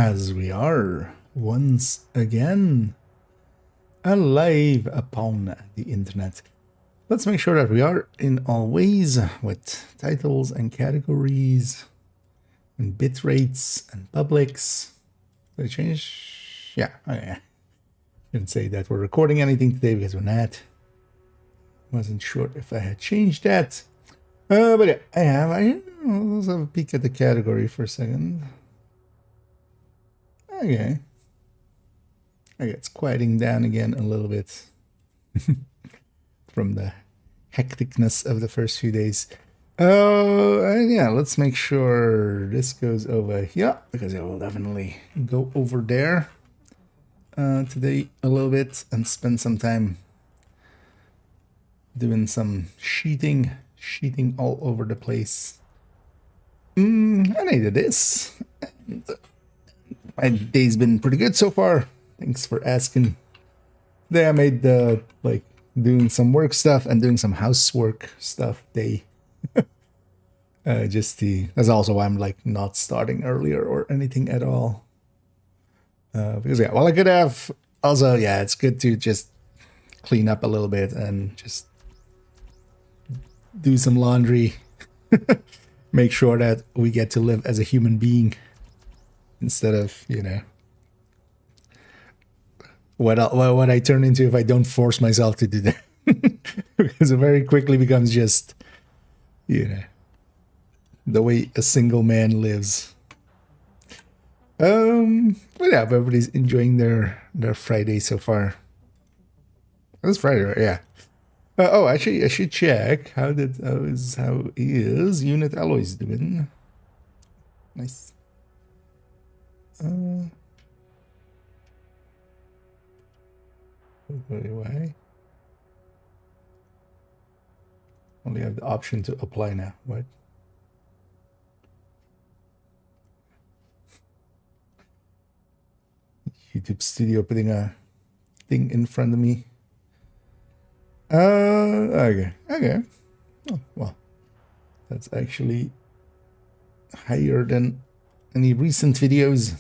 as we are once again alive upon the internet. Let's make sure that we are in all ways with titles and categories and bit rates and publics. Did I change? Yeah, okay. Didn't say that we're recording anything today because we're not. Wasn't sure if I had changed that. But yeah, I have. Let's have a peek at the category for a second. Okay. Okay, it's quieting down again a little bit from the hecticness of the first few days. Yeah, let's make sure this goes over here because it will definitely go over there today a little bit and spend some time doing some sheeting all over the place. And I did this. And my day's been pretty good so far. Thanks for asking. Today I made like doing some work stuff and doing some housework stuff day. That's also why I'm like not starting earlier or anything at all. Because yeah, well, I could have also, yeah, it's good to just clean up a little bit and just do some laundry. Make sure that we get to live as a human being instead of, you know, what I turn into if I don't force myself to do that. Because it very quickly becomes just, you know, the way a single man lives. But yeah, everybody's enjoying their Friday so far. It's Friday, right? Yeah. Oh, actually, I should check how is Unit Alloys doing? Nice. Why? Only have the option to apply now. What? YouTube Studio putting a thing in front of me. Okay. Oh, well, that's actually higher than any recent videos,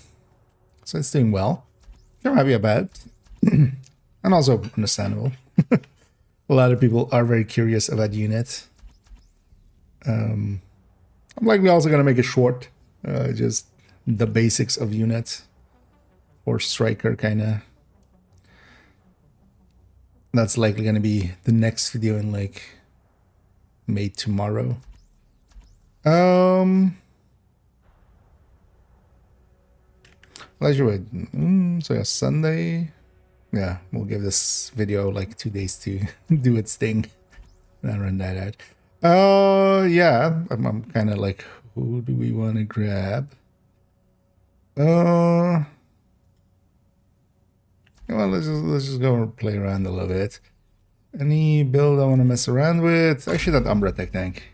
so it's doing well. I'm happy about it. And also understandable. A lot of people are very curious about Unit. I'm likely also gonna make a short, just the basics of Unit or Striker kind of. That's likely gonna be the next video in like made tomorrow. So yeah, Sunday. Yeah, we'll give this video like 2 days to do its thing and I'll run that out. Yeah, I'm kind of like, who do we want to grab? Well, let's just go and play around a little bit. Any build I want to mess around with? Actually, that Umbra Tech tank.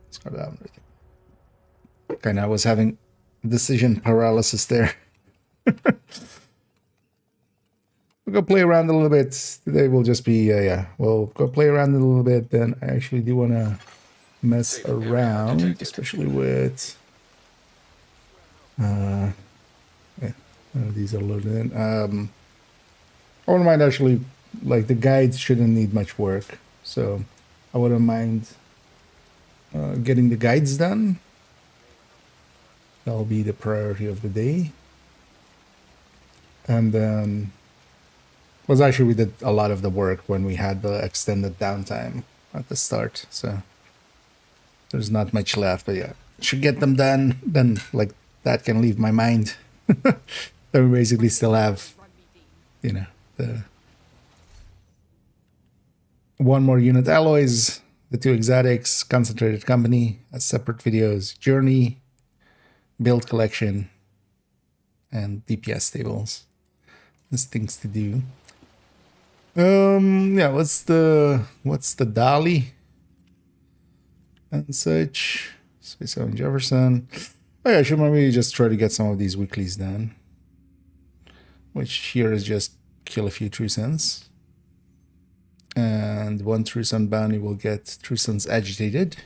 Let's grab that Umbra Tech. Kind of was having decision paralysis there. We'll go play around a little bit. Today will just be, yeah, we'll go play around a little bit. Then I actually do want to mess around, especially with, yeah, these are loaded in. I wouldn't mind actually, like the guides shouldn't need much work. So I wouldn't mind getting the guides done. That'll be the priority of the day. And then was actually we did a lot of the work when we had the extended downtime at the start, so there's not much left, but yeah, should get them done, then like that can leave my mind. Then we basically still have, you know, the one more Unit Alloys, the 2 exotics, concentrated company as separate videos, journey, build collection, and DPS tables. There's things to do. Yeah, what's the Dali and such? Space 7 Jefferson. Oh yeah, I should maybe just try to get some of these weeklies done, which here is just kill a few True Sons, and 1 True Sun bounty will get True Sons agitated.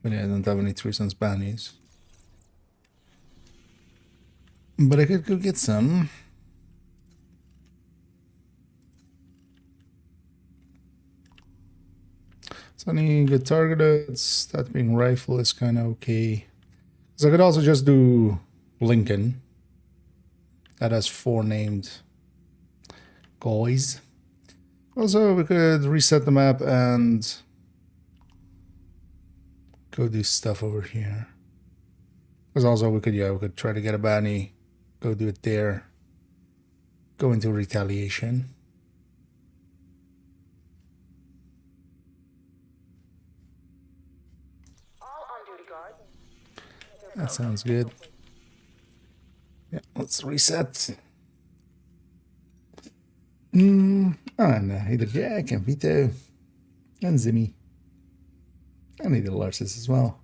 But yeah, I don't have any True Sons bounties. But I could go get some. So any good targets, that being rifle is kind of okay. So I could also just do Lincoln. That has 4 named guys. Also, we could reset the map and go do stuff over here. Because also we could try to get a bounty, go do it there, go into Retaliation. That sounds good. Yeah, let's reset. And either Jack and Vito and Zimmy. And either Larsis as well.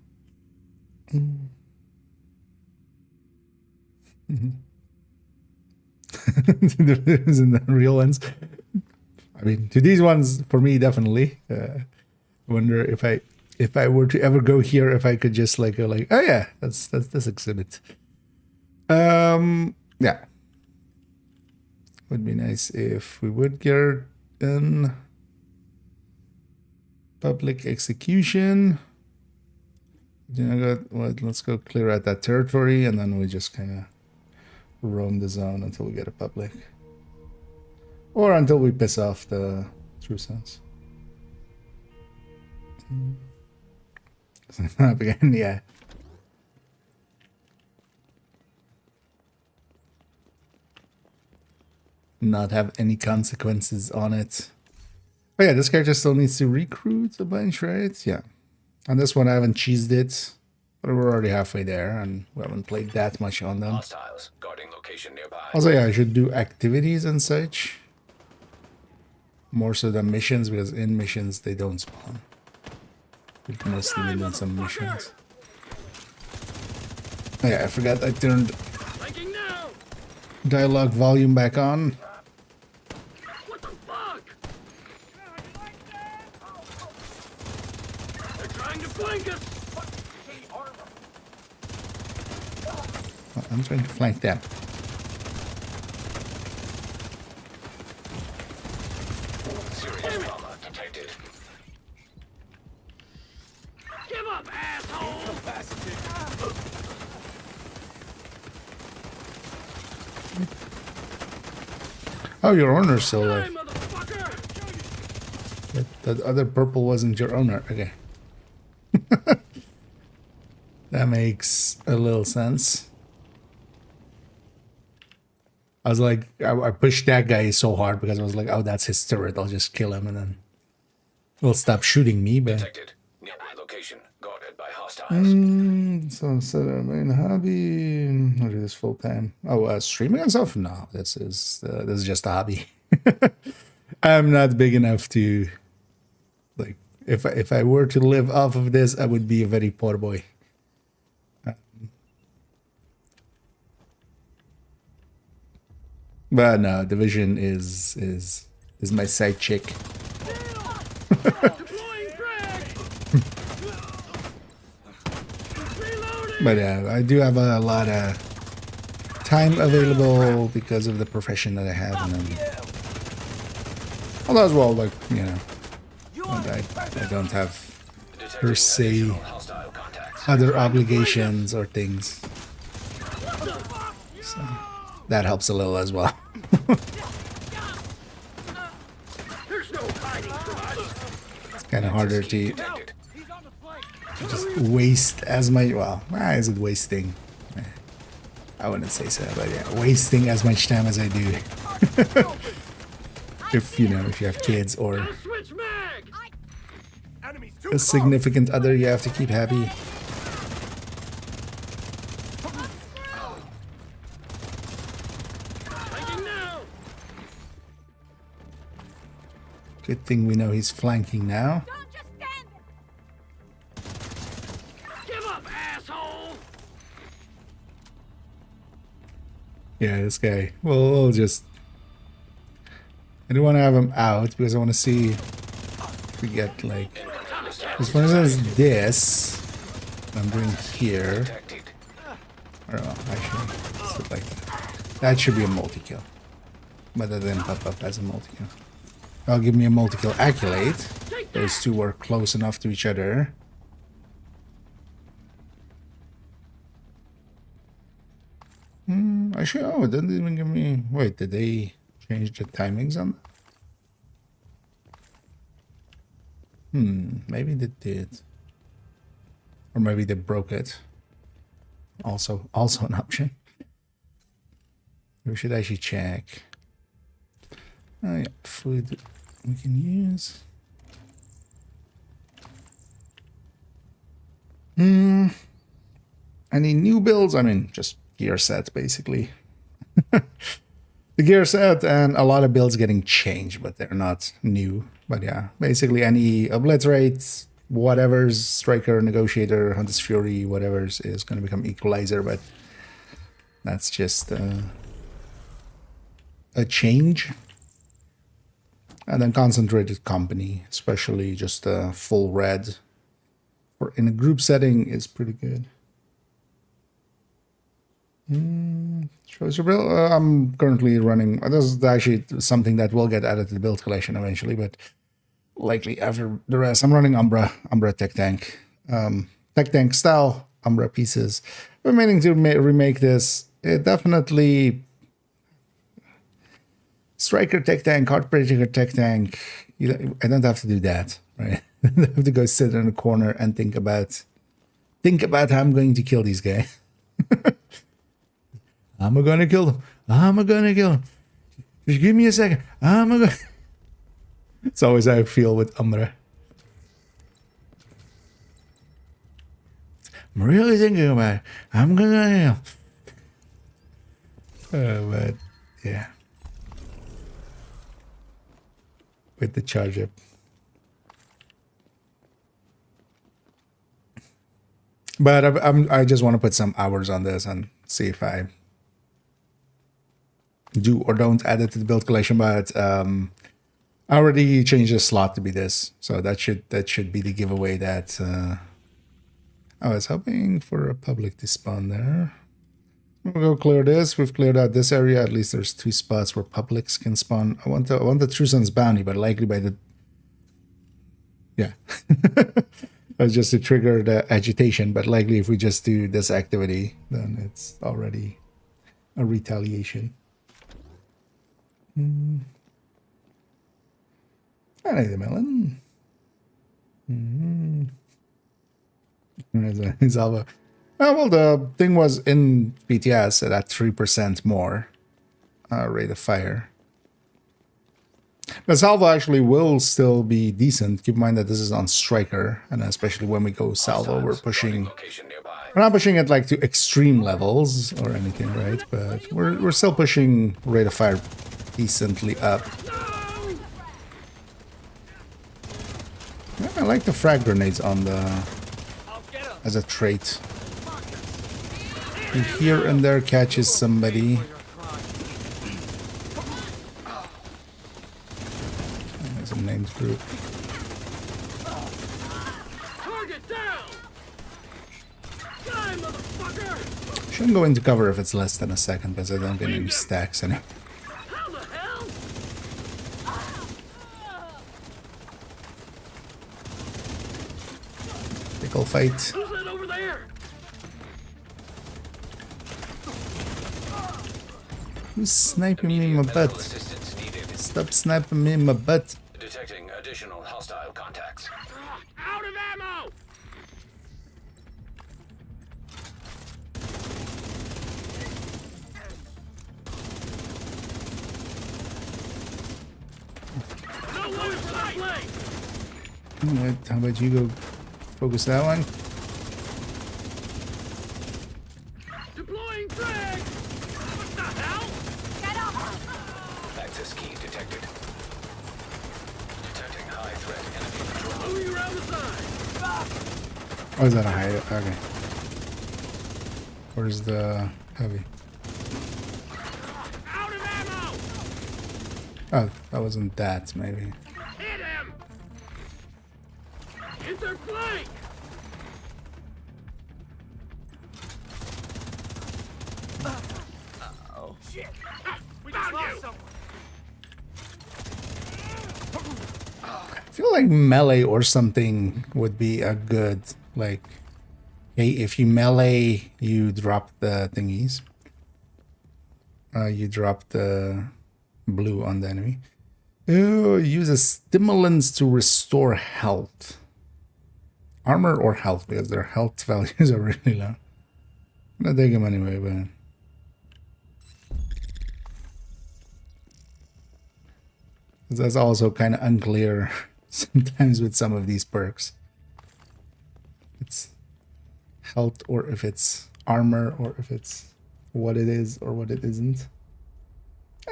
Isn't that real ones? I mean, to these ones, for me, definitely. I wonder if I were to ever go here, if I could just like go like, oh yeah, that's this exhibit. Yeah. Would be nice if we would get in public execution. You know, let's go clear out that territory, and then we just kind of roam the zone until we get a public, or until we piss off the True Sons. Again, yeah. Not have any consequences on it. Oh yeah, this character still needs to recruit a bunch, right? Yeah. On this one I haven't cheesed it, but we're already halfway there and we haven't played that much on them. Hostiles guarding location nearby. Also yeah, I should do activities and such. More so than missions, because in missions they don't spawn. We can mostly be doing some missions. Oh yeah, I forgot I turned dialogue volume back on. What the fuck? They're trying to flank us. Oh, I'm trying to flank them. Serious trauma detected. Give up, asshole! Oh, your owner's still alive. That other purple wasn't your owner. Okay. That makes a little sense. I was like, I pushed that guy so hard because I was like, oh, that's his turret. I'll just kill him and then he'll stop shooting me. But Detected. Nearby location guarded by hostiles. so instead of main hobby, I'll do this full time. Oh, streaming and stuff? No, this is just a hobby. I'm not big enough to, like, if I were to live off of this, I would be a very poor boy. But no, Division is my side chick. But yeah, I do have a lot of time available because of the profession that I have, and then, although as well, like, you know, I don't have per se other obligations or things, so that helps a little as well. It's kind of harder to just waste as much. Well, is it wasting? I wouldn't say so, but yeah, wasting as much time as I do. If you know, if you have kids or a significant other, you have to keep happy. Good thing we know he's flanking now. Give up, asshole! Yeah, this guy. Well, we'll just... I don't want to have him out because I want to see if we get, like... As far as this... I'm doing here. Detected. Or well, actually, let's it like that. That should be a multi-kill. But that didn't pop up as a multi-kill. That'll give me a multi-kill accolade. Those two were close enough to each other. Actually, oh, it didn't even give me... Wait, did they change the timings on that? Maybe they did. Or maybe they broke it. Also an option. We should actually check. Oh yeah, food we can use. Any new builds? I mean, just gear set basically. The gear set and a lot of builds getting changed, but they're not new. But yeah, basically any obliterate, whatever's striker, negotiator, hunter's fury, whatever's is going to become equalizer, but that's just a change. And then concentrated company, especially just full red or in a group setting is pretty good. Shows your build. I'm currently running. This is actually something that will get added to the build collection eventually, but likely after the rest. I'm running Umbra tech tank, tech tank style Umbra pieces. We're meaning to remake this. It definitely striker tech tank, heartbreaker tech tank. I don't have to do that, right? I don't have to go sit in a corner and think about how I'm going to kill these guys. I'm gonna kill them. I'm gonna kill them. Just give me a second. It's always how I feel with Umbra. I'm really thinking about it. I'm gonna but yeah. With the charger. But I just want to put some hours on this and see if I do or don't add it to the build collection. But I already changed the slot to be this, so that should be the giveaway. That I was hoping for a public to spawn there. We'll go clear this. We've cleared out this area. At least there's 2 spots where publics can spawn. I want the True Sun's bounty, but likely by the That's just to trigger the agitation. But likely if we just do this activity, then it's already a retaliation. I like the melon. There's Alva. Oh, well, the thing was in BTS at 3% more rate of fire. But Salvo actually will still be decent. Keep in mind that this is on Striker, and especially when we go Salvo, we're not pushing it like to extreme levels or anything, right? But we're still pushing rate of fire decently up. Yeah, I like the frag grenades on the as a trait. He here and there catches somebody. There's a named group. Shouldn't go into cover if it's less than a second, because I don't get any stacks in it. Pickle fight. Who's sniping me in my butt? Stop sniping me in my butt. Detecting additional hostile contacts. Out of ammo! No one is Alright, how about you go focus that one? deploying frag! What the hell? Access key detected. Detecting high threat enemy patrol. Moving around the side. Oh, is that a high? Okay. Where's the heavy? Out of ammo! Oh, that wasn't that, maybe. Hit him! Hit their flank! Shit! We just lost someone. I feel like melee or something would be a good, like, hey, if you melee, you drop the thingies. You drop the blue on the enemy. Oh, uses stimulants to restore health. Armor or health, because their health values are really low. I'm gonna take them anyway, but... that's also kind of unclear sometimes with some of these perks. It's health, or if it's armor, or if it's what it is or what it isn't.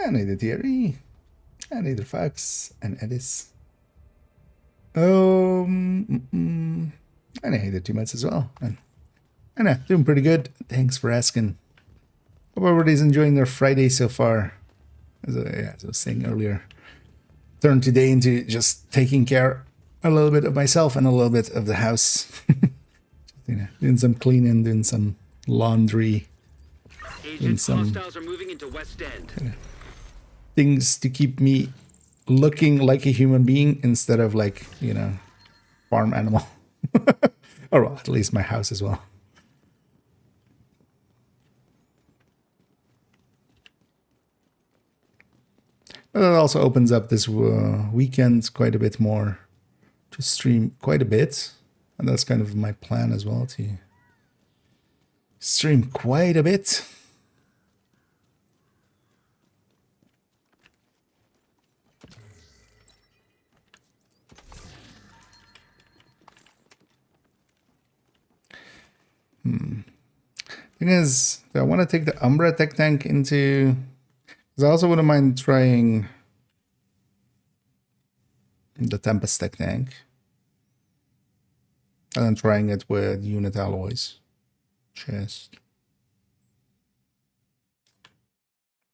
I need a theory. I need the facts and edits. And I hate the teammates as well. And doing pretty good. Thanks for asking. Hope everybody's enjoying their Friday so far. As I was saying earlier, turned today into just taking care a little bit of myself and a little bit of the house. Just, doing some cleaning, doing some laundry, doing some Hostiles are moving into West End. things to keep me looking like a human being instead of like, farm animal. Or well, at least my house as well. But it also opens up this weekend quite a bit more to stream quite a bit. And that's kind of my plan as well, to stream quite a bit. Thing is, I want to take the Umbra tech tank into... because I also wouldn't mind trying the Tempest tech tank. And then trying it with unit alloys. Chest.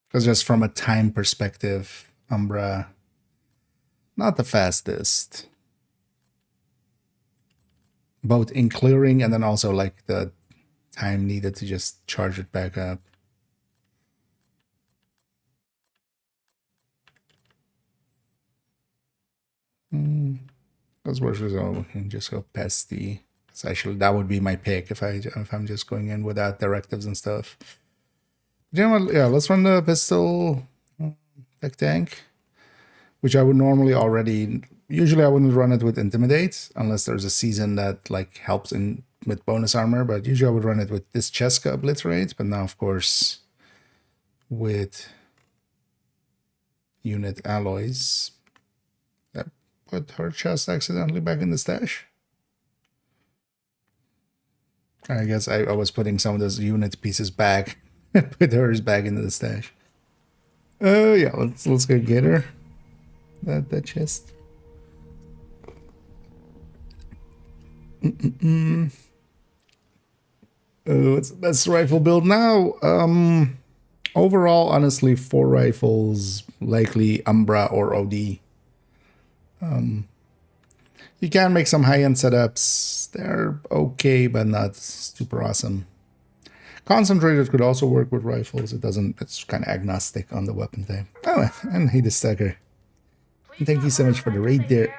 Because just from a time perspective, Umbra, not the fastest. Both in clearing and then also like the time needed to just charge it back up. Those versions we can just go past the... so actually that would be my pick if I'm just going in without directives and stuff. You know what? Yeah, let's run the pistol tech tank, which I would normally already... usually I wouldn't run it with Intimidate unless there's a season that like helps in with bonus armor, but usually I would run it with this Cheska Obliterate. But now, of course, with unit alloys, that put her chest accidentally back in the stash. I guess I was putting some of those unit pieces back, put hers back into the stash. Yeah, let's go get her. That chest. What's the best rifle build now? Overall, honestly, 4 rifles, likely Umbra or OD. You can make some high-end setups. They're okay, but not super awesome. Concentrated could also work with rifles. It's kind of agnostic on the weapon type. Oh, and hey, the Stacker. And thank you so much for the raid there.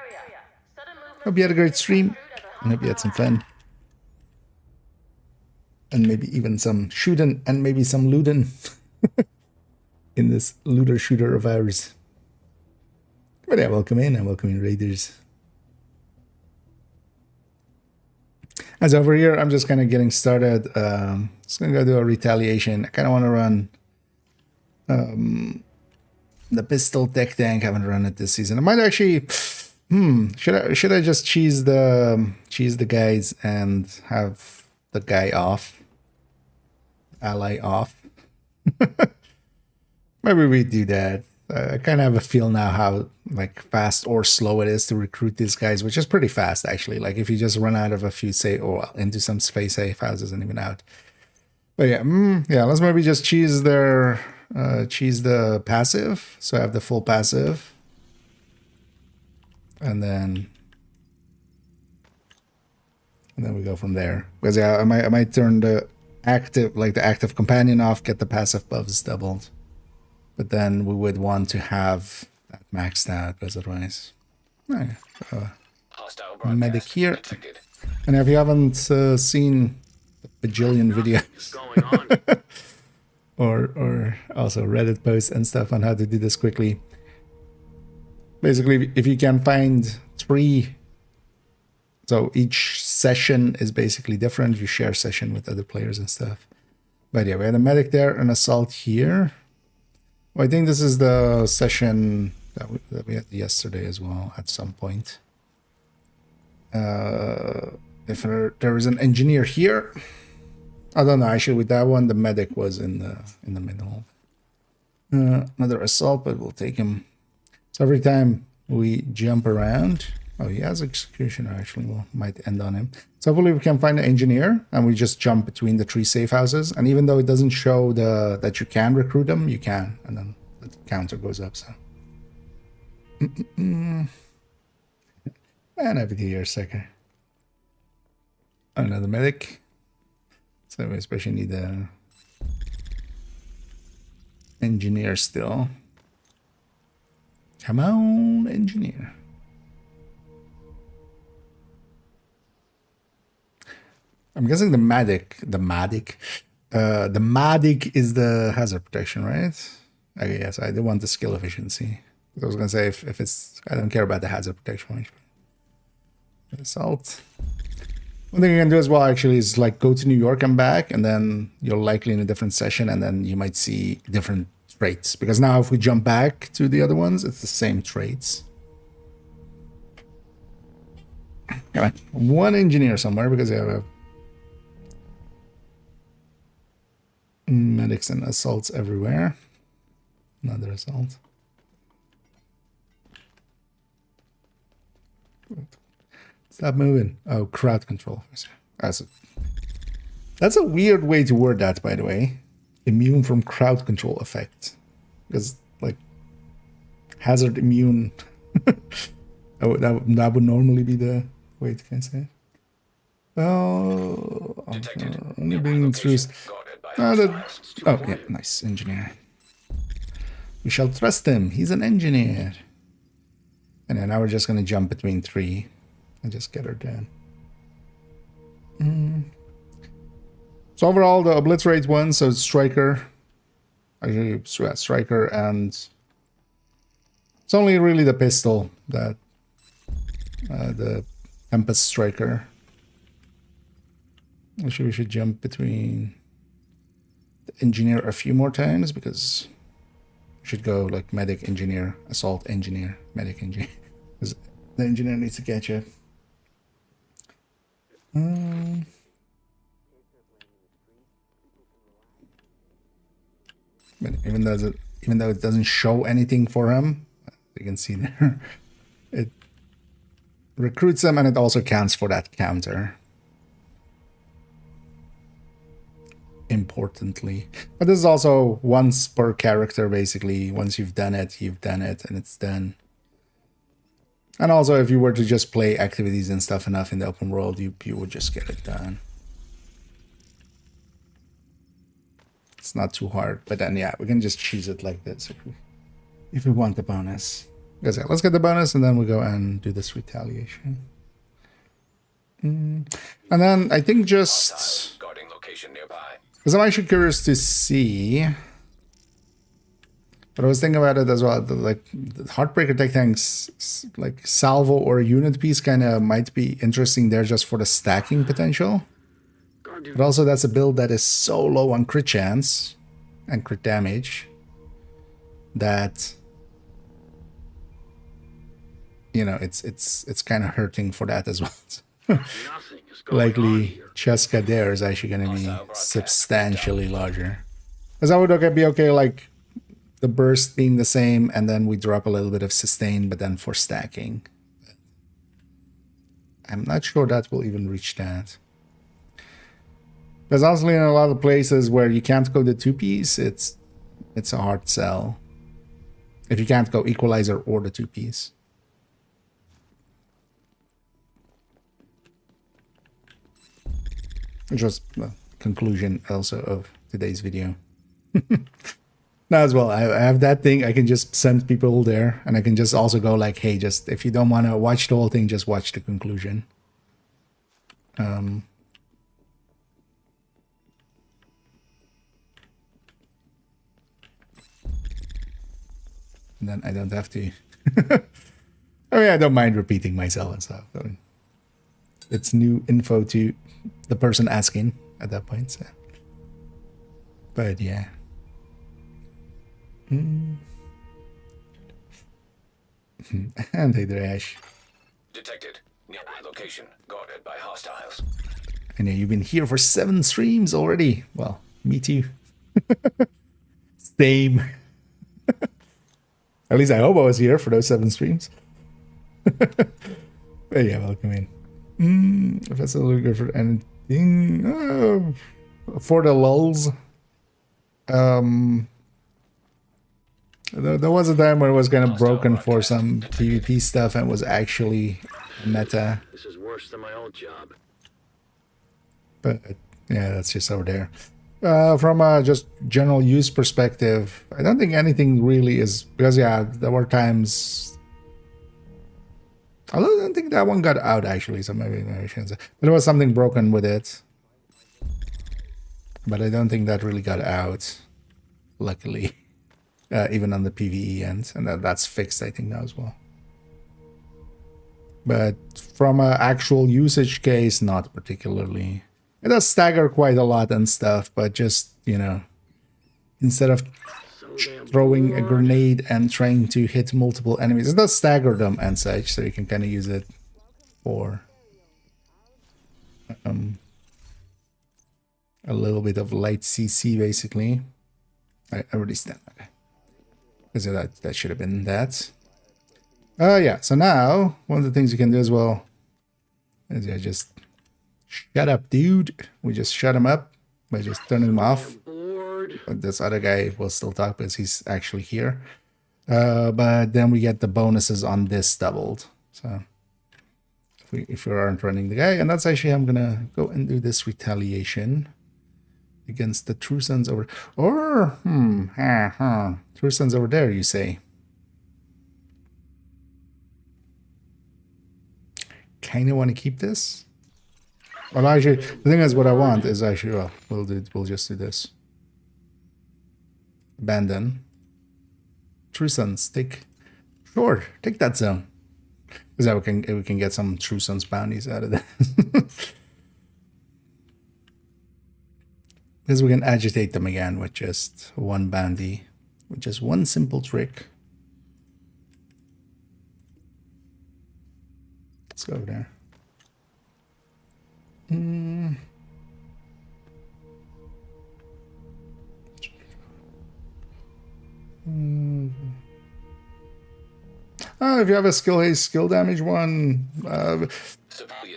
Hope you had a great stream. I hope you had some fun. And maybe even some shooting and maybe some looting in this looter shooter of ours. But yeah, welcome in raiders. As over here, I'm just kind of getting started. Just gonna go do a retaliation. I kind of want to run the pistol tech tank. I haven't run it this season. I might actually. Should I just cheese the guys and have the guy off, ally off? Maybe we do that. I kind of have a feel now how like fast or slow it is to recruit these guys, which is pretty fast actually. Like if you just run out of a few into some space safe houses and even out. But yeah, let's maybe just cheese the passive. So I have the full passive. And then we go from there. Because yeah, I might turn the active companion off, get the passive buffs doubled. but then we would want to have that maxed out, because otherwise... Hostile medic broadcast here. detected. And if you haven't seen the bajillion videos Going on. or also Reddit posts and stuff on how to do this quickly, basically, if you can find 3, so each session is basically different. You share session with other players and stuff. But yeah, we had a medic there, an assault here. Well, I think this is the session that we had yesterday as well at some point. If there is an engineer here, I don't know. Actually, with that one, the medic was in the middle. Another assault, but we'll take him. So every time we jump around, oh, he has executioner. Actually, we might end on him. So hopefully we can find an engineer, and we just jump between the 3 safe houses. And even though it doesn't show that you can recruit them, you can, and then the counter goes up. So. And over here, second. Another medic. So we especially need a engineer still. Come on, engineer. I'm guessing the medic is the hazard protection, right? Okay, yes, I do want the skill efficiency. I was gonna say if it's, I don't care about the hazard protection one. Assault. One thing you can do as well actually is like go to New York and back, and then you're likely in a different session, and then you might see different traits. Because now if we jump back to the other ones, it's the same traits. Come on, one engineer somewhere, because you have medics and assaults everywhere. Another assault. Stop moving. Oh, crowd control. That's a weird way to word that, by the way. Immune from crowd control effect. Because, like, hazard immune. that would normally be the way to kind of say it. Oh, only being through. Oh, yeah, nice engineer. We shall trust him. He's an engineer. And then now we're just going to jump between 3 and just get her done. So overall, the obliterate one, so it's striker. Actually, striker, and it's only really the pistol that the Tempest striker. Actually, we should jump between the engineer a few more times, because we should go like medic, engineer, assault, engineer, medic, engineer. Because the engineer needs to catch up. But even though it doesn't show anything for him, you can see there, it recruits him, and it also counts for that counter. Importantly, but this is also once per character, basically. Once you've done it, and it's done. And also, if you were to just play activities and stuff enough in the open world, you would just get it done. It's not too hard, but then yeah, we can just choose it like this if we want the bonus. Because yeah, let's get the bonus, and then we go and do this retaliation. And then I think just Guarding location nearby. because I'm actually curious to see. But I was thinking about it as well. Like the Heartbreaker tech tanks, like salvo or a unit piece, kind of might be interesting there just for the stacking potential. But also, that's a build that is so low on crit chance and crit damage that, you know, it's kind of hurting for that as well. Likely, Cheska there is actually going to be substantially larger. Because I would be okay, like the burst being the same, and then we drop a little bit of sustain, but then for stacking. I'm not sure that will even reach that. Because honestly, in a lot of places where you can't go the 2-piece, it's a hard sell. If you can't go equalizer or the 2-piece. Which was the conclusion also of today's video. as well. I have that thing. I can just send people there, and I can just also go like, hey, just if you don't want to watch the whole thing, just watch the conclusion. And then I don't have to. I mean, I don't mind repeating myself and stuff. I mean, it's new info to the person asking at that point. So. But yeah. And hey there, Ash. Detected. Nearby location. Guarded by hostiles. I know you've been here for 7 streams already. Well, me too. Same. At least I hope I was here for those 7 streams. But yeah, welcome in. If that's a little good for anything. For the lulz. There was a time where it was kind of broken for some PvP stuff and was actually meta. This is worse than my old job. But yeah, that's just over there. From a just general use perspective, I don't think anything really is, because yeah, there were times. Although I don't think that one got out actually, so maybe I shouldn't say. But there was something broken with it. But I don't think that really got out, luckily, even on the PVE end, and that's fixed, I think, now as well. But from an actual usage case, not particularly. It does stagger quite a lot and stuff, but just, you know, instead of throwing a grenade and trying to hit multiple enemies, it does stagger them and such, so you can kind of use it for a little bit of light CC, basically. I already stand that. Because that should have been that. Yeah, so now, one of the things you can do as well is just shut up, dude. We just shut him up by just turning him off. But this other guy will still talk because he's actually here. But then we get the bonuses on this doubled. So if we aren't running the guy, and that's actually, I'm gonna go and do this retaliation against the True Sons over, or True Sons over there, you say? Kind of want to keep this. Well, actually, the thing is, what I want is actually, well, we'll just do this. Abandon. True Sons, take that zone. Because we can get some True Sons bounties out of this. Because we can agitate them again with just one bounty, with just one simple trick. Let's go over there. If you have a skill haste, skill damage one,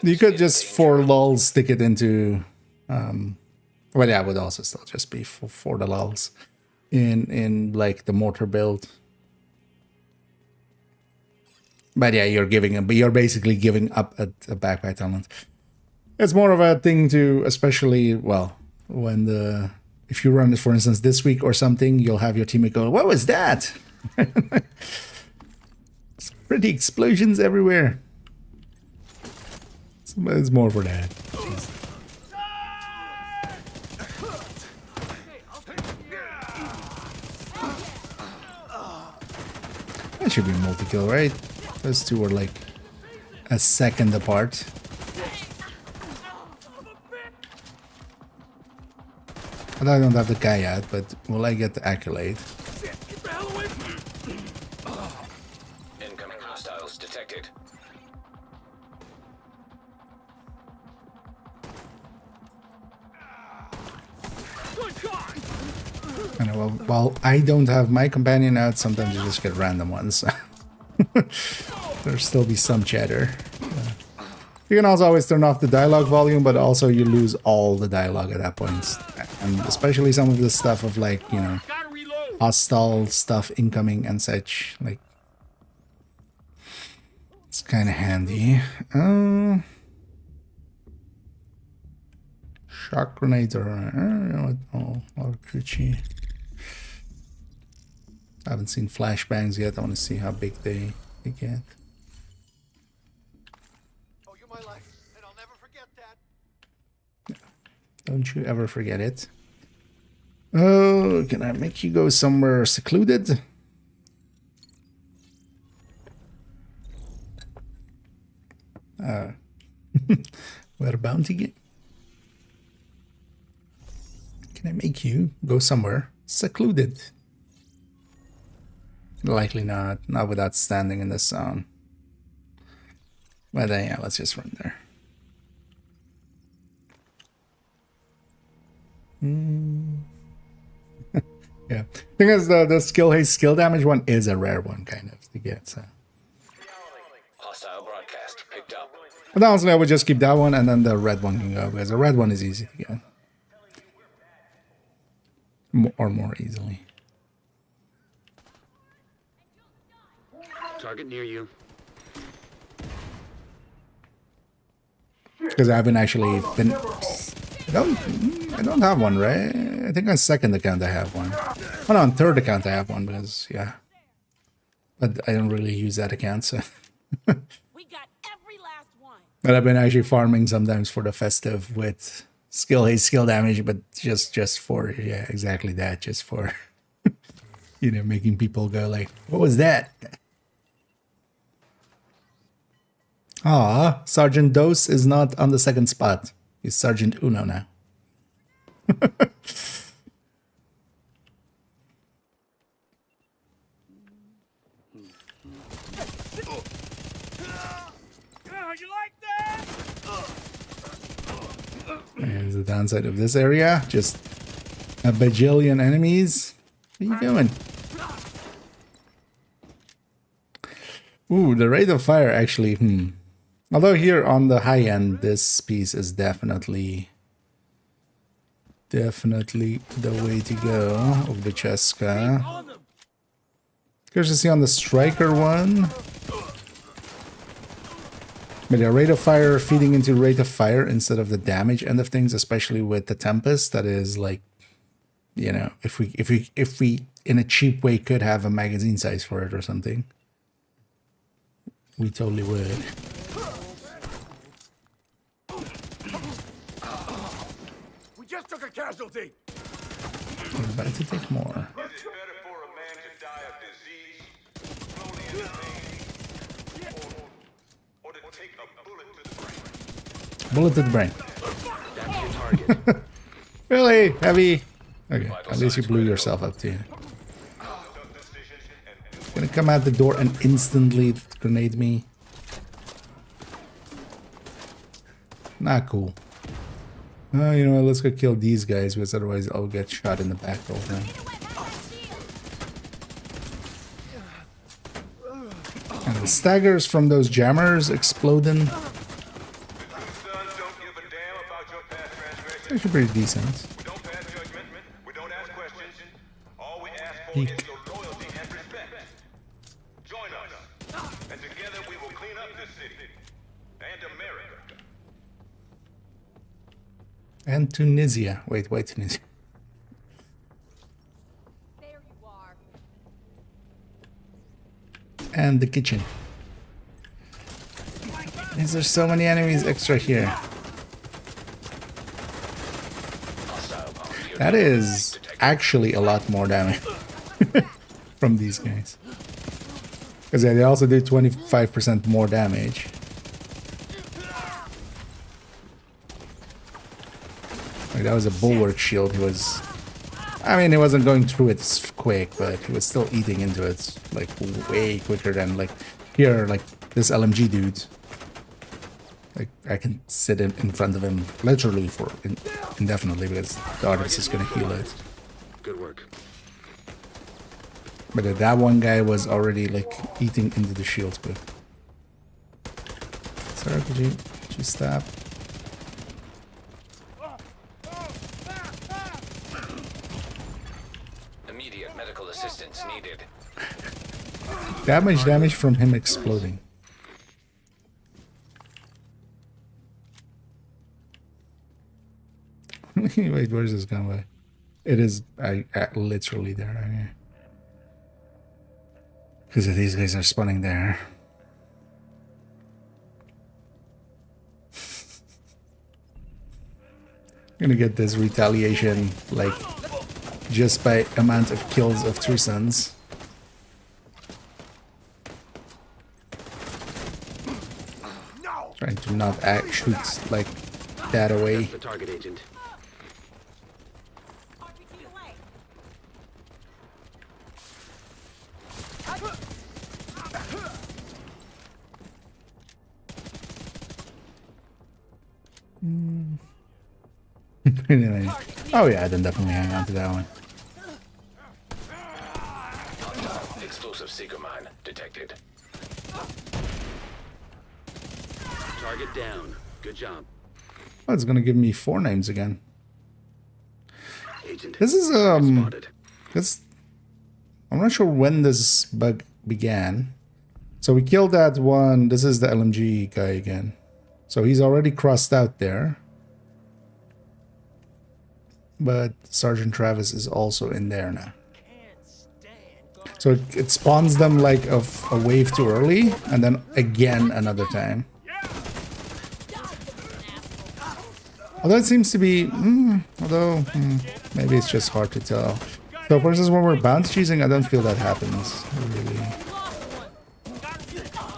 you could just for lulz stick it into. Well, yeah, it would also still just be for the lulz in like the mortar build. But yeah, you're basically giving up a backpack talent. It's more of a thing to, especially, well, when if you run it, for instance, this week or something, you'll have your teammate go, "What was that?" It's pretty explosions everywhere. It's more for that. That should be multi-kill, right? Those two are like a second apart. And I don't have the guy yet, but will I get the accolade? Incoming hostiles detected. And while I don't have my companion out, sometimes you just get random ones. There'll still be some chatter. You can also always turn off the dialogue volume, but also you lose all the dialogue at that point. And especially some of the stuff of like, you know, hostile stuff incoming and such. Like, it's kind of handy. Shock grenades are, you know, all crunchy. I haven't seen flashbangs yet. I want to see how big they get. Oh, you're my life, and I'll never forget that. Don't you ever forget it. Oh, can I make you go somewhere secluded? Where a bounty game? Can I make you go somewhere secluded? Likely not. Not without standing in the sun. But then, yeah, let's just run there. Yeah. Thing is, the skill haste skill damage one is a rare one, kind of, to get, so. Hostile broadcast picked up. But honestly, I would just keep that one, and then the red one can go, because the red one is easy to get. Or more easily. Target near you. Because I haven't actually been... I don't have one, right? I think on second account I have one. Oh no, on third account I have one, because, yeah. But I don't really use that account, so... We got every last one. But I've been actually farming sometimes for the festive with skill haste, skill damage, but just for, yeah, exactly that. Just for, you know, making people go like, what was that? Ah, Sergeant Dose is not on the second spot. He's Sergeant Uno now. You like that? Here's the downside of this area. Just a bajillion enemies. What are you doing? Ooh, the rate of fire actually, Although here on the high end, this piece is definitely the way to go of the Cheska. Curious to see on the striker one. But yeah, rate of fire feeding into rate of fire instead of the damage end of things, especially with the Tempest. That is like, you know, if we in a cheap way could have a magazine size for it or something, we totally would. We just took a casualty. I'm about to take more. Is it better for a man to die of disease, slowly in pain, or to take a bullet to the brain? Bullet to the brain. That's your target. Really? Heavy? Okay, at least you blew yourself up too. Gonna come out the door and instantly grenade me. Not cool. You know what, let's go kill these guys, because otherwise I'll get shot in the back all the time. And the staggers from those jammers exploding. Sons don't give a damn about your past transgressions. Actually pretty decent. We don't pass judgment. We don't ask questions. All we ask for Peek. is your loyalty and respect. Join us, and together we will clean up this city and America. And Tunisia. Wait, Tunisia. There you are. And the kitchen. Is there so many enemies extra here? That is actually a lot more damage from these guys. Because yeah, they also do 25% more damage. Like, that was a bulwark shield. He was... I mean, he wasn't going through it quick, but he was still eating into it, like, way quicker than, like, here, like, this LMG dude. Like, I can sit in front of him literally for indefinitely, because the artist is gonna heal it. Good work. But that one guy was already, like, eating into the shield quick. Sorry, could you stop? Immediate medical assistance needed. Damage from him exploding. Wait, where's this gun by? It is literally there. Okay. Because these guys are spawning there. Gonna get this retaliation, like, just by amount of kills of True Sons. Trying to not shoot like that away. That's the target agent. RPG away. Anyway. Oh yeah, I didn't definitely hang on to that one. Explosive seeker mine detected. Target down. Good job. Oh, it's gonna give me 4 names again. Agent. This is Spotted. this. I'm not sure when this bug began. So we killed that one. This is the LMG guy again. So he's already crossed out there. But Sergeant Travis is also in there now. So it spawns them like a wave too early, and then again another time. Although it seems to be, maybe it's just hard to tell. So for instance, when we're bounty choosing, I don't feel that happens really.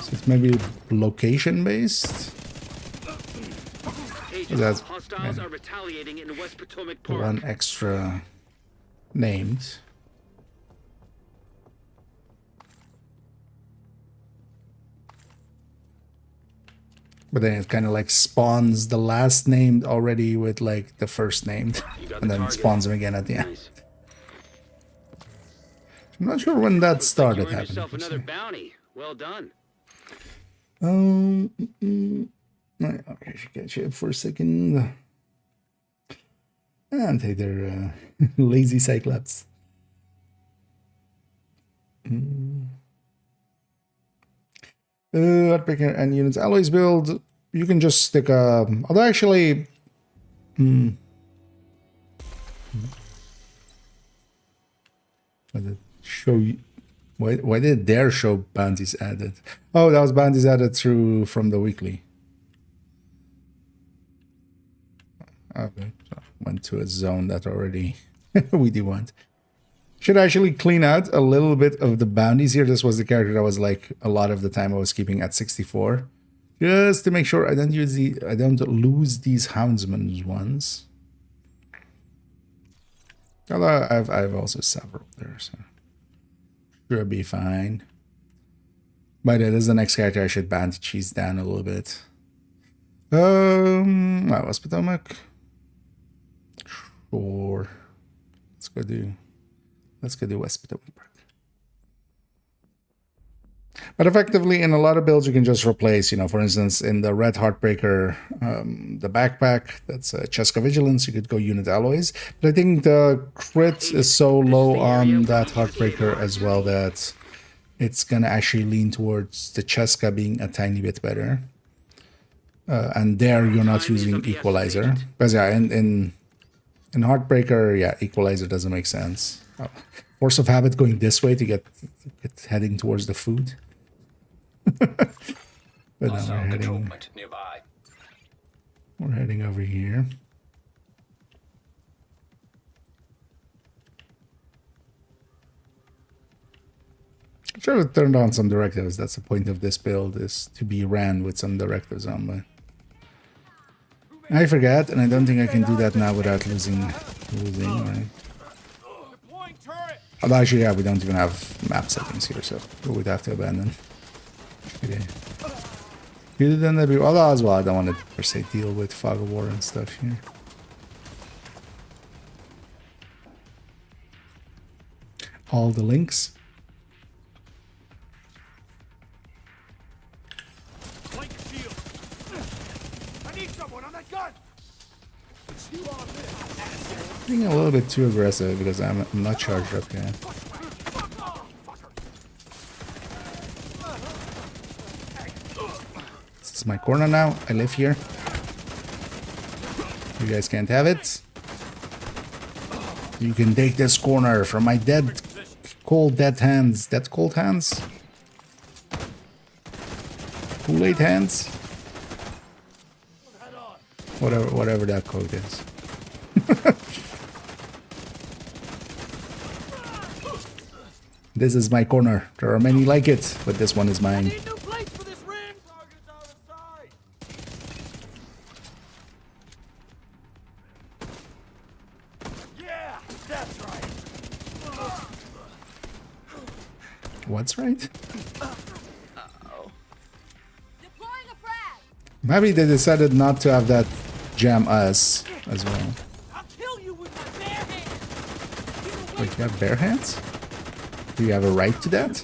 So it's maybe location based. Agent, That's hostiles are retaliating in West Potomac the Park. one extra named. But then it kind of like spawns the last named already with like the first named, and then it spawns them again at the end. Nice. I'm not sure when that Looks like started you earned happening. yourself another bounty. Well done. Right, okay, I should catch you up for a second. And take their lazy Cyclops. Heartbreaker and units alloys build. You can just stick a. Although actually. Why did it show you? Why did their show bounties added? Oh, that was bounties added through from the weekly. Okay, so went to a zone that already we do want. Should actually clean out a little bit of the bounties here. This was the character that was like a lot of the time I was keeping at 64, just to make sure I don't lose these houndsman ones. Although I've also several there, so should be fine. But it is the next character I should bounty cheese down a little bit. West Potomac. Sure. Let's go do West Potomac Park. But effectively, in a lot of builds, you can just replace, for instance, in the Red Heartbreaker, the backpack, that's Cheska Vigilance, you could go unit alloys. But I think the crit is so low on that Heartbreaker as well that it's going to actually lean towards the Cheska being a tiny bit better. And there you're not using Equalizer. Because yeah, in Heartbreaker, yeah, Equalizer doesn't make sense. Force of habit going this way to get heading towards the food. But now we're heading over here. I should have turned on some directives. That's the point of this build, is to be ran with some directives on, but I forgot, and I don't think I can do that now without losing, right? Although actually, yeah, we don't even have map settings here, so we would have to abandon. Okay. Although as well, I don't want to per se deal with fog of war and stuff here. All the links. Being a little bit too aggressive because I'm not charged up yet. This is my corner now. I live here. You guys can't have it. You can take this corner from my dead, cold, dead hands. Dead cold hands? Kool-Aid hands. Whatever that code is. This is my corner. There are many like it, but this one is mine. Need new place for this ring. Target's out of sight. Yeah, that's right. What's right? Deploying a frag. Maybe they decided not to have that jam us as well. I'll kill you with my bare hands. Wait, you have bare hands? Do you have a right to that?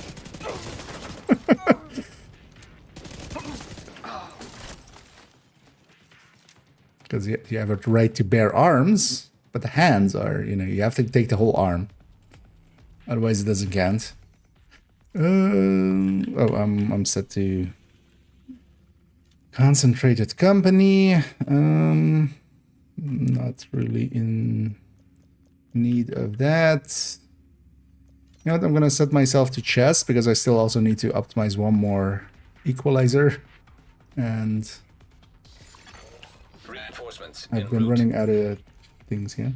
Because you have a right to bare arms, but the hands are, you know, you have to take the whole arm. Otherwise it doesn't count. Oh, I'm set to concentrated company. Not really in need of that. You know what, I'm gonna set myself to chess because I still also need to optimize one more equalizer. And Reinforcements I've en been route. running out of things here.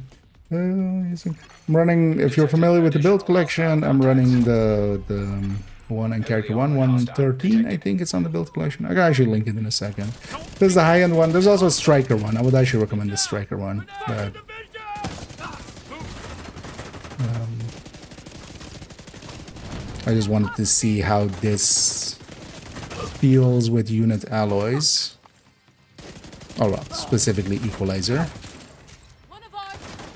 I'm running, if you're familiar with the build collection, I'm running the one in character 113, I think it's on the build collection. I can actually link it in a second. There's the high-end one. There's also a striker one. I would actually recommend the striker one. But I just wanted to see how this feels with unit alloys. Oh well, specifically equalizer. One of ours is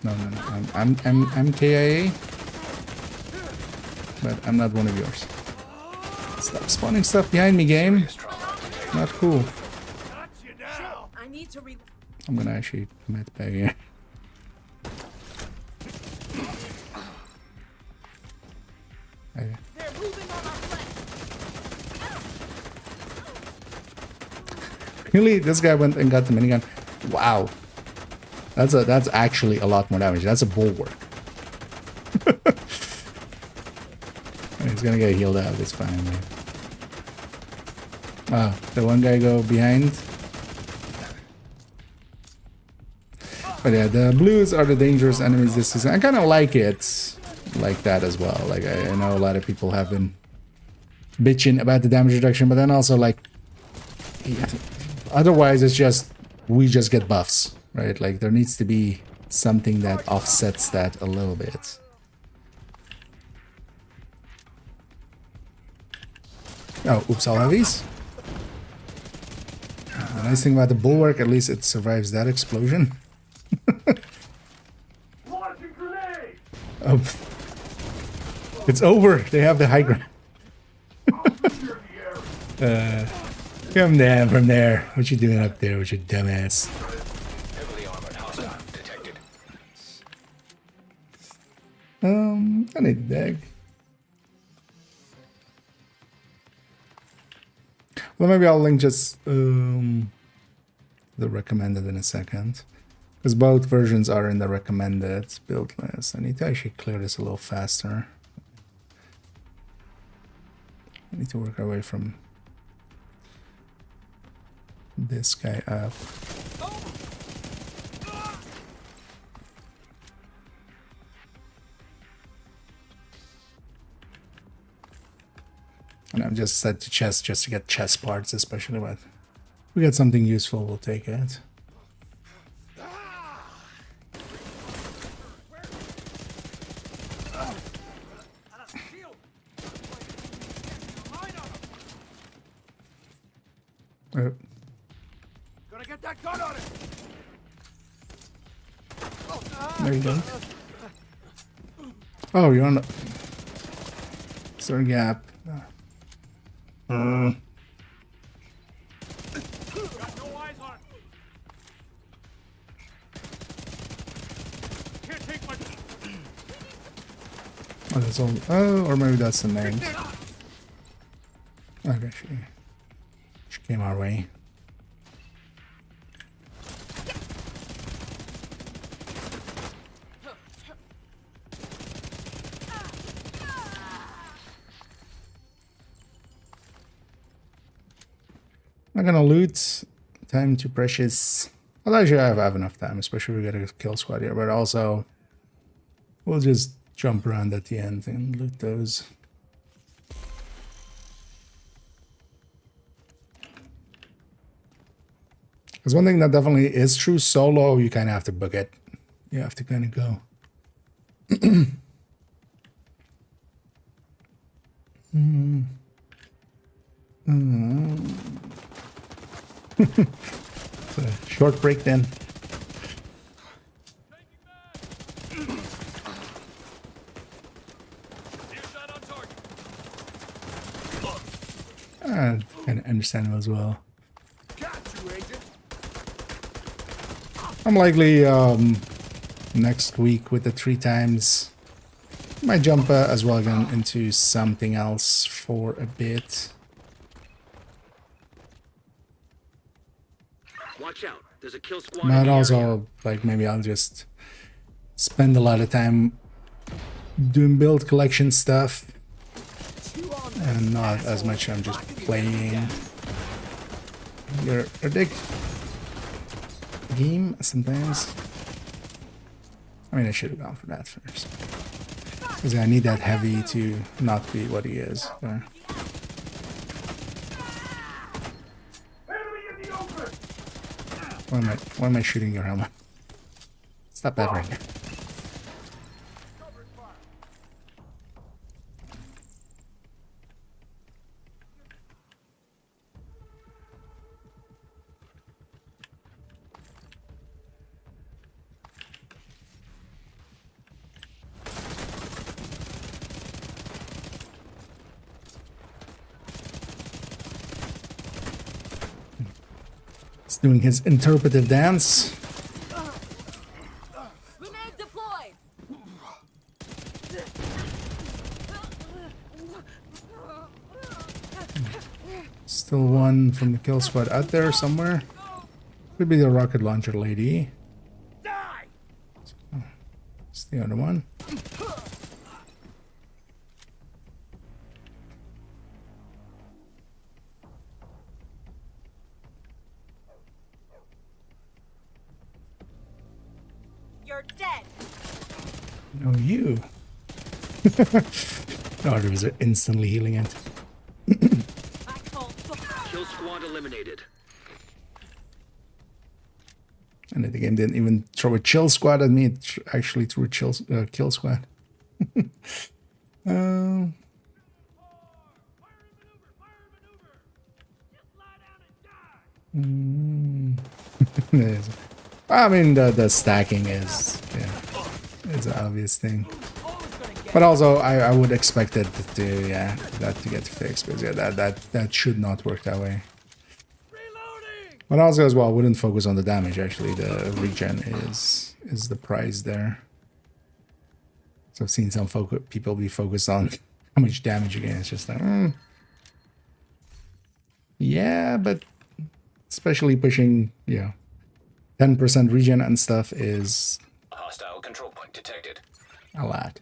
AIA. No. I'm KIA, but I'm not one of yours. Stop spawning stuff behind me, game. Not cool. Got you now. I need to re. I'm gonna actually commit back here. Okay. They're moving on our flank. Really, this guy went and got the minigun. Wow, that's actually a lot more damage. That's a bulwark. He's gonna get healed out. It's fine, man. Oh, the one guy go behind. But yeah, the blues are the dangerous enemies this season. I kind of like it like that as well. Like I know a lot of people have been bitching about the damage reduction, but then also like, yeah, otherwise it's just we just get buffs, right? Like there needs to be something that offsets that a little bit. Oh, oops, all heavies. The nice thing about the bulwark, at least it survives that explosion. Launching grenade. Oh, it's over. They have the high ground. Come down from there. What you doing up there with your dumbass? Heavily armored hostile detected. I need the dag. Well, maybe I'll link just the recommended in a second. Because both versions are in the recommended build list. I need to actually clear this a little faster. I need to work our way from this guy up. And I'm just set to chest just to get chest parts, especially when we get something useful, we'll take it. Oh, Gonna get that gun on it. there you go. Oh, you're on the... Is there a gap? Got no eyes on it. Can't take my. Oh, that's all. Oh, or maybe that's the name. Okay, she came our way. not gonna loot. Time to precious. Well, actually, I have enough time, especially if we get a kill squad here. But also, we'll just jump around at the end and loot those. Because one thing that definitely is true, solo, you kind of have to book it. You have to kind of go. So, short break then. Kind of understandable as well. I'm likely next week with the 3 times. Might jump as well again into something else for a bit. Watch out. There's a kill squad in But the also, area. like, maybe I'll just spend a lot of time doing build collection stuff. And not as much I'm just playing your addict game sometimes. I mean, I should have gone for that first. Because I need that heavy to not be what he is. So. Why am I shooting your helmet? Stop that right now. He's doing his interpretive dance. Grenade deployed. Still one from the kill squad out there somewhere. Could be the rocket launcher lady. It's the other one. You're dead. No, you. Oh, there was instantly healing it. I call Kill squad eliminated. And the game didn't even throw a chill squad at me. It actually threw a kill squad. I mean, the stacking is an obvious thing. But also, I would expect it to that to get fixed, because that should not work that way. But also as well, I wouldn't focus on the damage. Actually, the regen is the prize there. So I've seen some people be focused on how much damage you get. It's just like, yeah, but especially pushing 10% regen and stuff is Hostile control point detected. a lot.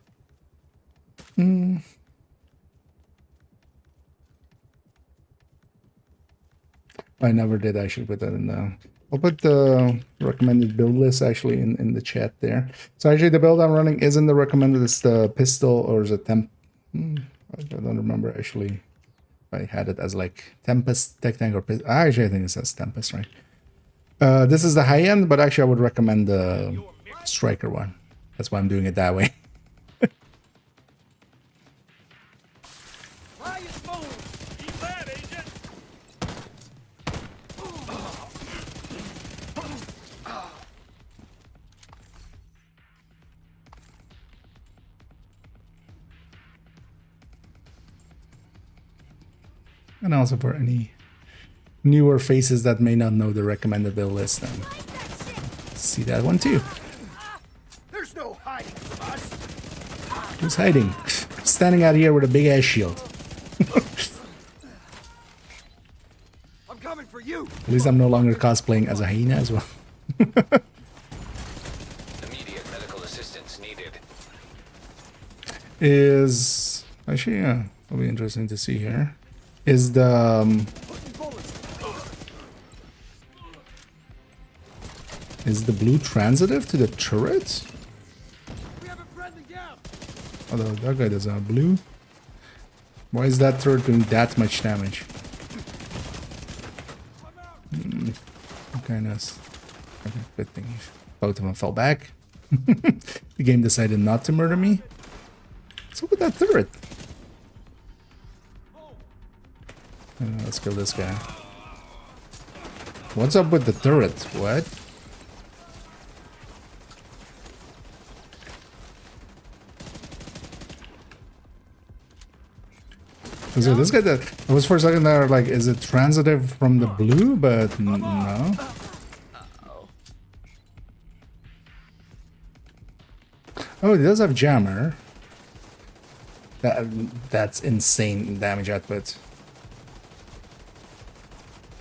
I never did actually put that in the... I'll put the recommended build list actually in the chat there. So actually the build I'm running is in the recommended. It's the pistol, or is it I don't remember actually. I had it as like Tempest, Tech Tank, or pistol. Actually I think it says Tempest, right? This is the high end, but actually I would recommend the Striker one. That's why I'm doing it that way. And also for any newer faces that may not know the recommended build list, then see that one too. There's no hiding from us. Who's hiding? I'm standing out here with a big ass shield. I'm coming for you. At least I'm no longer cosplaying as a hyena as well. Immediate medical assistance needed. Is actually, yeah, it'll be interesting to see here. Is the Is the blue transitive to the turret? We have a friendly down. Although that guy doesn't have blue. Why is that turret doing that much damage? Okay, nice. Okay, good thing both of them fell back. The game decided not to murder me. What's up with that turret? Let's kill this guy. What's up with the turret? What? So this guy that I was for a second there like, is it transitive from the blue? But no. Oh, it does have jammer. That's insane damage output.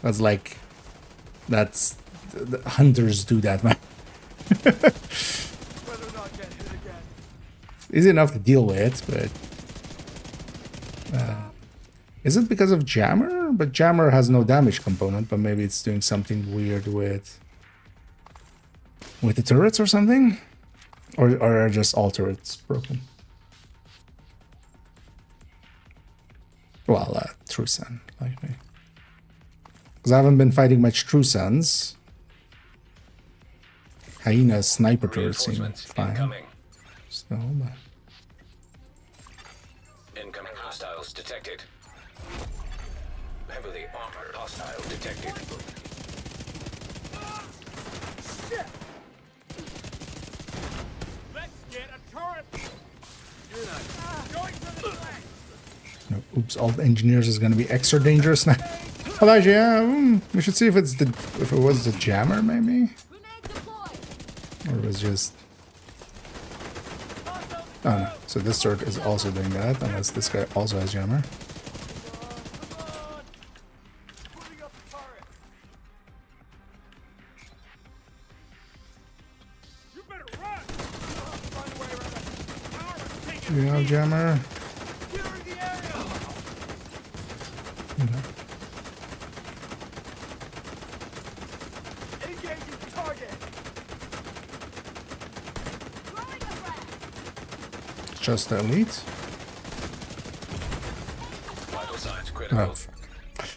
That's like, that's the hunters do that, man. Better not get hit again. Easy enough to deal with, but is it because of jammer? But jammer has no damage component, but maybe it's doing something weird with the turrets or something, or are just all turrets broken? Well, True Sun, like me. Because I haven't been fighting much True Suns. Hyena sniper turrets seem fine. Incoming. So, but Incoming hostiles detected. Heavily armored hostile detected. Let's get a turret. You're not going for the flank. no, oops, all the engineers is going to be extra dangerous now. Well, actually, yeah, we should see if it's if it was the jammer, maybe, Grenade deployed. or it was just. Oh no! So this turret is also doing that, unless this guy also has jammer. Come on. Putting up a turret. You better run. Find a way around that tower. Take Do you have jammer? Clearing the area. Engaging target. Throwing a frag. Just the elite. Vital signs critical. Oh fuck!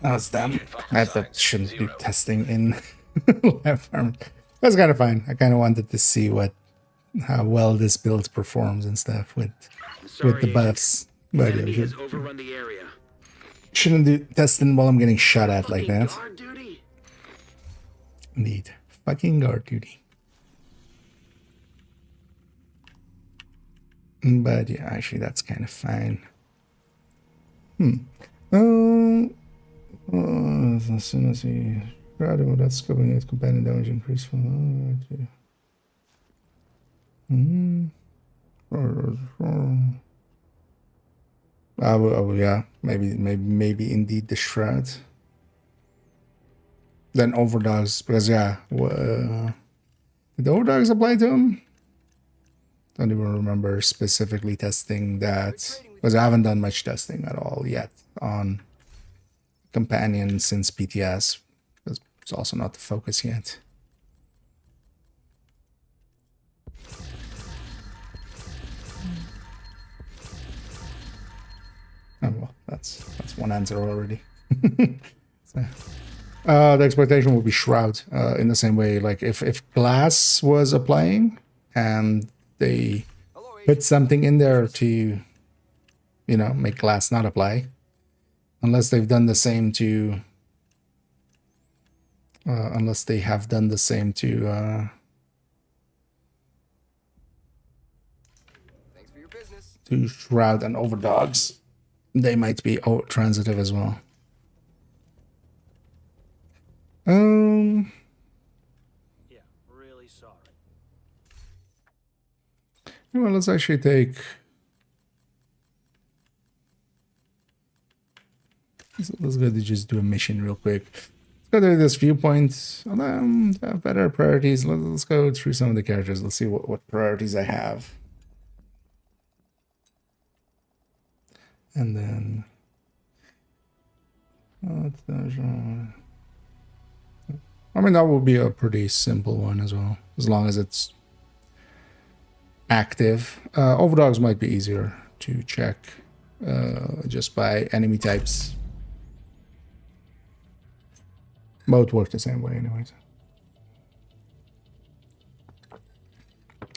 That's damn. That shouldn't be testing in live farm. That's kind of fine. I kind of wanted to see how well this build performs and stuff with the Agent. buffs. But Enemy yeah, has overrun the area. shouldn't do testing while I'm getting shot at like Fucking that. guard duty. Indeed. Fucking guard duty. But yeah, actually that's kind of fine. As soon as he tried him without scoping it, companion damage increased from yeah, maybe indeed the shroud. Then overdogs, because yeah, did the overdogs apply to him? Don't even remember specifically testing that, because I haven't done much testing at all yet on companion since PTS. It's also not the focus yet. Oh well, that's one answer already. So, the expectation would be shroud in the same way, like if glass was applying and they put something in there to, make glass not apply, unless they've done the same to, unless they have done the same to, Thanks for your business. to shroud and overdogs, they might be transitive as well. Yeah, really sorry. Well, let's actually take. Let's go to just do a mission real quick. Let's go to this viewpoint. Better priorities. Let's go through some of the characters. Let's see what priorities I have. And then. I mean, that would be a pretty simple one as well, as long as it's active. Overdogs might be easier to check just by enemy types. Both work the same way anyways.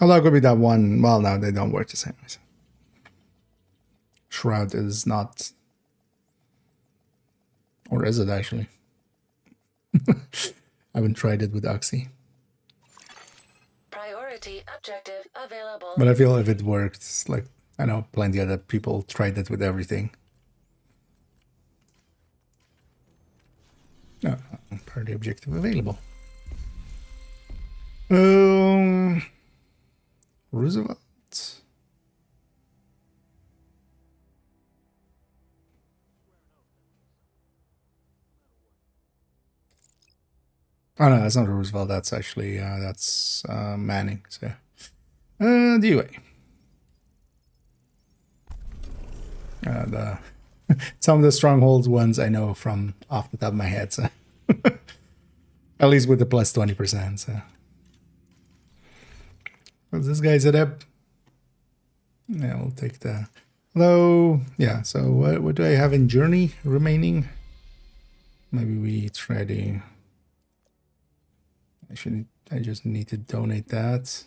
Although it could be that one, well, no, they don't work the same way. Shroud is not, or is it actually? I haven't tried it with Oxy. Priority objective available. But I feel if it worked, like, I know plenty of other people tried it with everything. Oh, party objective available. Roosevelt. Oh no, that's not Roosevelt. That's actually that's Manning. So, the UA. The some of the strongholds ones I know from off the top of my head. So at least with the plus 20%. So what's this guy set up? Yeah, we'll take the hello. Yeah. So what do I have in journey remaining? Maybe we try to. I just need to donate that.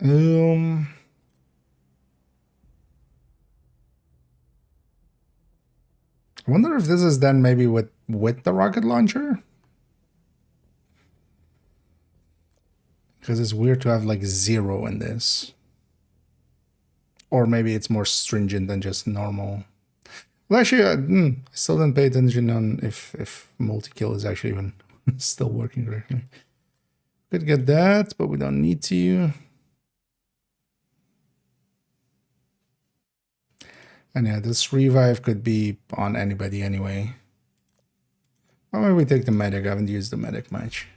I wonder if this is done maybe with the rocket launcher. Because it's weird to have like 0 in this. Or maybe it's more stringent than just normal. Well, actually, I still didn't pay attention on if multi-kill is actually even still working correctly. Could get that, but we don't need to. And yeah, this revive could be on anybody anyway. Or maybe we take the medic. I haven't used the medic much.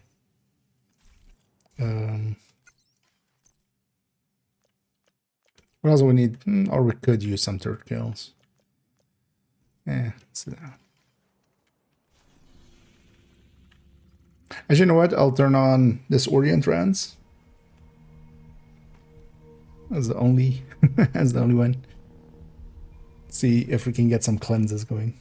What else do we need? Or we could use some third kills. Yeah, let's do that. Actually, you know what? I'll turn on this Orient Trance. That's the only that's the only one. See if we can get some cleanses going.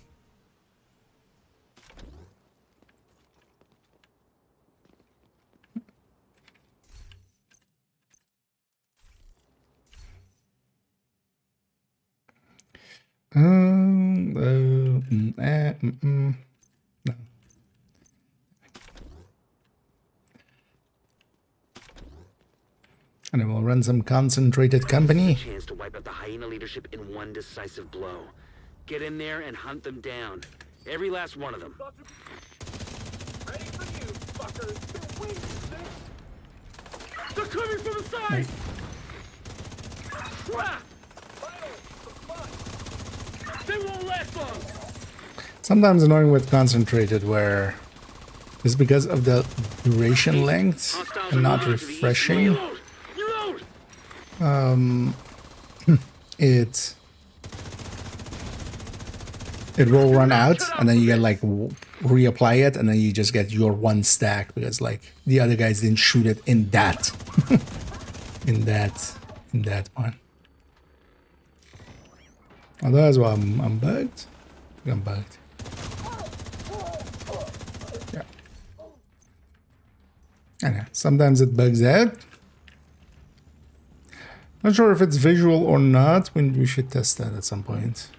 No. And then we'll run some concentrated company. Chance to wipe out the hyena leadership in one decisive blow. Get in there and hunt them down. Every last one of them. Ready for you, fuckers. They're waiting, see? They're coming from the side! Crap! They won't last long! Sometimes annoying with concentrated where it's because of the duration length and not refreshing. It will run out and then you get like reapply it and then you just get your one stack because like the other guys didn't shoot it in that in that one. Although as well I'm bugged. I'm bugged. Yeah. I know. Sometimes it bugs out. Not sure if it's visual or not. We should test that at some point.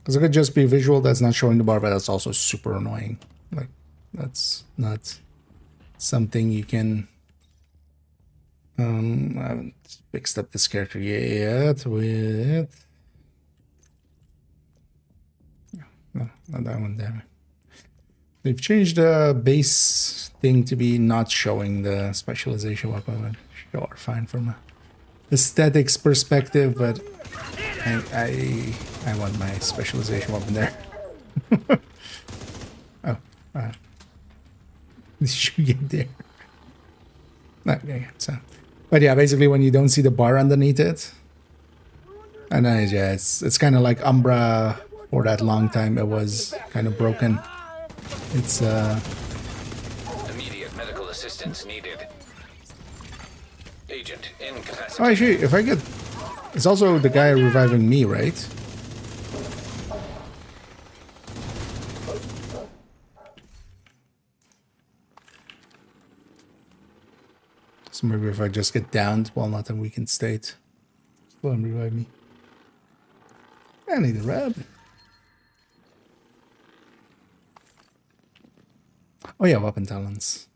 Because it could just be visual that's not showing the bar, but that's also super annoying. Like, that's not something you can... I haven't fixed up this character yet with... No, not that one, damn it. They've changed the base thing to be not showing the specialization weapon. Sure, fine from a aesthetics perspective, but I want my specialization weapon there. Oh, should we get there? Okay, so, but yeah, basically when you don't see the bar underneath it, and then yeah, it's kind of like Umbra for that long time. It was kind of broken. It's assistance needed. Agent incapacitated. Oh, actually, if I get... It's also the guy reviving me, right? So maybe if I just get downed while not in weakened state, will him revive me. I need a rab. Oh yeah, weapon talents.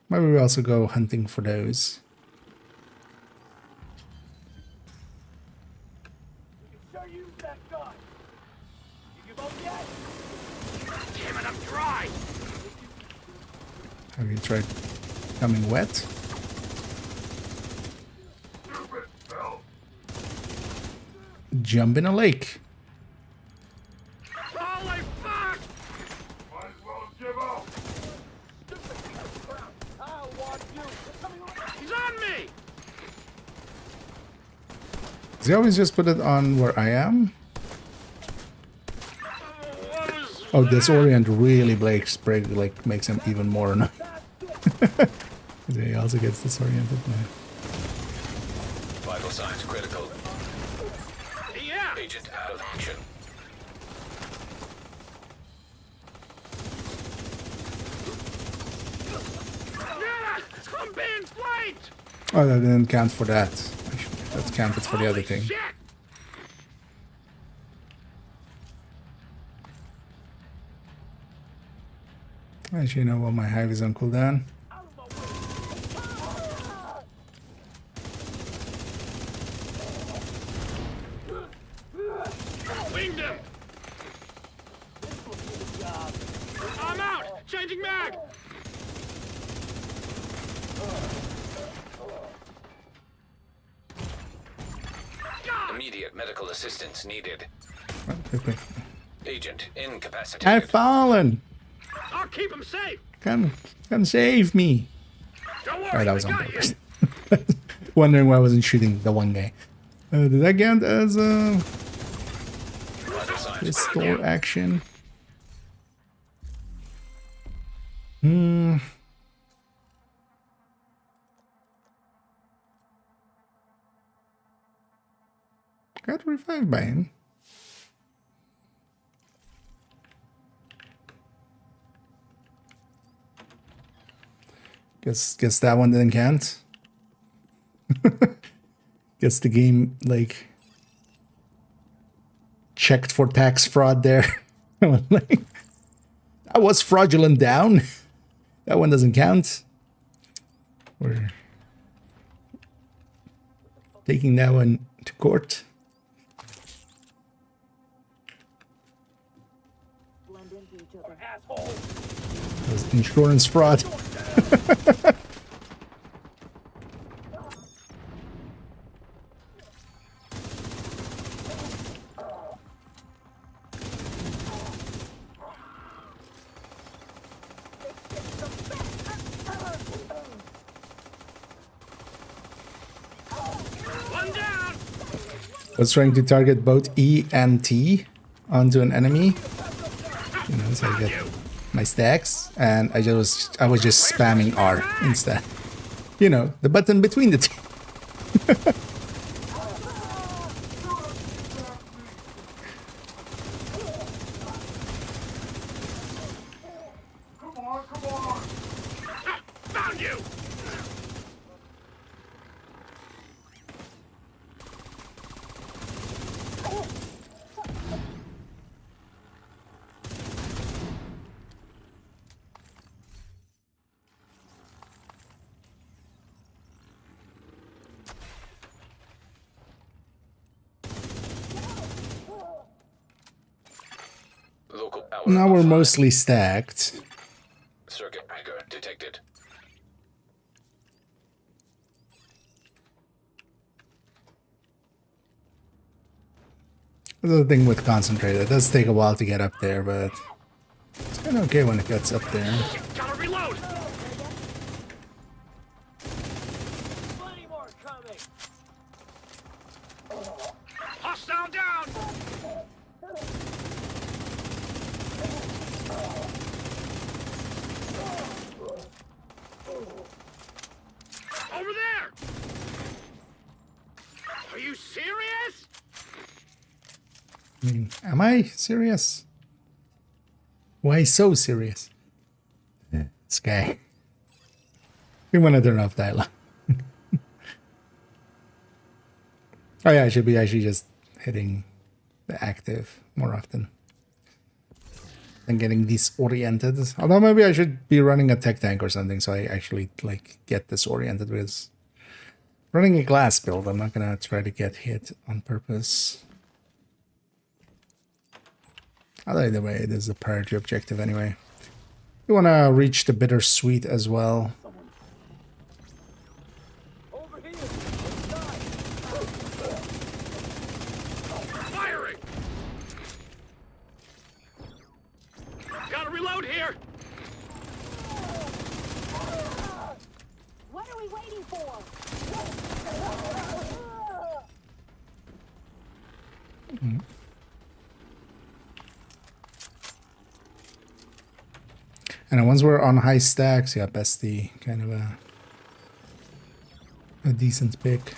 Maybe we also go hunting for those. Sure use that gun. You give up yet? Damn it, I'm dry! Have you tried coming wet? Jump in a lake. Holy fuck! Might as well give up. I want you. He's on me! Does he always just put it on where I am? What was Oh, disorient really like makes him even more annoying. He also gets disoriented now. Vital signs critical. Yeah! Agent out of action. Yeah! I'm being flanked! Oh, that didn't count for that. That counted for the other thing. Shit! Actually, you know what? My hive is on cooldown. Winged him! I'm out! Changing mag! Immediate medical assistance needed. Okay. Agent I've incapacitated. fallen. I'll keep him safe! Come save me. Don't worry, Alright, that was I on got you. purpose. Wondering why I wasn't shooting the one guy. Did that count as a Vital signs restore critical. action? Got revived by him. Guess that one didn't count. Guess the game like checked for tax fraud there. That was fraudulent down. That one doesn't count. We're taking that one to court. Asshole. That was insurance fraud. One down! I was trying to target both E and T onto an enemy. You know, so I get my stacks, and I was just spamming R instead. You know, the button between the two. Come on, come on. Found you! Local power Now we're offline. mostly stacked. Circuit breaker detected. The thing with concentrate, it does take a while to get up there, but it's kind of okay when it gets up there. Gotta reload! Plenty more coming. Hostile down! you serious? I mean, am I serious? Why so serious? This guy. We want to turn off dialogue. Oh yeah, I should be actually just hitting the active more often than getting disoriented. Although maybe I should be running a tech tank or something, so I actually like get disoriented with running a glass build. I'm not gonna try to get hit on purpose. Either way, it is a priority objective anyway. We want to reach the bittersweet as well. Over here! Inside! Firing! Gotta reload here! What are we waiting for? And once we're on high stacks, yeah, Bestie, kind of a decent pick.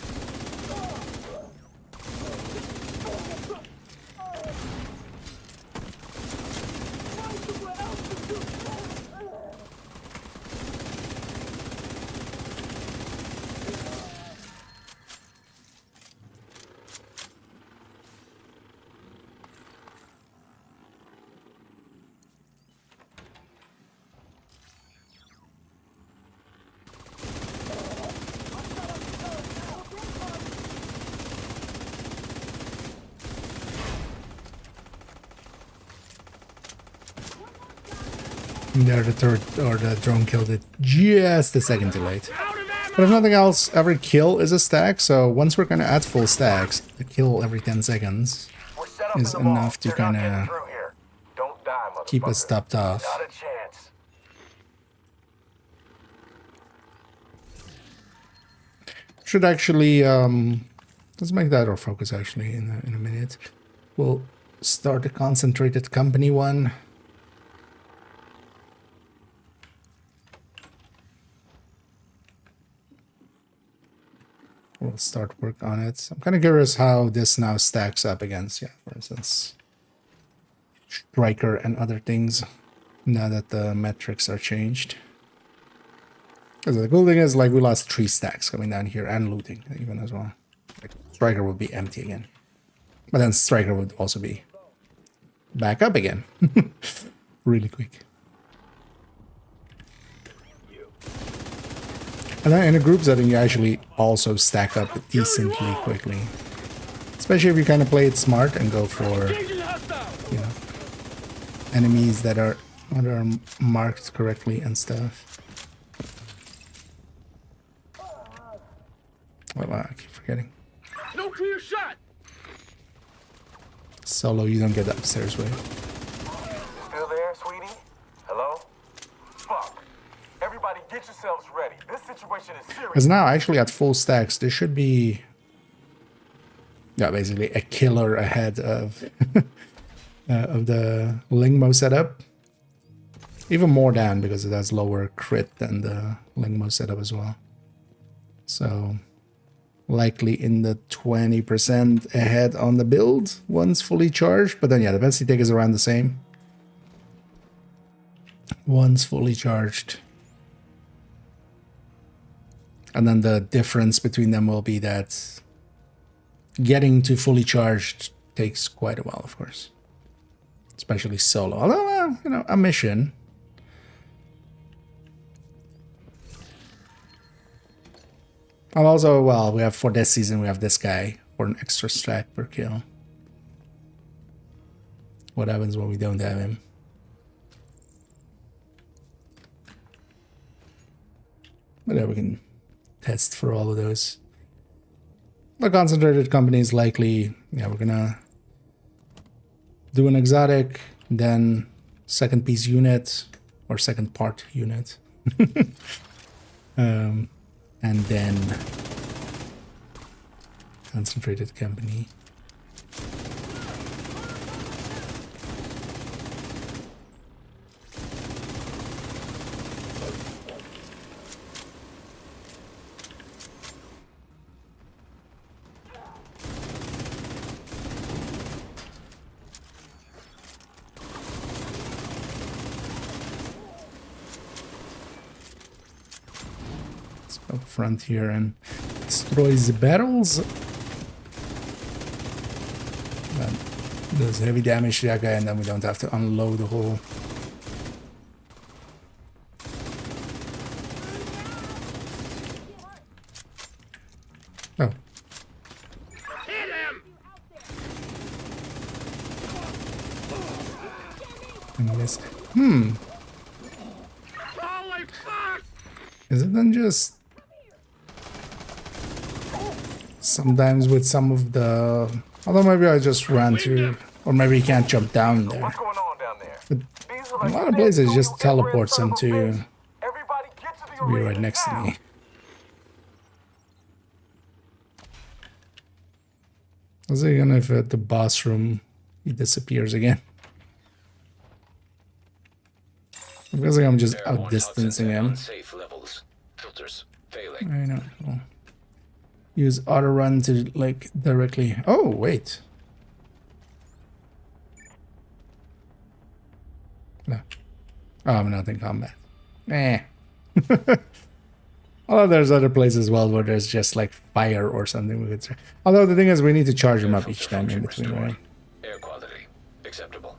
There, the third or the drone killed it just a second too late. But if nothing else, every kill is a stack. So once we're gonna add full stacks, a kill every 10 seconds is enough to kind of keep us stopped off. Not a chance. Should actually let's make that our focus actually in a minute. We'll start a concentrated company one. We'll start work on it. I'm kind of curious how this now stacks up against, yeah, for instance, Striker and other things, now that the metrics are changed. Because the cool thing is, like, we lost 3 stacks coming down here and looting even as well. Like, Striker will be empty again. But then Striker would also be back up again. Really quick. And then in a group setting, you actually also stack up decently quickly. Especially if you kind of play it smart and go for, you know, enemies that are marked correctly and stuff. Oh, wow, I keep forgetting. No clear shot! Solo, you don't get the upstairs way. Still there, sweetie? Hello? Fuck. Everybody get yourselves ready. This situation is serious. Because now, actually, at full stacks, there should be, yeah, basically a killer ahead of the Lingmo setup. Even more down because it has lower crit than the Lingmo setup as well. So likely in the 20% ahead on the build once fully charged. But then, yeah, the density take is around the same. Once fully charged. And then the difference between them will be that getting to fully charged takes quite a while, of course. Especially solo. Although, you know, a mission. And also, well, we have for this season, we have this guy for an extra stack per kill. What happens when we don't have him? But yeah, we can test for all of those. The concentrated company is likely, yeah, we're gonna do an exotic, then second piece unit or second part unit. And then concentrated company. up front here and destroys the barrels. That does heavy damage to that guy, and then we don't have to unload the whole. Oh. Hit him! And this. Holy fuck! Is it then just sometimes with some of the, although maybe I just ran to, or maybe he can't jump down there. What's going on down there? But These are a like lot of places you just ever teleports son him of a to bitch. Everybody get to the be arena right next to now. me. How's it gonna if at the boss room he disappears again? I feel like I'm just Airborne outdistancing toxins at him. unsafe levels. Filters failing. I know. Well, use auto run to like directly. Oh wait. No. Oh, I'm not in combat. Eh. Although there's other places as well where there's just like fire or something we could try. Although the thing is we need to charge them up each time in between, right? Air quality acceptable.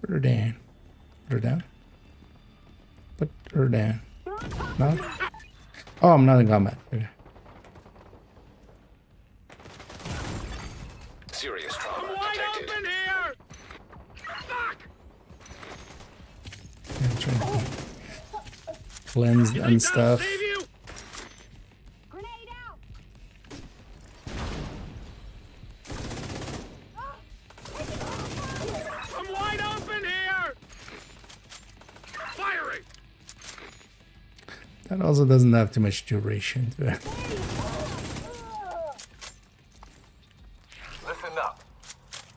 Put her down. Put her down. Put her down. No? Oh, I'm not in combat. Okay. Serious trauma Wide detected. open here! Fuck! Yeah, trying to cleanse and That'll stuff. save you? Grenade out! I'm wide open here! Firing! That also doesn't have too much duration to it. Listen up.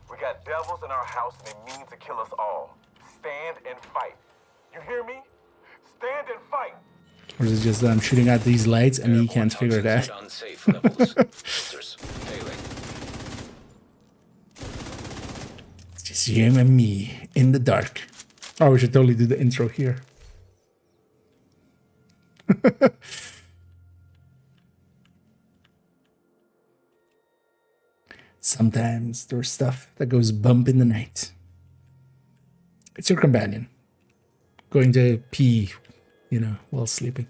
We got devils in our house and they mean to kill us all. Stand and fight. You hear me? Stand and fight. Or is it just that I'm shooting at these lights and he Airborne can't figure it toxins out? at unsafe levels. Filters failing. It's just you and me in the dark. Oh, we should totally do the intro here. Sometimes there's stuff that goes bump in the night. It's your companion. Going to pee, you know, while sleeping.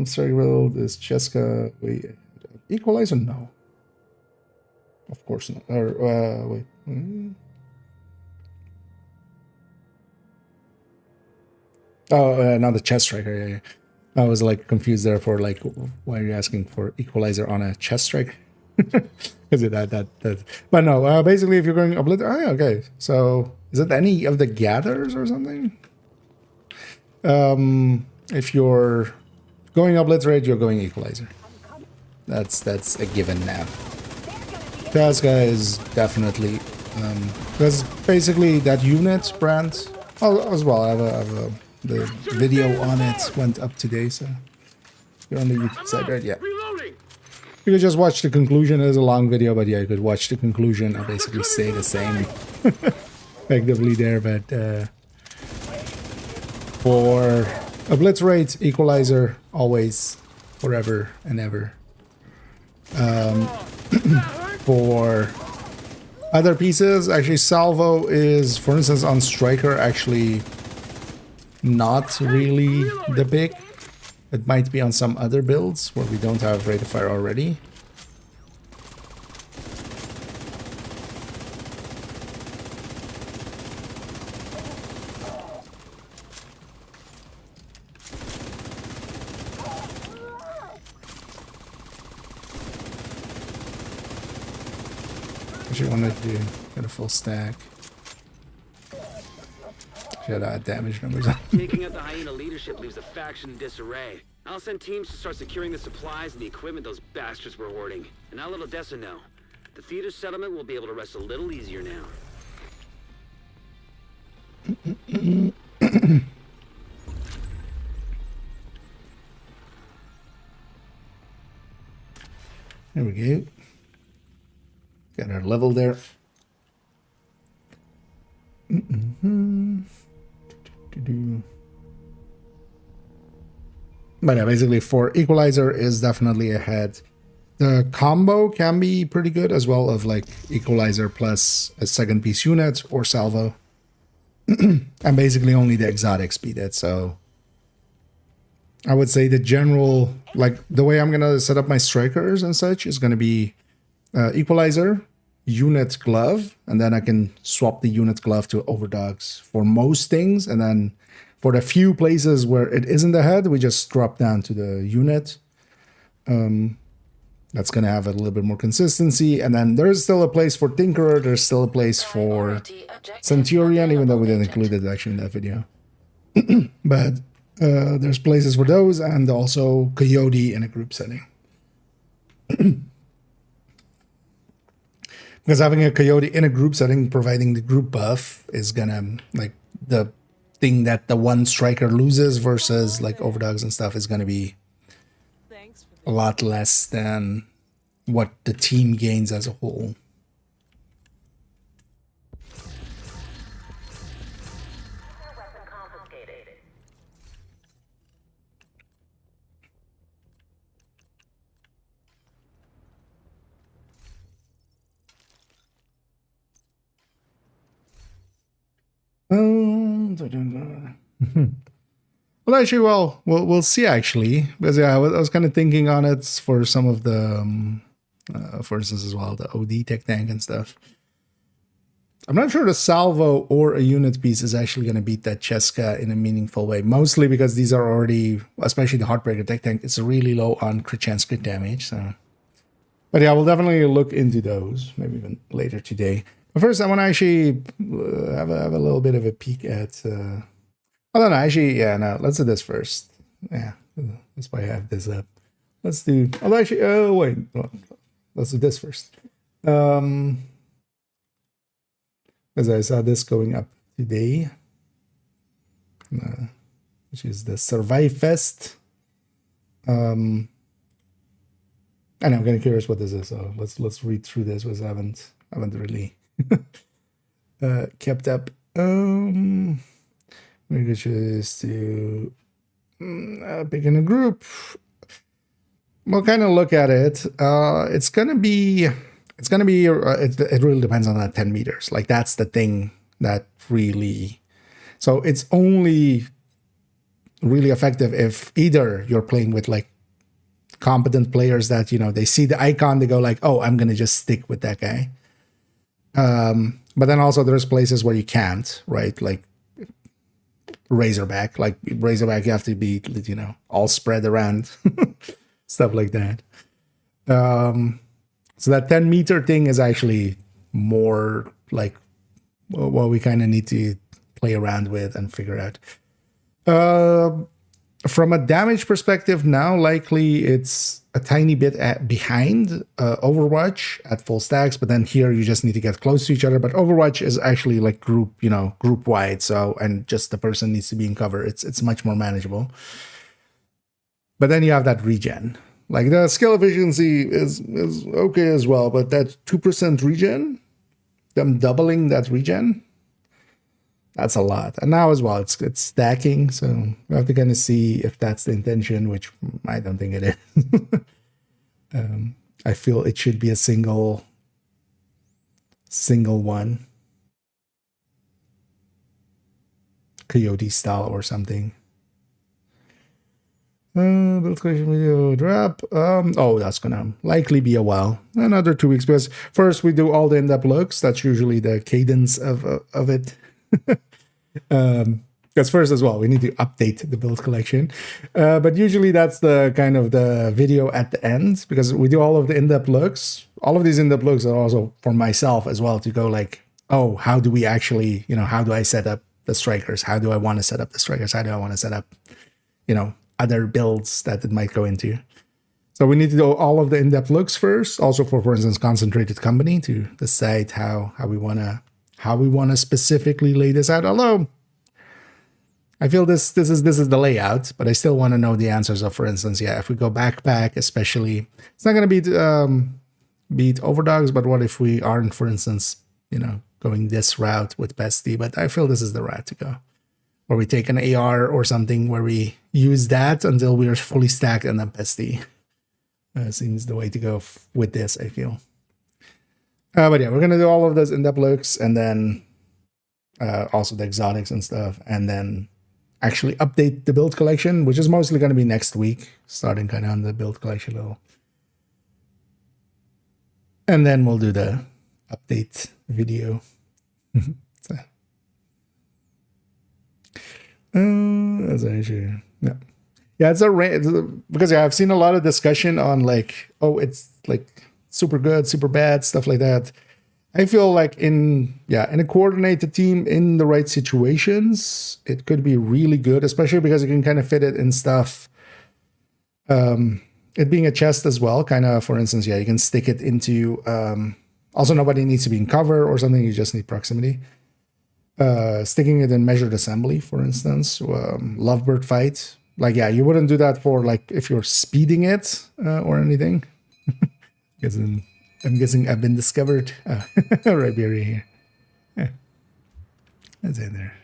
Sorry, well, is Cheska wait, equalizer? No. Of course not. Or wait. Oh, not the chest striker. Yeah, yeah. I was like confused there for like, why are you asking for equalizer on a chest striker? Is it that? But no. Basically, if you're going obliterate, oh, yeah, okay. So is it any of the gatherers or something? If you're going obliterate, you're going equalizer. That's a given now. Cheska is definitely because basically that unit brand. Oh, as well. I have the video on it went up today, so you're on the YouTube side, right? Yeah. Reloading! You could just watch the conclusion. It's a long video, but yeah, you could watch the conclusion. I basically say the same effectively there, but for obliterate, equalizer, always, forever and ever. For other pieces, actually salvo is, for instance, on striker, actually not really the big. It might be on some other builds where we don't have rate of fire already. Actually wanted to get a full stack. Should add damage numbers. Taking out the hyena leadership leaves the faction in disarray. I'll send teams to start securing the supplies and the equipment those bastards were hoarding. And I'll let Odessa know. The theater settlement will be able to rest a little easier now. There we go. Got our level there. But yeah, basically for equalizer is definitely ahead. The combo can be pretty good as well, of like equalizer plus a second piece unit or salvo. And basically only the exotics beat it. So I would say the general, like the way I'm gonna set up my strikers and such is gonna be equalizer, unit glove, and then I can swap the unit glove to overdogs for most things, and then for the few places where it isn't ahead, we just drop down to the unit. That's going to have a little bit more consistency. And then there's still a place for Tinkerer. There's still a place for Centurion, even though we didn't include it actually in that video. But there's places for those, and also Coyote in a group setting. Because having a Coyote in a group setting, providing the group buff, is going to, like, the thing that the one striker loses versus like overdogs and stuff is going to be a lot less than what the team gains as a whole. Well, actually, we'll see, actually, because yeah, I was kind of thinking on it for some of the, for instance, as well, the OD tech tank and stuff. I'm not sure the salvo or a unit piece is actually going to beat that Cheska in a meaningful way, mostly because these are already, especially the Heartbreaker tech tank, it's really low on crit chance, crit damage. So, but yeah, we'll definitely look into those, maybe even later today. But first, I want to actually have a little bit of a peek at. I don't know, actually, yeah, no, let's do this first. Yeah, that's why I have this up. Let's do, wait, let's do this first. As I saw this going up today, which is the Survive Fest. And I'm kind of curious what this is, so let's read through this, because I haven't really kept up. We could choose to pick in a group. We'll kind of look at it. It really depends on that 10 meters. Like, that's the thing that really, so it's only really effective if either you're playing with like competent players that, you know, they see the icon, they go like, oh, I'm going to just stick with that guy. But then also there's places where you can't, right? Like Razorback, you have to be, you know, all spread around, stuff like that. So that 10 meter thing is actually more like what we kind of need to play around with and figure out. From a damage perspective, now likely it's a tiny bit behind Overwatch at full stacks, but then here you just need to get close to each other. But Overwatch is actually like group wide, so, and just the person needs to be in cover. It's much more manageable. But then you have that regen. Like, the skill efficiency is okay as well, but that 2% regen, them doubling that regen, that's a lot. And now as well, it's stacking, so we have to kind of see if that's the intention, which I don't think it is. I feel it should be a single one. Coyote style or something. Build collection video drop. That's gonna likely be a while. Another 2 weeks, because first we do all the in-depth looks. That's usually the cadence of it. Because first as well, we need to update the build collection. But usually that's the kind of the video at the end, because we do all of the in-depth looks. All of these in-depth looks are also for myself as well, to go like, oh, how do we actually, how do I set up the strikers? How do I want to set up the strikers? How do I want to set up, other builds that it might go into? So we need to do all of the in-depth looks first, also for instance, concentrated company, to decide how we want to specifically lay this out. Although I feel this is the layout, but I still want to know the answers of, for instance, if we go backpack, especially, it's not going to be beat overdogs, but what if we aren't, for instance, going this route with Pesty? But I feel this is the route to go, where we take an AR or something where we use that until we are fully stacked, and then Pesty seems the way to go with this, I feel. But yeah, we're going to do all of those in-depth looks, and then also the exotics and stuff, and then actually update the build collection, which is mostly going to be next week, starting kind of on the build collection level. And then we'll do the update video. So, that's an issue. Yeah. Yeah, because I've seen a lot of discussion on like, oh, it's like super good, super bad, stuff like that. I feel like in a coordinated team in the right situations, it could be really good, especially because you can kind of fit it in stuff. It being a chest as well, kind of, for instance, you can stick it into, also nobody needs to be in cover or something, you just need proximity. Sticking it in measured assembly, for instance, lovebird fight. Like, yeah, you wouldn't do that for like if you're speeding it or anything. I'm guessing I've been discovered. Right here. Yeah. That's it there.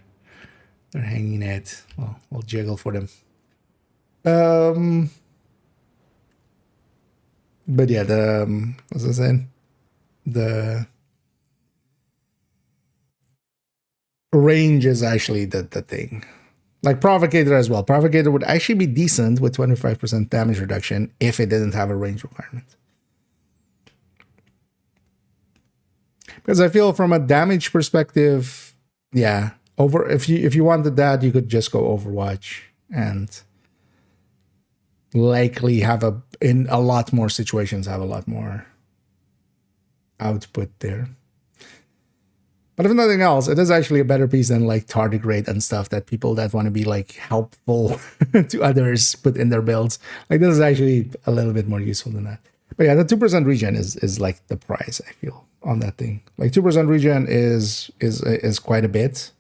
They're hanging out. Well, we'll jiggle for them. But yeah, what's I saying? The range is actually the thing. Like Provocator as well. Provocator would actually be decent with 25% damage reduction if it didn't have a range requirement. Because I feel from a damage perspective, yeah, if you wanted that, you could just go Overwatch and likely in a lot more situations have a lot more output there. But if nothing else, it is actually a better piece than like tardigrade and stuff that people that want to be like helpful to others put in their builds. Like this is actually a little bit more useful than that. But yeah, the 2% regen is like the price, I feel, on that thing. Like 2% regen is quite a bit.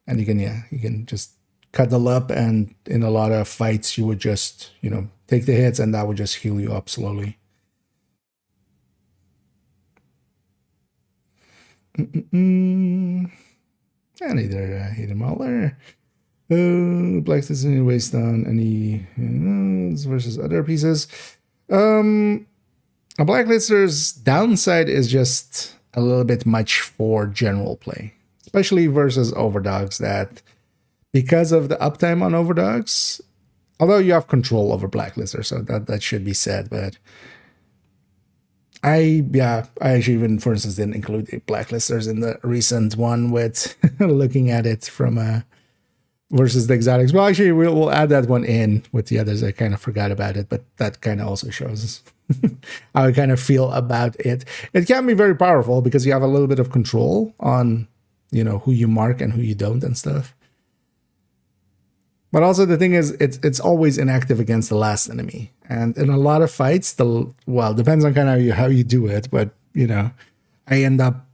And you can just cuddle up, and in a lot of fights you would just, take the hits and that would just heal you up slowly. And either hit him all there. Blacksmith any waste on any versus other pieces. A Blacklister's downside is just a little bit much for general play, especially versus overdogs, that because of the uptime on overdogs, although you have control over Blacklister, so that should be said, but I actually even, for instance, didn't include the Blacklisters in the recent one with looking at it from versus the exotics. Well, actually, we'll add that one in with the others. I kind of forgot about it, but that kind of also shows how I kind of feel about it. It can be very powerful because you have a little bit of control on, who you mark and who you don't and stuff. But also the thing is, it's always inactive against the last enemy. And in a lot of fights, depends on kind of how you do it. But, I end up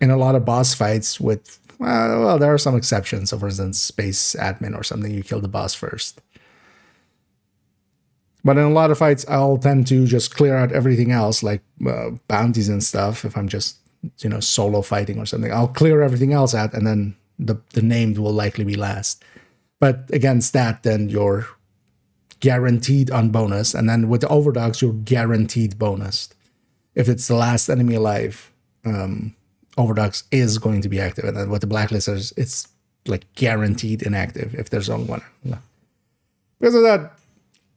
in a lot of boss fights with, well, there are some exceptions. So for instance, Space Admin or something, you kill the boss first. But in a lot of fights, I'll tend to just clear out everything else, like bounties and stuff. If I'm just, solo fighting or something, I'll clear everything else out, and then the named will likely be last. But against that, then you're guaranteed on bonus. And then with the overdogs, you're guaranteed bonus. If it's the last enemy alive, overdogs is going to be active. And then with the blacklisters, it's like guaranteed inactive if there's only one. Because of that,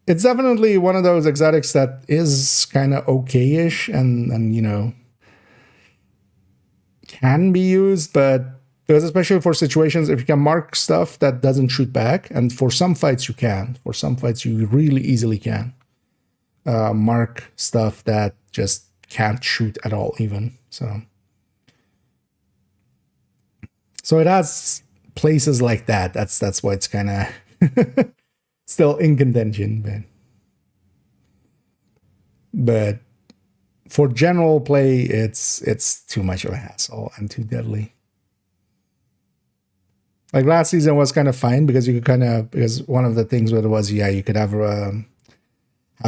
it's definitely one of those exotics that is kind of okay-ish and can be used, but because especially for situations, if you can mark stuff that doesn't shoot back, and for some fights you can. For some fights you really easily can. Mark stuff that just can't shoot at all even. So it has places like that. That's why it's kind of still in contention. But for general play, it's too much of a hassle and too deadly. Like last season was kind of fine because you could because one of the things with it was, you could have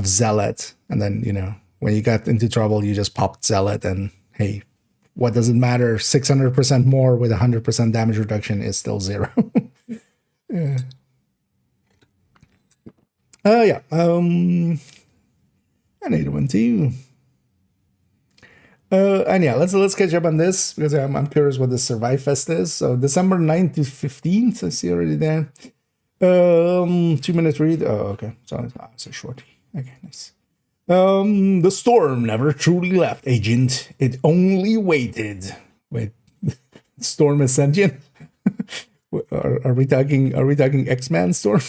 Zealot, and then, when you got into trouble, you just popped Zealot, and hey, what does it matter? 600% more with 100% damage reduction is still 0. Yeah. Yeah. I need one too. And yeah, let's catch up on this because I'm curious what the Survive Fest is. So December 9th to 15th, I see already there. 2-minute read. Oh, okay. So it's a shorty. Okay, nice. The storm never truly left, Agent. It only waited. Wait, storm is sentient? Are we talking X-Man storm?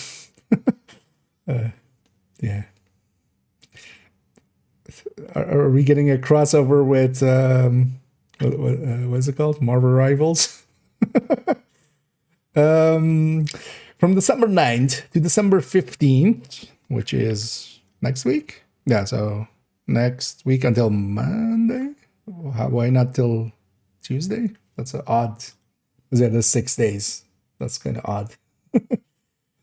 Yeah. Are we getting a crossover with what's it called? Marvel Rivals? From December 9th to December 15th, which is next week. Yeah, so next week until Monday. Why not till Tuesday? That's an odd. Yeah, that's 6 days. That's kind of odd.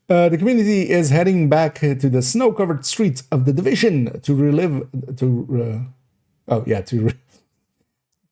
The community is heading back to the snow-covered streets of the Division to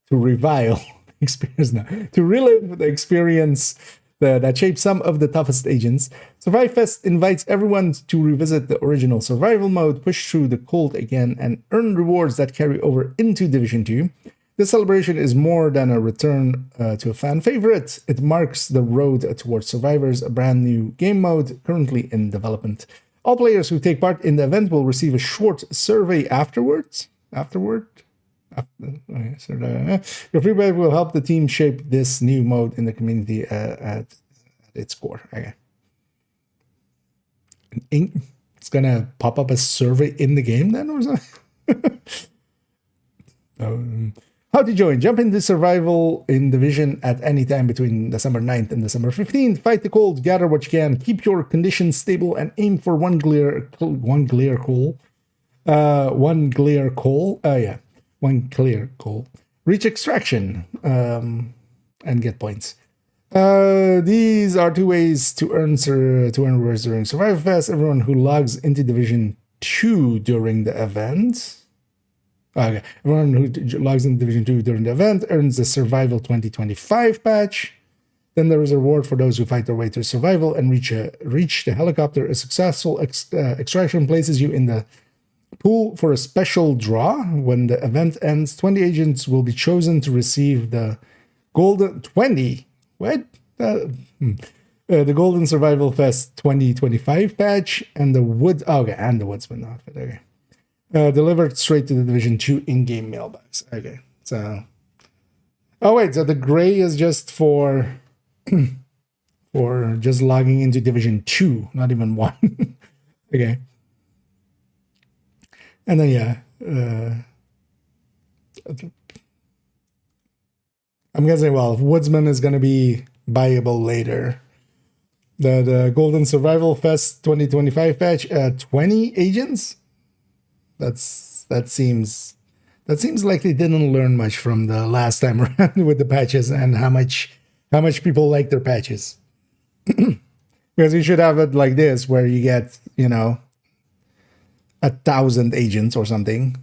revile experience now. To relive the experience that shaped some of the toughest agents. Survive Fest invites everyone to revisit the original survival mode, push through the cold again, and earn rewards that carry over into Division 2. This celebration is more than a return to a fan favorite. It marks the road towards Survivors, a brand new game mode currently in development. All players who take part in the event will receive a short survey afterwards. Your feedback will help the team shape this new mode in the community at its core. Okay. It's gonna pop up a survey in the game then, or something? How to join? Jump into survival in Division at any time between December 9th and December 15th. Fight the cold, gather what you can, keep your conditions stable, and aim for one clear coal. Reach extraction and get points. These are 2 ways to earn rewards during Survival Fest. Everyone who logs into Division 2 during the event. Okay, everyone who logs into Division 2 during the event earns the Survival 2025 patch. Then there is a reward for those who fight their way to survival and reach the helicopter. A successful extraction places you in the pool for a special draw. When the event ends, 20 agents will be chosen to receive the golden 20. What? The Golden Survival Fest 2025 patch and the and the Woodsman outfit. Okay. Delivered straight to the Division 2 in-game mailbox. Okay, so... Oh, wait, so the gray is just for just logging into Division 2, not even 1. Okay. And then, yeah. I'm guessing, well, if Woodsman is going to be buyable later. The Golden Survival Fest 2025 patch, 20 agents? That seems like they didn't learn much from the last time around with the patches and how much people like their patches. Because you should have it like this, where you get 1,000 agents or something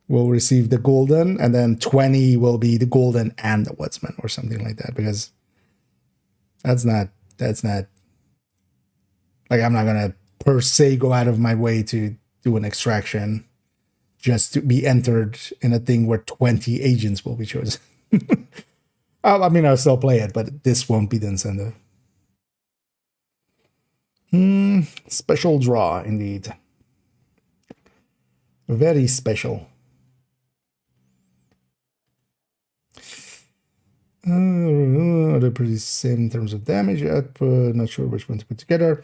will receive the golden, and then 20 will be the golden and the Woodsman or something like that. Because that's not like, I'm not gonna per se go out of my way to do an extraction just to be entered in a thing where 20 agents will be chosen. I mean, I'll still play it, but this won't be the incentive. Special draw, indeed. Very special. They're pretty same in terms of damage output. Not sure which one to put together.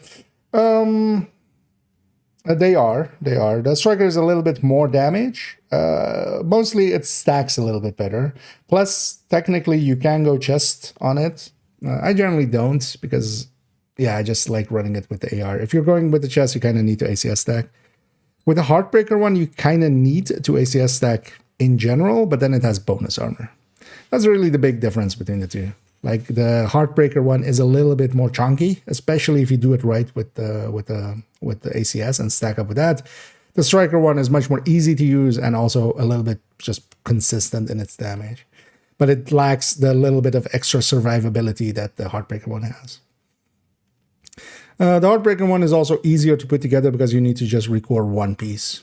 They are. The striker is a little bit more damage. Mostly it stacks a little bit better. Plus, technically, you can go chest on it. I generally don't because, I just like running it with the AR. If you're going with the chest, you kind of need to ACS stack. With the Heartbreaker one, you kind of need to ACS stack in general, but then it has bonus armor. That's really the big difference between the two. Like the Heartbreaker one is a little bit more chunky, especially if you do it right with the ACS and stack up with that. The striker one is much more easy to use and also a little bit just consistent in its damage. But it lacks the little bit of extra survivability that the Heartbreaker one has. The Heartbreaker one is also easier to put together because you need to just record one piece.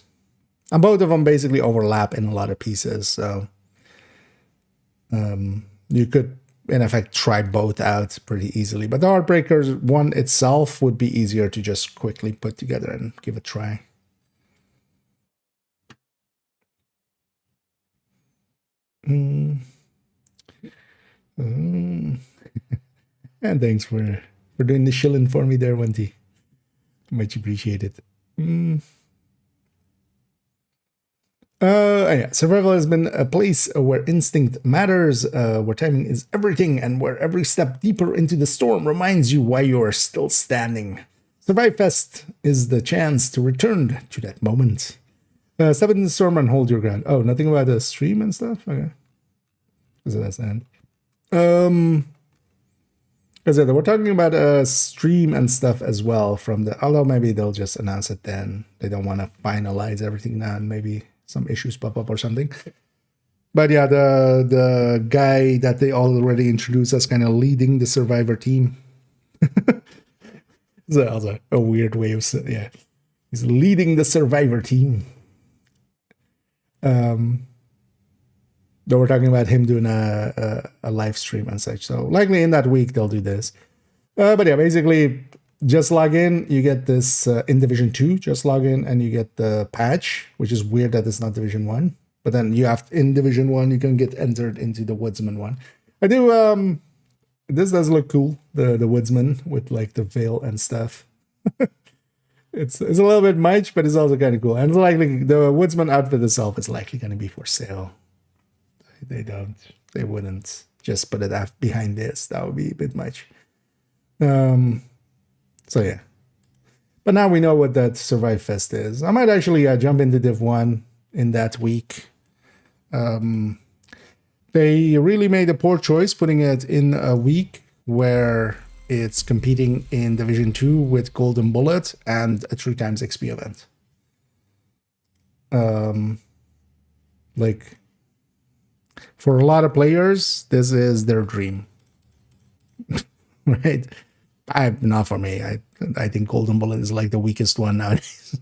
And both of them basically overlap in a lot of pieces. So you could, in effect, try both out pretty easily. But the Heartbreaker one itself would be easier to just quickly put together and give a try. And thanks for doing the shilling for me there, Wendy. Much appreciated. Yeah, survival has been a place where instinct matters, where timing is everything, and where every step deeper into the storm reminds you why you are still standing. Survive Fest is the chance to return to that moment. Step in the storm and hold your ground. Oh, nothing about the stream and stuff? Okay. So that's the end. As I said, we're talking about a stream and stuff as well from the, although maybe they'll just announce it then. They don't want to finalize everything now and maybe some issues pop up or something. But yeah, the guy that they already introduced as kind of leading the Survivor team. So also a weird way of saying, yeah. He's leading the Survivor team. Though we're talking about him doing a live stream and such. So likely in that week they'll do this. But yeah, basically just log in. You get this in Division 2. Just log in and you get the patch, which is weird that it's not Division 1. But then you have in Division 1, you can get entered into the Woodsman one. I do, this does look cool. The Woodsman with like the veil and stuff. It's a little bit much, but it's also kind of cool. And it's likely the Woodsman outfit itself is likely going to be for sale. They wouldn't just put it behind this. That would be a bit much. So yeah. But now we know what that Survive Fest is. I might actually jump into Div 1 in that week. They really made a poor choice putting it in a week where it's competing in Division 2 with Golden Bullet and a 3x XP event. Like, for a lot of players, this is their dream. Right? Not for me. I think Golden Bullet is like the weakest one nowadays.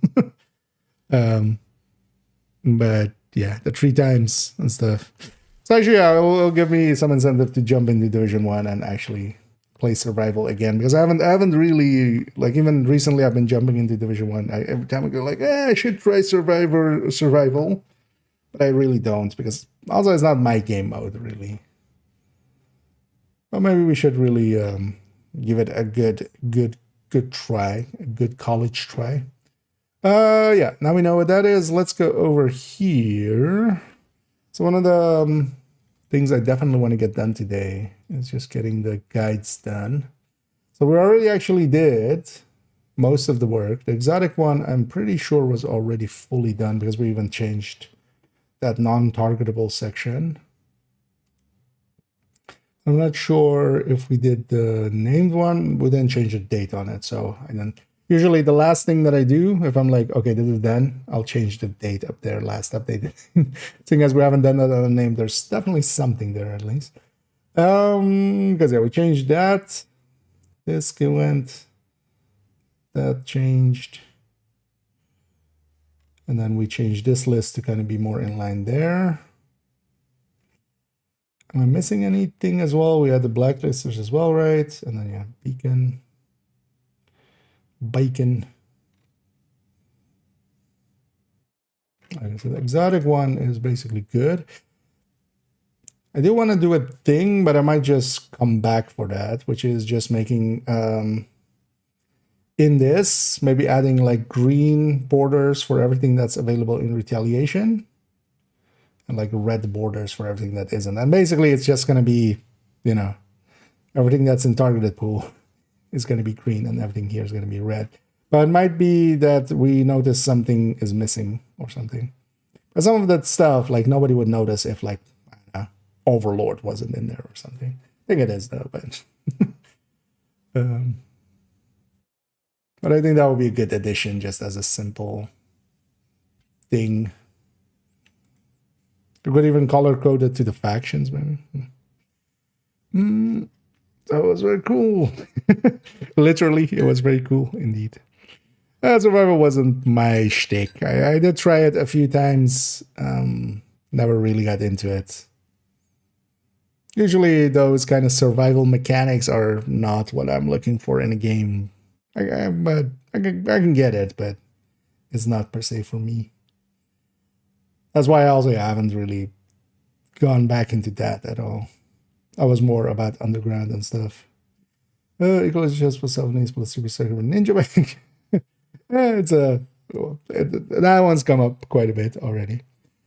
But yeah, the 3x and stuff. So actually, yeah, it'll give me some incentive to jump into Division 1 and actually play Survival again, because I haven't really, like, even recently I've been jumping into Division 1. Every time I go like, I should try Survival, but I really don't, because also it's not my game mode really. But maybe we should really give it a good try, a good college try. Yeah, now we know what that is. Let's go over here. So one of the things I definitely want to get done today is just getting the guides done. So we already actually did most of the work. The exotic one, I'm pretty sure, was already fully done because we even changed that non-targetable section. I'm not sure if we did the named one. We didn't change the date on it. So I didn't. Usually the last thing that I do, if I'm like, okay, this is done, I'll change the date up there, last update. Seeing as we haven't done that on the name, there's definitely something there at least. Because yeah, we changed that. This went, that changed. And then we changed this list to kind of be more in line there. Am I missing anything as well? We had the blacklisters as well, right? And then yeah, beacon. Bacon. Okay, so the exotic one is basically good. I do want to do a thing, but I might just come back for that, which is just making in this, maybe adding like green borders for everything that's available in Retaliation, and like red borders for everything that isn't. And basically it's just going to be, you know, everything that's in targeted pool is going to be green and everything here is going to be red. But it might be that we notice something is missing or something. But some of that stuff, like, nobody would notice if, like, I don't know, Overlord wasn't in there or something. I think it is, though, but... but I think that would be a good addition just as a simple thing. You could even color code it to the factions, maybe. That was very cool. Literally, it was very cool indeed. Survival wasn't my shtick. I did try it a few times. Never really got into it. Usually those kind of survival mechanics are not what I'm looking for in a game. But I can get it, but it's not per se for me. That's why I also haven't really gone back into that at all. I was more about underground and stuff. Equals just for 7 days plus super second ninja bike. That one's come up quite a bit already.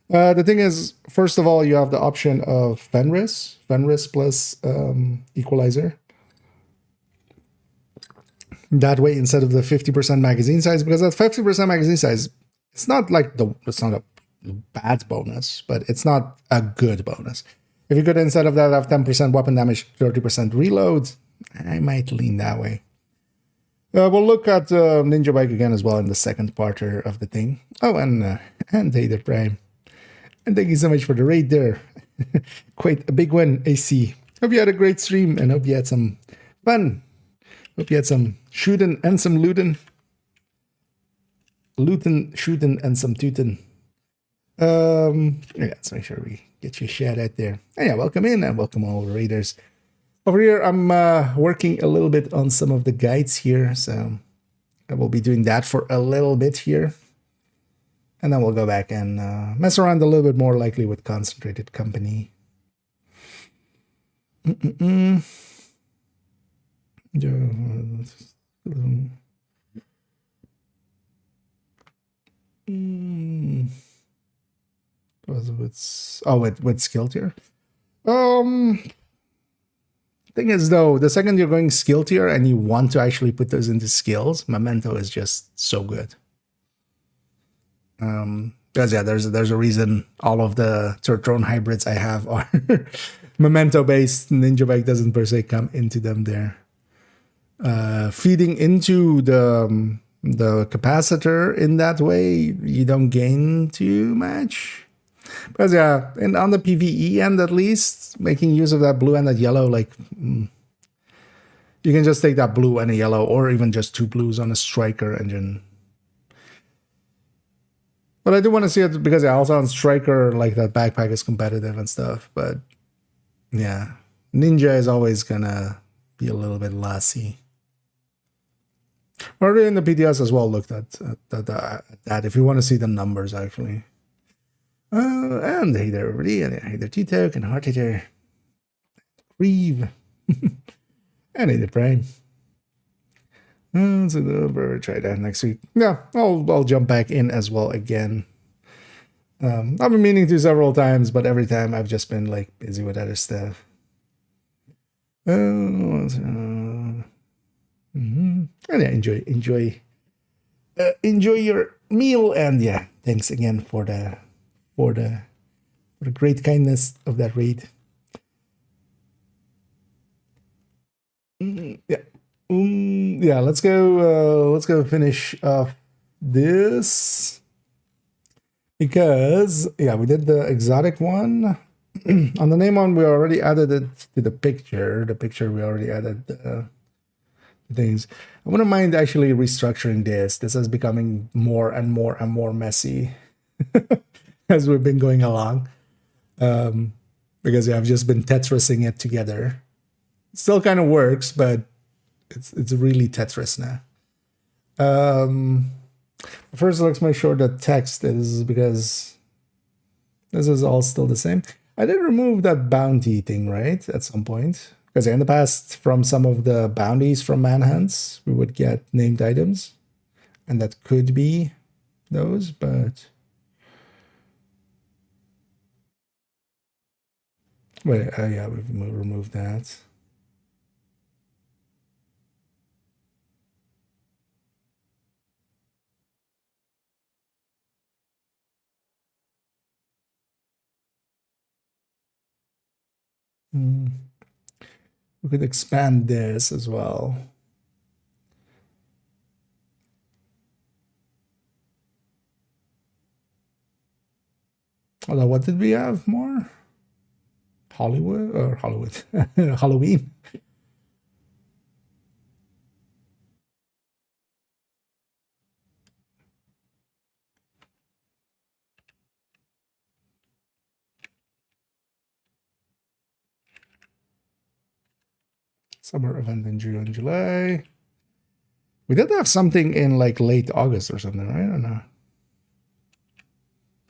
The thing is, first of all, you have the option of Fenris plus equalizer. That way, instead of the 50% magazine size, because that 50% magazine size, it's not a bad bonus, but it's not a good bonus. If you could, instead of that, have 10% weapon damage, 30% reload, I might lean that way. We'll look at Ninja Bike again as well in the second parter of the thing. Oh, and Hater Prime. And thank you so much for the raid there. Quite a big one, AC. Hope you had a great stream and hope you had some fun. Hope you had some shooting and some looting. Looting, shooting, and some tooting. Yeah, let's make sure we get your shout out there. And yeah, welcome in and welcome all the raiders. Over here, I'm working a little bit on some of the guides here, so I will be doing that for a little bit here. And then we'll go back and mess around a little bit more, likely with concentrated company. With skill tier. Thing is, though, the second you're going skill tier and you want to actually put those into skills, Memento is just so good. Because yeah, there's a reason all of the drone hybrids I have are Memento based. Ninja Bike doesn't per se come into them there. Feeding into the capacitor in that way, you don't gain too much. Because yeah, and on the PVE end at least, making use of that blue and that yellow, like you can just take that blue and a yellow, or even just 2 blues on a striker engine. But I do want to see it because yeah, also on striker, like that backpack is competitive and stuff. But yeah, ninja is always gonna be a little bit lossy. Already in the PTS as well looked at that if you want to see the numbers actually. And hey there, everybody, and hey there, T-Toke and Heart Hitter, Grieve, and hey there, Prime. So we'll try that next week. Yeah, I'll jump back in as well again. I've been meaning to several times, but every time I've just been like busy with other stuff. And yeah, enjoy your meal, and yeah, thanks again for the great kindness of that raid. Yeah, let's go finish off this, because yeah, we did the exotic one. On the name one, we already added it to the picture. We already added the things. I wouldn't mind actually restructuring this. This is becoming more and more messy as we've been going along. Because yeah, I've just been Tetrising it together. Still kind of works, but it's really Tetris now. First, let's make sure the text is, because this is all still the same. I did remove that bounty thing, right, at some point. Because in the past, from some of the bounties from manhunts, we would get named items. And that could be those, but... Wait, yeah, we've removed that. We could expand this as well. Although, what did we have more? Hollywood or Hollywood? Halloween. Summer event in June and July. We did have something in like late August or something, right? I don't know.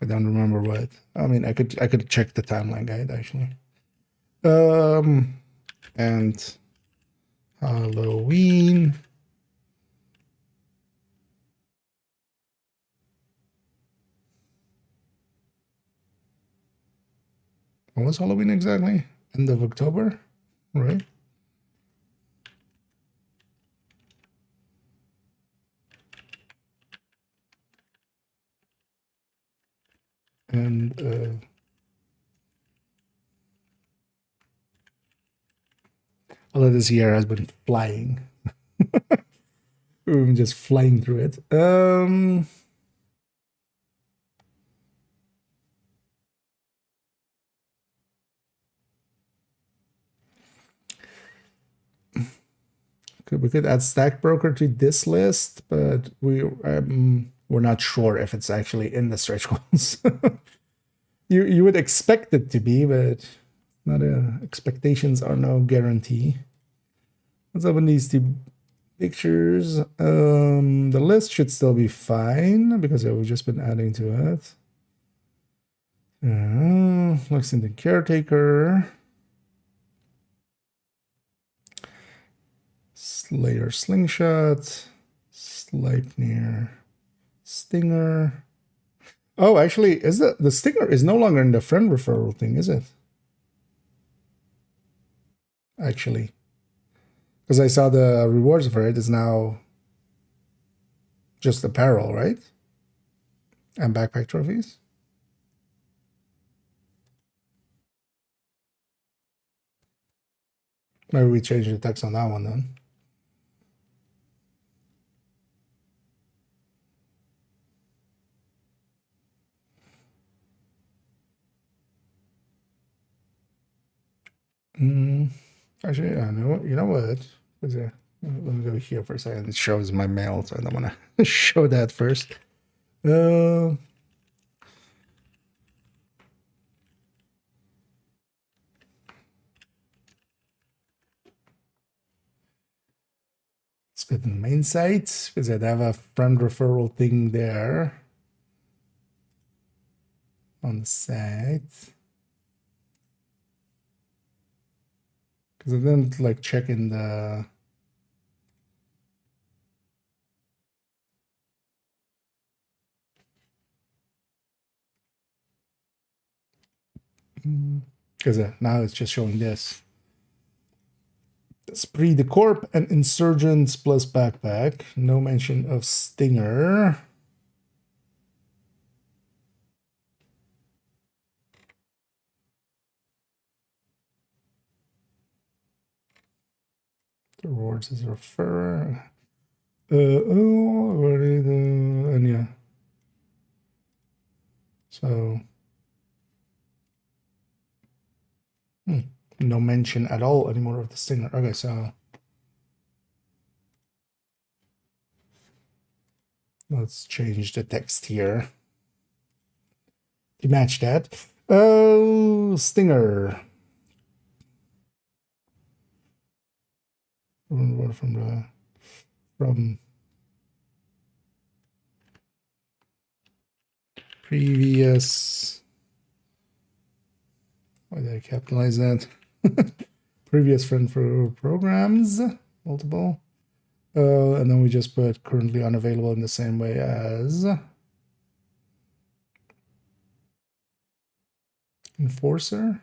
I don't remember what. I mean, I could check the timeline guide actually. And Halloween. When was Halloween exactly? End of October, right? And although this year has been flying. I'm just flying through it. We could add Stack Broker to this list, but we're not sure if it's actually in the stretch goals. You would expect it to be, but not expectations are no guarantee. Let's open these two pictures. The list should still be fine because we've just been adding to it. Lexington Caretaker. Slayer Slingshot. Sleipnir Stinger. Oh, actually, is the Stinger is no longer in the friend referral thing, is it? Actually. Because I saw the rewards for it is now just apparel, right? And backpack trophies. Maybe we change the text on that one then. Actually, I know. You know what? Let me go here for a second. It shows my mail, so I don't want to show that first. Let's go to the main site because I have a friend referral thing there on the site. Because I didn't like check in the because now it's just showing this. Spree the Corp and Insurgents plus backpack. No mention of Stinger. The rewards is refer. And yeah. So no mention at all anymore of the Stinger. Okay, so let's change the text here to match that. Oh, Stinger. From previous. Why did I capitalize that? Previous friend for programs, multiple. And then we just put currently unavailable in the same way as Enforcer.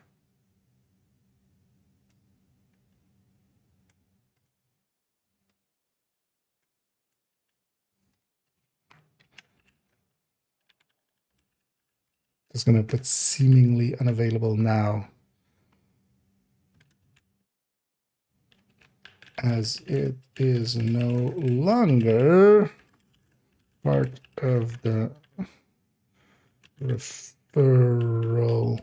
Just gonna put seemingly unavailable now, as it is no longer part of the referral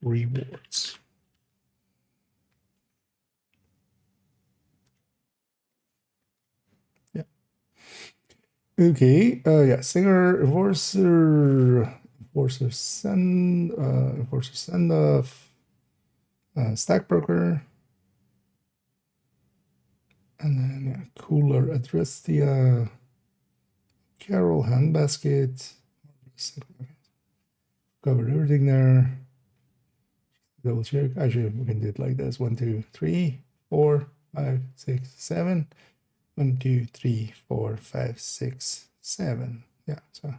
rewards. Yeah. Okay. Yeah. Singer, enforcer send off, stack broker, and then yeah, cooler address the Carol handbasket. Covered everything there. Double check. Actually, we can do it like this: 1, 2, 3, 4, 5, 6, 7. 1, 2, 3, 4, 5, 6, 7. Yeah. So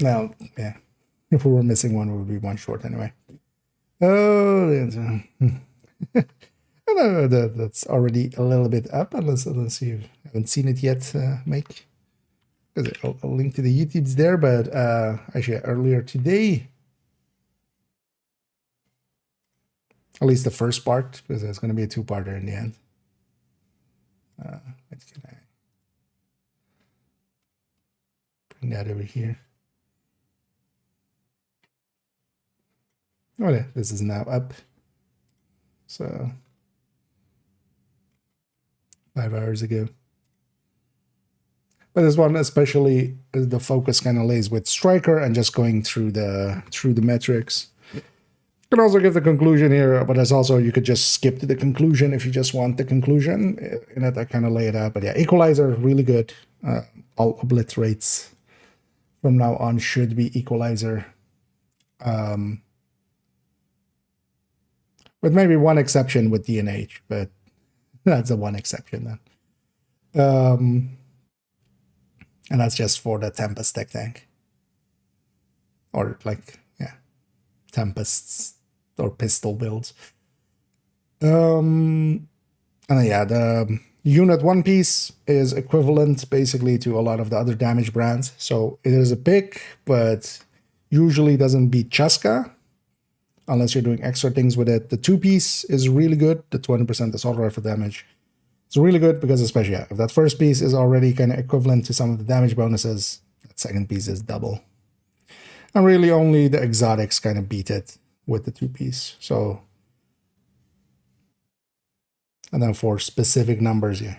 now, yeah, if we were missing one, we would be one short anyway. Oh, I know that's already a little bit up, unless you haven't seen it yet, Mike. I'll link to the YouTubes there, but actually earlier today, at least the first part, because it's going to be a two-parter in the end. Can I bring that over here? Oh yeah, this is now up. So 5 hours ago. But this one especially, the focus kind of lays with Striker and just going through the metrics. You can also give the conclusion here, but there's also, you could just skip to the conclusion if you just want the conclusion. In it, I kind of lay it out. But yeah, Equalizer, really good. All obliterates from now on should be Equalizer. With maybe one exception with DNH, but that's the one exception then. And that's just for the Tempest tech tank. Or like, yeah, Tempests or pistol builds. And yeah, the unit one piece is equivalent basically to a lot of the other damage brands. So it is a pick, but usually doesn't beat Chaska unless you're doing extra things with it. The two piece is really good, the 20% assault rifle damage. It's really good because especially if that first piece is already kind of equivalent to some of the damage bonuses, that second piece is double. And really only the exotics kind of beat it with the two piece. So, and then for specific numbers, yeah.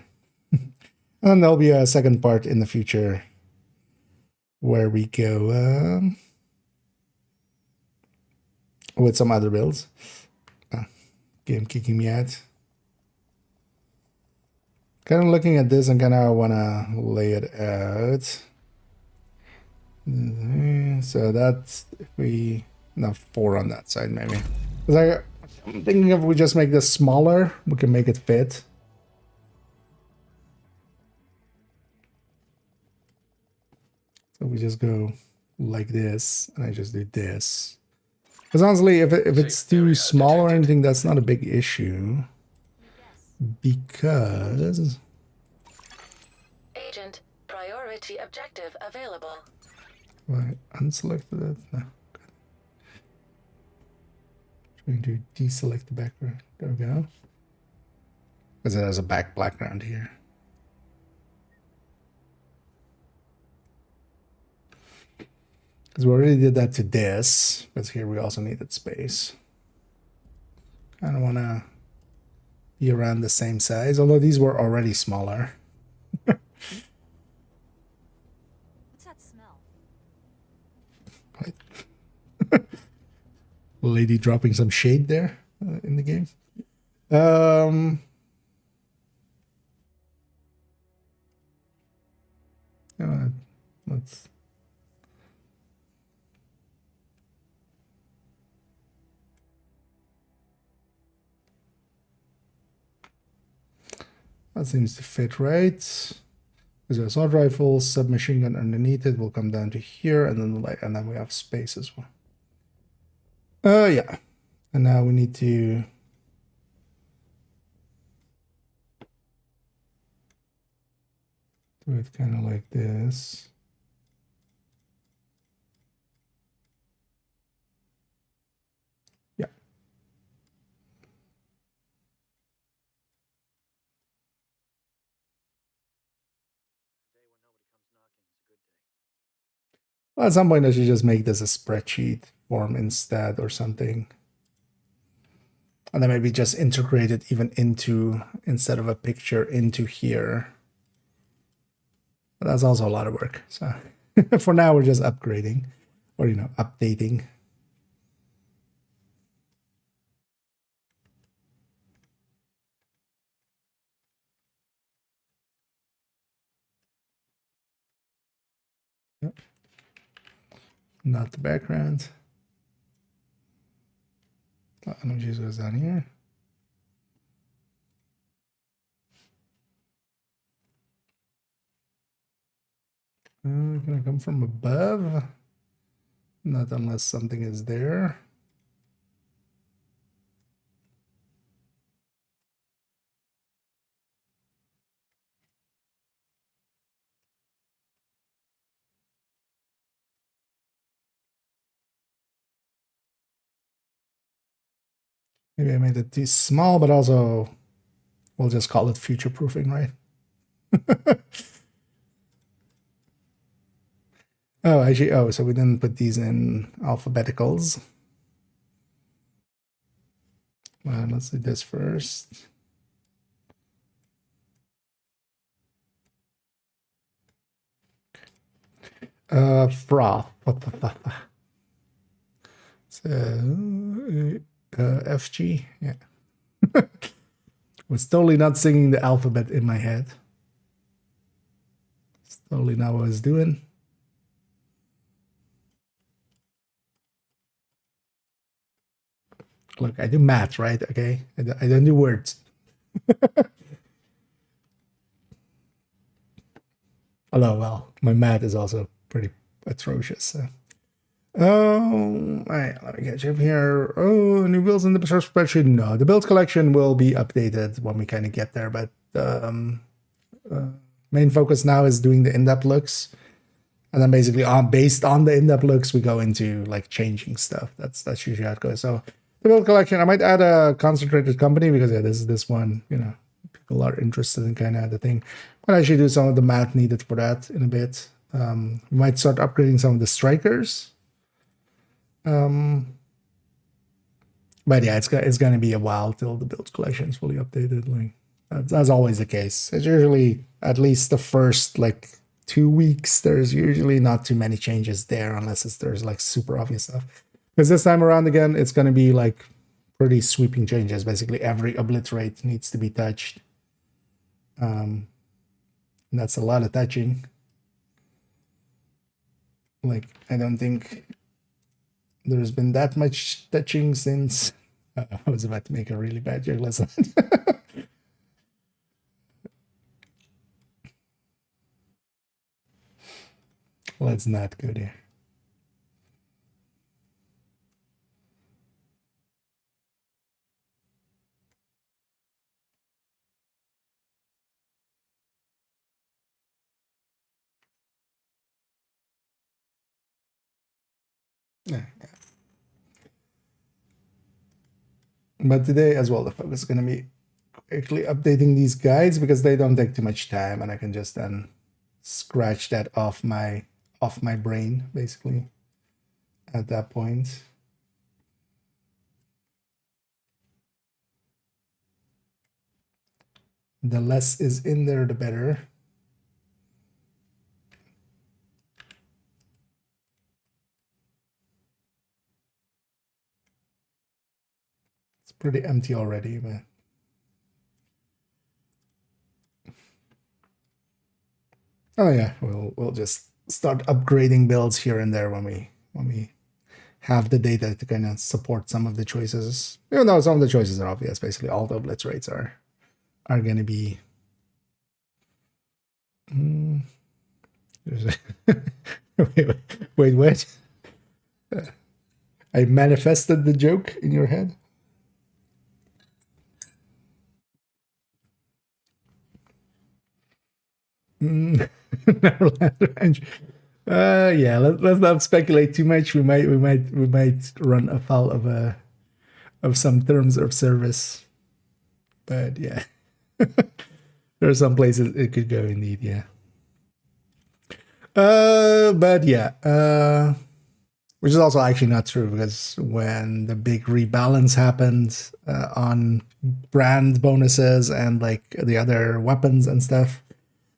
And then there'll be a second part in the future where we go with some other builds. Game kicking me out. Kind of looking at this and kind of want to lay it out. So that's, if we, no, 4 on that side maybe. Because I'm thinking if we just make this smaller, we can make it fit. So we just go like this, and I just do this. Because honestly, if it's too small or anything, that's not a big issue. Because... Agent, priority objective available. Why unselected it? No. Trying to deselect the background. There we go. Because it has a background here. Because we already did that to this, because here we also needed space. Kind of want to be around the same size, although these were already smaller. What's that smell? Lady dropping some shade there in the game. Let's... That seems to fit right. There's an assault rifle, submachine gun underneath it will come down to here, and then the light, and then we have space as well. Yeah. And now we need to do it kind of like this. Well, at some point, I should just make this a spreadsheet form instead or something. And then maybe just integrate it even into, instead of a picture, into here. But that's also a lot of work. So for now, we're just upgrading or, you know, updating. Yep. Not the background. Energy goes down here. Gonna come from above. Not unless something is there. Maybe I made it too small, but also we'll just call it future proofing, right? Oh, actually, oh, so we didn't put these in alphabeticals. Well, let's do this first. Froth. What the fuck? So, FG, yeah. Was totally not singing the alphabet in my head. It's totally not what I was doing. Look, I do math, right? Okay, I don't do words. Although, well, my math is also pretty atrocious. So. Oh, all right, let me catch up here. Oh, new builds in the spreadsheet. No, the build collection will be updated when we kind of get there, but main focus now is doing the in-depth looks. And then basically based on the in-depth looks, we go into like changing stuff. That's usually how it goes. So the build collection, I might add a concentrated company because yeah, this one, you know, people are interested in kind of the thing. But I should do some of the math needed for that in a bit. We might start upgrading some of the strikers. But yeah, it's going to be a while till the build collection is fully updated. Like that's always the case. It's usually at least the first like 2 weeks. There's usually not too many changes there unless there's like super obvious stuff. Because this time around again, it's going to be like pretty sweeping changes. Basically, every obliterate needs to be touched. And that's a lot of touching. Like I don't think there's been that much touching since I was about to make a really bad joke lesson. Let's not go there. Yeah. But today as well, the focus is going to be quickly updating these guides because they don't take too much time, and I can just then scratch that off my brain basically at that point. The less is in there, the better. It's pretty empty already, but oh yeah, we'll just start upgrading builds here and there when we have the data to kind of support some of the choices. Even though some of the choices are obvious, basically all the blitz rates are going to be. Wait, what? I manifested the joke in your head. Neverland Ranch. Yeah, let's not speculate too much. We might run afoul of some terms of service. But yeah, there are some places it could go indeed. Yeah. But yeah, which is also actually not true, because when the big rebalance happened on brand bonuses and like the other weapons and stuff,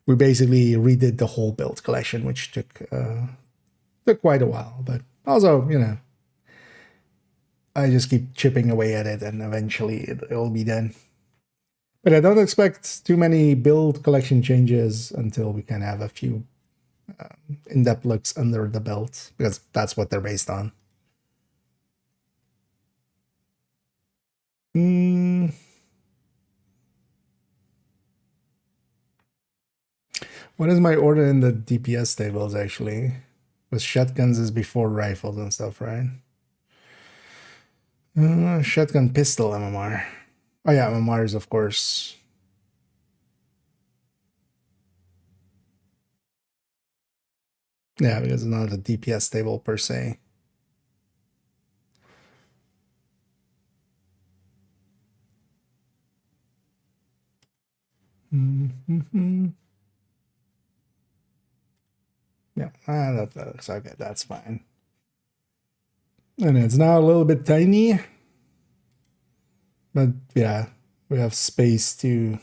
we basically redid the whole build collection, which took quite a while. But also, you know, I just keep chipping away at it, and eventually it'll be done. But I don't expect too many build collection changes until we can have a few in-depth looks under the belt, because that's what they're based on. What is my order in the DPS tables, actually? With shotguns is before rifles and stuff, right? Shotgun, pistol, MMR. Oh yeah, MMRs, of course. Yeah, because it's not a DPS table per se. Yeah, that looks okay. That's fine. And it's now a little bit tiny, but yeah, we have space to.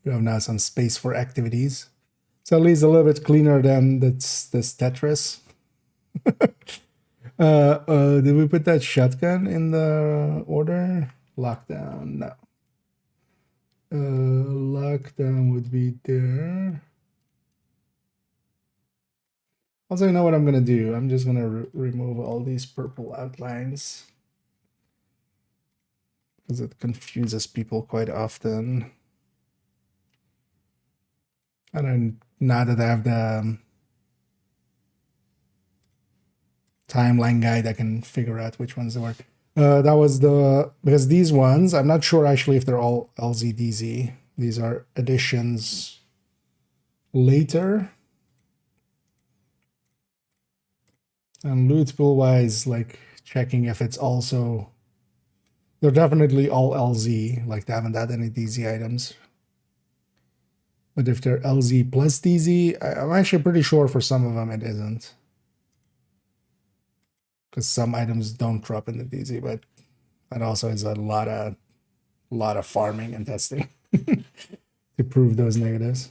We have now some space for activities. So at least a little bit cleaner than this Tetris. Did we put that shotgun in the order? Lockdown, no. Lockdown would be there. Also, you know what I'm gonna do? I'm just gonna remove all these purple outlines, because it confuses people quite often. And then now that I have the timeline guide, I can figure out which ones they were. That was because these ones, I'm not sure actually if they're all LZDZ. These are additions later. And loot pool wise, like checking if it's also, they're definitely all LZ, like they haven't had any DZ items. But if they're LZ plus DZ, I'm actually pretty sure for some of them it isn't. Because some items don't drop in the DZ, but that also is a lot of farming and testing to prove those negatives.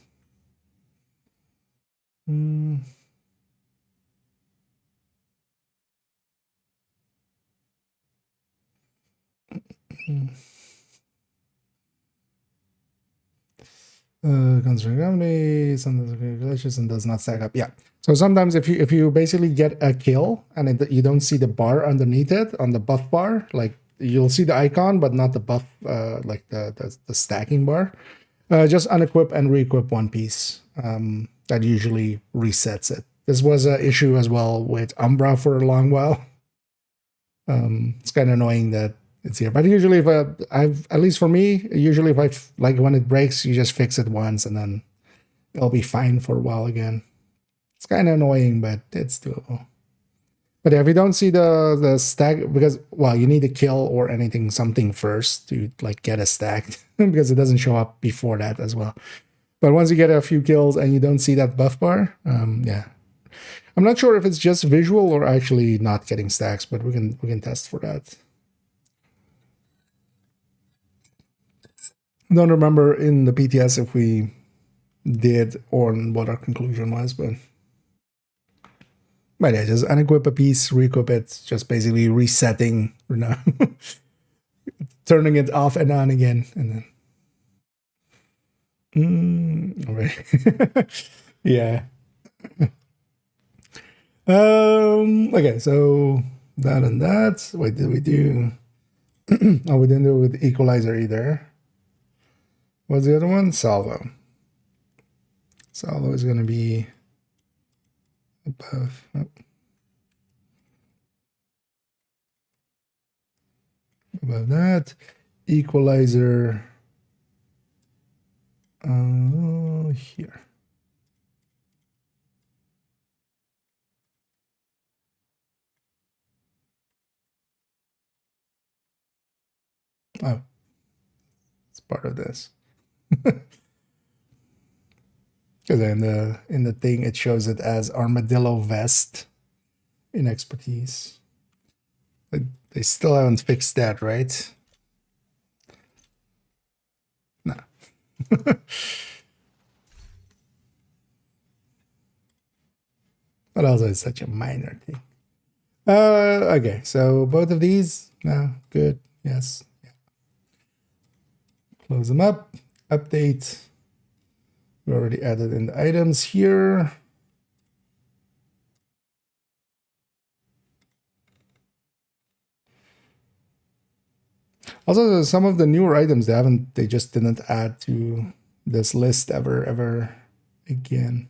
Considering gravity, sometimes glitches and does not stack up. Yeah. So sometimes if you basically get a kill and you don't see the bar underneath it on the buff bar, like you'll see the icon but not the buff, like the stacking bar. Just unequip and re-equip one piece. That usually resets it. This was an issue as well with Umbra for a long while. It's kind of annoying that it's here, but usually if I've, at least for me, usually if I like when it breaks, you just fix it once and then it'll be fine for a while again. It's kind of annoying, but it's doable. But if you don't see the stack, because well, you need to kill or something first to like get a stack because it doesn't show up before that as well. But once you get a few kills and you don't see that buff bar, yeah, I'm not sure if it's just visual or actually not getting stacks, but we can test for that. I don't remember in the PTS if we did or what our conclusion was, but yeah, just unequip a piece, re-equip it, just basically resetting, you know, turning it off and on again, and then all right. Yeah. Okay, so that and that. What did we do? Oh, we didn't do it with equalizer either. What's the other one? Salvo. Salvo is going to be above. Oh. Above that. Equalizer. Here. Oh, it's part of this. Because in the thing it shows it as armadillo vest in expertise. But they still haven't fixed that, right? No. But also it's such a minor thing. Okay, so both of these, no, good, yes. Yeah. Close them up, update. We already added in the items here. Also, some of the newer items they just didn't add to this list ever again.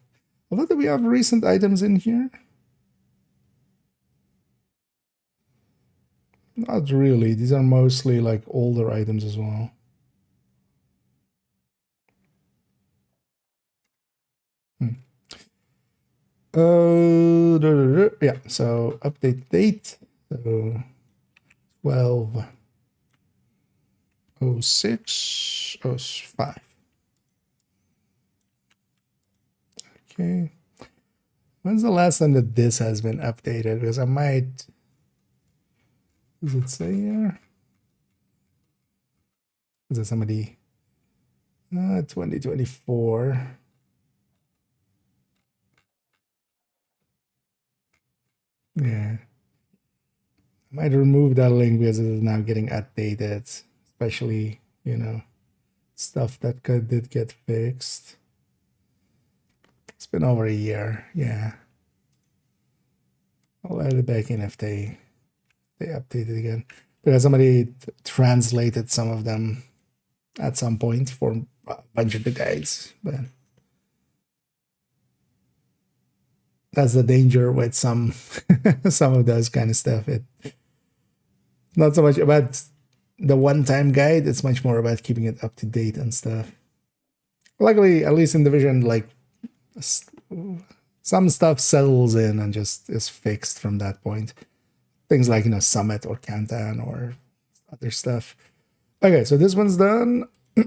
Although do we have recent items in here? Not really. These are mostly like older items as well. Yeah, so update date. So 12/06/05. Okay. When's the last time that this has been updated? Because I might. Does it say here? Is it somebody? 2024. Yeah. I might remove that link because it is now getting outdated, especially, you know, stuff that did get fixed. It's been over a year. Yeah. I'll add it back in if they update it again. Because somebody translated some of them at some point for a bunch of the guides, but that's the danger with some some of those kind of stuff. It's not so much about the one-time guide, it's much more about keeping it up to date and stuff. Luckily, at least in Division, like some stuff settles in and just is fixed from that point. Things like, you know, Summit or Kantan or other stuff. Okay, so this one's done. Is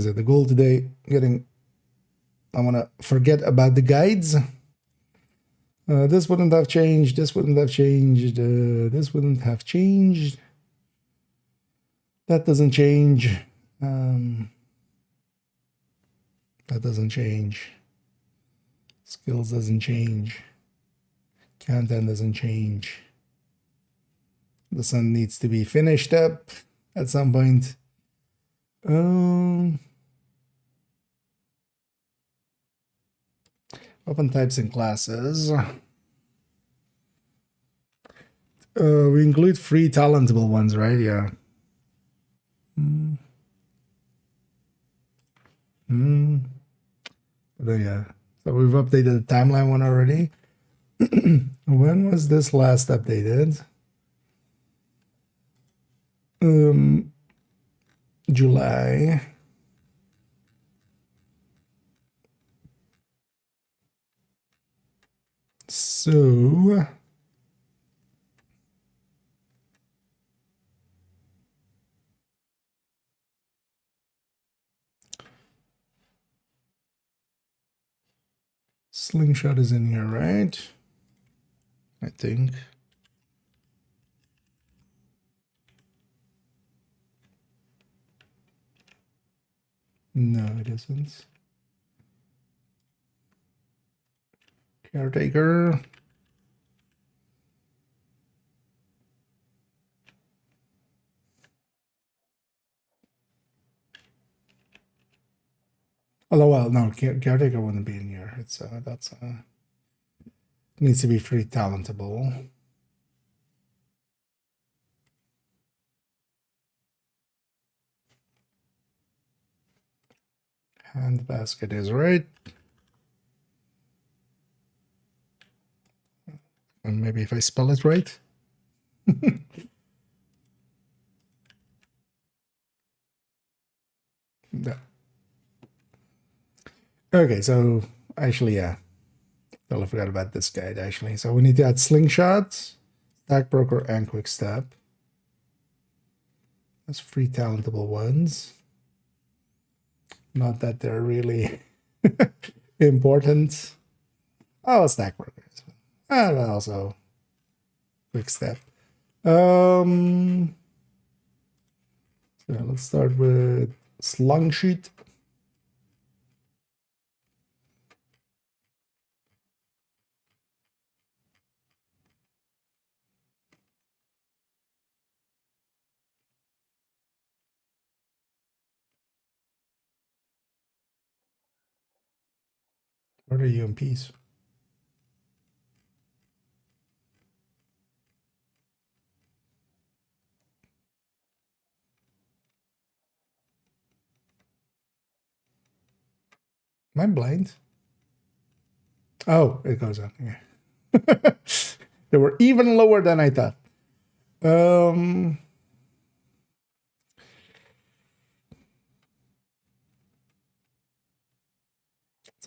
it the goal today? I want to forget about the guides. This wouldn't have changed. This wouldn't have changed. This wouldn't have changed. That doesn't change. That doesn't change. Skills doesn't change. Content doesn't change. The sun needs to be finished up at some point. Open types and classes. We include free talentable ones, right? Yeah. But yeah. So we've updated the timeline one already. When was this last updated? July. So slingshot is in here, right? I think. No, it isn't. Caretaker. Oh well, no, caretaker wouldn't be in here. It's that's needs to be free talentable. Hand basket is right. And maybe if I spell it right. No. Okay, so actually, yeah. Totally forgot about this guide, actually. So we need to add slingshot, stack broker, and quick step. That's free talentable ones. Not that they're really important. Oh, snack burgers. And also quick step. So let's start with slung sheet. What are UMPs? Am I blind? Oh, it goes up. Yeah. They were even lower than I thought. So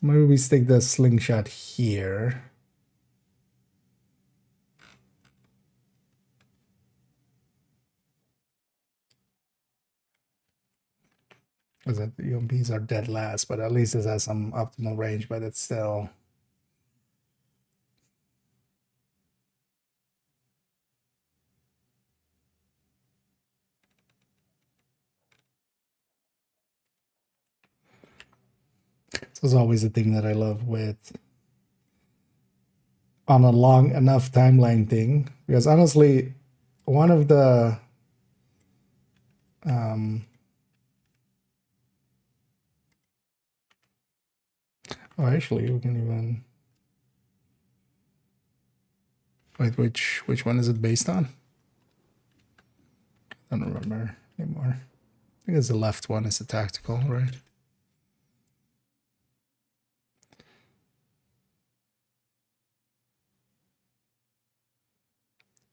maybe we stick the slingshot here. Because the UMPs are dead last, but at least this has some optimal range, but it's still... This is always a thing that I love with on a long enough timeline thing, because honestly, one of the oh, actually, we can even wait. Which one is it based on? I don't remember anymore. I think it's the left one. Is the tactical, right?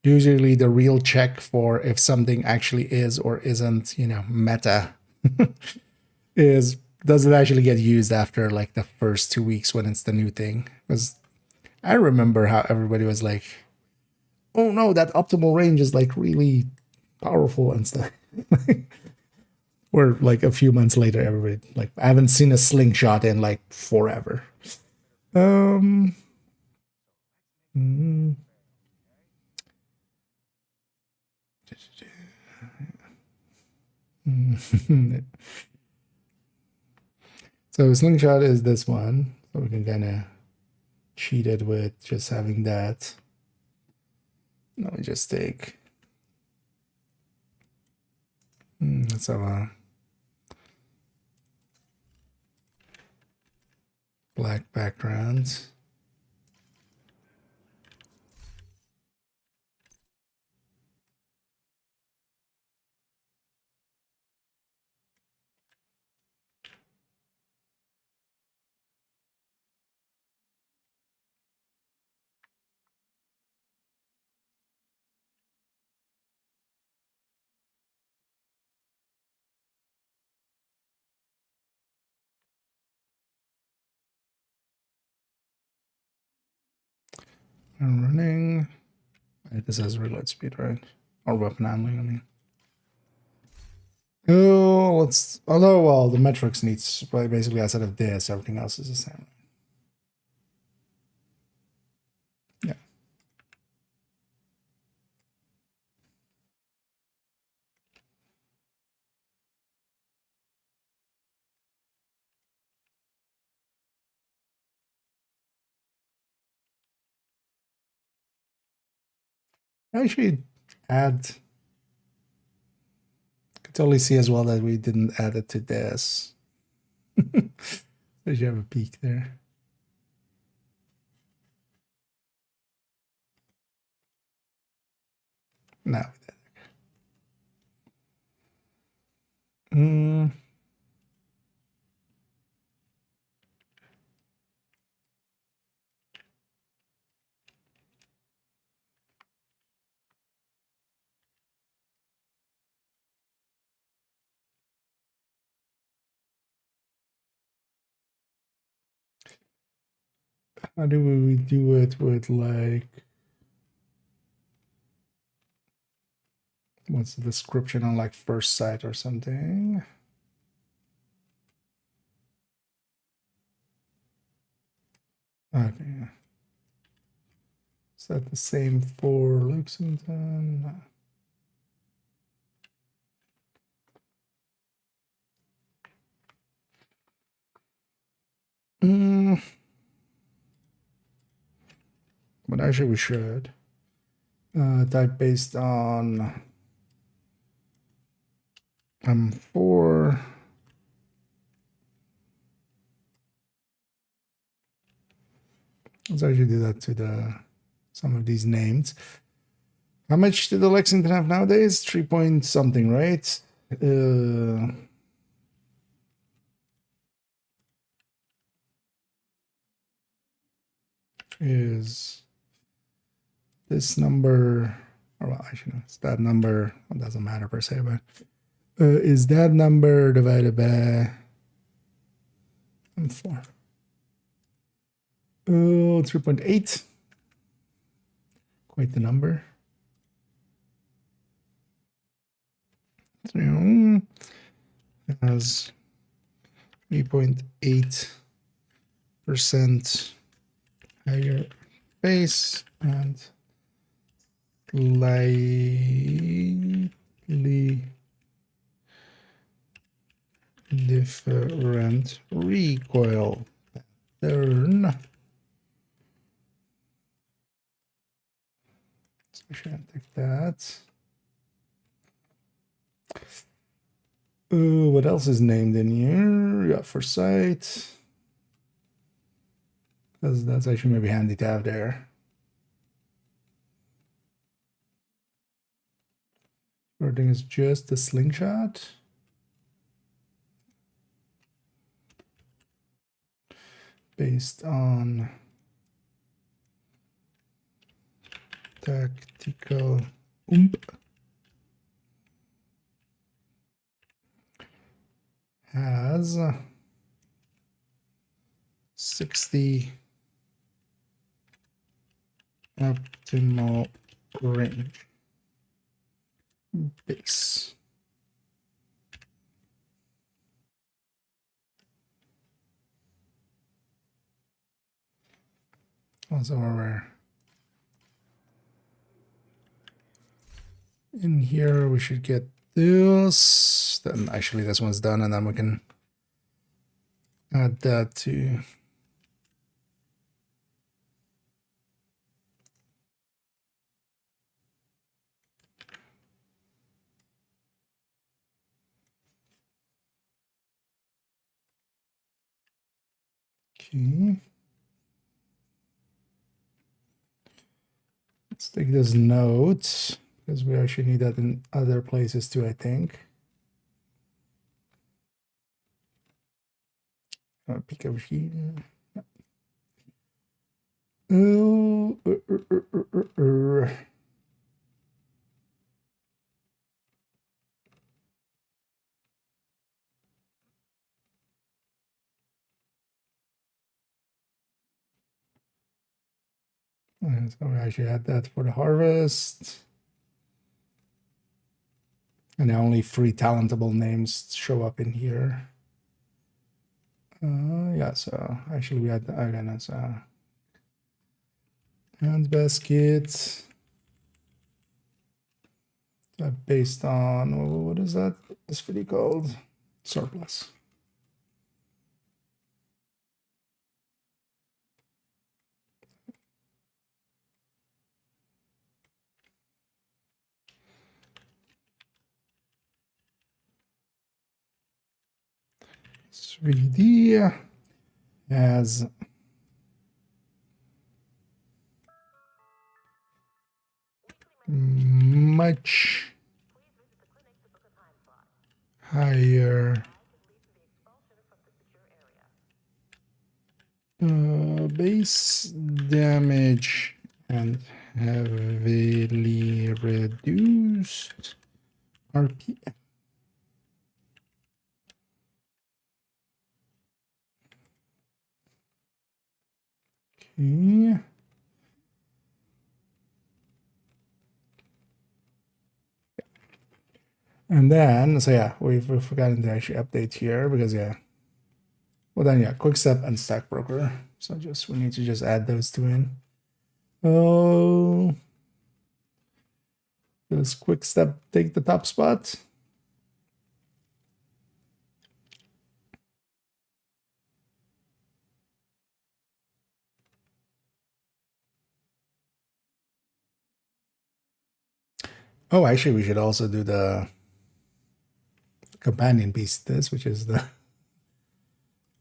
Usually the real check for if something actually is or isn't, you know, meta is, does it actually get used after like the first 2 weeks when it's the new thing? Because I remember how everybody was like, oh no, that optimal range is like really powerful and stuff. Or like a few months later, everybody like, I haven't seen a slingshot in like forever. So slingshot is this one, so we can kind of cheat it with just having that. Let me just take let's have a black background. And running. This has reload speed, right? Or weapon handling, I mean. Oh, let's. Although, well, the metrics needs basically outside of this, everything else is the same. Yeah. I should add. Could totally see as well that we didn't add it to this. Did you have a peek there? No. How do we do it with like, what's the description on like first sight or something? Okay. Yeah. Is that the same for Lexington? But actually we should. Type based on M4. Let's actually do that to some of these names. How much did the Lexington have nowadays? 3 point something, right? Is this number, or well, actually, no, it's that number. It doesn't matter per se, but is that number divided by M4? Oh, 3.8. Quite the number. So, has 3.8% higher base and slightly different recoil pattern. So I should take that. What else is named in here? Yeah, for sight. That's actually maybe handy to have there. Everything is just a slingshot. Based on tactical has 60 optimal range base. So we're in here, we should get this. Then actually this one's done, and then we can add that to okay. Let's take this note because we actually need that in other places too, I think. Peek over here. Oh, And so we actually add that for the harvest. And only 3 talentable names show up in here. Yeah, so actually we had the again as a hand basket. Based on what is that? This video called surplus. SVD has much higher base damage and heavily reduced RPM. Okay. And then, so yeah, we've forgotten to actually update here because yeah. Well then, yeah, quick step and stack broker. So we need to just add those two in. Oh, does quick step take the top spot? Oh, actually, we should also do the companion piece to this, which is the,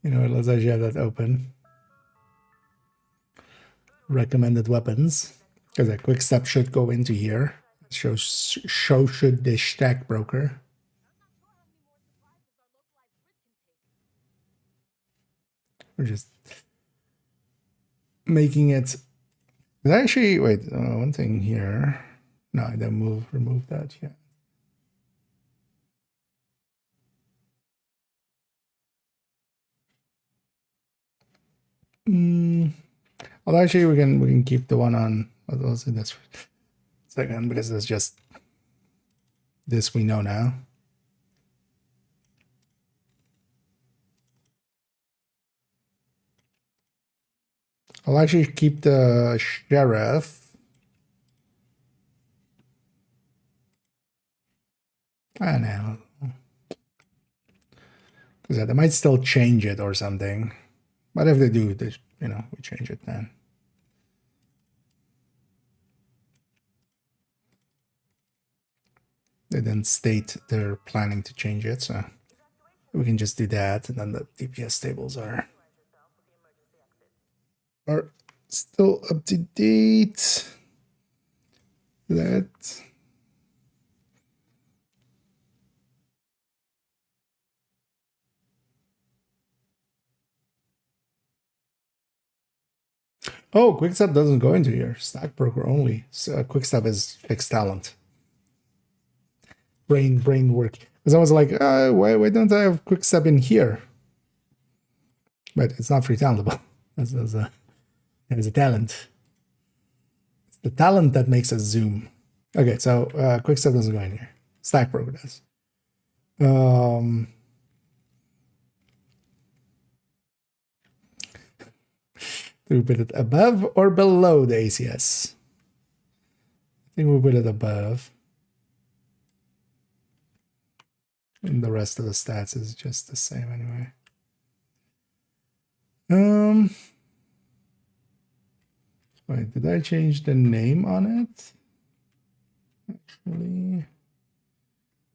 let's actually have that open. Recommended weapons, because a quick step should go into here. So should the stack broker. We're just making it. But actually, wait, one thing here. No, I didn't remove that yet. Well, actually, we can keep the one on. I'll do this for a second because it's just this we know now. I'll actually keep the sheriff. I don't know. Because they might still change it or something. But if they do, we change it then. They didn't state they're planning to change it, so we can just do that, and then the DPS tables are still up to date. That. Oh, Quickstep doesn't go into here. Stack broker only. So Quickstep is fixed talent. Brain work. Because I was like, why don't I have Quickstep in here? But it's not free talentable. There's a talent. It's the talent that makes us zoom. Okay, so Quickstep doesn't go in here. Stack broker does. Do we put it above or below the ACS? I think we'll put it above. And the rest of the stats is just the same anyway. Wait, did I change the name on it? Actually,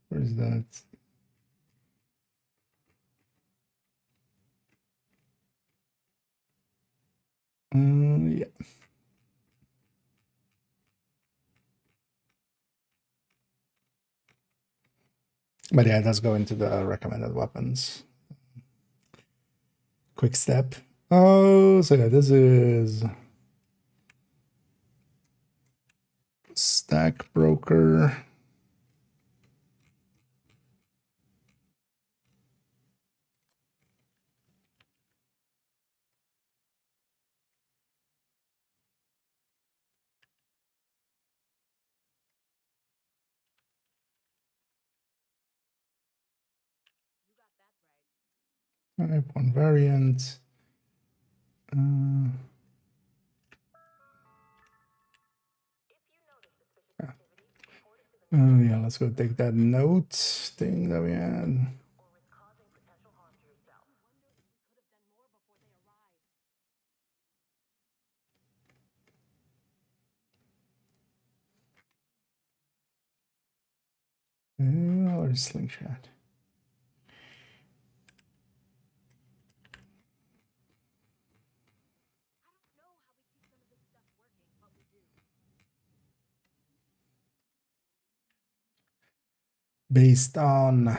where is that? Yeah. But yeah, let's go into the recommended weapons. Quick step. Oh, so yeah, this is stack broker. Type 1 variant. Yeah, let's go take that note thing that we had. Or slingshot. Based on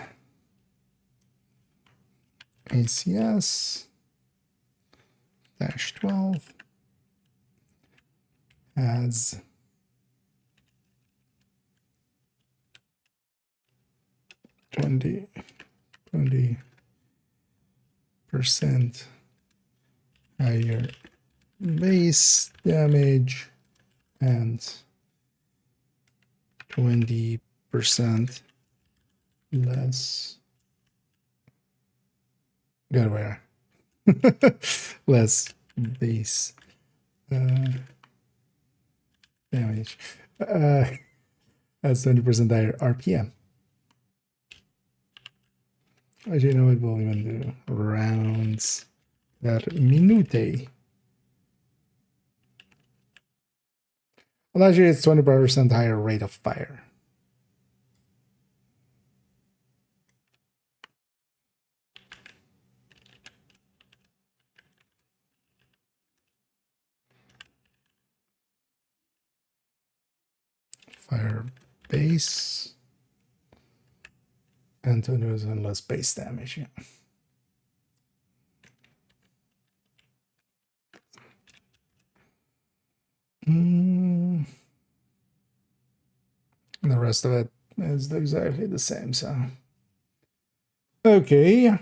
ACS -12 has 20% higher base damage and 20% less. Good way. Less base damage as 20% higher RPM. Actually, you know what? We'll even do rounds per minute. Well, actually, it's 20% higher rate of fire. Fire base and 20% less base damage. Yeah. And the rest of it is exactly the same. So, okay.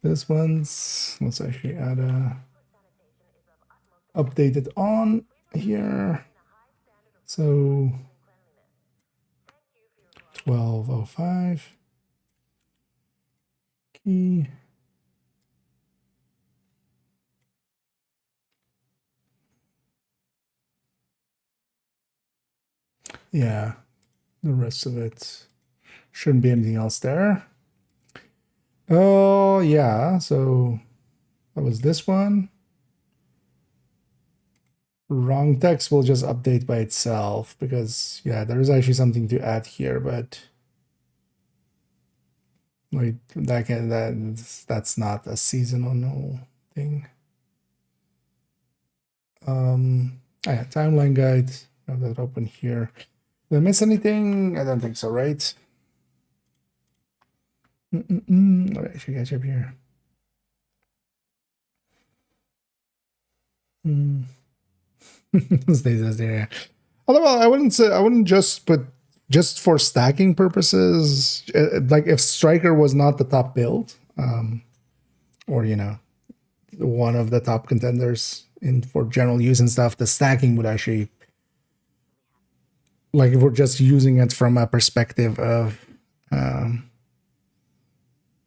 This one's, let's actually add a updated on here. So 1205 key. Yeah, the rest of it shouldn't be anything else there. Oh yeah, so that was this one. Wrong text will just update by itself because yeah, there is actually something to add here, but like that's not a seasonal thing. Yeah, timeline guide. I have that open here. Did I miss anything? I don't think so, right? Let me catch up here. Stays there. Although I wouldn't just put just for stacking purposes. Like if Striker was not the top build, or you know, one of the top contenders in for general use and stuff, the stacking would actually, like if we're just using it from a perspective of,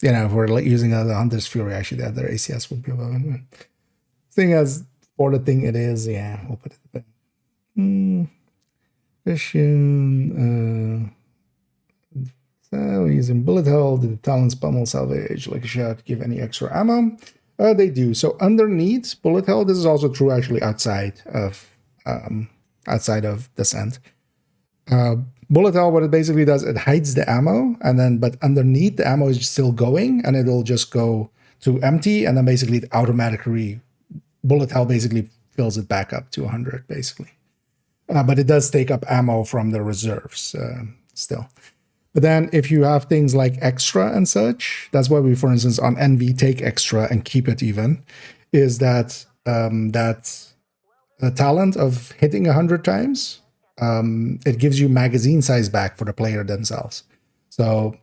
you know, if we're like using the Hunter's Fury, actually the other ACS would be above it. Thing as for the thing it is, yeah, we'll put it back. Vision, so using bullet hole, the talents pummel salvage like a shot give any extra ammo? They do. So underneath bullet hole, this is also true actually outside of descent. Bullet hell, what it basically does, it hides the ammo, and then but underneath the ammo is still going, and it'll just go to empty, and then basically it automatically bullet hell basically fills it back up to 100 basically. But it does take up ammo from the reserves still. But then if you have things like extra and such, that's why we, for instance, on NV take extra and keep it even, is that that the talent of hitting 100 times, it gives you magazine size back for the player themselves. So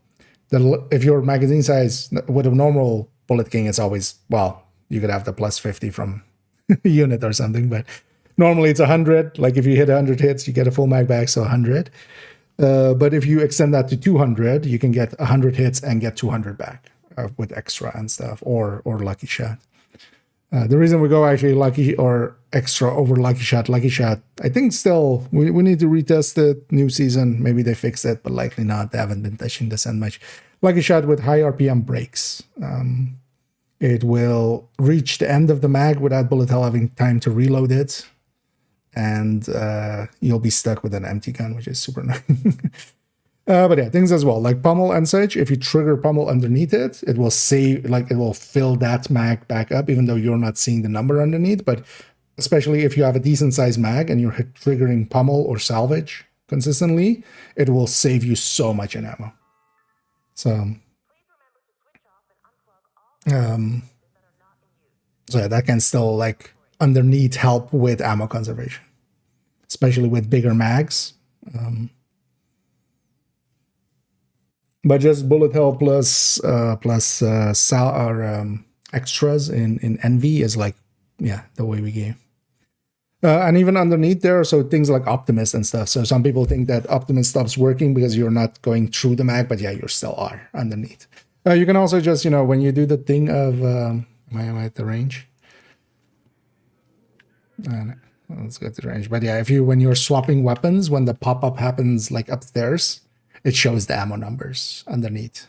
if your magazine size with a normal bullet king, it's always, well, you could have the plus 50 from unit or something, but normally it's 100. Like if you hit 100 hits, you get a full mag back, so 100. But if you extend that to 200, you can get 100 hits and get 200 back with extra and stuff, or lucky shot. The reason we go actually lucky or extra over lucky shot, I think still we need to retest it. New season, maybe they fixed it, but likely not. They haven't been touching descent much. Lucky shot with high RPM breaks. It will reach the end of the mag without bullet hell having time to reload it. And you'll be stuck with an empty gun, which is super nice. But yeah, things as well, like pummel and such, if you trigger pummel underneath it, it will save, like it will fill that mag back up, even though you're not seeing the number underneath. But especially if you have a decent sized mag and you're triggering pummel or salvage consistently, it will save you so much in ammo. So, so yeah, that can still like underneath help with ammo conservation, especially with bigger mags. But just bullet hell plus extras in NV is like, yeah, the way we game. And even underneath there, so things like Optimist and stuff. So some people think that Optimist stops working because you're not going through the mag, but yeah, you still are underneath. You can also just, you know, when you do the thing of Am I at the range? No, let's go to the range. But yeah, if you when you're swapping weapons, when the pop-up happens like upstairs, it shows the ammo numbers underneath.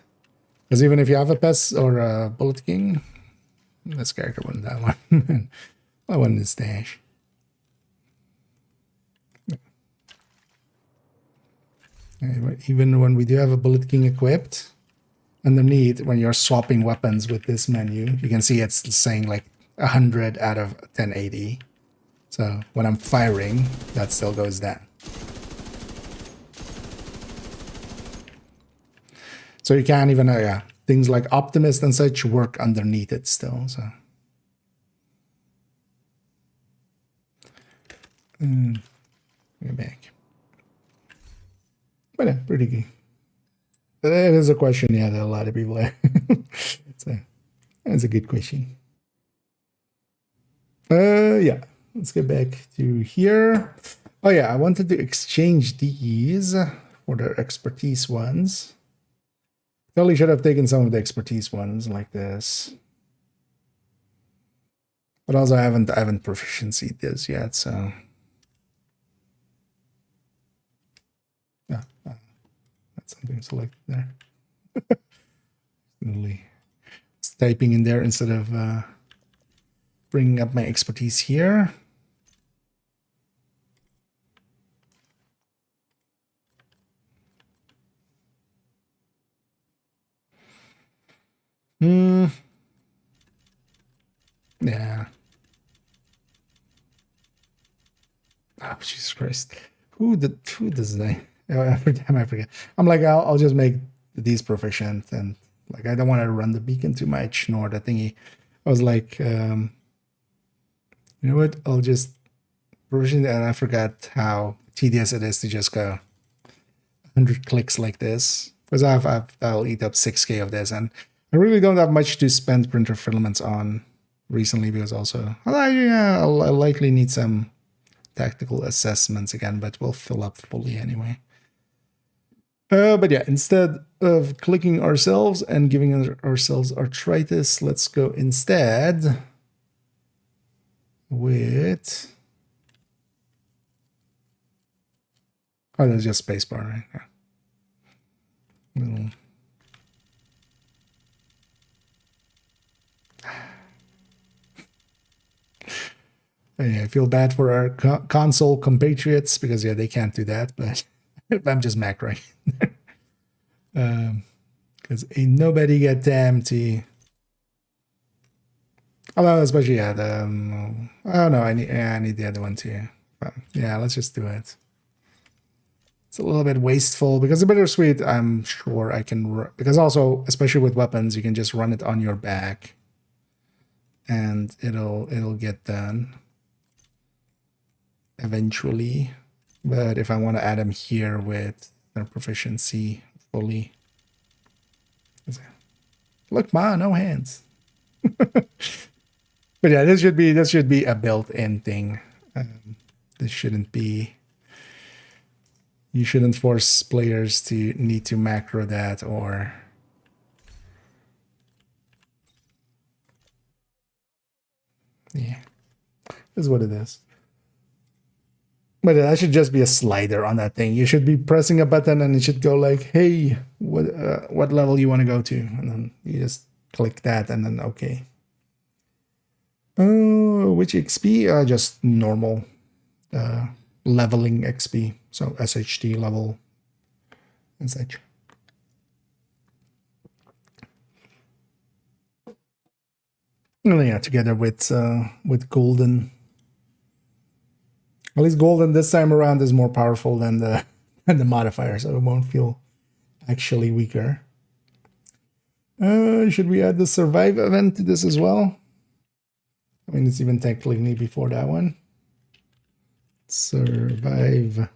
Because even if you have a PES or a Bullet King, this character won that one. I won this stash. Even when we do have a Bullet King equipped, underneath, when you're swapping weapons with this menu, you can see it's saying like 100 out of 1080. So when I'm firing, that still goes down. So you can't even, yeah, things like Optimist and such work underneath it still. So. Go back. But yeah, pretty good. That is a question, yeah, that a lot of people have. So that's a good question. Yeah, let's get back to here. Oh yeah, I wanted to exchange these for the expertise ones. Totally should have taken some of the expertise ones like this. But also I haven't proficiency this yet, so yeah, that's something selected there. It's typing in there instead of bringing up my expertise here. Yeah. Oh, Jesus Christ. Who does that? Every time I forget. I'm like, I'll just make these proficient, and like I don't want to run the beacon too much, nor the thingy. I was like, you know what? I'll just provision, and I forgot how tedious it is to just go 100 clicks like this. Because I'll eat up 6K of this, and I really don't have much to spend printer filaments on recently, because also I'll likely need some tactical assessments again, but we'll fill up fully anyway. But yeah, instead of clicking ourselves and giving ourselves arthritis, let's go instead with... Oh, that's just spacebar, right? Yeah. Little... Yeah, I feel bad for our console compatriots because yeah, they can't do that, but I'm just macroing. Because ain't nobody got time to. Although especially yeah, the oh no, I need the other one too. But yeah, let's just do it. It's a little bit wasteful because the bittersweet, I'm sure I can because also especially with weapons, you can just run it on your back, and it'll get done eventually. But if I want to add them here with their proficiency fully, look, ma, no hands. But yeah, this should be a built-in thing. This shouldn't be. You shouldn't force players to need to macro that or. Yeah, this is what it is. But that should just be a slider on that thing. You should be pressing a button and it should go like, hey, what level you want to go to? And then you just click that and then okay. Which XP? Just normal leveling XP. So SHT level and such. And yeah, together with golden. At least golden this time around is more powerful than the modifier, so it won't feel actually weaker. Should we add the survive event to this as well? I mean, it's even technically before that one. Survive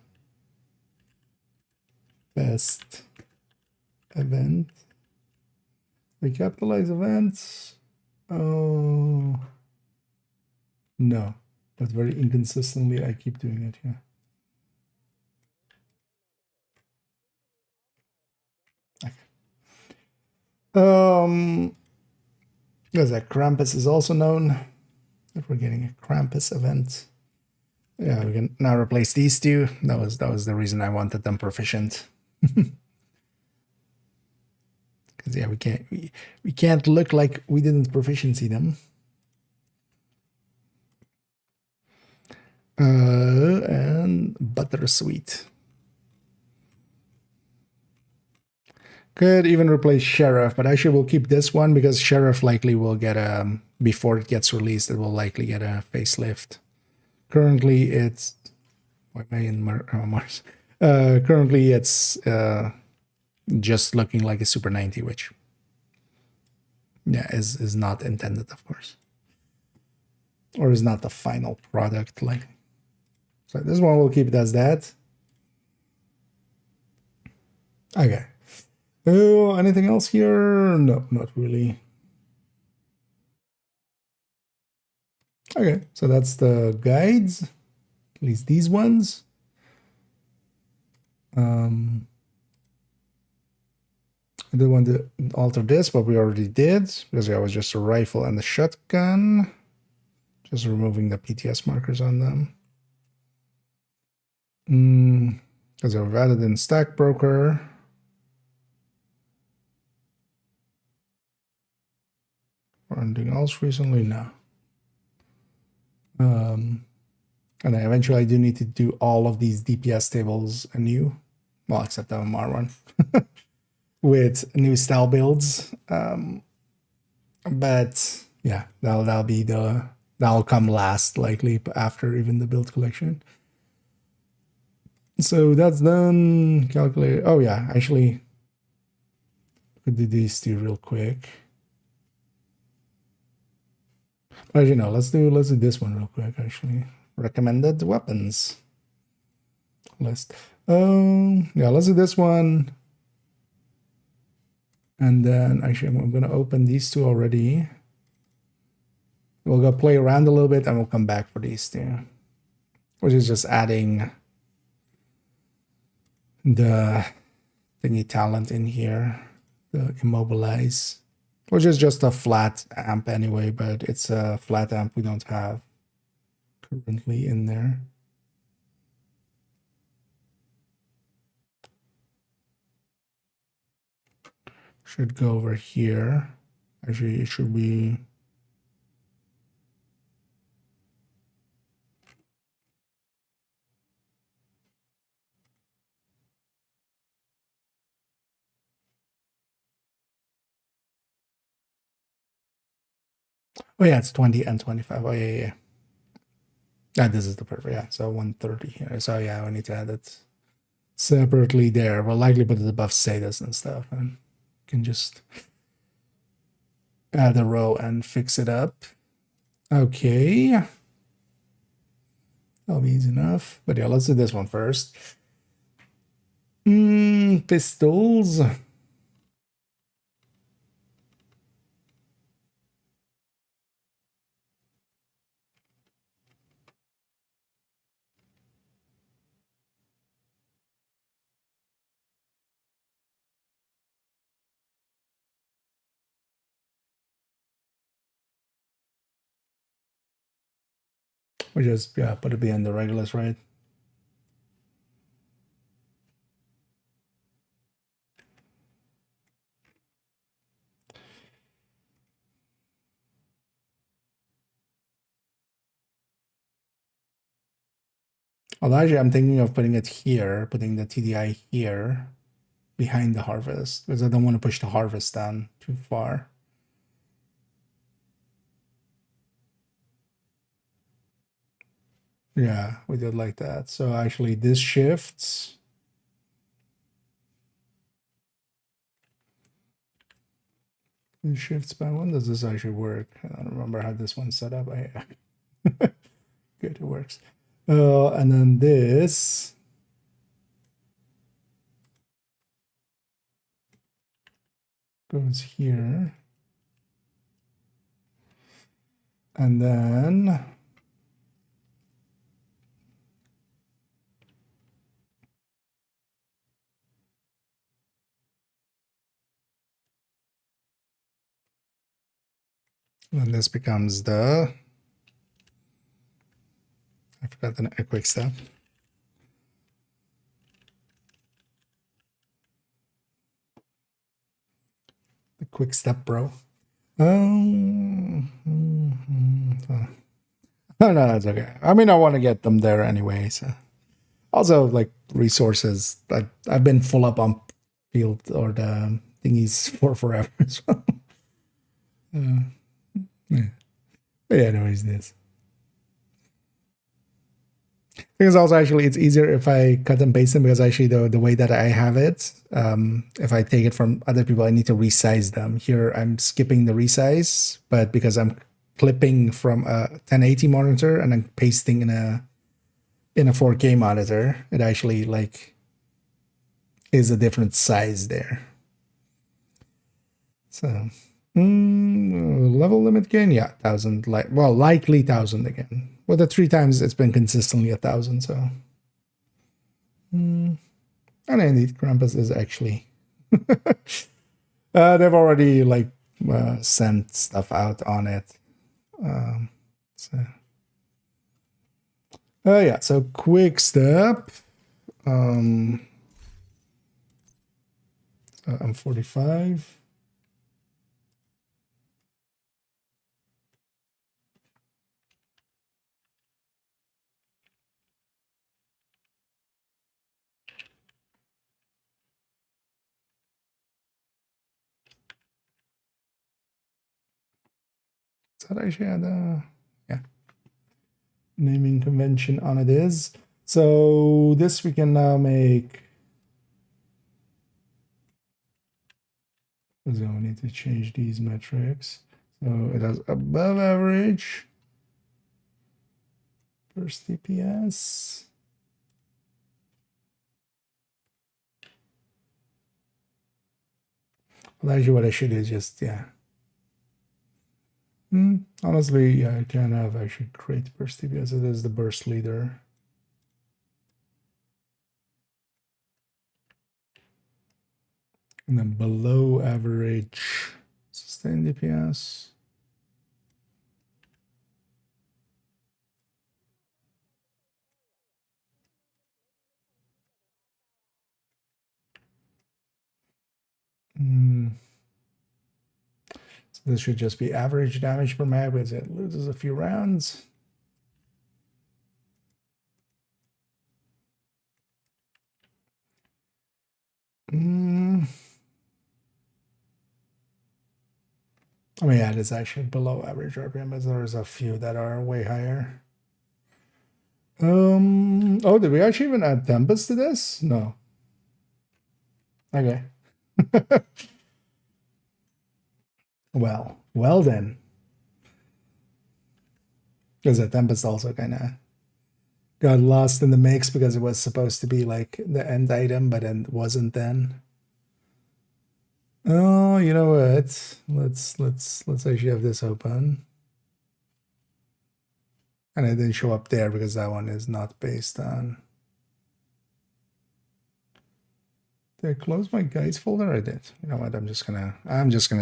best event. Recapitalize events. Oh no. But very inconsistently, I keep doing it here. Okay. Because a Krampus is also known. If we're getting a Krampus event. Yeah, we can now replace these two. That was the reason I wanted them proficient. Because yeah, we can't look like we didn't proficiency them. And Buttersweet. Could even replace Sheriff, but actually we'll keep this one because Sheriff likely will get a, before it gets released, it will likely get a facelift. Currently it's, why am I in Mars? Currently it's just looking like a Super 90, which yeah, is not intended, of course. Or is not the final product, like. So this one we'll keep it as that. Okay. Oh, anything else here? No, not really. Okay, so that's the guides, at least these ones. I did want to alter this, but we already did because it was just a rifle and the shotgun. Just removing the PTS markers on them. Because they're valid in Stack Broker. Or anything else recently? No. And then eventually I do need to do all of these DPS tables anew. Well, except the MR one. With new style builds. But yeah, that'll come last, likely after even the build collection. So that's done. Calculate. Oh yeah, actually, could do these two real quick. Actually, no. Let's do this one real quick. Actually, recommended weapons list. Yeah, let's do this one. And then actually, I'm gonna open these two already. We'll go play around a little bit, and we'll come back for these two, which is just adding the thingy talent in here, the immobilize, which is just a flat amp anyway, but it's a flat amp we don't have currently in there. Should go over here. Actually, it should be. Oh yeah, it's 20 and 25. Oh yeah. Yeah, this is the perfect. Yeah, so 130 here. So yeah, we need to add it separately there. We'll likely put it above status and stuff, and can just add a row and fix it up. Okay. That'll be easy enough. But yeah, let's do this one first. Pistols. We just, yeah, put it behind the regulars, right? Although actually I'm thinking of putting it here, putting the TDI here behind the harvest, because I don't want to push the harvest down too far. Yeah, we did like that. So actually this shifts. This shifts by when does this actually work? I don't remember how this one's set up. Good, it works. And then this goes here. And then And this becomes the, I forgot the quick step. The quick step, bro. Oh no, that's okay. I mean, I want to get them there anyway. So also like resources. I've been full up on field or the thingies for forever as well. Yeah. But yeah, anyways, this. Because also actually it's easier if I cut and paste them, because actually the way that I have it, if I take it from other people, I need to resize them. Here I'm skipping the resize, but because I'm clipping from a 1080 monitor and I'm pasting in a 4K monitor, it actually like is a different size there. So level limit gain, yeah, 1,000. Likely 1,000 again. Well, the 3 times it's been consistently 1,000. So, and indeed, Krampus is actually. They've already like sent stuff out on it. Yeah. So quick step. I'm 45. That actually had a naming convention on it is. So this we can now make. So we need to change these metrics. So it has above average burst DPS. Well, actually what I should do is just, honestly, I can have, I should create burst DPS. It is the burst leader. And then below average sustain DPS. So this should just be average damage per mag because it loses a few rounds. I mean, yeah, it is actually below average RPM, but there's a few that are way higher. Oh, did we actually even add Tempest to this? No. Okay. Well then. Because the Tempest also kind of got lost in the mix because it was supposed to be like the end item, but then wasn't then. Oh, you know what? Let's actually have this open. And it didn't show up there because that one is not based on. Did I close my guides folder? I did. You know what? I'm just gonna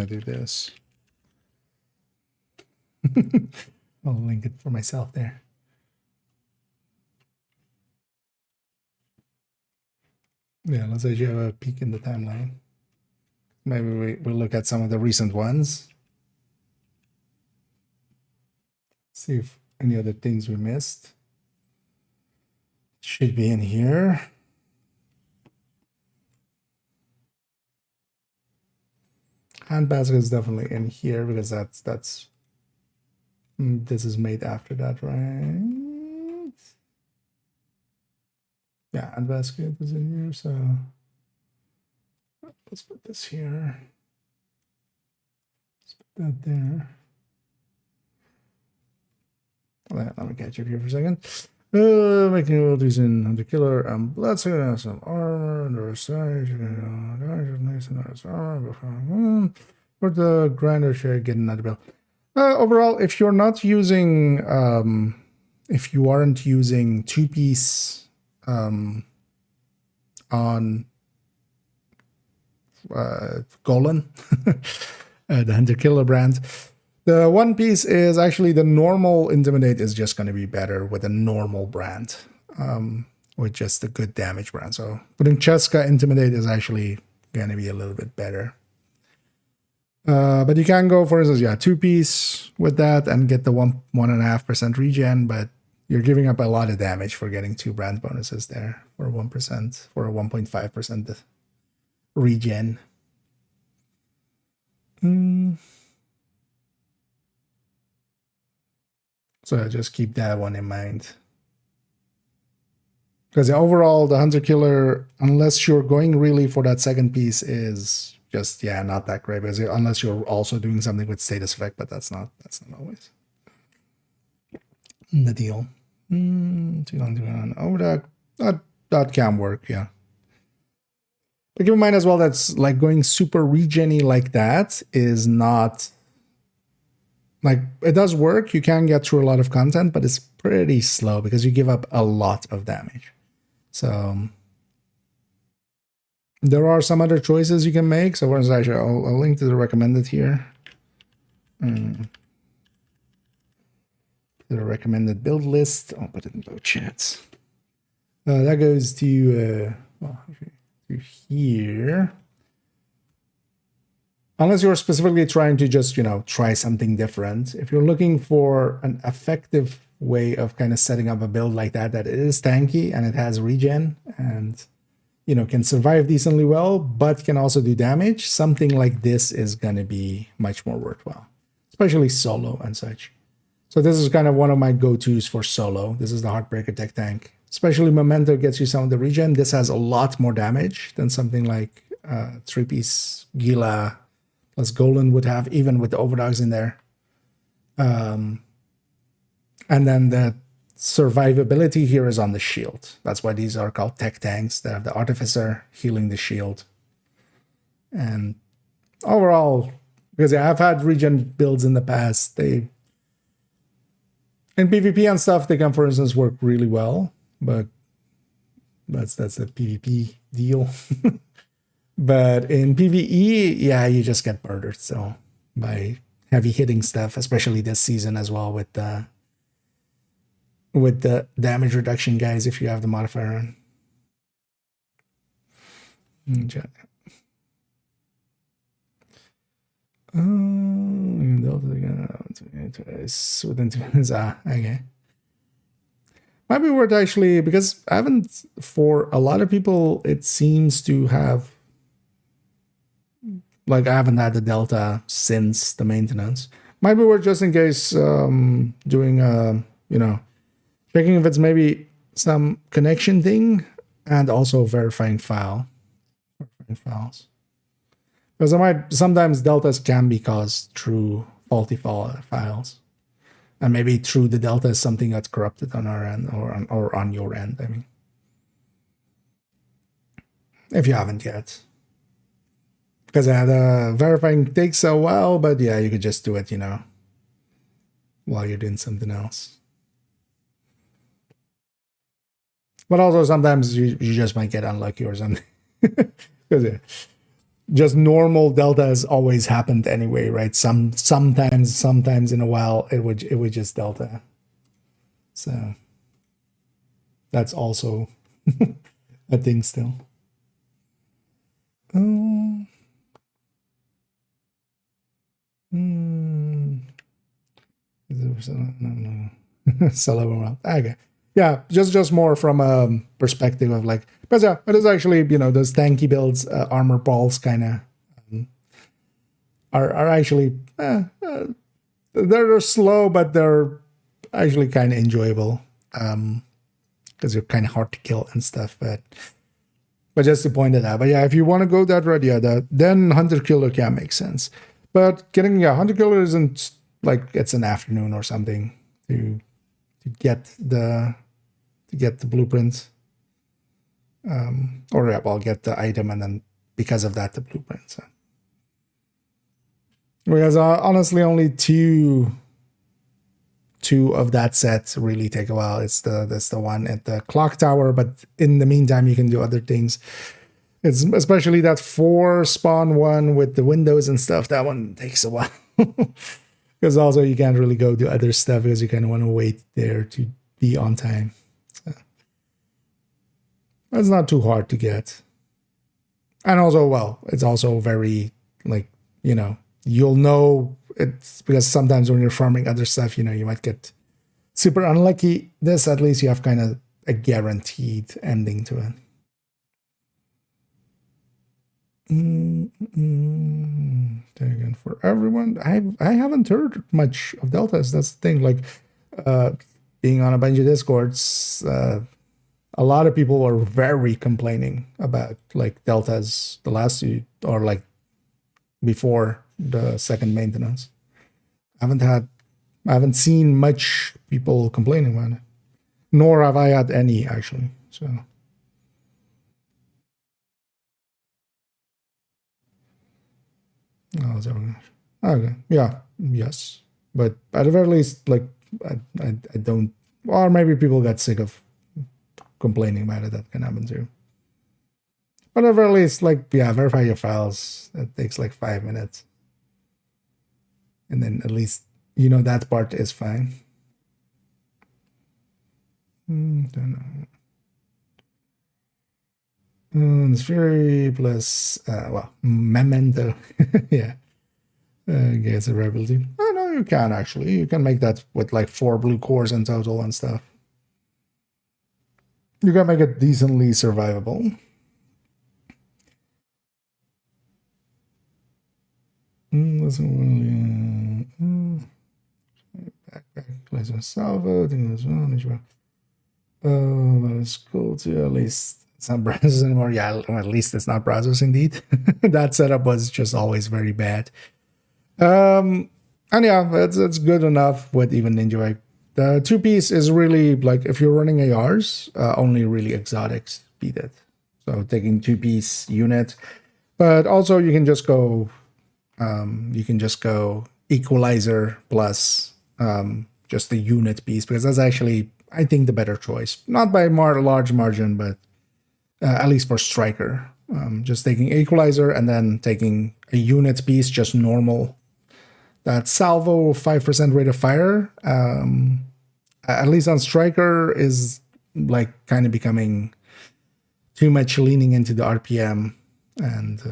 do this. I'll link it for myself there. Yeah, let's actually have a peek in the timeline. Maybe we'll look at some of the recent ones. See if any other things we missed. Should be in here. Handbasket is definitely in here because that's this is made after that, right? Yeah, handbasket is in here, so let's put this here. Let's put that there. Let me catch up here for a second. Making abilities in Hunter Killer and Bloodsucker, some armor, and armor. For the grinder share, get another bill. Overall, if you're not using, if you aren't using 2-piece on Golan, the Hunter Killer brand, The one piece is actually the normal Intimidate is just going to be better with a normal brand, with just a good damage brand. So putting Cheska Intimidate is actually going to be a little bit better. But you can go, for instance, 2-piece with that and get the 1.5% regen, but you're giving up a lot of damage for getting 2 brand bonuses there for 1%, for a 1.5% regen. So just keep that one in mind. Because overall, the Hunter Killer, unless you're going really for that second piece, is just, not that great. Because unless you're also doing something with status effect, but that's not always the deal. 200 over that can work, yeah. But keep in mind as well, that's like going super regen-y like that is not, like, it does work. You can get through a lot of content, but it's pretty slow because you give up a lot of damage. So there are some other choices you can make. So for instance, actually, I'll link to the recommended here. The recommended build list. I'll put it in both chats. That goes to here. Unless you're specifically trying to just, try something different. If you're looking for an effective way of kind of setting up a build like that it is tanky and it has regen and, can survive decently well, but can also do damage, something like this is going to be much more worthwhile, especially solo and such. So this is kind of one of my go-tos for solo. This is the Heartbreaker Tech Tank. Especially Memento gets you some of the regen. This has a lot more damage than something like 3-piece Gila plus Golden would have, even with the Overdogs in there. And then the survivability here is on the shield. That's why these are called tech tanks. They have the Artificer healing the shield. And overall, because I've had regen builds in the past, in PvP and stuff, they can, for instance, work really well. But that's a PvP deal. But in PvE, you just get murdered. So by heavy hitting stuff, especially this season as well with the damage reduction guys, if you have the modifier on. Within 2 minutes. Okay. Might be worth actually, because for a lot of people, it seems to have, like, I haven't had the Delta since the maintenance. Might be worth, just in case, doing, checking if it's maybe some connection thing and also verifying files. Because sometimes deltas can be caused through faulty files. And maybe through the delta is something that's corrupted on our end or on your end, I mean. If you haven't yet. Because verifying takes a while, but you could just do it, while you're doing something else. But also sometimes you just might get unlucky or something. Because just normal delta has always happened anyway, right? Sometimes in a while it would just delta. So that's also a thing still. Okay. Yeah, just more from a perspective of like, but it is actually, those tanky builds, armor balls kind of are actually, they're slow, but they're actually kind of enjoyable because they're kind of hard to kill and stuff. But just to point it out. But if you want to go that route, then Hunter Killer can make sense. But getting Hunter Killer isn't like it's an afternoon or something to get the blueprint. I'll get the item and then because of that the blueprint. So. Whereas honestly only two of that set really take a while. That's the one at the clock tower, but in the meantime you can do other things. It's especially that 4 spawn one with the windows and stuff. That one takes a while. Because also you can't really go to other stuff because you kind of want to wait there to be on time. So it's not too hard to get. And also, well, it's also very, like, you know, you'll know it's because sometimes when you're farming other stuff, you know, you might get super unlucky. This, at least you have kind of a guaranteed ending to it. Again, for everyone, I haven't heard much of deltas. That's the thing. Like, being on a bunch of discords, a lot of people were very complaining about like deltas the last few, or like before the second maintenance. I haven't seen much people complaining about it, nor have I had any actually. So. Oh, okay. Yeah. Yes. But at the very least, like, I don't, or maybe people got sick of complaining about it. That can happen too. But at the very least, like, yeah, verify your files. It takes like 5 minutes. And then at least, you know, that part is fine. Don't know. Sphere plus, well, memento. Yeah. Gets a rebelty. Oh, no, you can actually. You can make that with like 4 blue cores in total and stuff. You can make it decently survivable. Backpack, laser salvo, thing as well. That's cool too. At least it's not browsers anymore. Yeah, at least it's not browsers indeed. That setup was just always very bad. And yeah, it's good enough with even Ninja. The 2-piece is really like, if you're running ARs, only really exotics beat it. So taking 2-piece unit, but also you can just go equalizer plus just the unit piece, because that's actually, I think, the better choice. Not by a large margin, but at least for striker. Just taking equalizer and then taking a unit piece, just normal. That salvo 5% rate of fire, at least on striker, is like kind of becoming too much leaning into the RPM and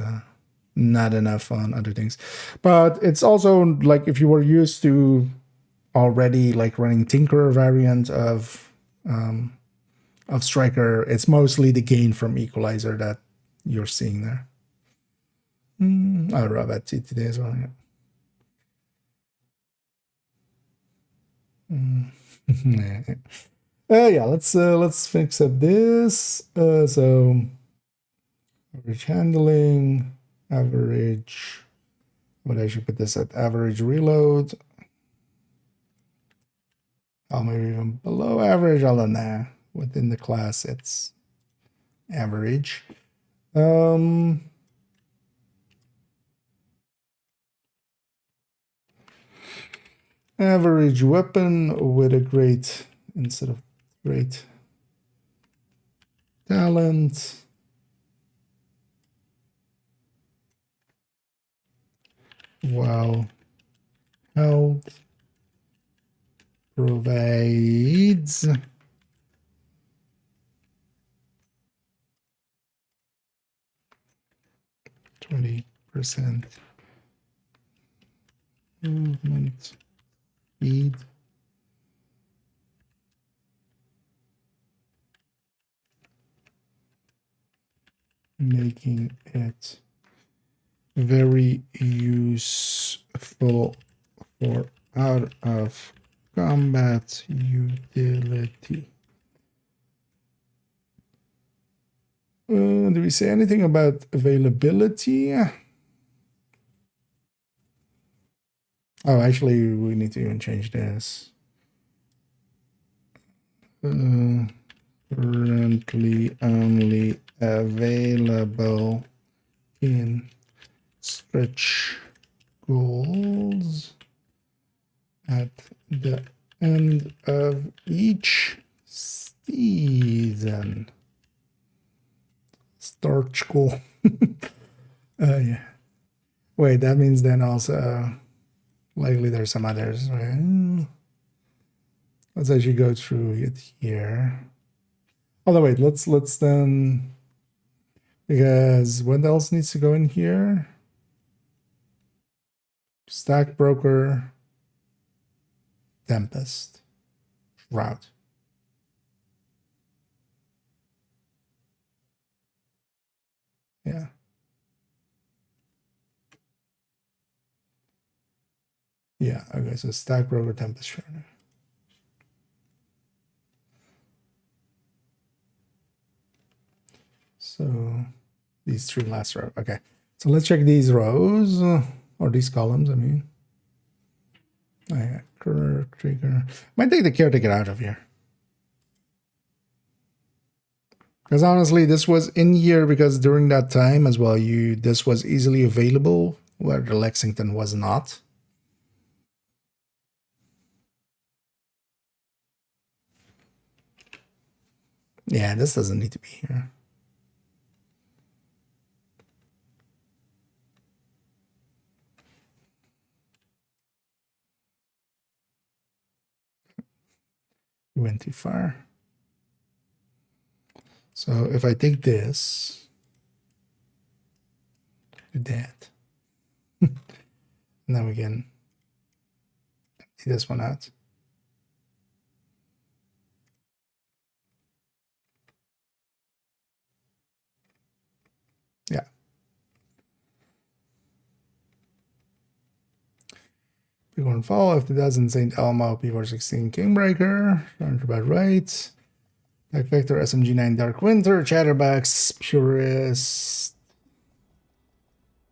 not enough on other things. But it's also like, if you were used to already like running Tinkerer variant of striker, it's mostly the gain from equalizer that you're seeing there. I'll rub at it today as well. Yeah. Let's fix up this. So average handling, average. But I should put this at average reload. Oh, maybe even below average. I don't know. Within the class, it's average. Average weapon with a great instead of great talent. Wow. Health provides 20% movement speed. Making it very useful for out of combat utility. Do we say anything about availability? Oh, actually, we need to even change this. Currently only available in stretch goals at the end of each season. Stretch goal. Yeah. Wait, that means then also Likely there's some others, right? Let's actually go through it here. Oh, wait, let's then, because what else needs to go in here? Stack broker, Tempest, route. Yeah. Yeah, okay, so stack broker, Tempest, Shredder. So these three last rows. Okay, so let's check these rows, or these columns, I mean. Oh, yeah, caretaker. Might take the caretaker out of here. Because honestly, this was in here because during that time as well, this was easily available, where the Lexington was not. Yeah, this doesn't need to be here. Went too far. So if I take this, do that, now we can empty this one out. Yeah. P1 Fall, F2000 St. Elmo, P416 Kingbreaker, sounds about right. Dark Vector, SMG9 Dark Winter, Chatterbacks, Purist,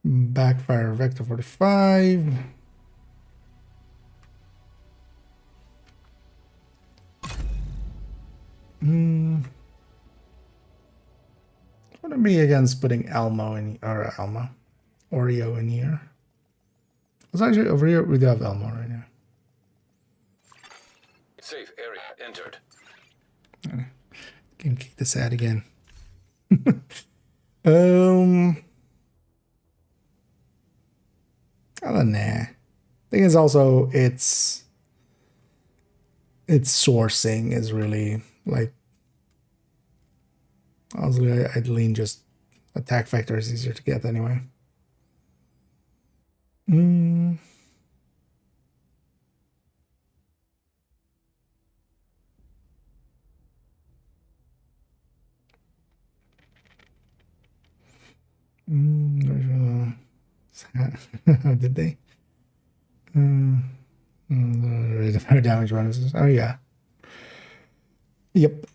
Backfire Vector 45. Wouldn't be against putting Elmo in, or Oreo in here. It's actually over here, we do have Elmo right now. Safe area entered. Can kick this ad again. Oh, nah. Thing is also its sourcing is really like, honestly, I'd lean just attack vector is easier to get anyway. Did they? Damage bonuses. Oh yeah. Yep.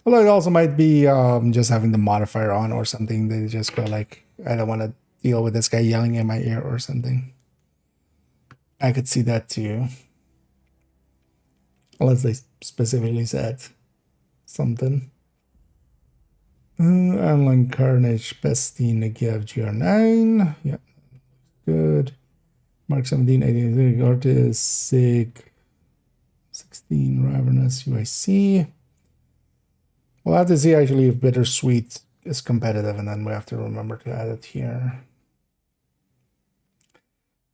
Although it also might be just having the modifier on or something. They just go like, I don't want to deal with this guy yelling in my ear or something. I could see that too. Unless they specifically said something. Online Carnage, Bestine, Negev, GR9. Yeah, good. Mark 17, 18, Artist, Sig, 16, Ravenous, UIC. We'll have to see actually if Bittersweet is competitive, and then we have to remember to add it here.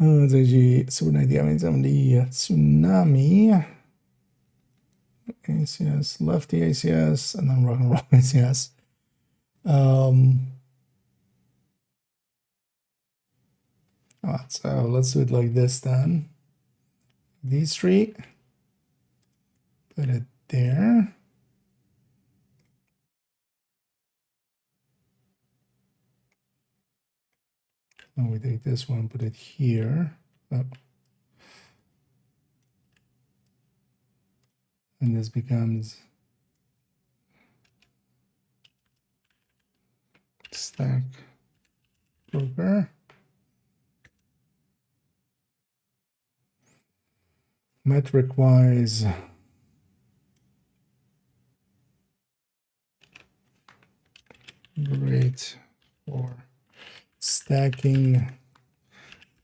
It's actually Super 90, 70, Tsunami, ACS, Lefty ACS, and then Rock and Roll ACS. So let's do it like this then. These three, put it there. And we take this one, put it here. Oh. And this becomes stack broker. Metric wise, great for stacking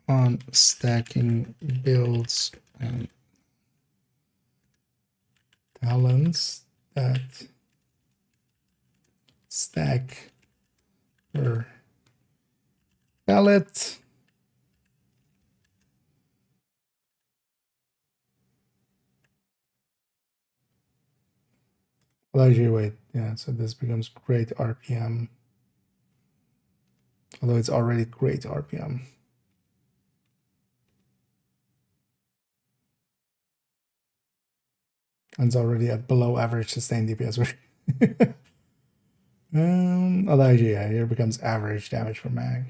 on stacking builds and talents that stack per pallet Well, actually, wait. Yeah, so this becomes great RPM. Although it's already great RPM. And it's already at below average sustained DPS. Although actually, yeah, here becomes average damage per mag.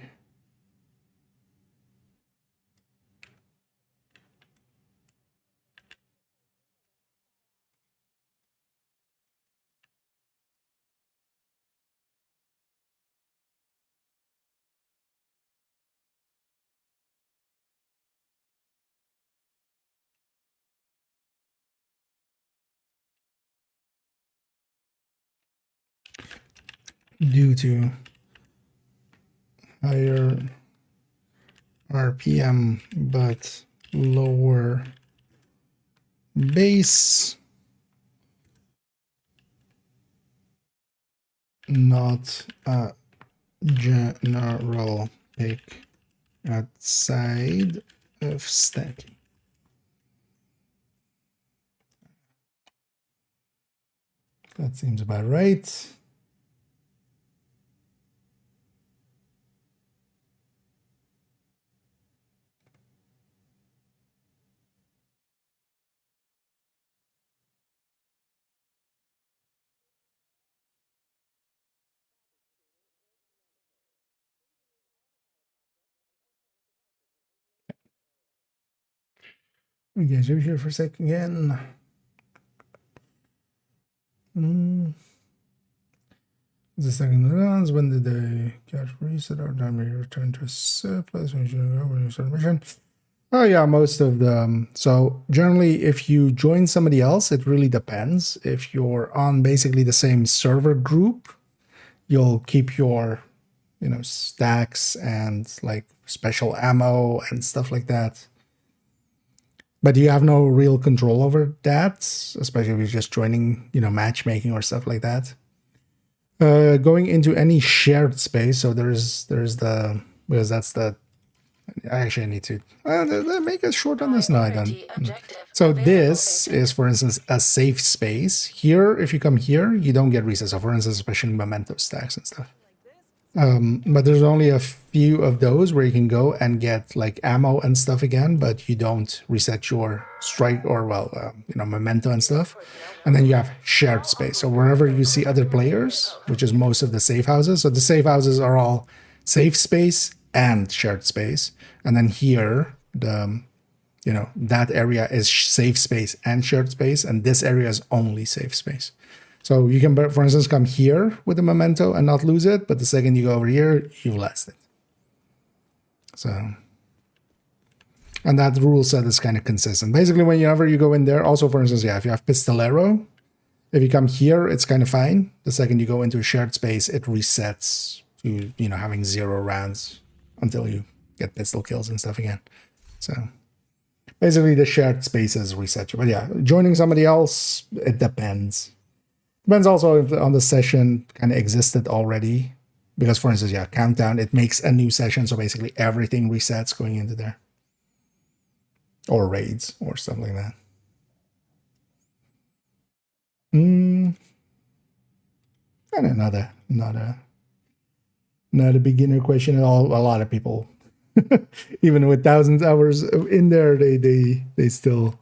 Due to higher RPM but lower base, not a general pick outside of stacking. That seems about right. We guys over here for a second again. The second rounds, when did they get reset or damage return to surplus when you start mission? Oh yeah, most of them. So generally, if you join somebody else, it really depends. If you're on basically the same server group, you'll keep your, stacks and like special ammo and stuff like that. But you have no real control over that, especially if you're just joining, matchmaking or stuff like that. Going into any shared space, so there's the, because that's the, I actually need to make it short on this. No, I don't. So this is, for instance, a safe space. Here, if you come here, you don't get resets. So for instance, especially memento stacks and stuff. But there's only a few of those where you can go and get like ammo and stuff again, but you don't reset your strike or memento and stuff. And then you have shared space. So wherever you see other players, which is most of the safe houses. So the safe houses are all safe space and shared space. And then here, that area is safe space and shared space. And this area is only safe space. So you can, for instance, come here with a memento and not lose it, but the second you go over here, you lost it. So, and that rule set is kind of consistent. Basically, whenever you go in there, also, for instance, if you have Pistolero, if you come here, it's kind of fine. The second you go into a shared space, it resets to, having 0 rounds until you get pistol kills and stuff again. So basically the shared spaces reset you. But yeah, joining somebody else, it depends. Depends also if on the session kind of existed already. Because, for instance, countdown, it makes a new session. So basically everything resets going into there. Or raids or something like that. And not a beginner question at all. A lot of people, even with thousands of hours in there, they still...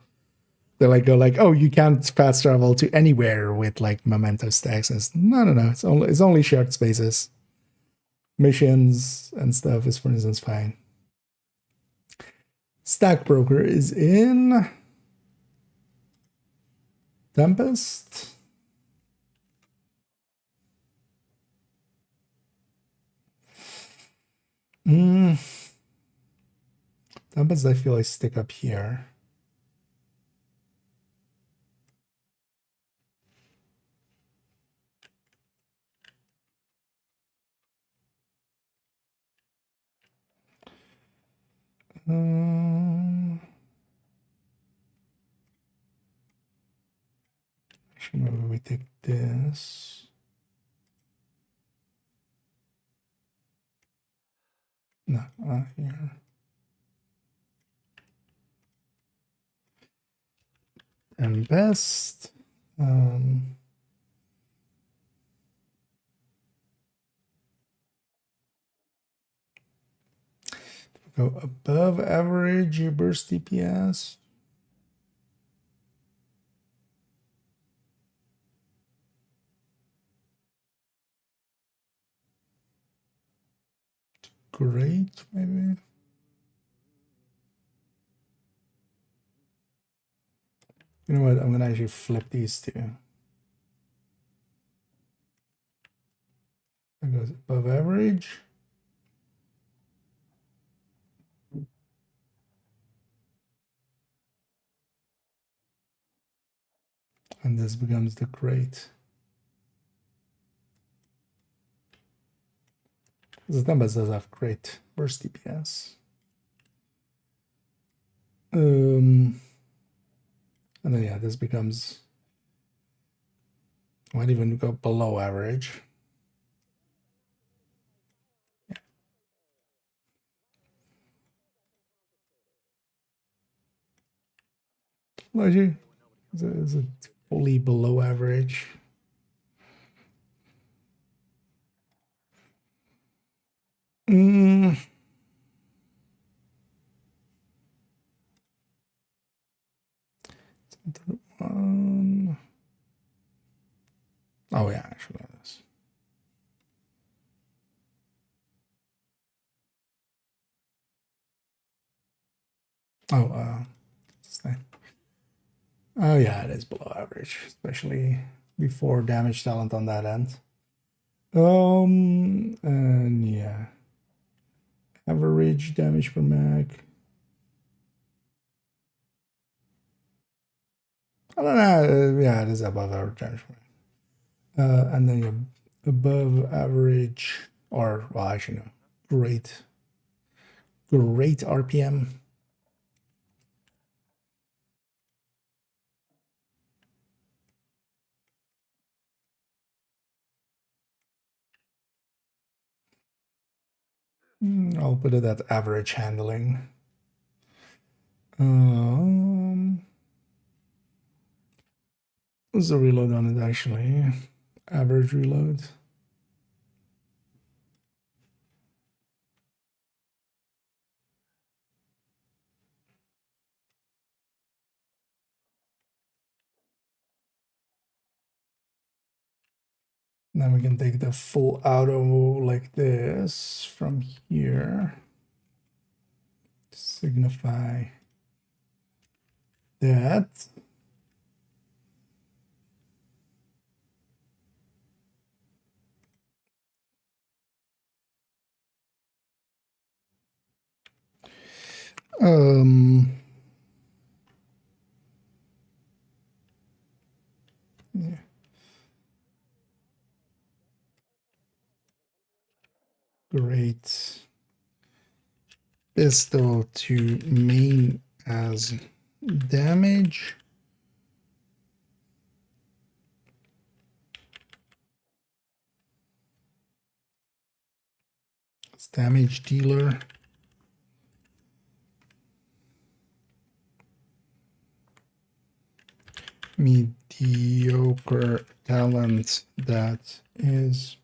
They go like, oh, you can't fast travel to anywhere with like memento stacks. No. It's only shared spaces. Missions and stuff is, for instance, fine. Stack Broker is in Tempest. Tempest, I feel I stick up here. Actually, maybe we take this. No, here. And best. Go above average, you burst DPS. Great, maybe. You know what? I'm gonna actually flip these two. That goes above average. And this becomes the great. The numbers does have great burst DPS. And then yeah, this becomes, might even go below average. Logi is it fully below average? Oh yeah, actually that is. Oh, oh yeah, it is below average, especially before damage talent on that end. And yeah, average damage per mag. I don't know. Yeah, it is above average damage per mag. And then you're above average, or well, actually no, great RPM. I'll put it at average handling. What's the reload on it actually? Average reload. Then we can take the full auto like this from here. Signify that. Yeah. Great. Pistol to main as damage. It's damage dealer. Mediocre talent that is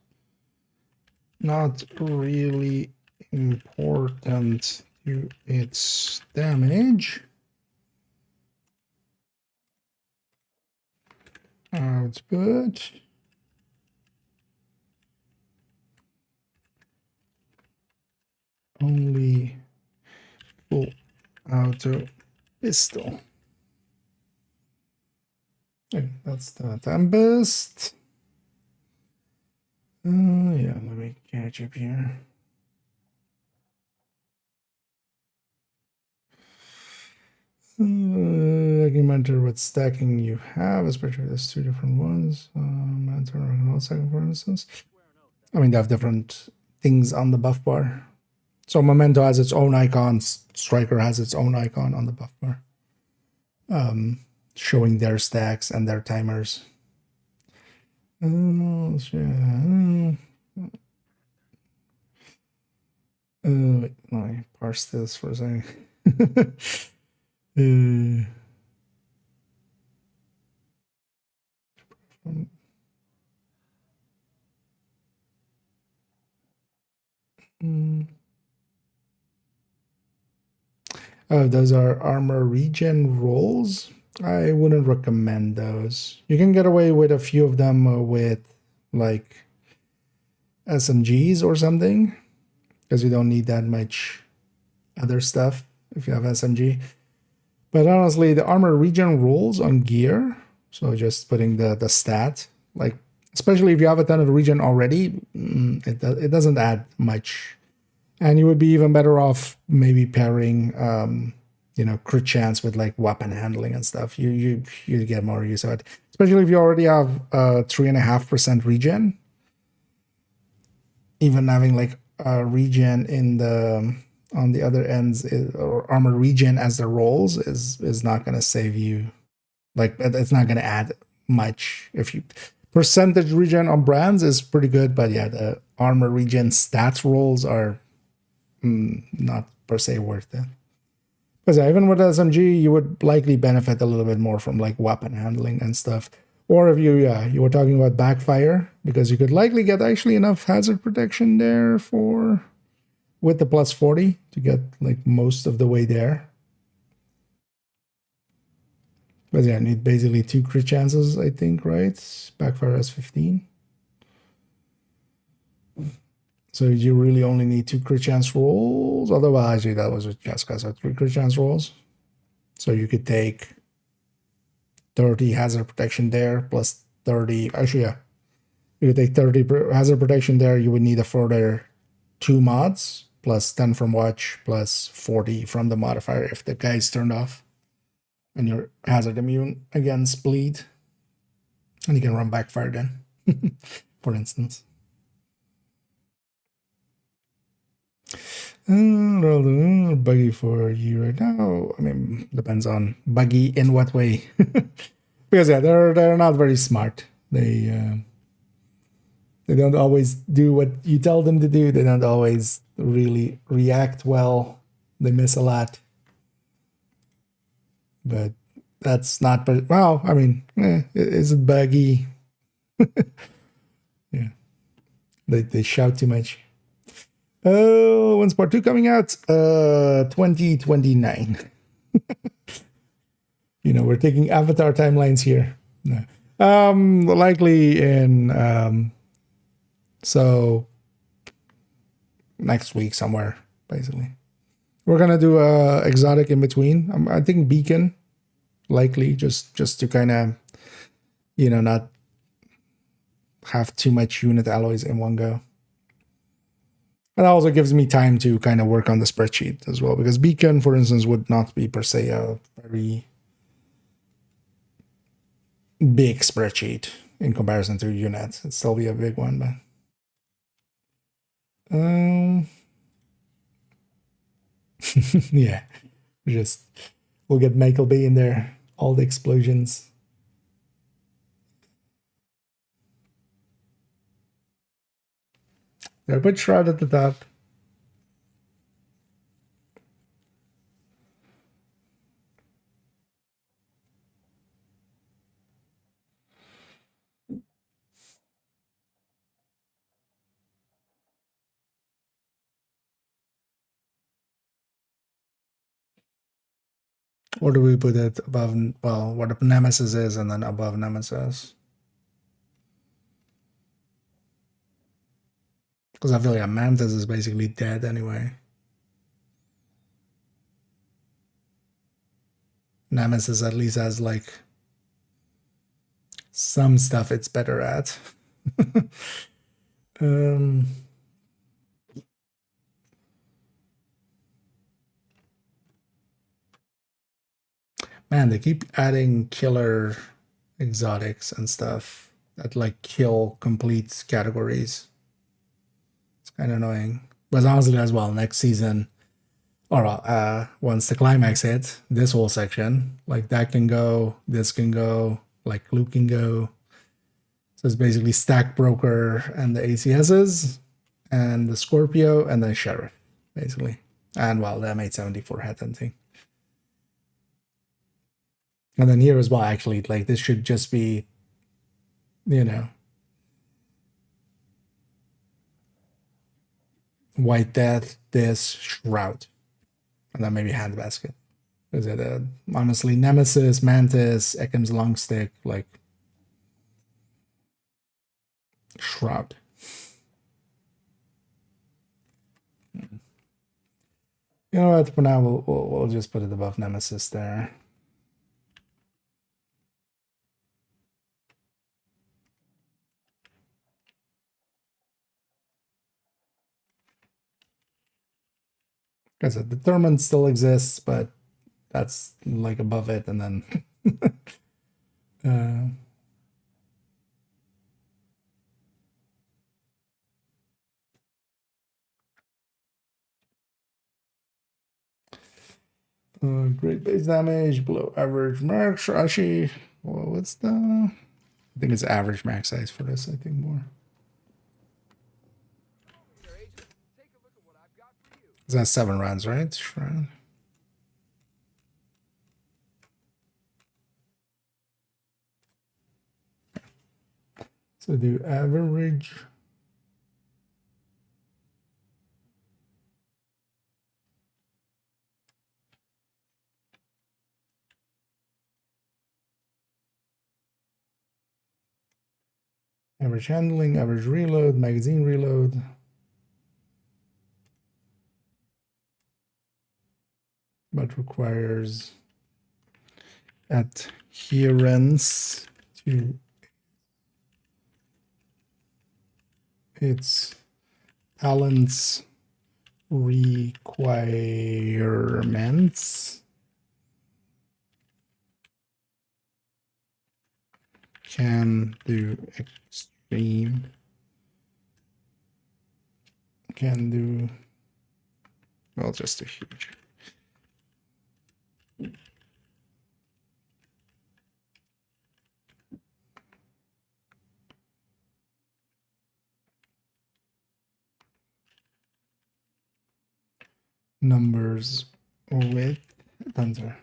not really important to its damage. Output. Only full auto pistol. Okay, that's the Tempest. Yeah, let me catch up here. I can enter what stacking you have, especially if there's two different ones. Enter and stacking, for instance. I mean, they have different things on the buff bar. So Memento has its own icons. Striker has its own icon on the buff bar, showing their stacks and their timers. Let me parse this for a second. Those are armor regen rolls. I wouldn't recommend those. You can get away with a few of them with like SMGs or something, because you don't need that much other stuff if you have SMG. But honestly, the armor regen rolls on gear, so just putting the stat, like especially if you have a ton of regen already, it doesn't add much. And you would be even better off maybe pairing crit chance with like weapon handling and stuff. You get more use of it, especially if you already have 3.5% regen. Even having like regen in the on the other ends or armor regen as the rolls is not going to save you. Like it's not going to add much. If you percentage regen on brands is pretty good, but yeah, the armor regen stats rolls are not per se worth it. Because yeah, even with SMG, you would likely benefit a little bit more from like weapon handling and stuff. Or if you were talking about backfire, because you could likely get actually enough hazard protection there for with the plus 40 to get like most of the way there. But yeah, I need basically 2 crit chances, I think, right? Backfire has 15. So you really only need 2 crit chance rolls. Otherwise, that was with Jessica, so 3 crit chance rolls. So you could take 30 hazard protection there plus 30. Actually, yeah. You could take 30 hazard protection there. You would need a further 2 mods plus 10 from watch plus 40 from the modifier if the guy is turned off. And you're hazard immune against bleed. And you can run backfire then, for instance. Buggy for you right now. I mean, depends on buggy in what way. Because yeah, they're not very smart. They don't always do what you tell them to do. They don't always really react well. They miss a lot. But that's not, well, I mean, is it buggy? Yeah. They shout too much. Oh, when's part 2 coming out? 2029. We're taking Avatar timelines here. No. Likely in so next week somewhere, basically. We're gonna do a exotic in between. I think Beacon, likely just to kind of, not have too much unit alloys in one go. And that also gives me time to kind of work on the spreadsheet as well, because Beacon, for instance, would not be per se a very big spreadsheet in comparison to units. It'd still be a big one, but yeah, we'll get Michael Bay in there, all the explosions. There, put Shroud at the top. Or do we put it above, well, what a Nemesis is and then above Nemesis? Because I feel like Mantis is basically dead anyway. Nemesis at least has like some stuff it's better at. Man, they keep adding killer exotics and stuff that like kill complete categories. It's kind of annoying. But honestly as well, next season, or once the climax hits, this whole section, like that can go, this can go, like Luke can go. So it's basically Stack Broker and the ACSs and the Scorpio and the Sheriff, basically. And well, the M874 head hunting. And then here as well, actually, like this should just be, White Death, this, Shroud. And then maybe Handbasket. Is it honestly Nemesis, Mantis, Ekim's Longstick, like Shroud. You know what? For now, we'll just put it above Nemesis there. Because the Determined still exists, but that's like above it, and then great base damage, below average max. Actually, well, what's the? I think it's average max size for this. I think more. Is that 7 rounds, right? Sure. So do average. Average handling, average reload, magazine reload. But requires adherence to its talents requirements. Can do extreme. Can do, well, just a huge. Numbers with Thunder.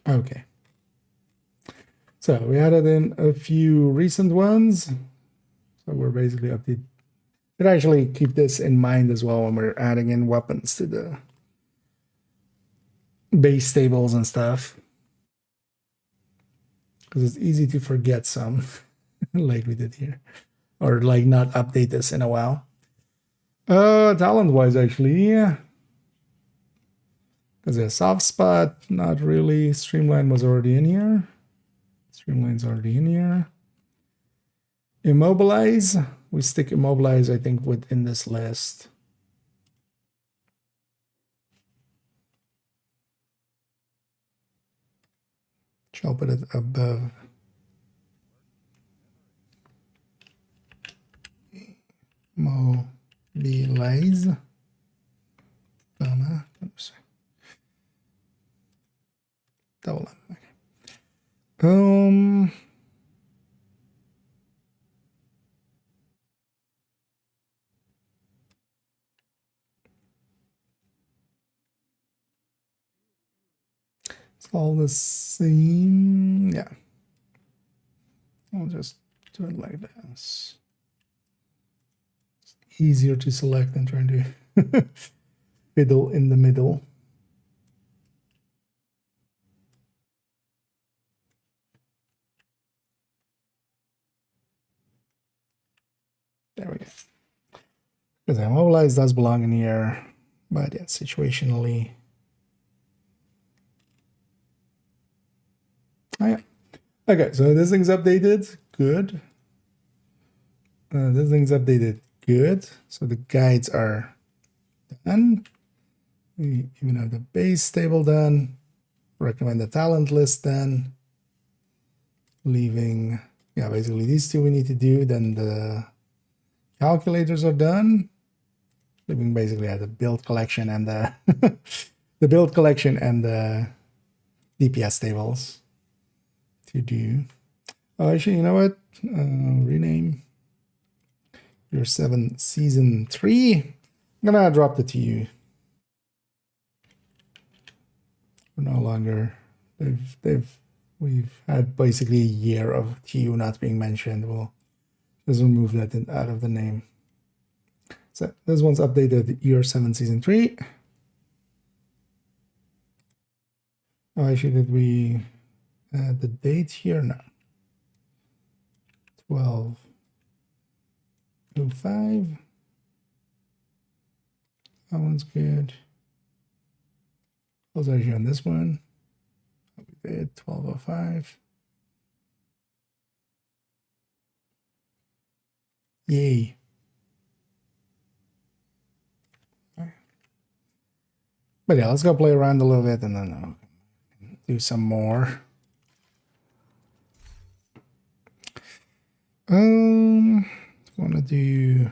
Okay. So we added in a few recent ones. So we're basically updated. Should actually keep this in mind as well when we're adding in weapons to the base tables and stuff. Because it's easy to forget some, like we did here. Or like not update this in a while. Talent-wise, actually, yeah. Because a soft spot, not really. Streamline was already in here. Streamline's already in here. Immobilize. We stick Immobilize, I think, within this list. Shall put it above. Mobilize. Double M. Okay. It's all the same. Yeah. I'll just do it like this. It's easier to select than trying to fiddle in the middle. There we go. Because Immobilize does belong in here, but yeah, situationally. Oh, yeah. Okay, so this thing's updated. Good. This thing's updated. Good. So the guides are done. We even have the base table done. Recommend the talent list done. Leaving, yeah, basically these two we need to do. Then the calculators are done. Leaving basically the build collection and the the build collection and the DPS tables to do. Oh, actually, you know what? Rename your 7 season 3. I'm gonna drop the TU. We're no longer. We've had basically a year of TU not being mentioned. We'll Let's remove that out of the name. So this one's updated year 7 season 3. Oh, actually, did we add the date here? No. 12/05. That one's good. Close actually on this one. We did 12/05. Yay. But yeah, let's go play around a little bit and then I'll do some more. Want to do,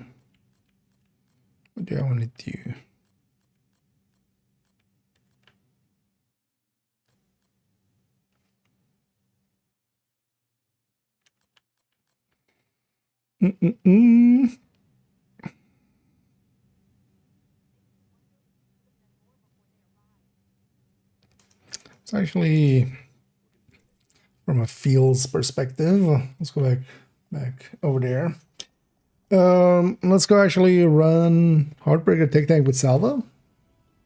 what do I want to do? It's actually from a fields perspective. Let's go back over there. Let's go actually run Heartbreaker Tic Tac with Salvo.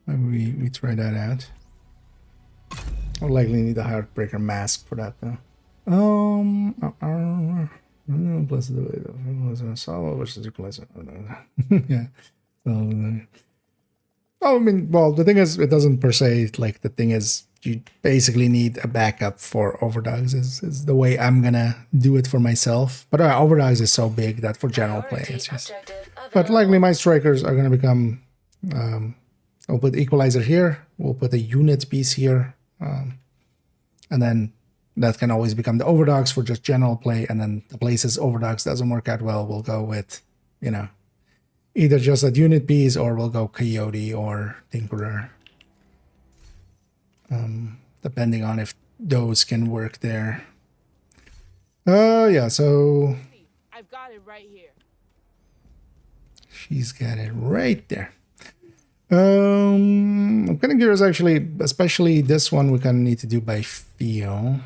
Maybe we try that out. I'll likely need a Heartbreaker mask for that though. Plus the way of Salvo versus equalizer. Yeah. Oh, I mean, well, the thing is, it doesn't per se, like, the thing is, you basically need a backup for overdogs is the way I'm gonna do it for myself. But overdogs is so big that for general play, it's just... But likely my strikers are gonna become... I'll put equalizer here, we'll put a unit piece here, and then that can always become the overdogs for just general play, and then the places overdogs doesn't work out well, we'll go with, you know, either just a unit piece, or we'll go Coyote or Tinkerer. Depending on if those can work there. Yeah, so... I've got it right here. She's got it right there. I'm kind of curious, actually, especially this one we kind of need to do by feel.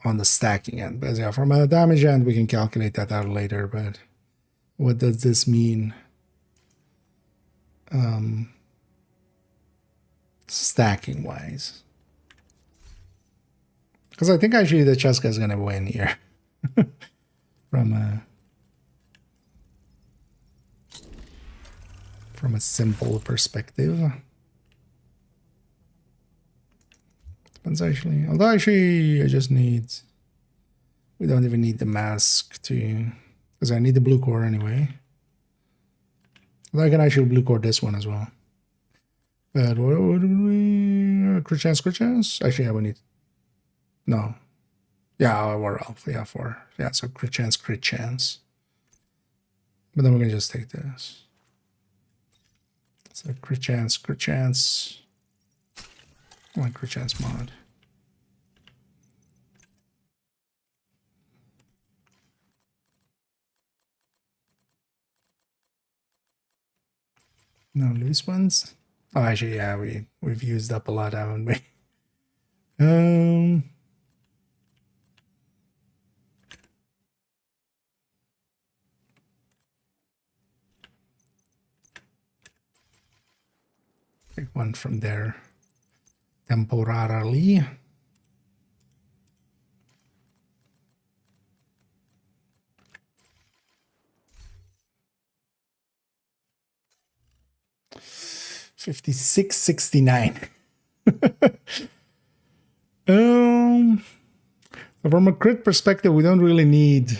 On the stacking end. But yeah, from a damage end, we can calculate that out later, but what does this mean? Stacking wise, because I think actually the Cheska is gonna win here from a simple perspective. Depends actually, although actually I just need, we don't even need the mask to, because I need the blue core anyway. I can actually blue core this one as well. But what would we... Crit chance, crit chance? Actually, yeah, we need... No. Yeah, we're off. Yeah, 4. Yeah, so crit chance, crit chance. But then we're going to just take this. So crit chance, crit chance. One crit chance mod. No loose ones. Oh, actually, yeah, we've used up a lot, haven't we? Take one from there temporarily. $56.69. From a crit perspective, we don't really need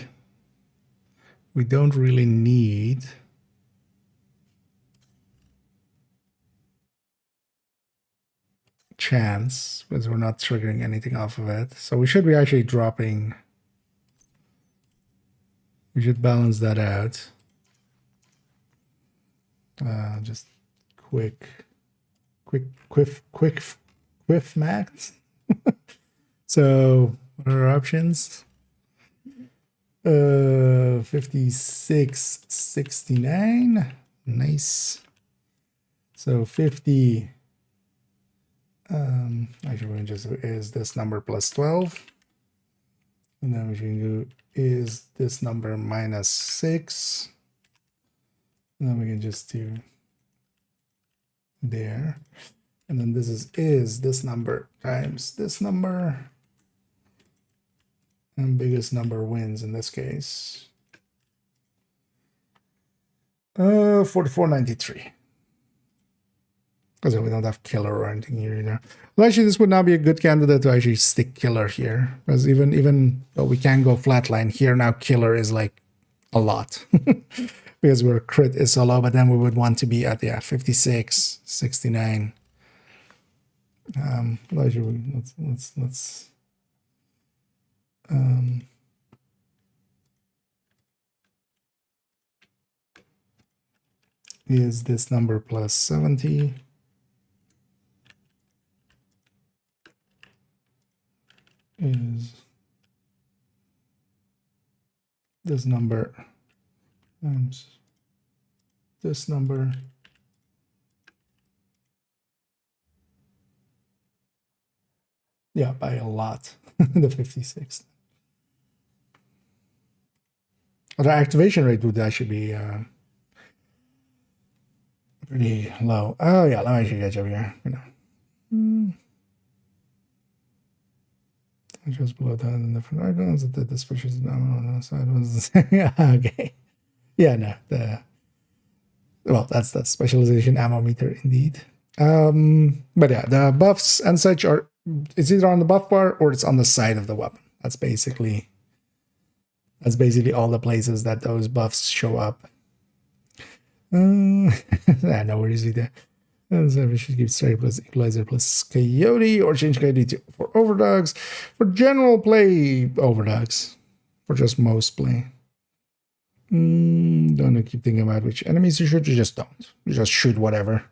chance, because we're not triggering anything off of it. So we should be actually dropping. We should balance that out. Just quick max. So what are our options? 56.69. Nice. So 50. Actually, we're going to just do is this number plus 12. And then we can do is this number minus 6. And then we can just do there. And then this is this number times this number. And biggest number wins in this case. 4493. Because we don't have killer or anything here either. Well, actually, this would not be a good candidate to actually stick killer here. Because even though we can go flatline here, now killer is like a lot. Because our crit is so low, but then we would want to be at 56, 69. Let's is this number plus 70? Is this number times this number? Yeah, by a lot. The 56. The activation rate would actually be pretty low. Oh yeah, let me actually get you over here. Just below that in different icons that the switches on the side was yeah, okay. Yeah, no, that's the specialization ammo meter indeed. But yeah, the buffs and such are, it's either on the buff bar or it's on the side of the weapon. That's basically all the places that those buffs show up. No worries either. So we should keep straight plus equalizer plus coyote, or change coyote to for overdogs. For general play, overdogs. For just most play. Don't keep thinking about which enemies you shoot. You just don't. You just shoot whatever.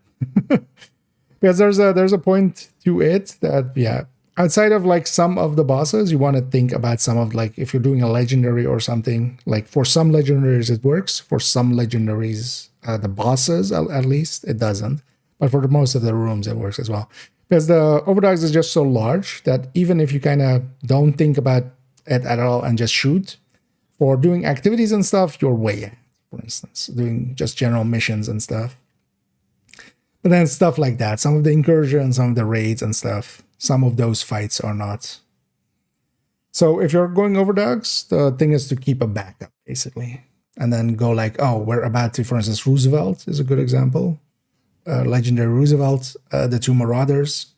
Because there's a point to it that, yeah, outside of like some of the bosses, you want to think about some of, like, if you're doing a legendary or something, like for some legendaries it works. For some legendaries, the bosses at least, it doesn't. But for most of the rooms, it works as well. Because the overdogs is just so large that even if you kind of don't think about it at all and just shoot, for doing activities and stuff, you're way ahead. For instance, doing just general missions and stuff. But then stuff like that, some of the incursions, some of the raids and stuff, some of those fights are not. So if you're going overdogs, the thing is to keep a backup, basically. And then go like, oh, we're about to, for instance, Roosevelt is a good example. Legendary Roosevelt, the two Marauders.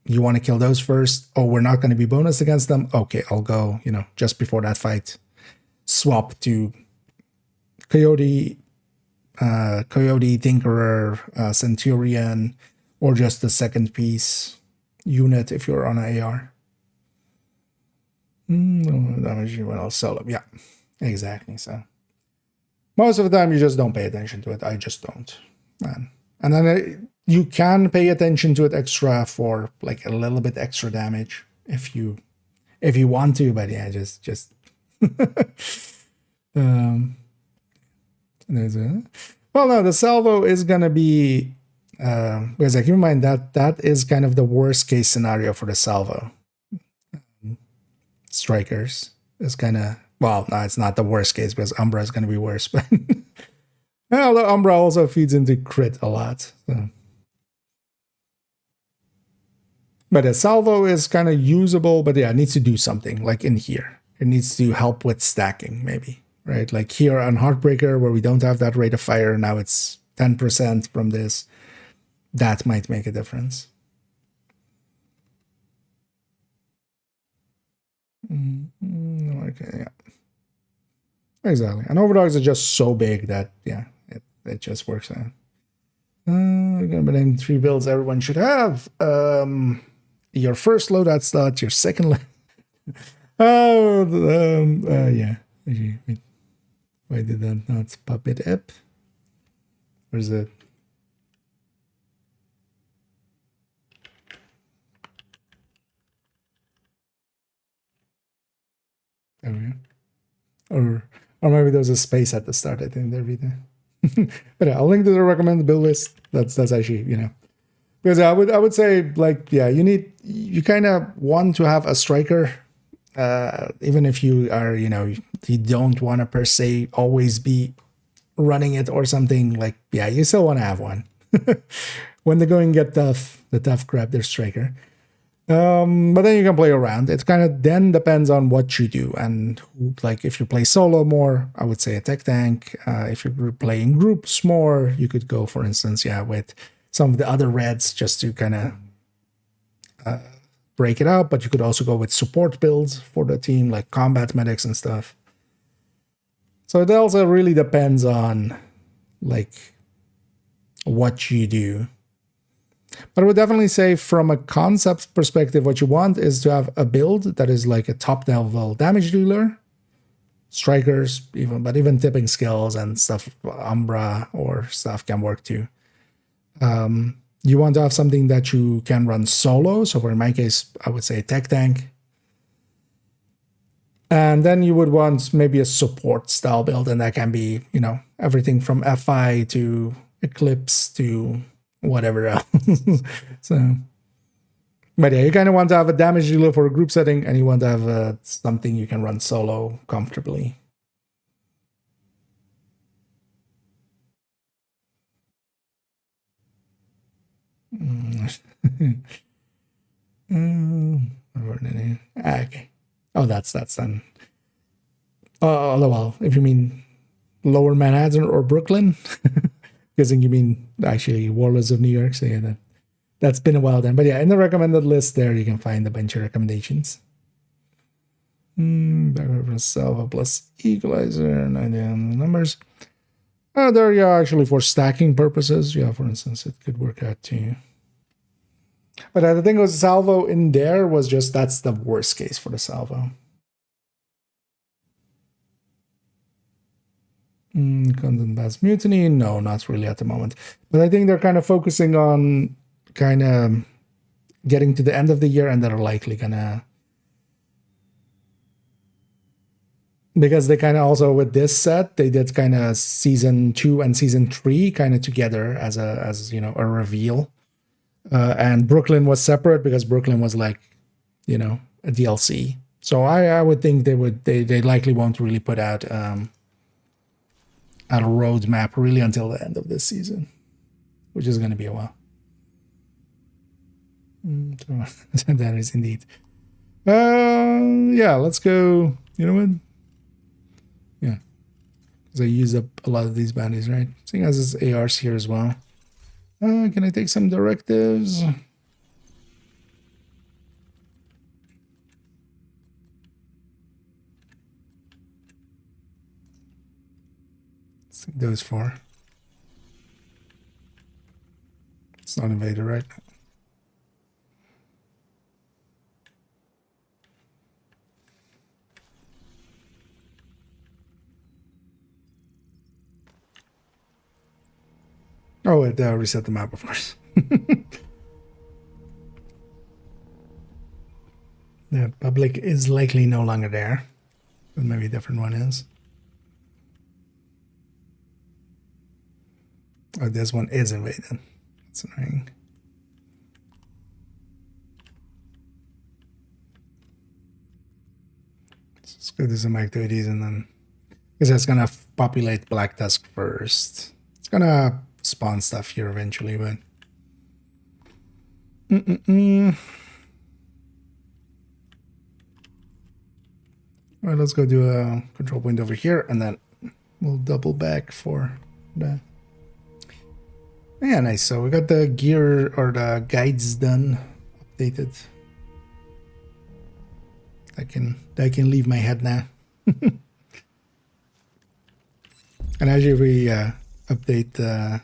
You want to kill those first. Oh, we're not going to be bonus against them. Okay, I'll go, just before that fight, swap to Coyote, Tinkerer, Centurion, or just the second piece unit if you're on an AR. Damage you want to solo. Yeah, exactly. So most of the time you just don't pay attention to it. I just don't, man. And then you can pay attention to it extra for like a little bit extra damage if you want to, but yeah, just there's a, well, no, the salvo is gonna be because keep in mind that is kind of the worst case scenario for the salvo. Strikers is kind of, well, no, it's not the worst case because Umbra is gonna be worse, but well, the Umbra also feeds into crit a lot. So. But the salvo is kind of usable, but yeah, it needs to do something, like in here. It needs to help with stacking, maybe, right? Like here on Heartbreaker, where we don't have that rate of fire, now it's 10% from this. That might make a difference. Okay, yeah. Exactly. And overdogs are just so big that, yeah, it just works out. We're going to name 3 builds everyone should have. Your first loadout slot, your second yeah. Wait. Why did that not pop it up? Where's it? There we go. Or maybe there was a space at the start. I think there be there. But yeah, I'll link to the recommended build list. That's actually, Because I would say, like, yeah, you kind of want to have a striker, even if you are, you don't want to per se always be running it or something. Like, yeah, you still want to have one. When the going get tough, the tough grab their striker. But then you can play around. It kind of then depends on what you do. And like if you play solo more, I would say a tech tank. If you're playing groups more, you could go, for instance, with some of the other reds just to kind of break it up. But you could also go with support builds for the team, like combat medics and stuff. So it also really depends on like what you do. But I would definitely say from a concept perspective, what you want is to have a build that is like a top level damage dealer, strikers, even tipping skills and stuff, Umbra or stuff can work too. You want to have something that you can run solo. So for in my case, I would say tech tank. And then you would want maybe a support style build, and that can be, everything from FI to Eclipse to whatever else. So, but yeah, you kind of want to have a damage dealer for a group setting, and you want to have something you can run solo comfortably. Okay. Oh, that's done. Well, if you mean Lower Manhattan or Brooklyn, guessing you mean actually Warlords of New York. So yeah, that's been a while then. But yeah, in the recommended list there, you can find a bunch of recommendations. Background Salva plus Equalizer, and idea on the numbers. There you are actually for stacking purposes. Yeah, for instance, it could work out too. But the thing was, salvo in there was just, that's the worst case for the salvo. Content Bass Mutiny? No, not really at the moment. But I think they're kind of focusing on kind of getting to the end of the year, and they're likely gonna, because they kind of also with this set, they did kind of season 2 and season 3 kind of together as a reveal. And Brooklyn was separate because Brooklyn was like, a DLC. So I would think they likely won't really put out a roadmap really until the end of this season, which is going to be a while. That is indeed. Yeah, let's go. You know what? Yeah, because I use up a lot of these bounties, right? Seeing as it's ARs here as well. Can I take some directives? Let's take those 4. It's not invader, right? Oh, it reset the map, of course. The public is likely no longer there, but maybe a different one is. Oh, this one is invaded. That's annoying. Let's go do some activities and then, because it's gonna populate Black Tusk first. It's gonna spawn stuff here eventually, but all right, let's go do a control point over here, and then we'll double back for that. Yeah, nice. So we got the gear or the guides done, updated. I can leave my head now. And actually, we update.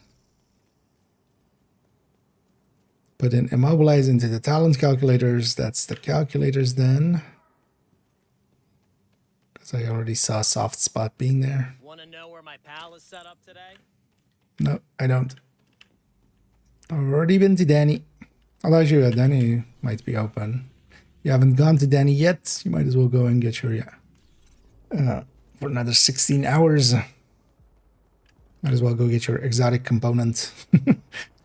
Put in immobilize into the talent calculators. That's the calculators then. Because I already saw soft spot being there. Want to know where my pal is set up today? No, I don't. I've already been to Danny. Although actually, Danny might be open. You haven't gone to Danny yet, you might as well go and get your, for another 16 hours. Might as well go get your exotic component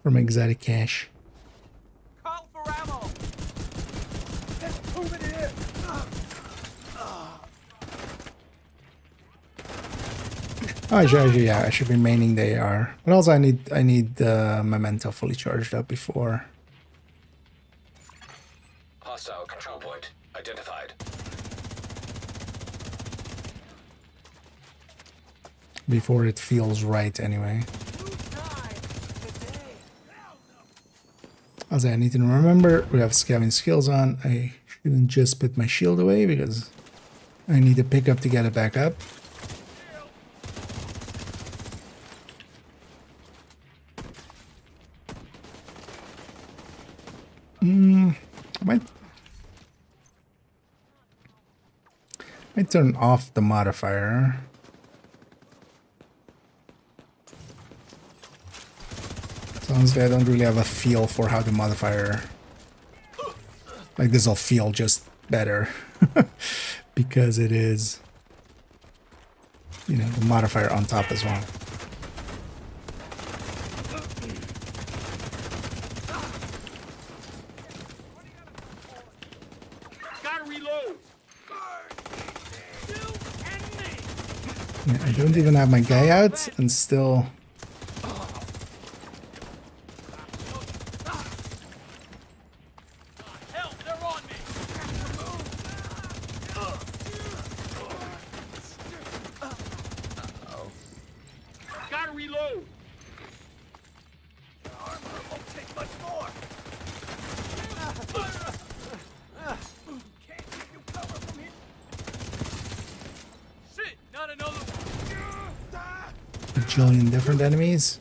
from exotic cache. Oh, yeah, I should be maining the AR. But also I need the memento fully charged up before. Hostile control point identified. Before it feels right anyway. Also, I need to remember we have scavenging skills on. I shouldn't just put my shield away because I need to pick up to get it back up. I might turn off the modifier. So honestly, I don't really have a feel for how the modifier... Like, this will feel just better. Because it is... You know, the modifier on top as well. Yeah, I don't even have my guy out and still... Bajillion different enemies.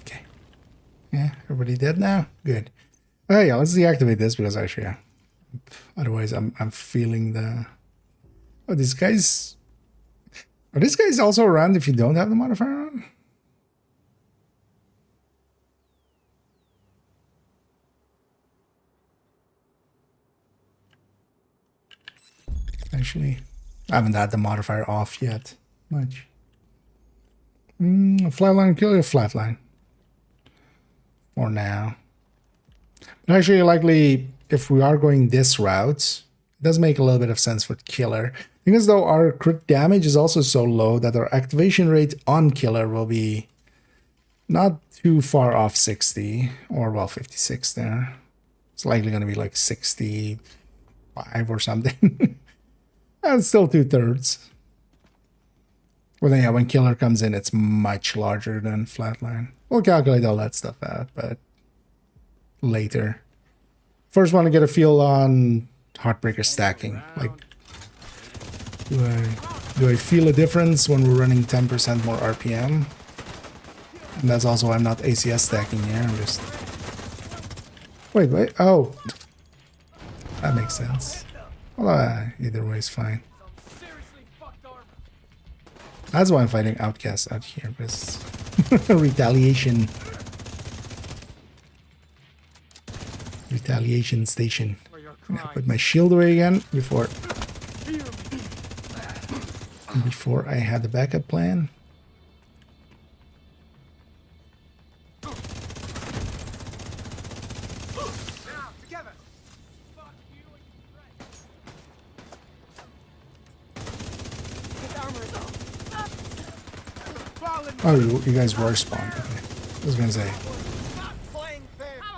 Okay. Yeah, everybody dead now? Good. Oh yeah, let's deactivate this because actually, yeah. Otherwise, I'm feeling the... Oh, these guys... Are these guys also around if you don't have the modifier on? Actually, I haven't had the modifier off yet. Much. Flatline, kill your flatline. For now. But actually, likely, if we are going this route, it does make a little bit of sense with killer. Because though our crit damage is also so low that our activation rate on killer will be not too far off 60, or well, 56 there. It's likely going to be like 65 or something. And still 2/3. Well, then, yeah, when killer comes in, it's much larger than flatline. We'll calculate all that stuff out, but later. First, want to get a feel on Heartbreaker stacking. Like, do I feel a difference when we're running 10% more RPM? And that's also why I'm not ACS stacking here. I'm just... Wait. Oh. That makes sense. Well, either way is fine. That's why I'm fighting outcasts out here, because retaliation. Retaliation station. I'm gonna put my shield away again before I had the backup plan. Oh, you guys were spawned. Okay. I was gonna say,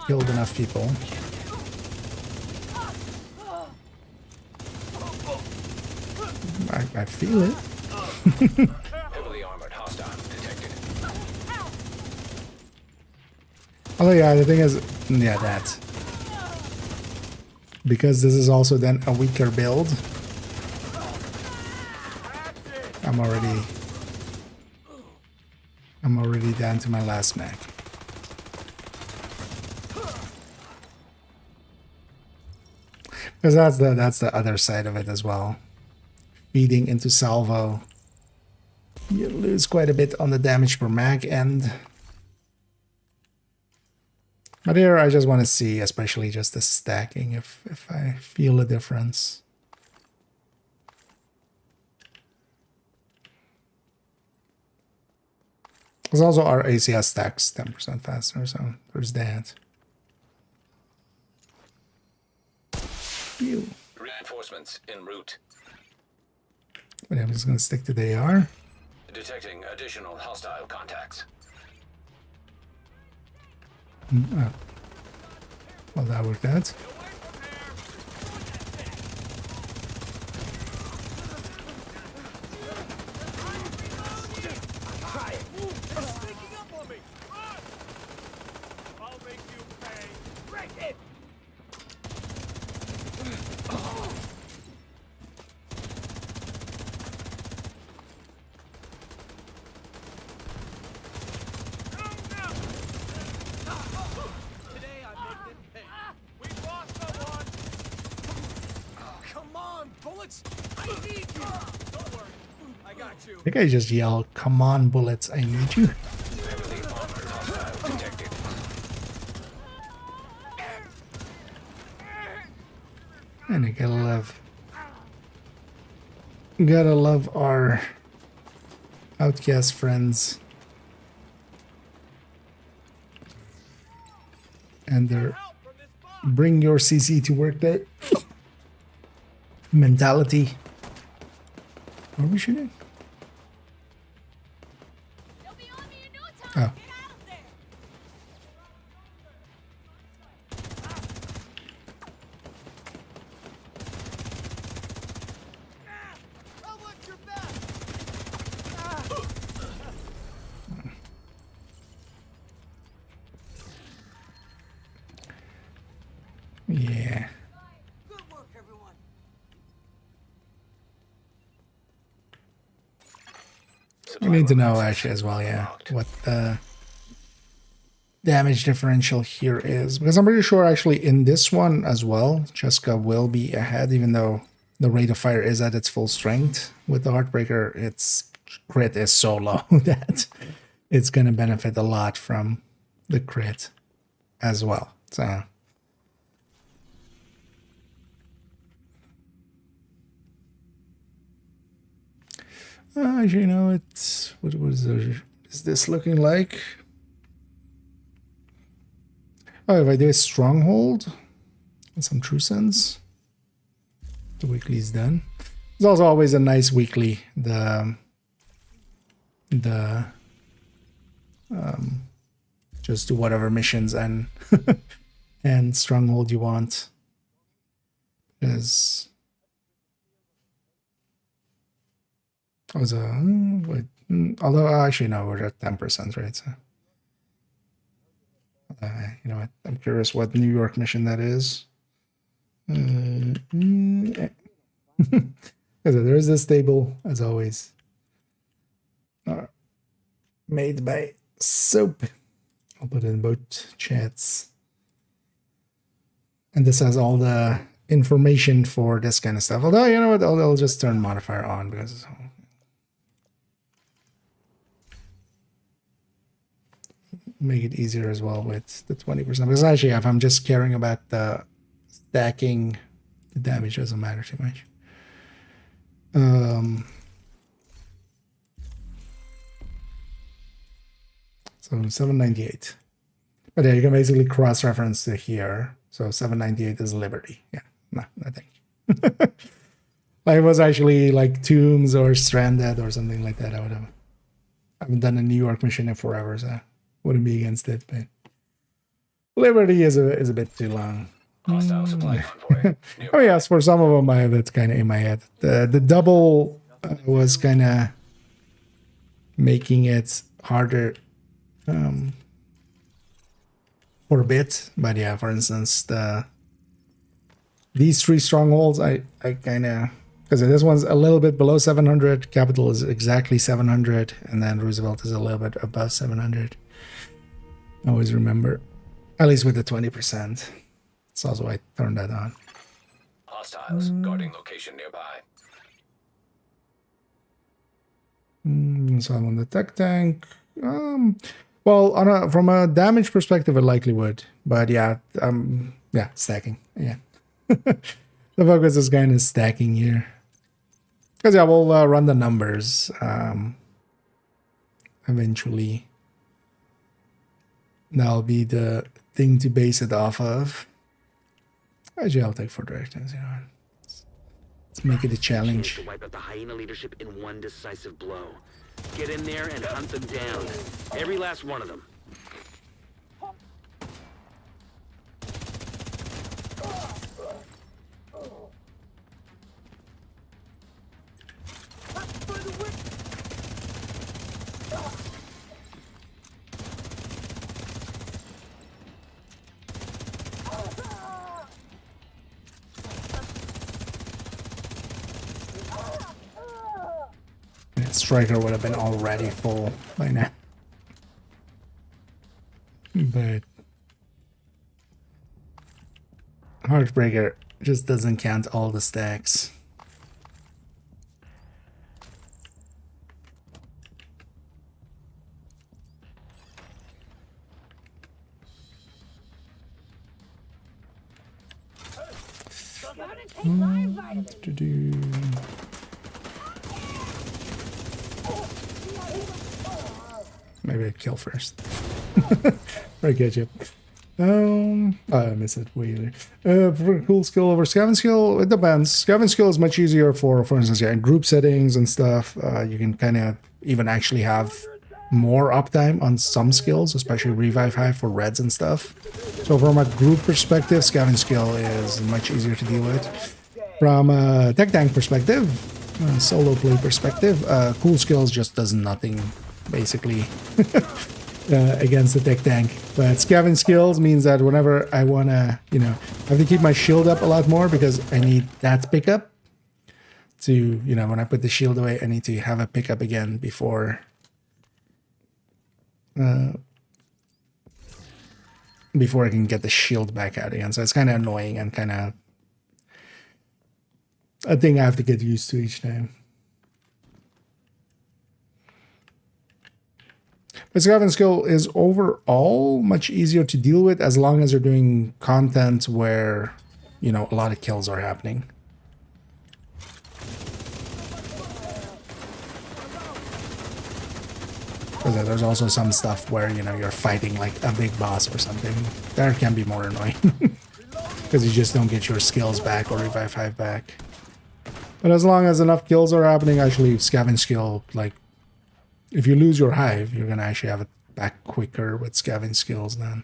killed enough people. I feel it. Heavily armored hostile detected. Oh yeah, the thing is, yeah, that. Because this is also then a weaker build. I'm already down to my last mag. Because that's the other side of it as well. Feeding into salvo, you lose quite a bit on the damage per mag end. But here I just want to see, especially just the stacking, if I feel a difference. Because also our ACS stacks 10% faster, so there's that. You. Reinforcements en route. But I'm just gonna stick to the AR. Detecting additional hostile contacts. Oh. Well, that worked out. I'll make you pay. Break it! Today I make them pay. We lost someone. Come on, bullets! I need you. Don't worry, I got you. I think I just yelled, "Come on, bullets! I need you." Heavily armored hostile detected. And I gotta love our outcast friends and their bring your CC to work day mentality. What are we shooting? They'll be on me in no time. Oh. Get out of there. I'll watch your back. Yeah. Good work, everyone. We need to know actually as well, yeah, what the damage differential here is. Because I'm pretty sure actually in this one as well, Cheska will be ahead, even though the rate of fire is at its full strength. With the Heartbreaker, its crit is so low that it's going to benefit a lot from the crit as well. So... you know, it's what is this looking like? Oh, if I do a stronghold and some true sense, the weekly is done. It's also always a nice weekly. Just do whatever missions and and stronghold you want. Because I was although actually no, we're at 10%, right? So you know what? I'm curious what New York mission that is. There is this table as always, made by Soap. I'll put it in both chats, and this has all the information for this kind of stuff. Although you know what, I'll just turn modifier on because. Make it easier as well with the 20%. Because actually, if I'm just caring about the stacking, the damage doesn't matter too much. So 798. But yeah, you can basically cross-reference to here. So 798 is Liberty. Yeah, no, nothing. Like it was actually like Tombs or Stranded or something like that. I haven't done a New York mission in forever, so wouldn't be against it, but Liberty is a bit too long. Hostile supply convoy. Oh yes, for some of them I have it kind of in my head. The double was kind of making it harder for a bit, but yeah, for instance, these three strongholds, I kind of, because this one's a little bit below 700, Capital is exactly 700, and then Roosevelt is a little bit above 700. Always remember, at least with the 20%. That's also why I turned that on. Hostiles guarding location nearby. So I'm on the tech tank. Well, from a damage perspective, it likely would, but yeah, stacking. Yeah, the focus is kind of stacking here. Because yeah, we'll run the numbers eventually. That'll be the thing to base it off of. Actually, I'll take 4 directions, you know. Let's make it a challenge. To wipe out the hyena leadership in one decisive blow. Get in there and hunt them down. Every last one of them. Striker would have been already full by now. But Heartbreaker just doesn't count all the stacks. Maybe I'd kill first. Or get you. I miss it way for cool skill over scavenge skill, it depends. Scavenge skill is much easier for instance, yeah, in group settings and stuff. You can kind of even actually have more uptime on some skills, especially revive high for reds and stuff. So from a group perspective, scavenge skill is much easier to deal with. From a tech tank perspective, solo play perspective, cool skills just does nothing basically against the tech tank. But scavenge skills means that whenever I want to, you know, I have to keep my shield up a lot more because I need that pickup to, you know, when I put the shield away, I need to have a pickup again before before I can get the shield back out again. So it's kind of annoying and kind of a thing I have to get used to each time. But scavenge skill is overall much easier to deal with as long as you're doing content where, you know, a lot of kills are happening. Because there's also some stuff where, you know, you're fighting like a big boss or something. There can be more annoying. Because you just don't get your skills back or revive hive back. But as long as enough kills are happening, actually scavenge skill, like, if you lose your hive, you're going to actually have it back quicker with scavenge skills then.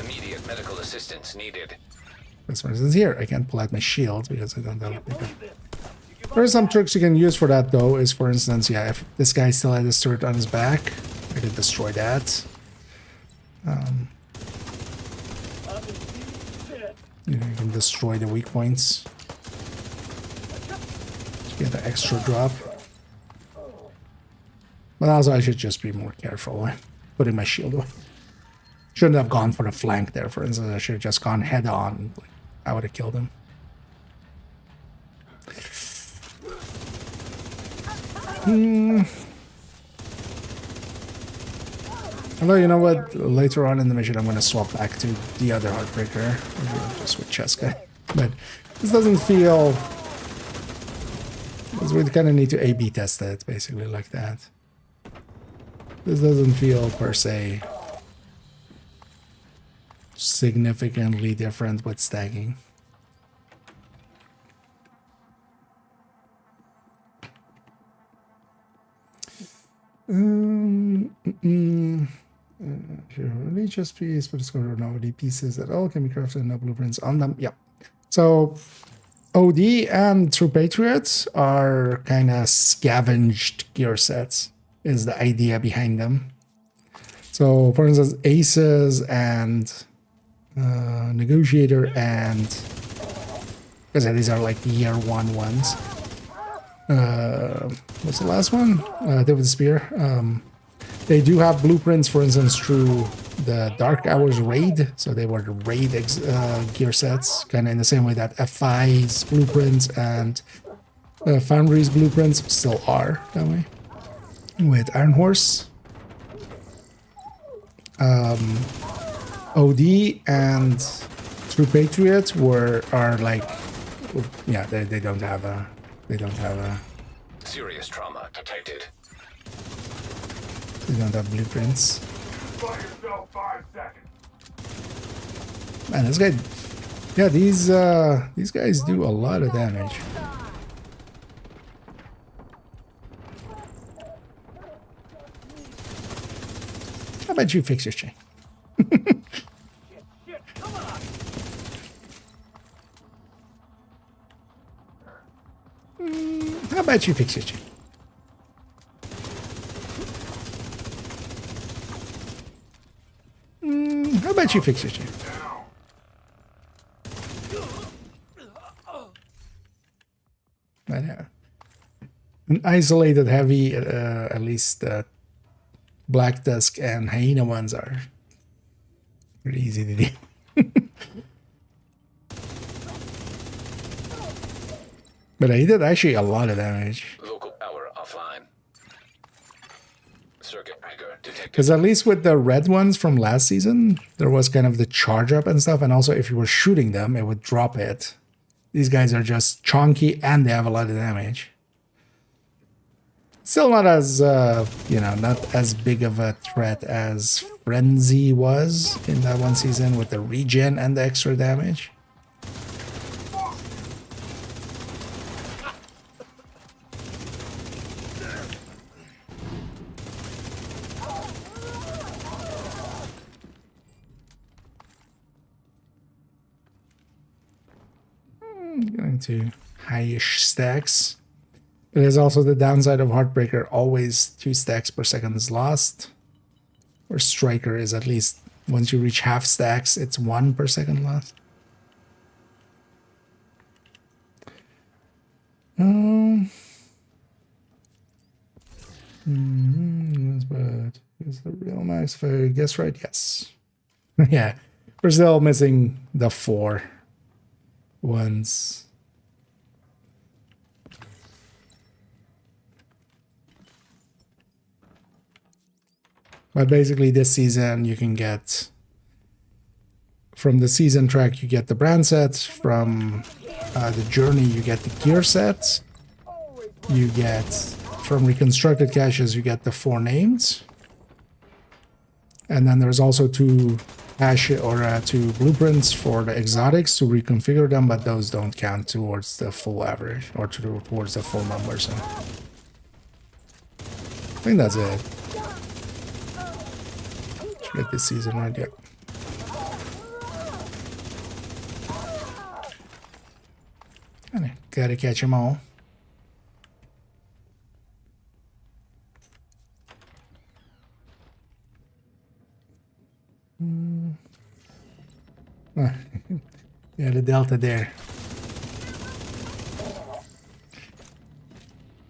Immediate medical assistance needed. As for instance here, I can't pull out my shield because I don't have a pickup. There are some tricks you can use for that though, is for instance, yeah, if this guy still had his turret on his back, I could destroy that. You know, you can destroy the weak points. Get the extra drop. But also I should just be more careful when putting my shield away. Shouldn't have gone for the flank there, for instance. I should have just gone head on. I would have killed him. Although, you know what? Later on in the mission, I'm going to swap back to the other Heartbreaker. Just with Cheska. But this doesn't feel... We kind of need to A/B test it, basically, like that. This doesn't feel, per se, significantly different with stacking. Here, religious piece, but it's going to know the pieces that all can be crafted and no blueprints on them. Yep. So OD and True Patriots are kind of scavenged gear sets, is the idea behind them. So, for instance, Aces and Negotiator and... because these are like year one ones. What's the last one? David Spear. They do have blueprints, for instance, through the Dark Hours raid. So they were the raid gear sets, kind of in the same way that F5's blueprints and Foundry's blueprints still are that way. With Iron Horse, OD and True Patriot are like, yeah, they don't have a Serious trauma detected. they don't have blueprints. Buy yourself 5 seconds. Man, this guy, yeah, these guys do a lot of damage. How about you fix your chain? Shit, come on! How about you fix your chain? How about you fix your chain? But yeah, an isolated heavy, at least Black Tusk and Hyena ones are pretty easy to do. But he did actually a lot of damage. Local power offline. Circuit breaker detected. Because at least with the red ones from last season, there was kind of the charge up and stuff. And also if you were shooting them, it would drop it. These guys are just chunky and they have a lot of damage. Still not as, you know, not as big of a threat as Frenzy was in that one season with the regen and the extra damage. Going to highish stacks. It is also the downside of Heartbreaker, always 2 stacks per second is lost. Or Striker is at least, once you reach half stacks, it's 1 per second lost. But is the real max? If I guess right, yes. Yeah, we're still missing the 4 ones. But basically this season you can get, from the season track you get the brand set, from the journey you get the gear set, you get, from reconstructed caches you get the 4 names, and then there's also 2 cache or 2 blueprints for the exotics to reconfigure them, but those don't count towards the full average or towards the full number. So I think that's it. Get this season right, yeah. And gotta catch them all. Yeah, the delta there.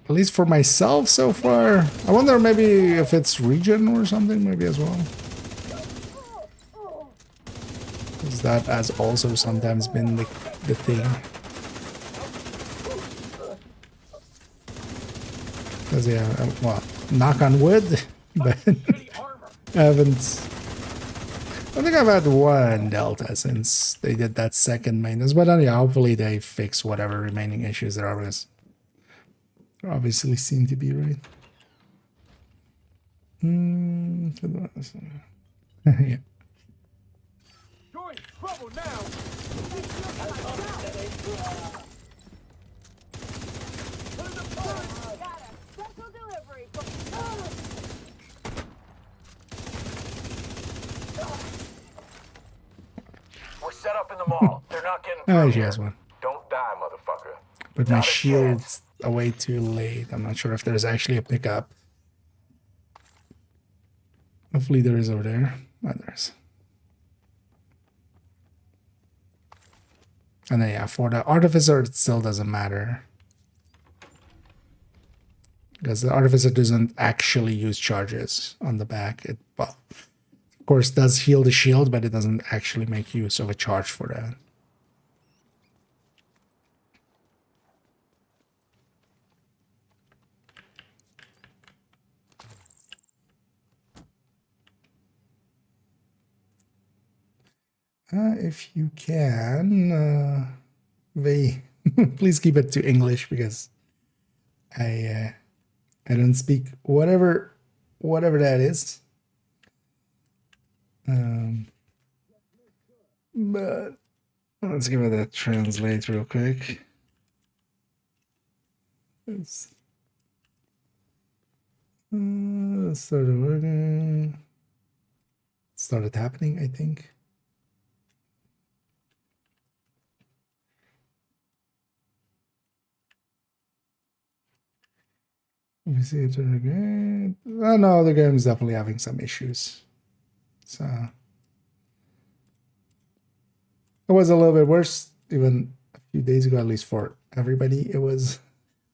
At least for myself so far. I wonder maybe if it's region or something, maybe as well. Because that has also sometimes been the thing. Because yeah, well, knock on wood, but I think I've had 1 delta since they did that second maintenance. But yeah, hopefully they fix whatever remaining issues there are. Because there obviously seem to be, right? Yeah. You're in trouble now! Got a special delivery for We're set up in the mall. They're not getting Oh, through she here. has one. Don't die, motherfucker. But my Not a shield's away too late. I'm not sure if there's actually a pickup. Hopefully there is over there. Oh, there's. And then yeah, for the Artificer, it still doesn't matter. Because the Artificer doesn't actually use charges on the back. It, well, of course, does heal the shield, but it doesn't actually make use of a charge for that. If you can, please keep it to English because I don't speak whatever that is. But let's give it a translate real quick. It's started working. Started happening, I think. Let me see it again. Oh no, the game's definitely having some issues. So it was a little bit worse even a few days ago, at least for everybody. It was,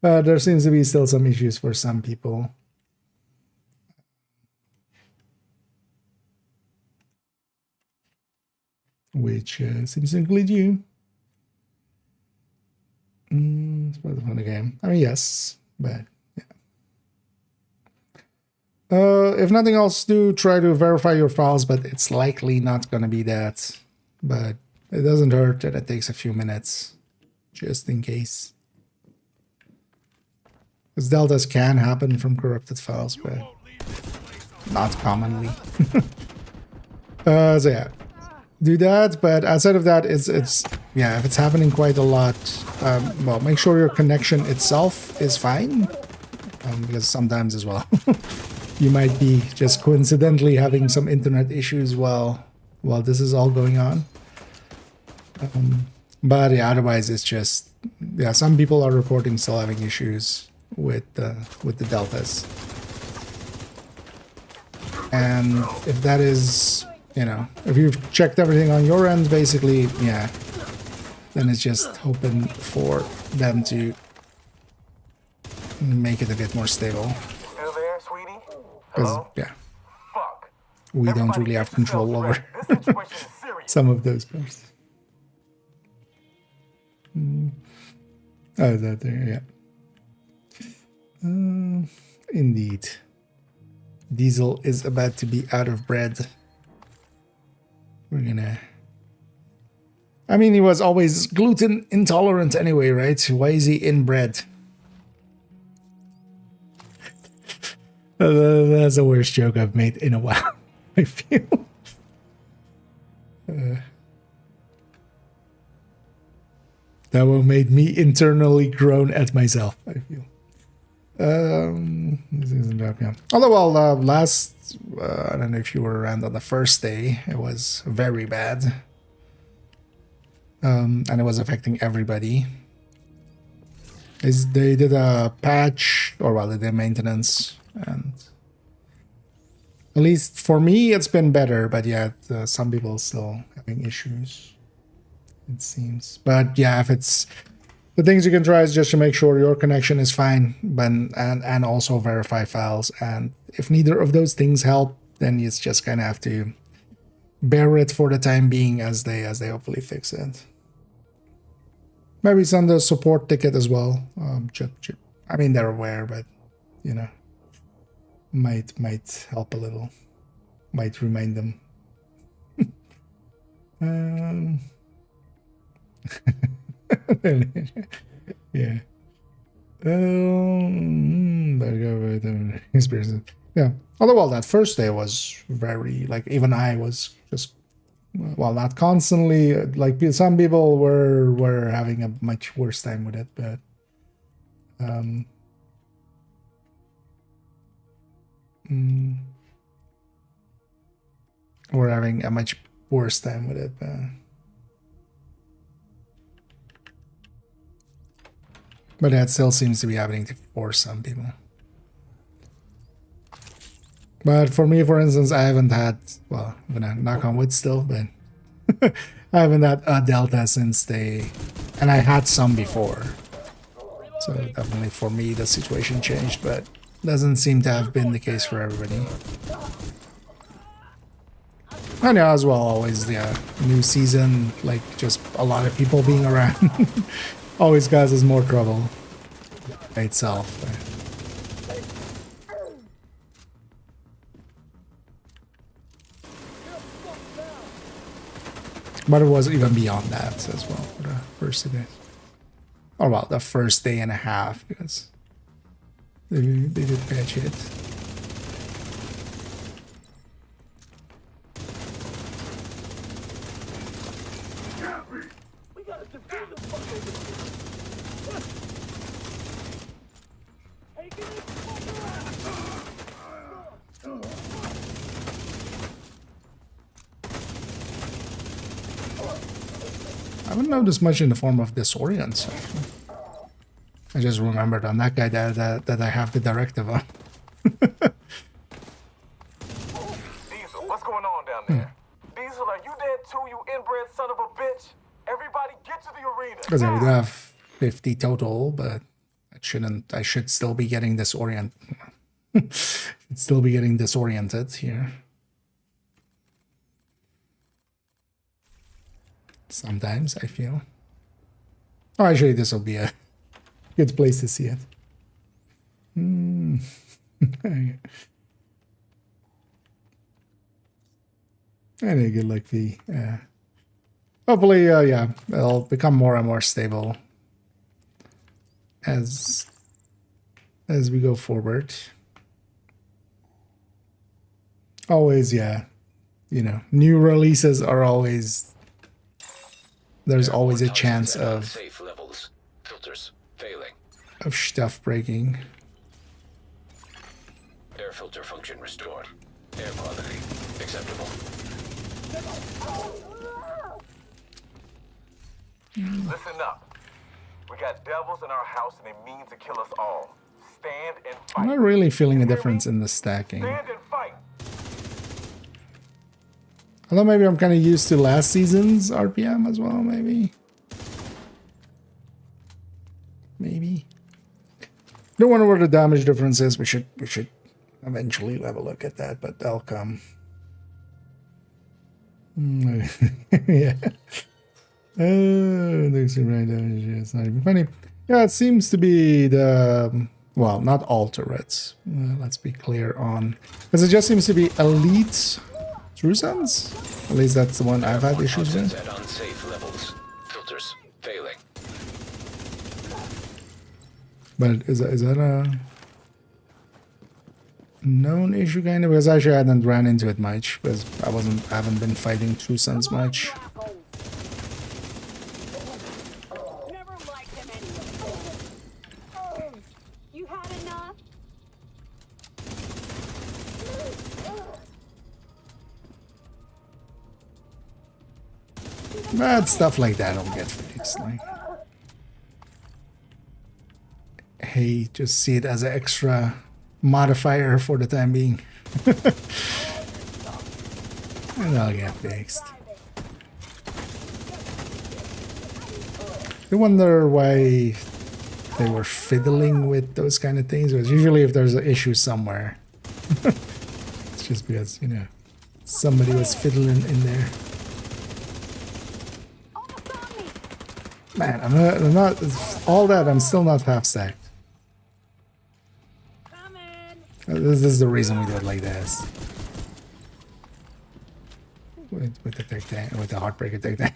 there seems to be still some issues for some people. Which seems to include you. It's part of the game. I mean, yes, but yeah. If nothing else, do try to verify your files, but it's likely not going to be that. But it doesn't hurt that it takes a few minutes, just in case. Because deltas can happen from corrupted files, but not commonly. So yeah, do that. But outside of that, it's yeah, if it's happening quite a lot, well, make sure your connection itself is fine, because sometimes as well you might be just coincidentally having some internet issues while this is all going on. But yeah, otherwise it's just, yeah, some people are reporting still having issues with the deltas. And if that is, you know, if you've checked everything on your end, basically, yeah, then it's just hoping for them to make it a bit more stable. Still there, sweetie? Because, yeah, Fuck. we don't Everybody really get have control yourselves over ready. This situation is serious. some of those parts. Oh, is that there? Yeah. Indeed. Diesel is about to be out of bread. We're gonna... I mean, he was always gluten intolerant anyway, right? Why is he in bread? That's the worst joke I've made in a while, I feel. That one made me internally groan at myself, I feel. This isn't up, yeah. Although, well, last, I don't know if you were around on the first day, it was very bad. And it was affecting everybody. They did a patch, or well, they did maintenance, and at least for me, it's been better, but yeah, some people still having issues, it seems. But yeah, if it's... The things you can try is just to make sure your connection is fine, but and also verify files. And if neither of those things help, then you just kind of have to bear it for the time being as they hopefully fix it. Maybe send a support ticket as well. I mean, they're aware, but you know, might help a little. Might remind them. Yeah. Yeah. Although, well, that first day was very, like, even I was just, well, not constantly, like, some people were having a much worse time with it, but we're having a much worse time with it, but that still seems to be happening for some people. But for me, for instance, I haven't had, well, I'm gonna knock on wood still, but I haven't had a delta since and I had some before. So definitely for me, the situation changed, but doesn't seem to have been the case for everybody. And yeah, as well, always the new season, like just a lot of people being around. Always causes more trouble by itself. But it was even beyond that as well for the first 2 days. Or well, the first day and a half, because they did patch it. I haven't noticed much in the form of disorients. I just remembered on that guy that I have the directive on. Diesel, what's going on down there? Diesel, are you dead too, you inbred son of a bitch? Everybody get to the arena. Because I would have 50 total, but I should still be getting disoriented. Still be getting disoriented here. Sometimes I feel. Oh, actually, this will be a good place to see it. Any good luck, V. Hopefully, yeah, it'll become more and more stable as we go forward. Always, yeah, you know, new releases are always. There's always a chance of safe levels. Filters failing. Of stuff breaking. Air filter function restored. Air quality acceptable. Listen up. We got devils in our house and they mean to kill us all. Stand and fight. I'm not really feeling a difference in the stacking. Stand and fight. Although maybe I'm kind of used to last season's RPM as well, maybe. Don't wonder what the damage difference is. We should eventually have a look at that, but that'll come. Yeah. Oh, there's some right damage. It's not even funny. Yeah, it seems to be the well, not all turrets. Let's be clear on, because it just seems to be elite. True Sons? At least that's the one I've had issues with. At unsafe levels. Filters failing. But is that a known issue kind of? Because actually I hadn't ran into it much because I haven't been fighting True Sons much. Never liked him anyway. You had enough? But stuff like that don't get fixed. Like, hey, just see it as an extra modifier for the time being. And I'll get fixed. I wonder why they were fiddling with those kind of things. Because usually if there's an issue somewhere, it's just because, you know, somebody was fiddling in there. Man, I'm not all that. I'm still not half stacked. This is the reason we do it like this. With the tech tank, with the heartbreaker tech tank.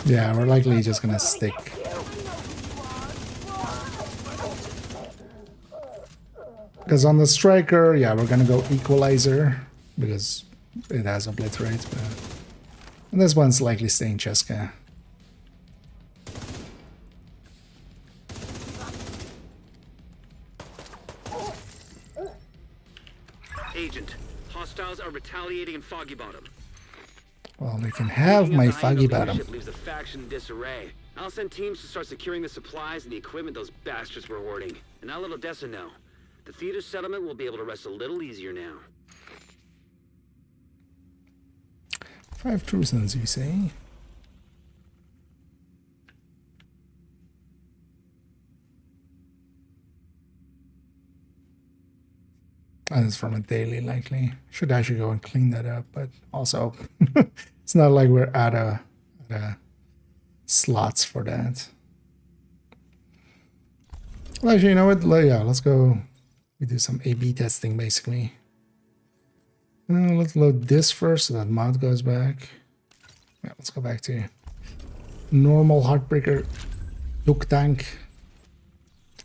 Yeah, we're likely just gonna stick. Because on the striker, yeah, we're gonna go equalizer because it has obliterate. But and this one's likely staying Cheska. Agent, hostiles are retaliating in Foggy Bottom. Well, they can have my Foggy Bottom. Leaves a faction in disarray. I'll send teams to start securing the supplies and the equipment those bastards were hoarding. And I'll let Odessa know. The theater settlement will be able to rest a little easier now. 5 True Sons, you say? And it's from a daily, likely. Should actually go and clean that up, but also it's not like we're out of slots for that. Well, actually, you know what? Yeah, let's go. We do some A/B testing, basically. Let's load this first so that mod goes back. Yeah, let's go back to normal Heartbreaker Duke Tank.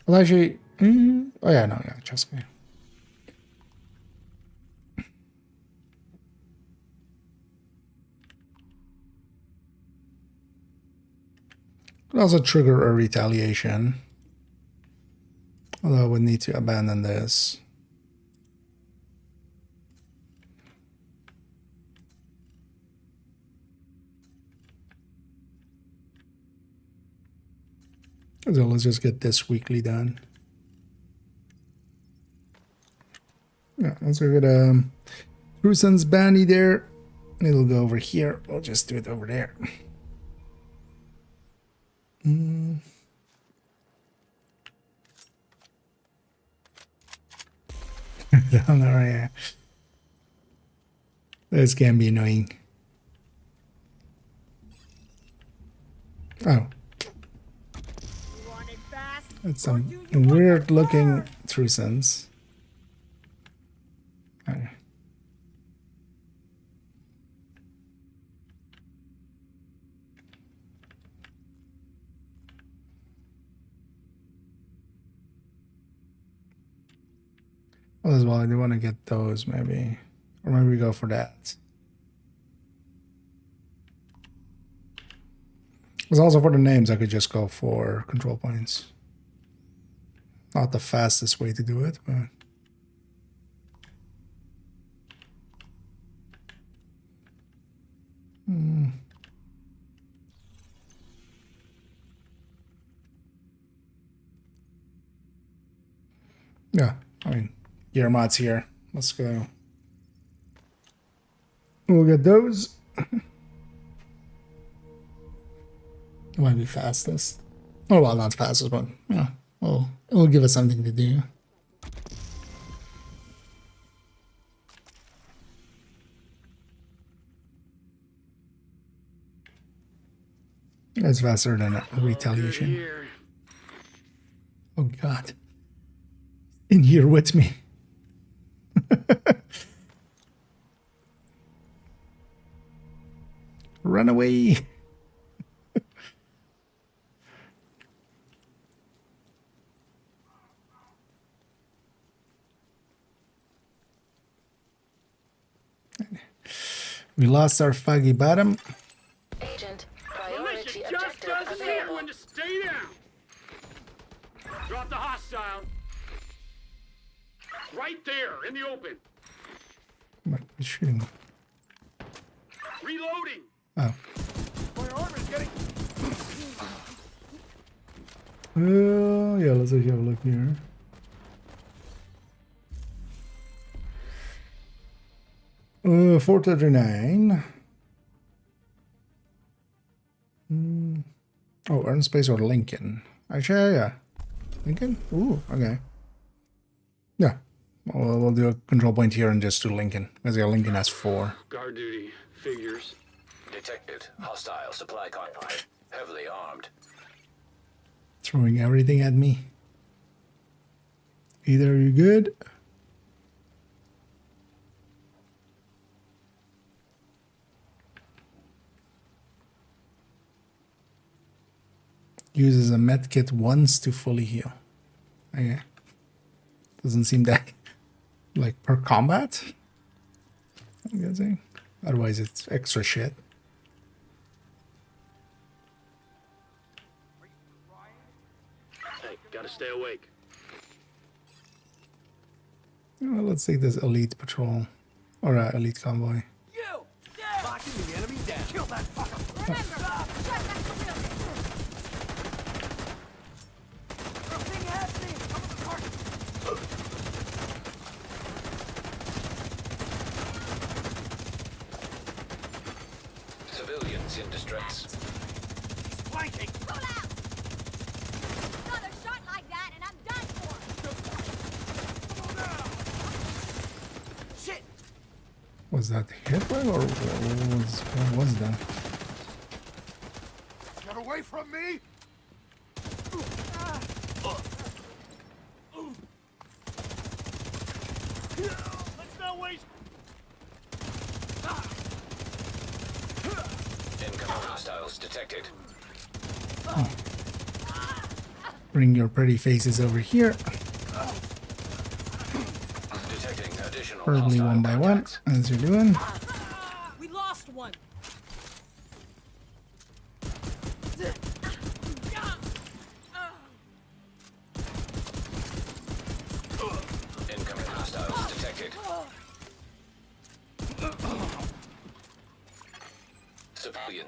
Well, actually, oh yeah, no, yeah, just okay. Could also trigger a retaliation. Although we need to abandon this. So let's just get this weekly done. Yeah, let's go get Trusen's bandy there. It'll go over here. We'll just do it over there. Down there, yeah. This can be annoying. Oh. It's some weird looking Trusens. Okay. Well, as well, I do want to get those, maybe. Or maybe we go for that. Because also for the names, I could just go for control points. Not the fastest way to do it, but... Yeah, I mean, gear mods here. Let's go. We'll get those. It might be fastest. Oh, well, not fastest, but yeah, well, it'll give us something to do. It's faster than a retaliation. Oh, God. In here with me. Run away. We lost our foggy bottom. Agent, priority Just objective doesn't know available. when to stay down. Drop the hostile. Right there, in the open. What? He's shooting. Reloading. Oh. My arm is getting... Yeah, let's actually have a look here. Uh, 439. Oh, earn space or Lincoln. Actually, yeah. Lincoln? Ooh, okay. Yeah. Well, we'll do a control point here and just do Lincoln. Because yeah, Lincoln has 4. Guard duty. Figures. Detected. Hostile supply convoy. Heavily armed. Throwing everything at me. Either you good? Uses a medkit once to fully heal. Okay. Doesn't seem that like per combat, I'm guessing. Otherwise it's extra shit. Hey, gotta stay awake. Well, let's take this elite patrol or elite convoy. You! Locking the enemy down. Kill that fucker. Remember, shut that real Something happening. Come to the target. Civilians in distress. Flanking. Roll out! Another shot like that and I'm done for! Shit! Was that hit by or what was that? Get away from me! Let's not waste. Incoming hostiles detected. Bring your pretty faces over here. Detecting additional Probably hostile one by one, contacts. as you're doing. We lost one.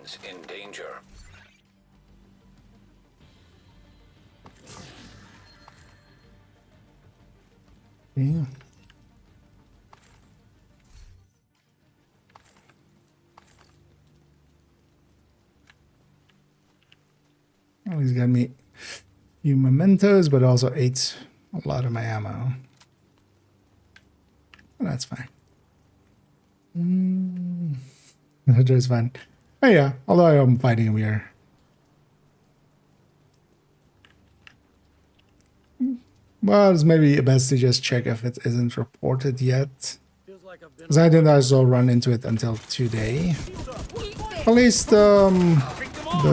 Civilians in danger. Yeah. Oh, he's got me a few mementos, but also ate a lot of my ammo. Well, that's fine. That's just fine. Oh yeah, although I am fighting him here. Well, it's maybe best to just check if it isn't reported yet. Because I didn't also run into it until today. At least the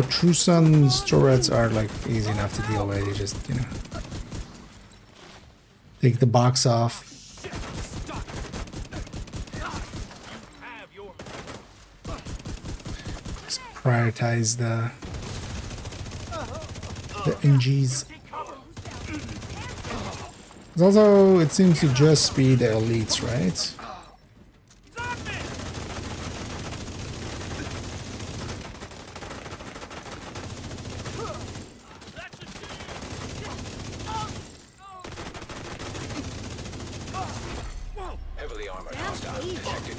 True Sun's turrets are like easy enough to deal with. You just, you know, take the box off. Just prioritize the NGs. Also, it seems to just be the elites, right? Heavily armored hostile detected.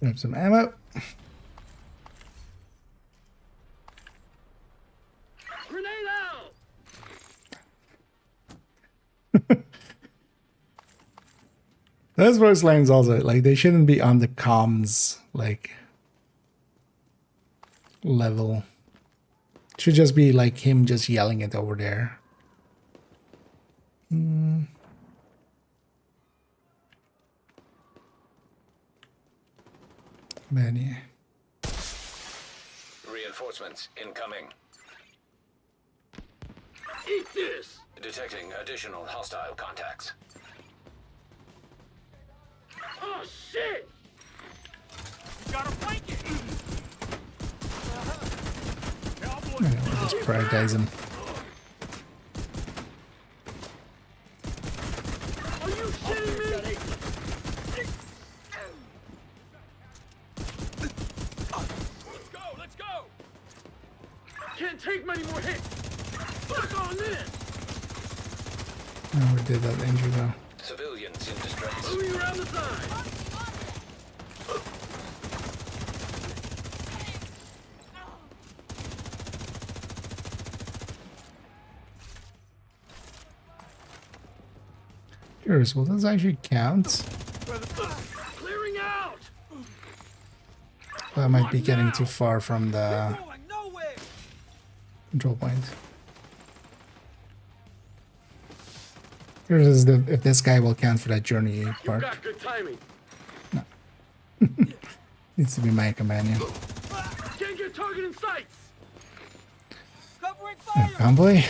Grab some ammo. Grenade out! Those voice lines also, like, they shouldn't be on the comms, like, level. It should just be like him just yelling it over there. Man, yeah. Reinforcements incoming. Eat this! Detecting additional hostile contacts. Oh shit! Gotta flank it. We'll just prioritize him. Are you shitting me? Let's go. Can't take many more hits! Fuck on this! Oh, we did that injury though. Civilians in distress. Moving around the side! Curious, will this actually count? Clearing out! That might be getting too far from the control point. Curious is if this guy will count for that journey You part. got good timing. Needs to be my companion. Can't get target in sights! Covering fire. Convoy?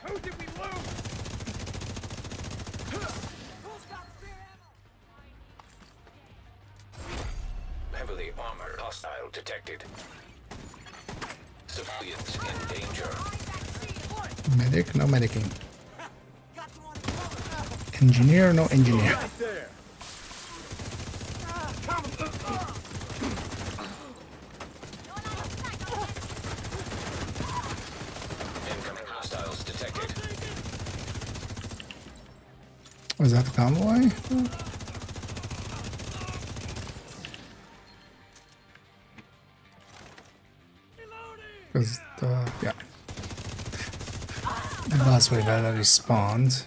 Who did we lose? Heavily armored hostile detected. Civilians in danger. Medic? No medicing. Engineer? No engineer. Right there. Incoming hostiles detected. Was that the convoy? Because yeah. The last wave had already spawned.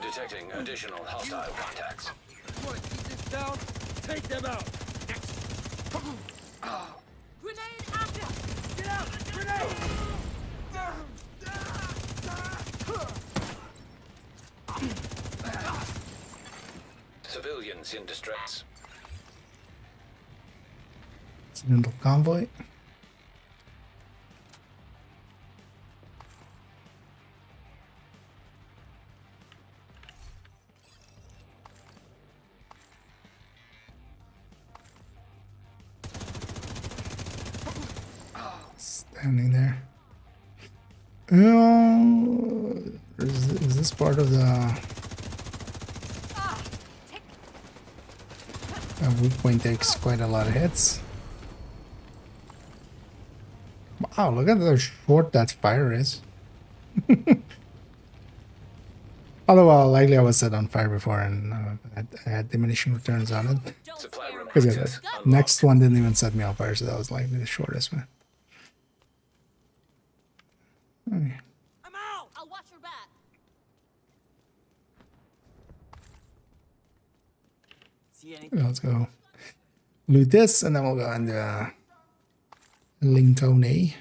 Detecting additional hostile contacts. Want to keep this down? Take them out. Grenade active! Get out! Grenade! Units in distress. Accidental convoy. Standing there. Is this part of the weak point takes quite a lot of hits? Wow, look at how short that fire is. Although likely I was set on fire before and I had diminishing returns on it. Supply room Because access the unlocked. next one didn't even set me on fire, so that was likely the shortest one. Okay. I'm out. I'll watch your back. See any? Let's go loot this, and then we'll go into Lincoln.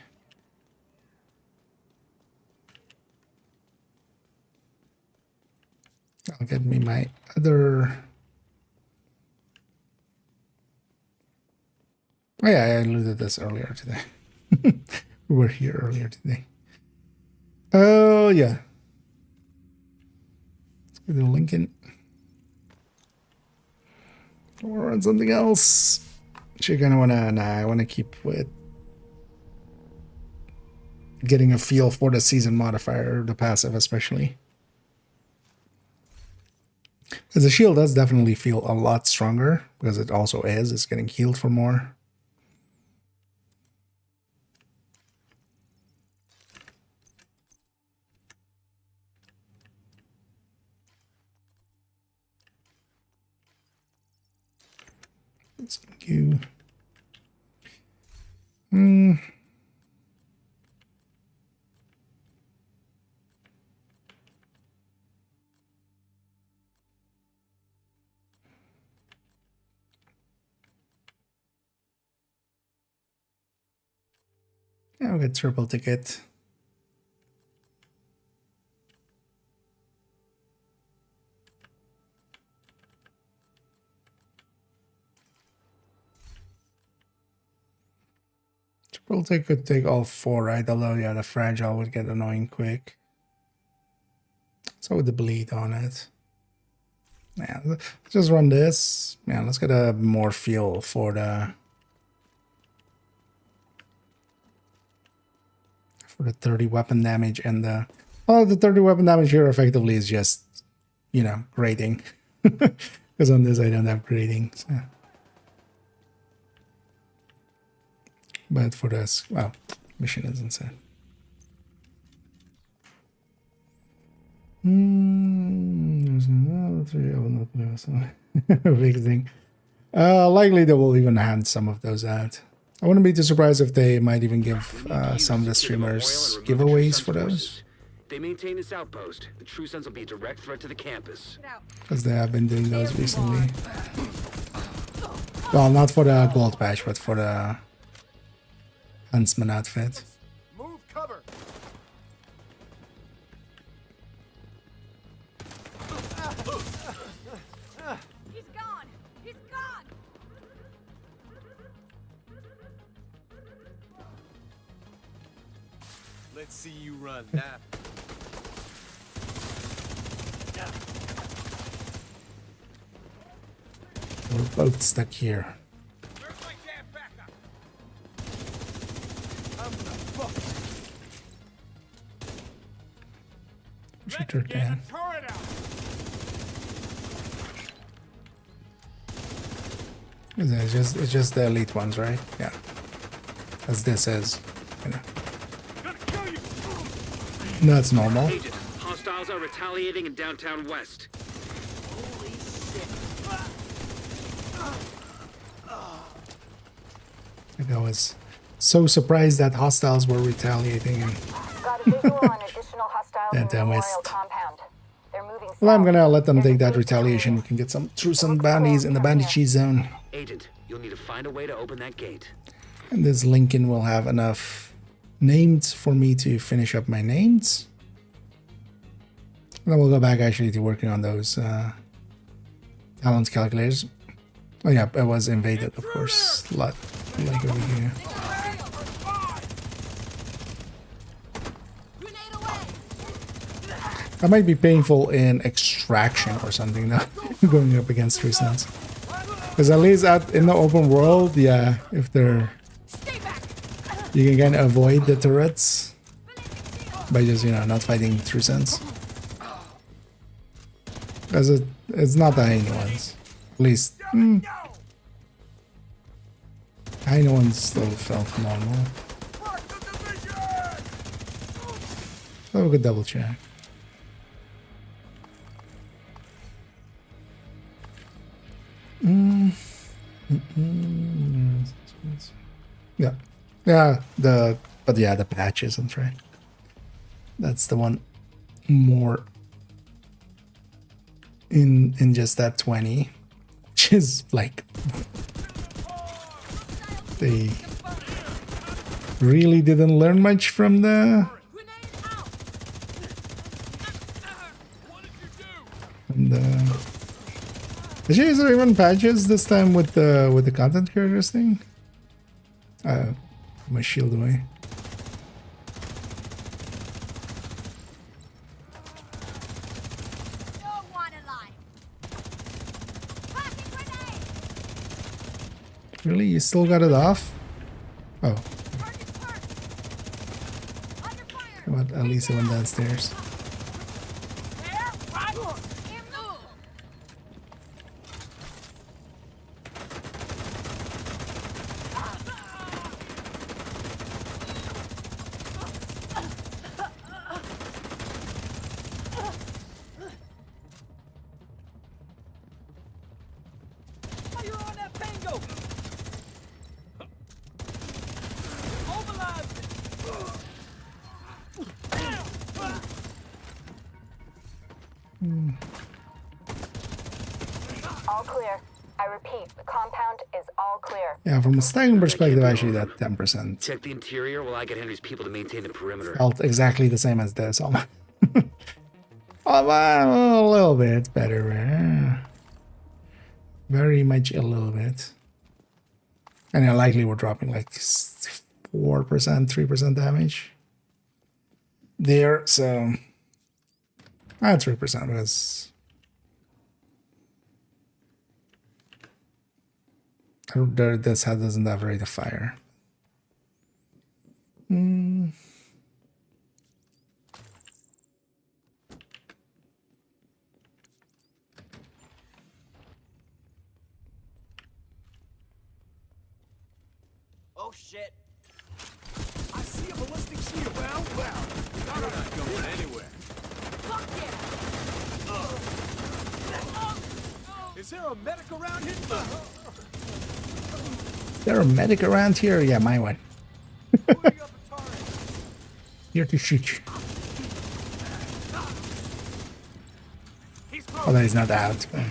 I'll get me my other. Oh yeah, I looted this earlier today. We were here earlier today. Oh yeah. Let's go to Lincoln. Or on something else. You're gonna wanna. Nah, I wanna keep with getting a feel for the season modifier, the passive especially. Because the shield does definitely feel a lot stronger, because it also is. It's getting healed for more. Thank you. Yeah, I'll get triple ticket. Triple ticket could take all four, right? Although, yeah, the fragile would get annoying quick. So with the bleed on it. Yeah, let's just run this. Yeah, let's get a more feel for the 30 weapon damage and the the 30 weapon damage here effectively is just, you know, grading. Because on this I don't have grading. So. But for this, well, mission isn't set. Big thing. Likely they will even hand some of those out. I wouldn't be too surprised if they might even give some of the streamers giveaways for those. They maintain this outpost. The True Sons will be a direct threat to the campus. Because they have been doing those recently. Well, not for the gold patch, but for the Huntsman outfit. Move cover. He's gone. He's gone. Let's see you run now. We're both stuck here. Where's my damn backup? I'm gonna fuck. Shoot her down. Turret out. It's just the elite ones, right? Yeah. As this is, you know. Gonna kill you. That's normal. Agent, hostiles are retaliating in downtown West. I was so surprised that hostiles were retaliating. And Got a visual on additional hostiles in the Downtown Memorial West. Compound. They're moving well, I'm south. gonna let them There's take a that big retaliation. We area. can get some through some bounties in the banditchy zone. Agent, you'll need to find a way to open that gate. And this Lincoln will have enough names for me to finish up my names. And then we'll go back actually to working on those Talent calculators. Oh yeah, it was invaded, of course. Lot like over here. That might be painful in extraction or something now, going up against 3 cents. Because at least out in the open world, yeah, if they're... You can kind of avoid the turrets by just, you know, not fighting 3 cents. Because it's not the tiny ones. At least... Tiny ones still felt normal. So we could double check. Yeah. Yeah, the patch isn't right. That's the one more in just that 20, which is like they really didn't learn much from the Actually, is there even patches this time with the content creators thing? My shield away. Really? You still got it off? Oh. Well, at least it went downstairs. All clear. I repeat, the compound is all clear. Yeah, from a stacking perspective, actually that 10% Check the interior while I get Henry's people to maintain the perimeter. felt exactly the same as this. Oh, well, a little bit better. Very much a little bit. And yeah, likely we're dropping like 4%, 3% damage there. So 3% was... This head doesn't have rate of fire. Oh shit. I see a ballistic shield. Well, you're not going anywhere. Fuck yeah. Is there a medic around here? Is there a medic around here? Yeah, my one. Here to shoot you. Although he's not out. I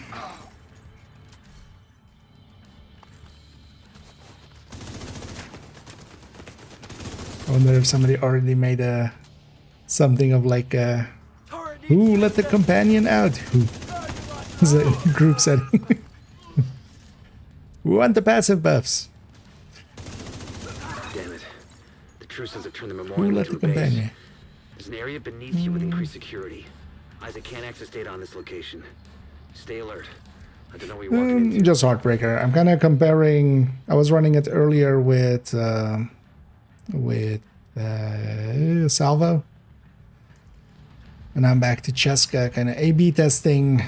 wonder if somebody already made something of like who let the companion out? Who? It's a group setting. We want the passive buffs. Damn it. The truce hasn't turned the Who memorial let into the a base. companion? There's an area beneath you with increased security. Isaac can't access data on this location. Stay alert. I don't know what you're walking into. Just Heartbreaker. I'm kind of comparing. I was running it earlier with Salvo, and I'm back to Cheska, kind of A/B testing.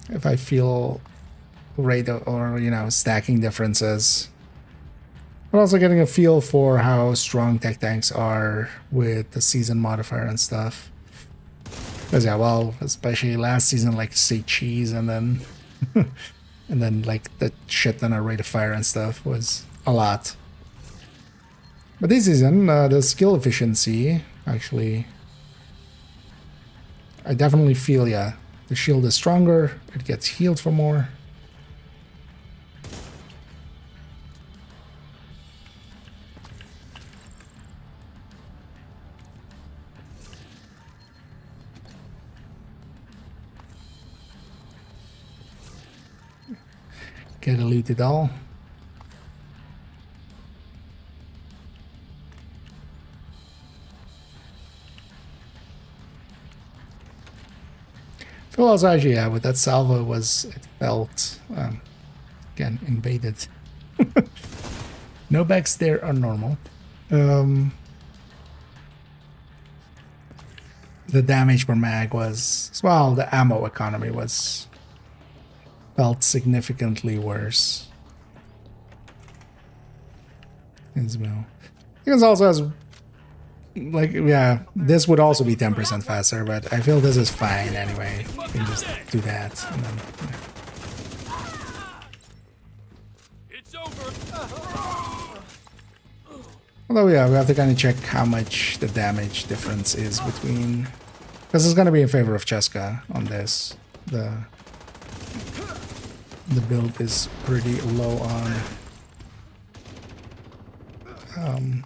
If I feel rate or stacking differences, but also getting a feel for how strong tech tanks are with the season modifier and stuff. Because yeah, well, especially last season, like say cheese, and then and then like the shit ton of rate of fire and stuff was a lot. But this season, the skill efficiency actually, I definitely feel the shield is stronger. It gets healed for more. Get a looted all. Feel also actually, yeah, with that salvo it felt again invaded. No backs there are normal. The damage per mag was, well, the ammo economy felt significantly worse as well. Because also has, like, yeah, this would also be 10% faster, but I feel this is fine anyway. You can just do that. And then, yeah. It's over. Although, yeah, we have to kind of check how much the damage difference is between... Because it's going to be in favor of Cheska on this. The build is pretty low on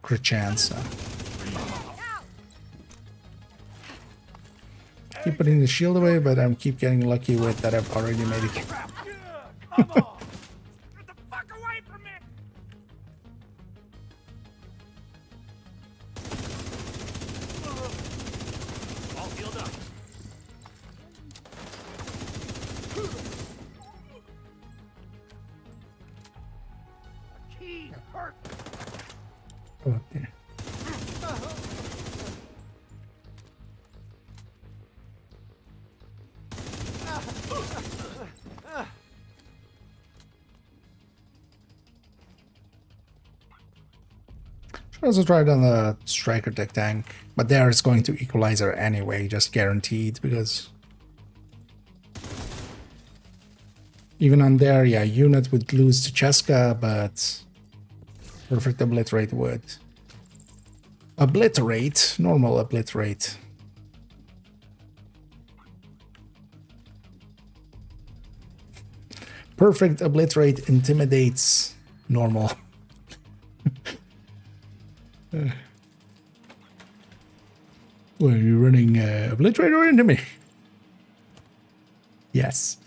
crit chance. So. Keep putting the shield away, but I'm keep getting lucky with that I've already made it. Oh, there. Should also try it on the striker tech tank, but there it's going to equalizer anyway, just guaranteed, because even on there, yeah, unit would lose to Cheska, but perfect obliterate would. Obliterate, normal obliterate. Perfect obliterate intimidates normal. Well, are you running obliterate or intimidate? Yes.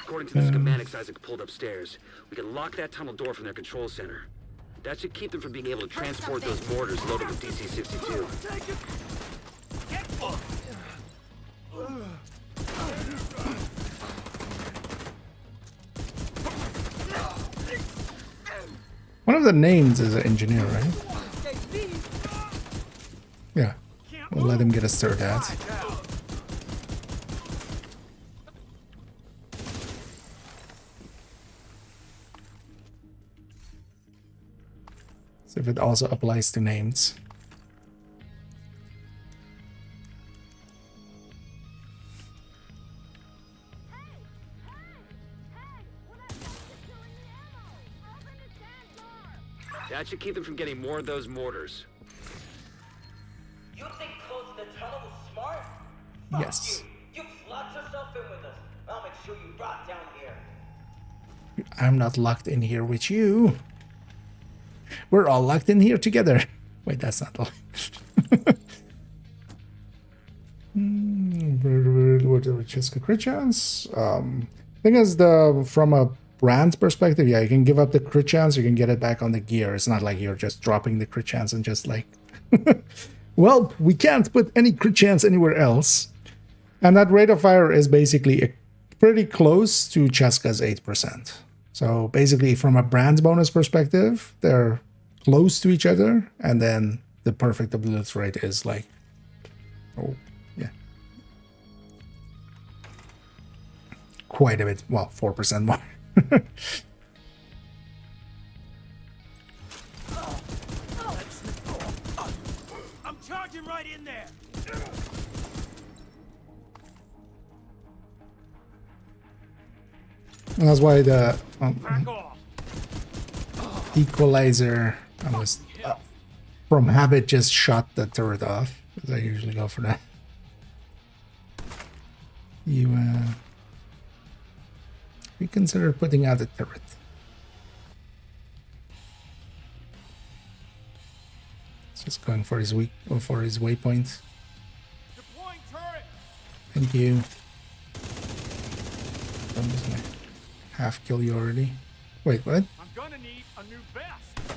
According to the schematics Isaac pulled upstairs, we can lock that tunnel door from their control center. That should keep them from being able to transport those mortars loaded with DC-62. One of the names is an engineer, right? Yeah. We'll let him get a start at. See if it also applies to names. That should keep them from getting more of those mortars. You think closing the tunnel was smart? Yes. You locked yourself in with us. I'll make sure you rot down here. I'm not locked in here with you. We're all locked in here together. Wait, that's not all. Whatever, Cheska crit chance. Thing is, from a brand perspective, yeah, you can give up the crit chance, you can get it back on the gear. It's not like you're just dropping the crit chance and just like, well, we can't put any crit chance anywhere else. And that rate of fire is basically pretty close to Cheska's 8%. So basically, from a brand bonus perspective, they're close to each other, and then the perfect obliterate is like, oh, yeah, quite a bit, well, 4% more. I'm charging right in there. And that's why the equalizer, I was from habit just shot the turret off, because I usually go for that. We consider putting out the turret. It's just going for his waypoint. Deploying turret. Thank you. From this way. half kill you already. Wait, what? I'm gonna need a new vest.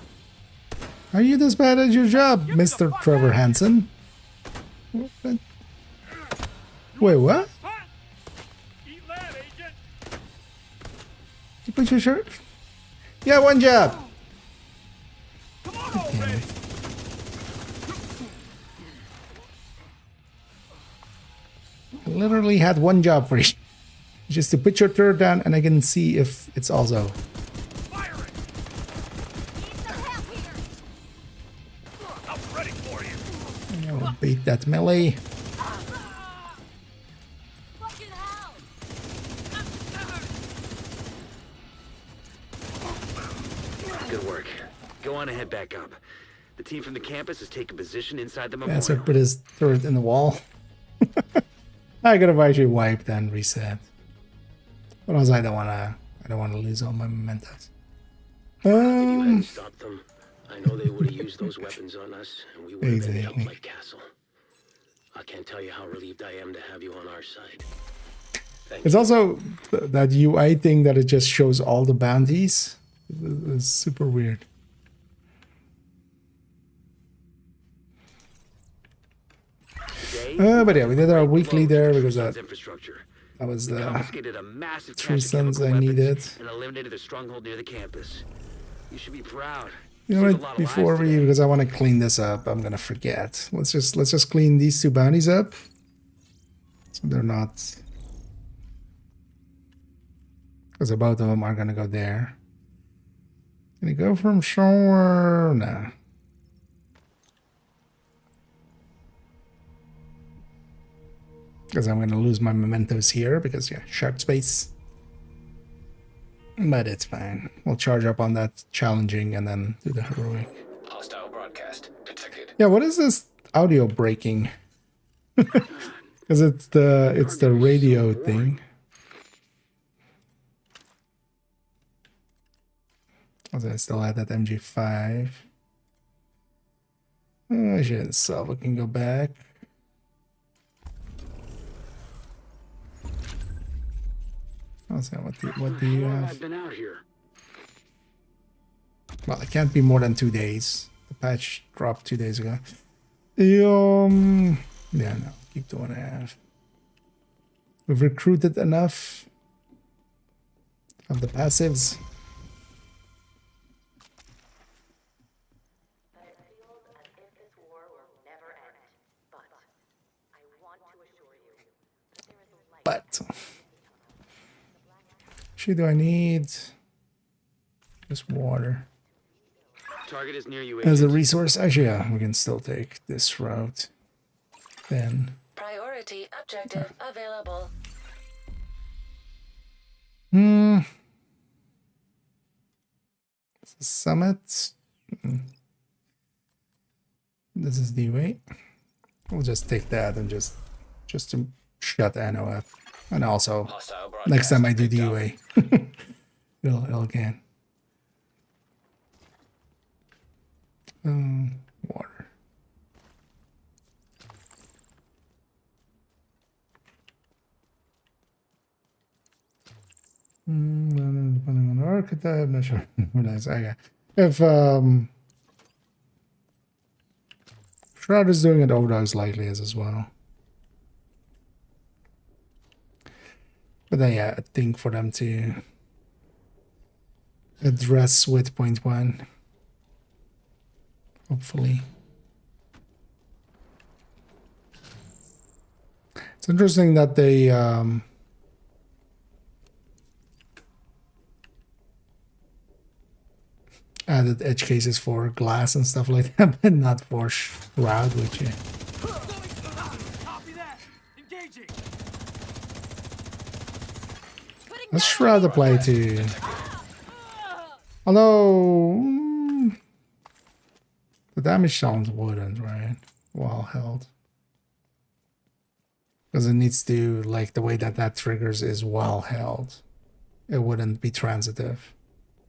Are you this bad at your job, Mr. Trevor Hansen? What? Wait, what? Huh? Eat that, agent. You put your shirt? Yeah, one job. Come on already. I literally had one job for you. Just to put your turret down and I can see if it's also. Fire it. Need some help here. I'm ready for you. I will beat that melee. Fucking hell. Good work. Go on and head back up. The team from the campus is taking position inside the Yeah, memorial. so put his turret in the wall. I could have actually wiped and reset. But also I don't wanna lose all my mementos. If you hadn't stopped them, I know they would have used those weapons on us, and we would have been Exactly. out like Castle. I can't tell you how relieved I am to have you on our side. Thank It's you. also that UI thing that it just shows all the bounties. It's super weird. Today, But yeah, we did our weekly there because Tucson's that infrastructure. was We the confiscated a massive 3 cache of cents chemical I weapons needed. and eliminated their stronghold near the campus. You should be proud. You know Saved a what? lot of Before lives we, today. because I want to clean this up, I'm gonna forget. Let's just clean these 2 bounties up, so they're not. Because both of them are gonna go there. Can you go from somewhere? Nah. Because I'm gonna lose my mementos here because yeah, sharp space. But it's fine. We'll charge up on that challenging and then do the heroic. Hostile broadcast detected. Yeah, what is this audio breaking? Because it's the radio thing. Also, I still had that MG5. Oh, I shouldn't sell. We can go back. I'll say what do you have? I've been out here. Well, it can't be more than 2 days. The patch dropped 2 days ago. Yeah, no, keep the one I have. We've recruited enough of the passives. But it feels as if this war will never end. But I want to assure you that there is a light. But actually, do I need just water Target is near you, as a agent. resource? Actually, yeah, we can still take this route. Then, Priority objective available. summit. This is the way. We'll just take that and just to shut Anno up. And also, Hostile broadcast next time I do picked up. DUA, it'll again. Water. Depending on the archetype, I'm not sure. Nice. Okay. If Shroud is doing it, Overdose likely is as well. But then, yeah, I think for them to address with point 1, hopefully. It's interesting that they added edge cases for glass and stuff like that, but not for Shroud, which yeah. Copy that. Engaging. Let's Shroud apply to. Although the damage sounds wouldn't, right? Well held. Because it needs to, like, the way that triggers is well held. It wouldn't be transitive,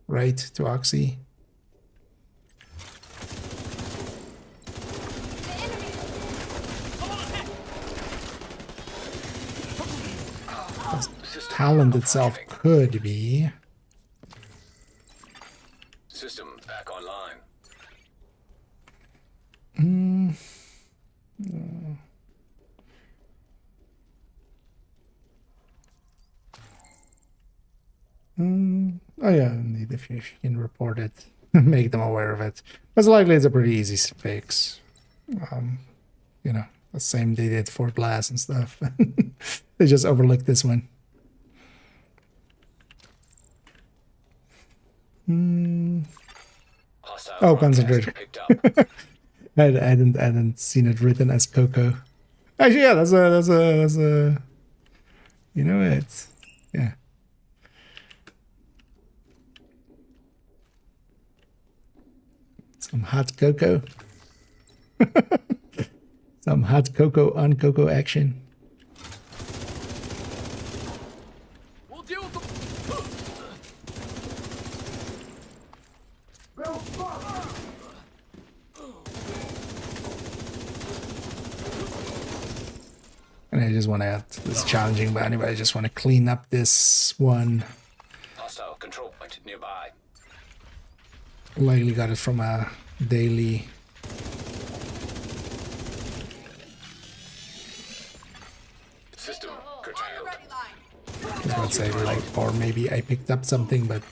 right? To Oxy. Talent itself could be. System back online. Oh yeah, indeed, if you can report it, make them aware of it. Most likely it's a pretty easy fix. You know, the same they did for glass and stuff. They just overlooked this one. Oh, concentration. I hadn't seen it written as Coco. Actually, yeah, that's a you know, it's yeah. Some hot cocoa. Some hot cocoa on cocoa action. We'll deal with And I just want to, this is challenging by anybody, I just want to clean up this one. Hostile control point nearby. Likely got it from a daily. System curtailed. I would say, like, or maybe I picked up something, but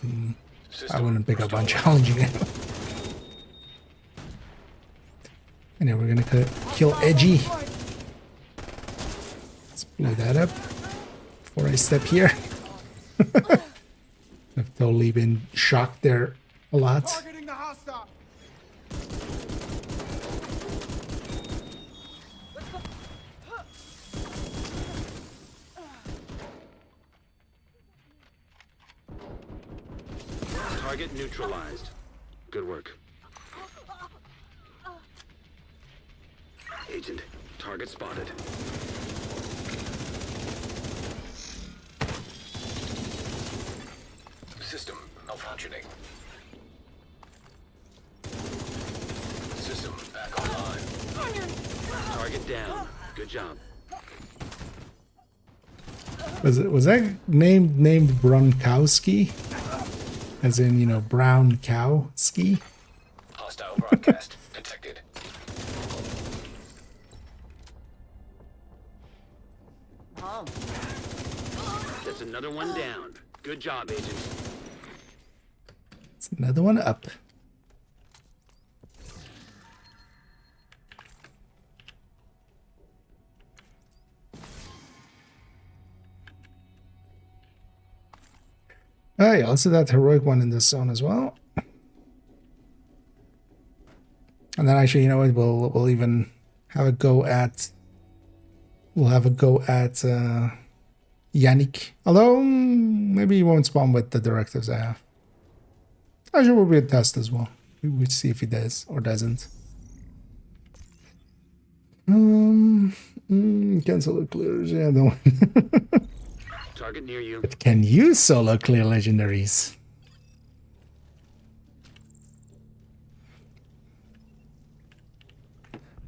I wouldn't pick up on challenging it. Anyway, we're gonna kill Edgy. Let's blow that up before I step here. I've totally been shocked there a lot. targeting the hostile. Target neutralized. Good work. Agent, target spotted. System malfunctioning. System back online. Target down. Good job. Was that named Bronkowski? As in, you know, brown cow ski? Hostile broadcast detected. That's another one down. Good job, Agent. It's another one up. Oh yeah, let's do that heroic one in this zone as well. And then actually, you know what, we'll even have a go at Yannick. Although maybe he won't spawn with the directives I have. Actually, will be a test as well. We'll see if he does or doesn't. Cancel the clears. Yeah, don't. Target near you. But can you solo clear legendaries?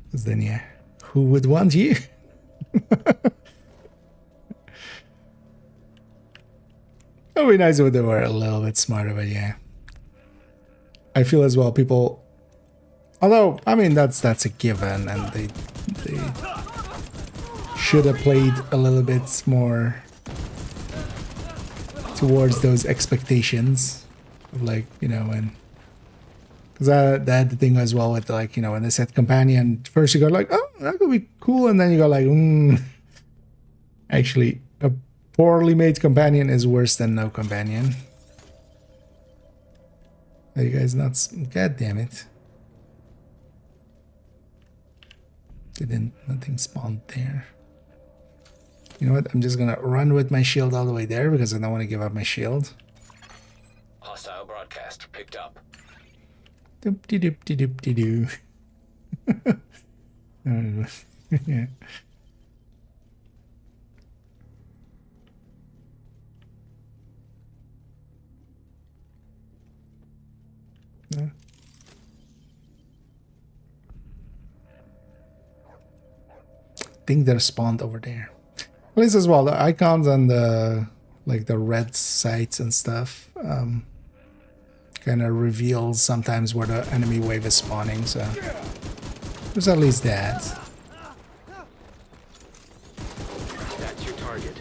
Because then, yeah, who would want you? It would be nice if they were a little bit smarter, but yeah. I feel as well people, although I mean that's a given, and they should have played a little bit more towards those expectations of, like, you know, and because that the thing as well with, like, you know, when they said companion, first you go like, oh, that could be cool, and then you go like, actually a poorly made companion is worse than no companion. Are you guys nuts? God damn it. Nothing spawned there. You know what? I'm just gonna run with my shield all the way there because I don't want to give up my shield. Hostile broadcast picked up. Doop-de-doop-de-doop-de-doo. Yeah. Yeah. I think they're spawned over there. At least as well, the icons and the, like, the red sites and stuff kind of reveals sometimes where the enemy wave is spawning, so there's at least that. That's your target.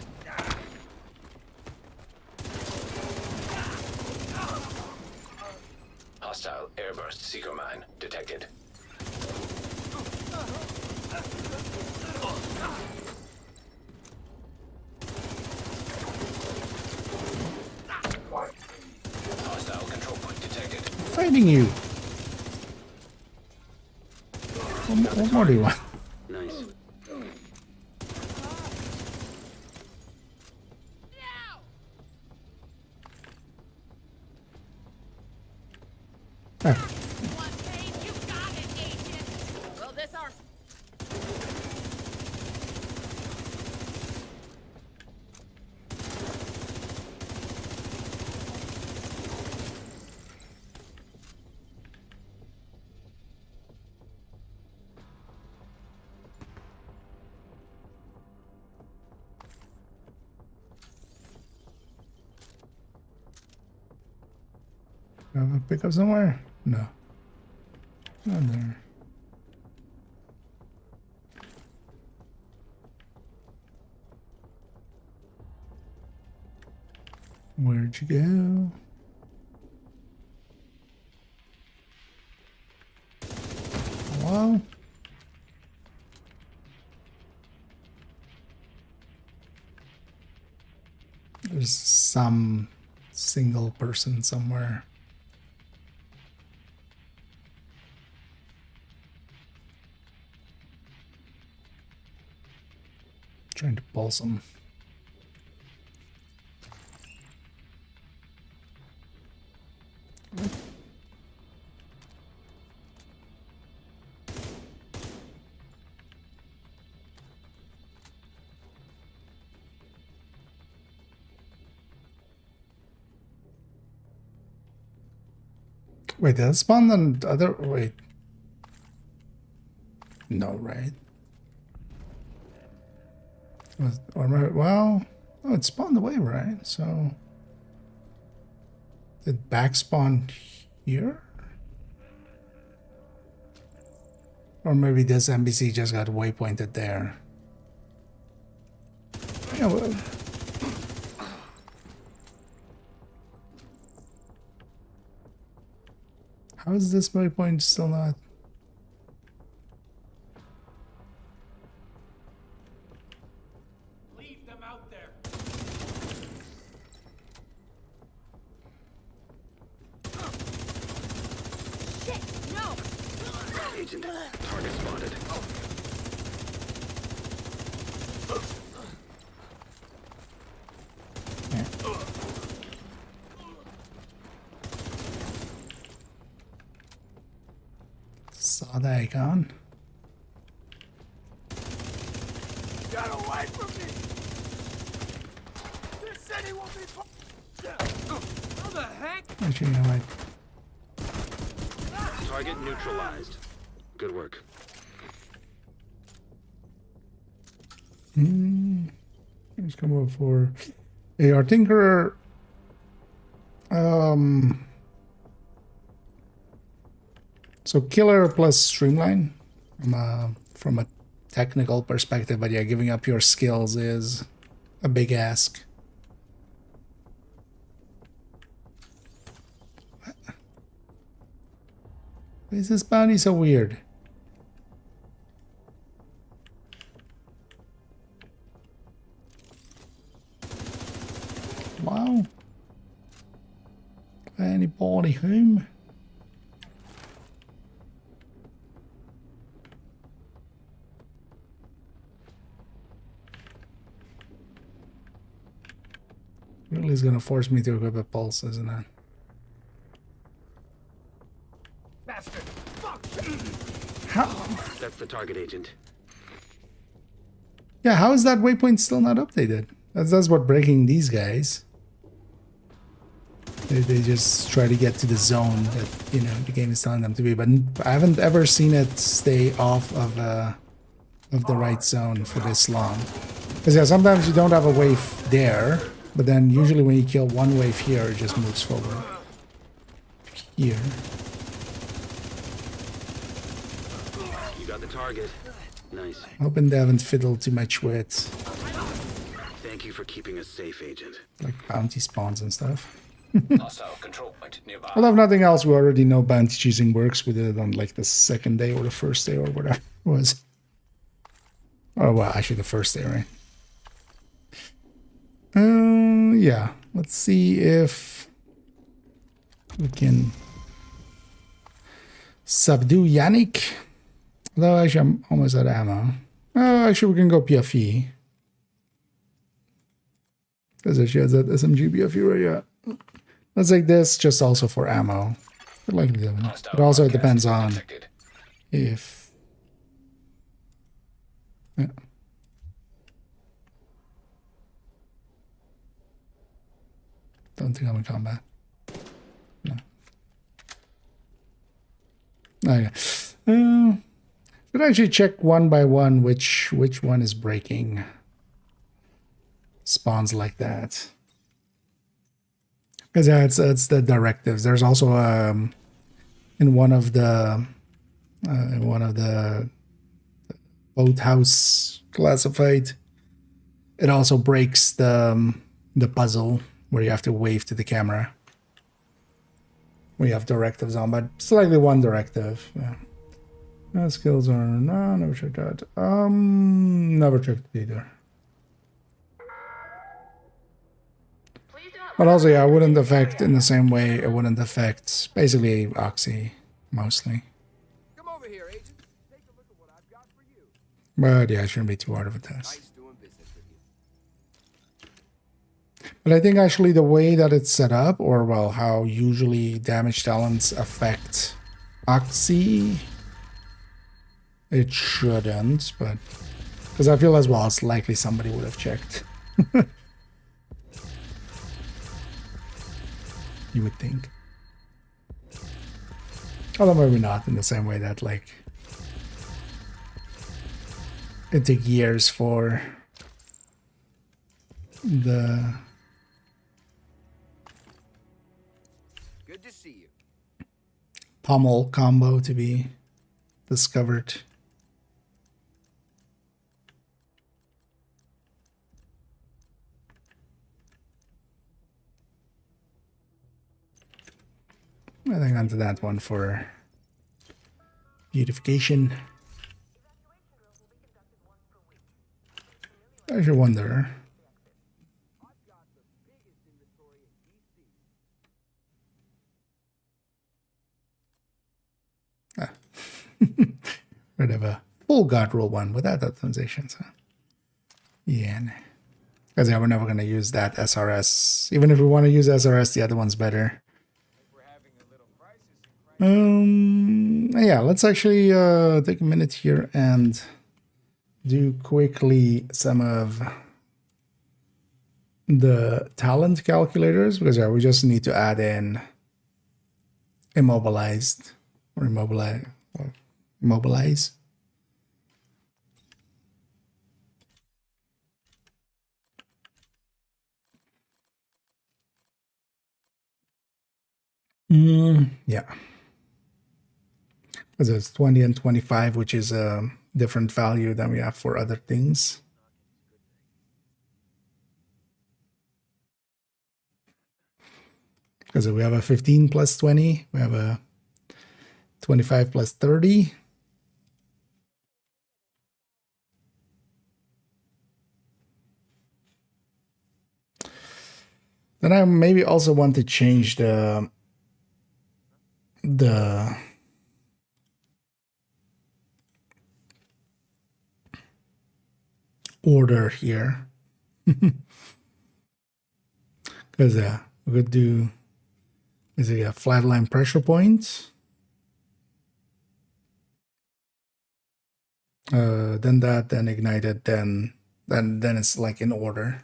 Hostile airburst seeker mine detected. Hostile control point detected. Fighting you. What more do you want? Nice. Ah, Will this arm? have a pickup somewhere? No. Not there. Where'd you go? Hello? There's some single person somewhere. Trying to pulse them. Wait, did it spawn on the other? Wait. No, right? Or well, oh, it spawned away, right? So did back spawn here? Or maybe this NPC just got waypointed there. Yeah, well, how is this waypoint still not? Leave them out there. Shit, no! Agent, target spotted. Saw the icon. Get away from me! This city will be. How the heck? Actually, you know what? Target neutralized. Good work. Let's come over for AR Tinkerer. So killer plus streamline from a technical perspective, but yeah, giving up your skills is a big ask. What? Why is this bounty so weird? Wow. Anybody home? Really is gonna force me to equip a pulse, isn't it? Bastard! Fuck! How? That's the target, agent. Yeah, how is that waypoint still not updated? That's what breaking these guys. They just try to get to the zone that, you know, the game is telling them to be, but I haven't ever seen it stay off of the right zone for this long. Because yeah, sometimes you don't have a wave there, but then usually when you kill one wave here, it just moves forward. If you here. You got the target. Nice. Hoping they haven't fiddled too much with Thank you for keeping us safe, Agent. like bounty spawns and stuff. Hostile control point nearby. Well, if nothing else, we already know bounty choosing works. We did it on like the second day or the first day or whatever it was. Oh, well, actually the first day, right? Yeah. Let's see if we can subdue Yannick. Although actually I'm almost out of ammo. Oh, actually we can go PFE. Because she has that SMG PFE right, yeah. Let's take this just also for ammo. But likely doing it. But also it depends on if... Yeah. Don't think I'm in combat. No. Okay. Should actually check one by one which one is breaking spawns like that. Because yeah, it's the directives. There's also in one of the boathouse classified, it also breaks the puzzle where you have to wave to the camera. We have directives on, but slightly one directive. Yeah. Skills are no, never checked that. Never checked it either. But also, yeah, it wouldn't affect in the same way. It wouldn't affect basically Oxy mostly. Come over here, Agent. Take a look at what I've got for you. But yeah, it shouldn't be too hard of a test. Nice doing business with you. But I think actually the way that it's set up, or well, how usually damage talents affect Oxy, it shouldn't, but because I feel as well it's likely somebody would have checked. You would think. Although maybe not in the same way that like it took years for the Good to see you. pommel combo to be discovered. I think onto that one for beautification. I should wonder. We'd have a full god roll one without optimizations, huh? Yeah. Because yeah, we're never going to use that SRS. Even if we want to use SRS, the other one's better. Yeah, let's actually take a minute here and do quickly some of the talent calculators, because yeah, we just need to add in immobilized or immobilize. Yeah. Because it's 20 and 25, which is a different value than we have for other things. Because we have a 15 plus 20, we have a 25 plus 30. Then I maybe also want to change the order here. Because we could do is it a flatline pressure point, then that, then ignited, then it's like in order.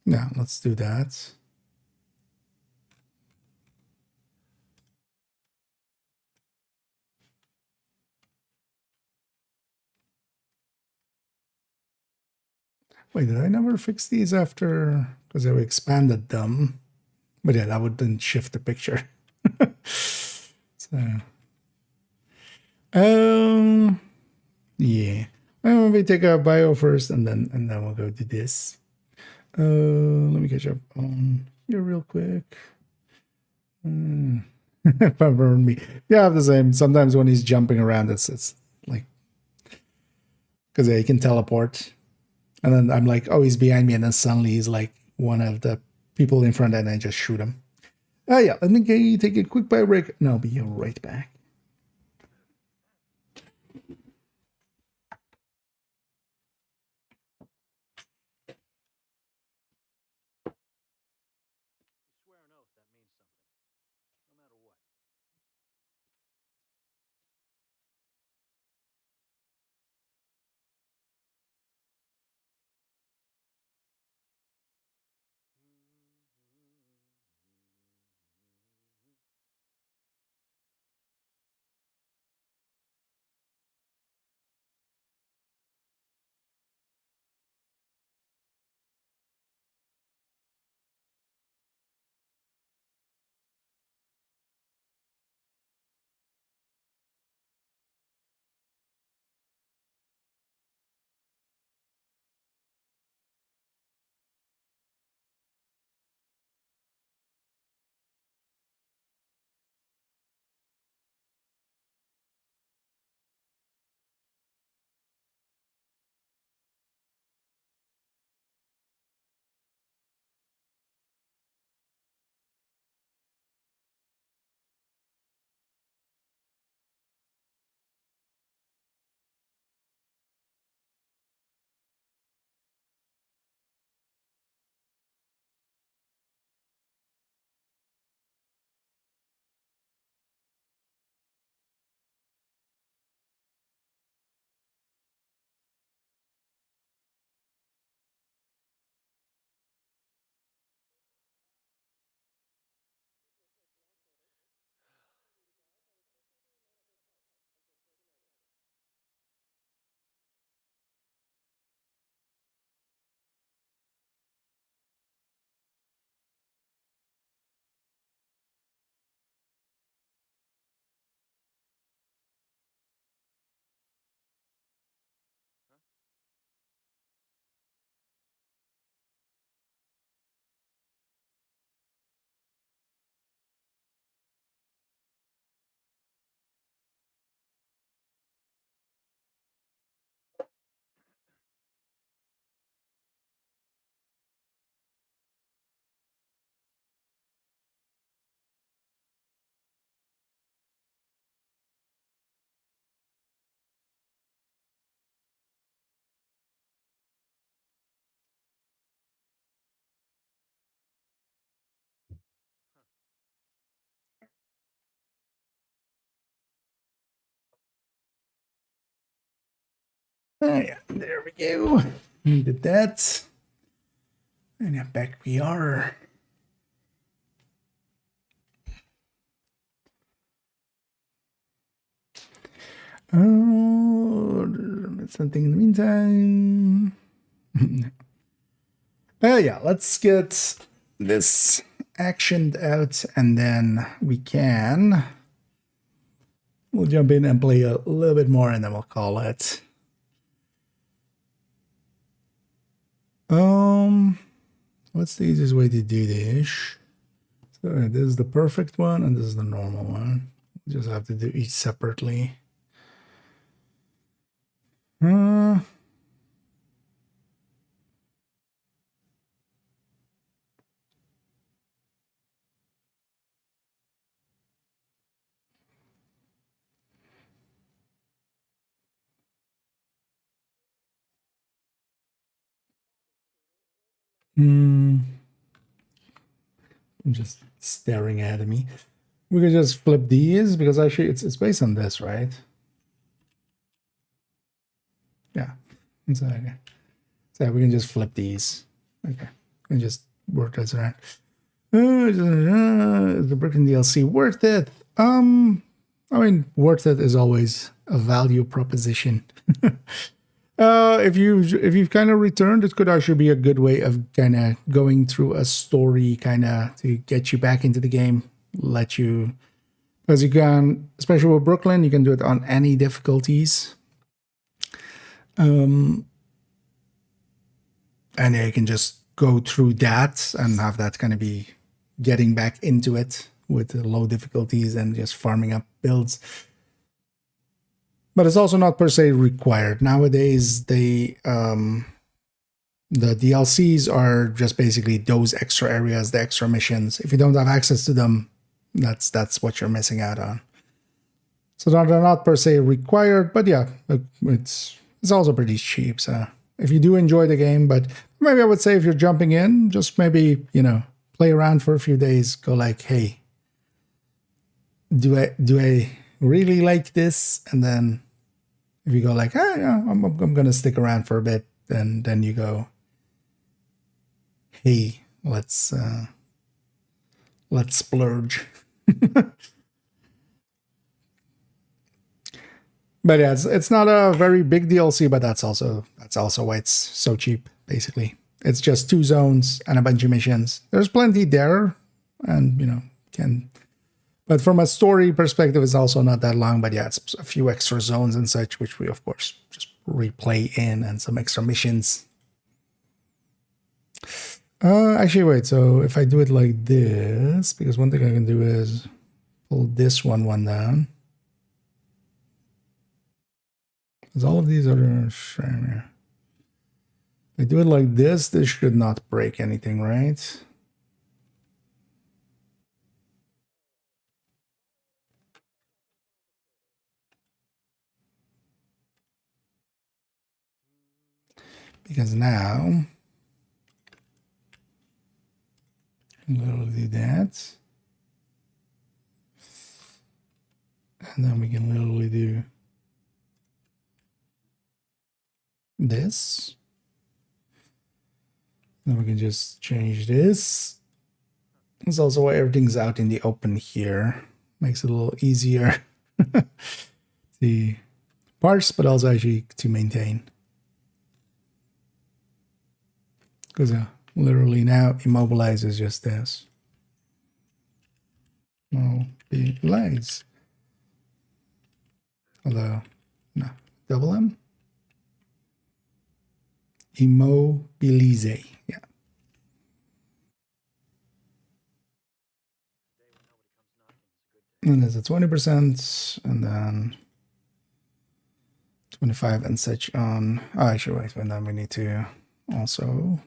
Yeah, let's do that. Wait, did I never fix these after? because we expanded them. But yeah, that wouldn't shift the picture. So, yeah. Well, we take our bio first, and then we'll go to this. Let me catch up on here real quick. Pepper me. Yeah, the same. Sometimes when he's jumping around, it's like, because yeah, he can teleport, and then I'm like, oh, he's behind me, and then suddenly he's like one of the people in front, and I just shoot him. Yeah, let me take a quick bio break, and I'll be right back. Yeah, there we go. Needed that. And yeah, back we are. Oh, something in the meantime. Yeah, let's get this actioned out, and then we'll jump in and play a little bit more, and then we'll call it. What's the easiest way to do this? So this is the perfect one, and this is the normal one. We just have to do each separately. I'm just staring at me. We can just flip these, because actually it's based on this, right? Yeah. So we can just flip these. Okay. And just work those around. Is the Britain DLC worth it? I mean, worth it is always a value proposition. If you've kind of returned, it could actually be a good way of kind of going through a story, kind of to get you back into the game. Let you, as you can, especially with Brooklyn, you can do it on any difficulties. And you can just go through that and have that kind of be getting back into it with the low difficulties and just farming up builds. But it's also not per se required. Nowadays, the DLCs are just basically those extra areas, the extra missions. If you don't have access to them, that's what you're missing out on. So they're not per se required, but yeah, it's also pretty cheap. So if you do enjoy the game, but maybe I would say if you're jumping in, just maybe, you know, play around for a few days, go like, hey, do I really like this? And then if you go like, yeah, I'm gonna stick around for a bit, then you go, hey, let's splurge. But yeah, it's not a very big DLC, but that's also why it's so cheap. Basically, it's just 2 zones and a bunch of missions. There's plenty there, and you know But from a story perspective, it's also not that long. But yeah, it's a few extra zones and such, which we of course just replay in, and some extra missions. Actually, wait. So if I do it like this, because one thing I can do is pull this one down. Because all of these are the same here. If I do it like this should not break anything, right? Because now, literally do that. And then we can literally do this. Then we can just change this. It's also why everything's out in the open here. Makes it a little easier to parse, but also actually to maintain. Because literally now immobilize is just this. Mobilize. Although, no, double M. Immobilize, yeah. And there's a 20%, and then 25 and such on. Oh, actually, wait, and then we need to also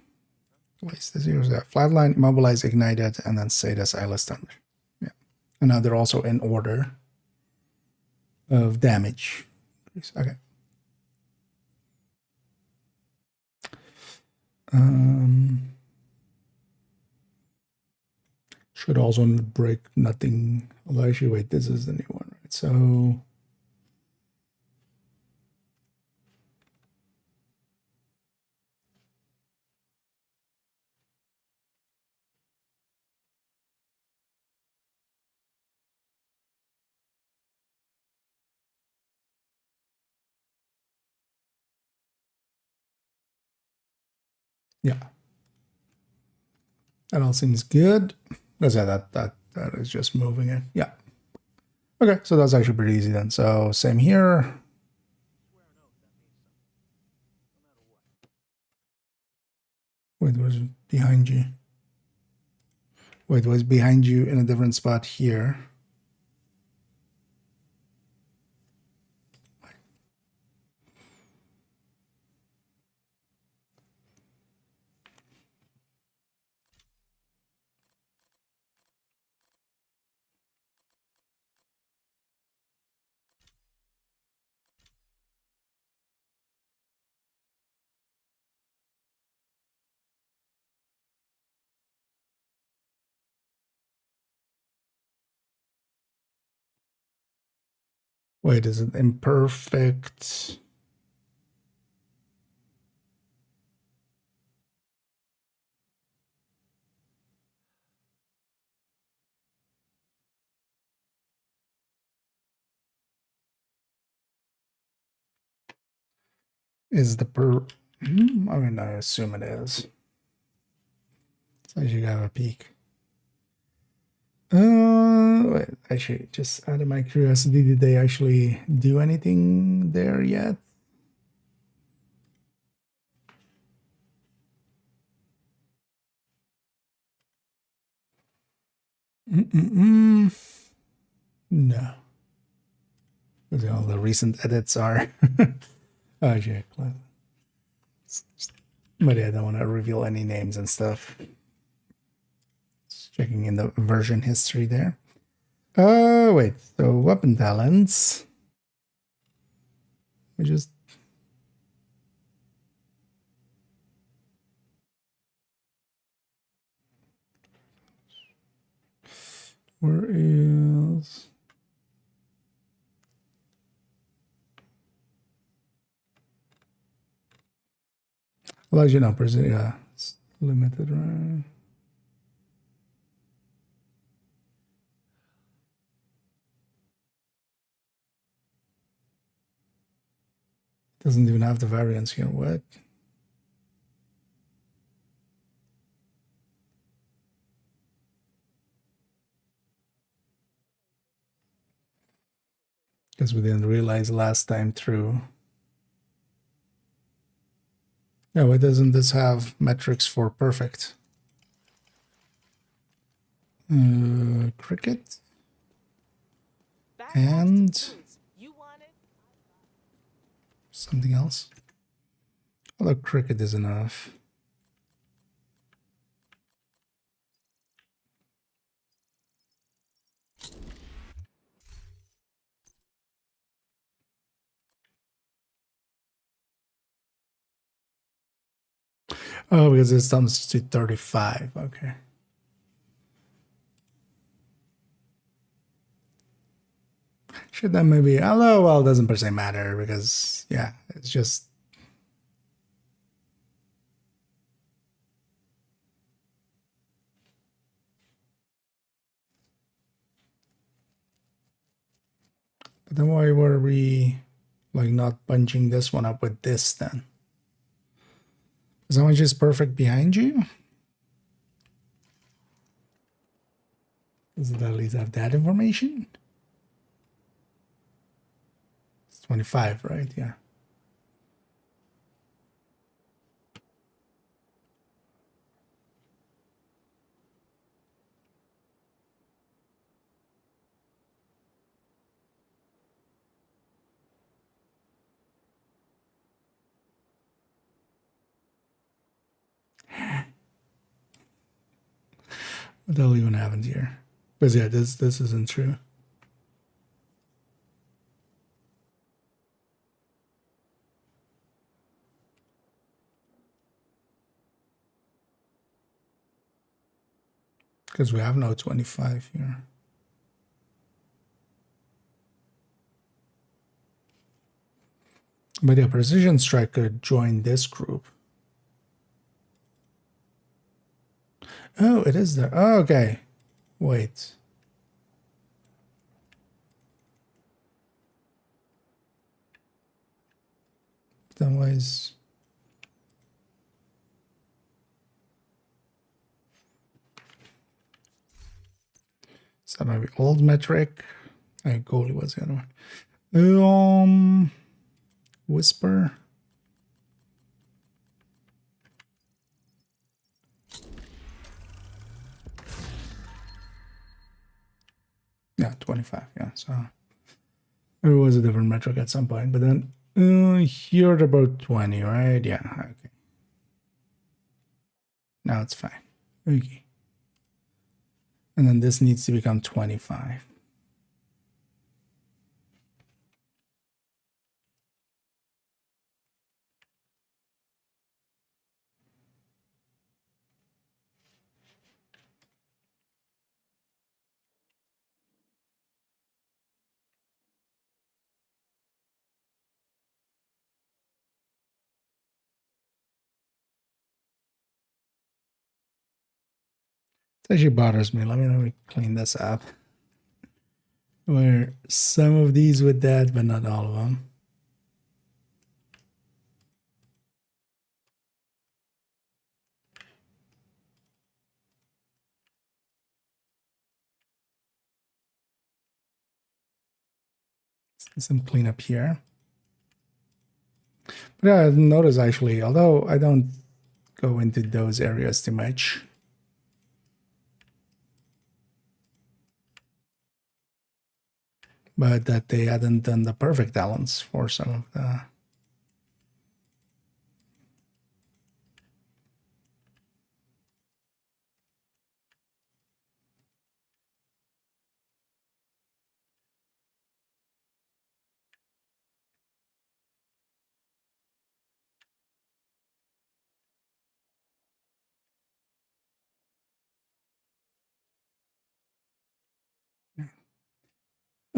place this here. So flatline, immobilize, ignited, and then say this eyeless thunder. Yeah. And now they're also in order of damage. Okay. Should also break nothing. Although actually, wait, this is the new one, right? So yeah. That all seems good. Because yeah, that is just moving it. Yeah. Okay, so that's actually pretty easy then. So same here. Wait, what's behind you? Wait, what's behind you in a different spot here? Wait, is it imperfect? is the I mean, I assume it is. So you have a peek. Wait, actually, just out of my curiosity, did they actually do anything there yet? No. Because all the recent edits are. Oh, yeah. But yeah, I don't want to reveal any names and stuff. Just checking in the version history there. Oh, wait. So, weapon talents. We just. Where is. Large numbers, yeah. It's limited, right? Doesn't even have the variance here. What? Because we didn't realize last time through. Yeah, why doesn't this have metrics for perfect? Cricket. And something else. Although cricket is enough. Oh, because it comes to 35. Okay. Should that maybe, although, well, it doesn't per se matter because, yeah, it's just. But then why were we, like, not bunching this one up with this then? Is how much is perfect behind you? Does it at least have that information? It's 25, right? Yeah. What the hell even happened here? Because yeah, this isn't true. Because we have no 25 here. But yeah, Precision Strike could join this group. Oh, it is there. Oh, okay. Wait. Then why is... So maybe old metric. Goalie was the other one. Whisper. Yeah, 25. Yeah, so it was a different metric at some point, but then here at about 20, right? Yeah, okay. Now it's fine. Okay. And then this needs to become 25. It actually bothers me. Let me clean this up. Where some of these with that, but not all of them. Some cleanup here. But yeah, I notice actually, although I don't go into those areas too much, but that they hadn't done the perfect talents for some of the.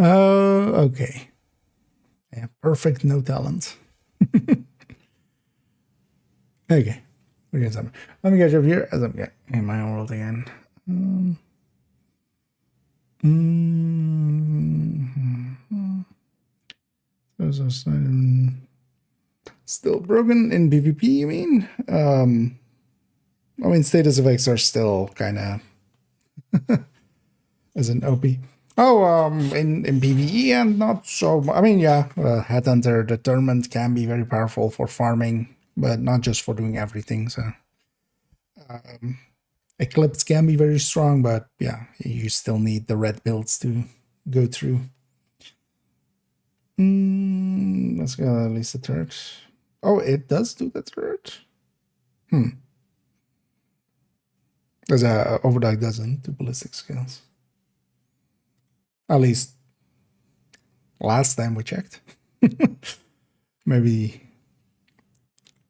Okay. Yeah, perfect, no talent. Okay. We're getting something. Let me get you up here as I'm getting in my own world again. Still broken in PvP, you mean? I mean, status effects are still kind of as an OP. Oh, in PVE and not so. I mean, yeah, Headhunter Determined can be very powerful for farming, but not just for doing everything. So, Eclipse can be very strong, but yeah, you still need the red builds to go through. Let's go at least the turret. Oh, it does do the turret. Because Overdog doesn't do ballistic skills. At least last time we checked. maybe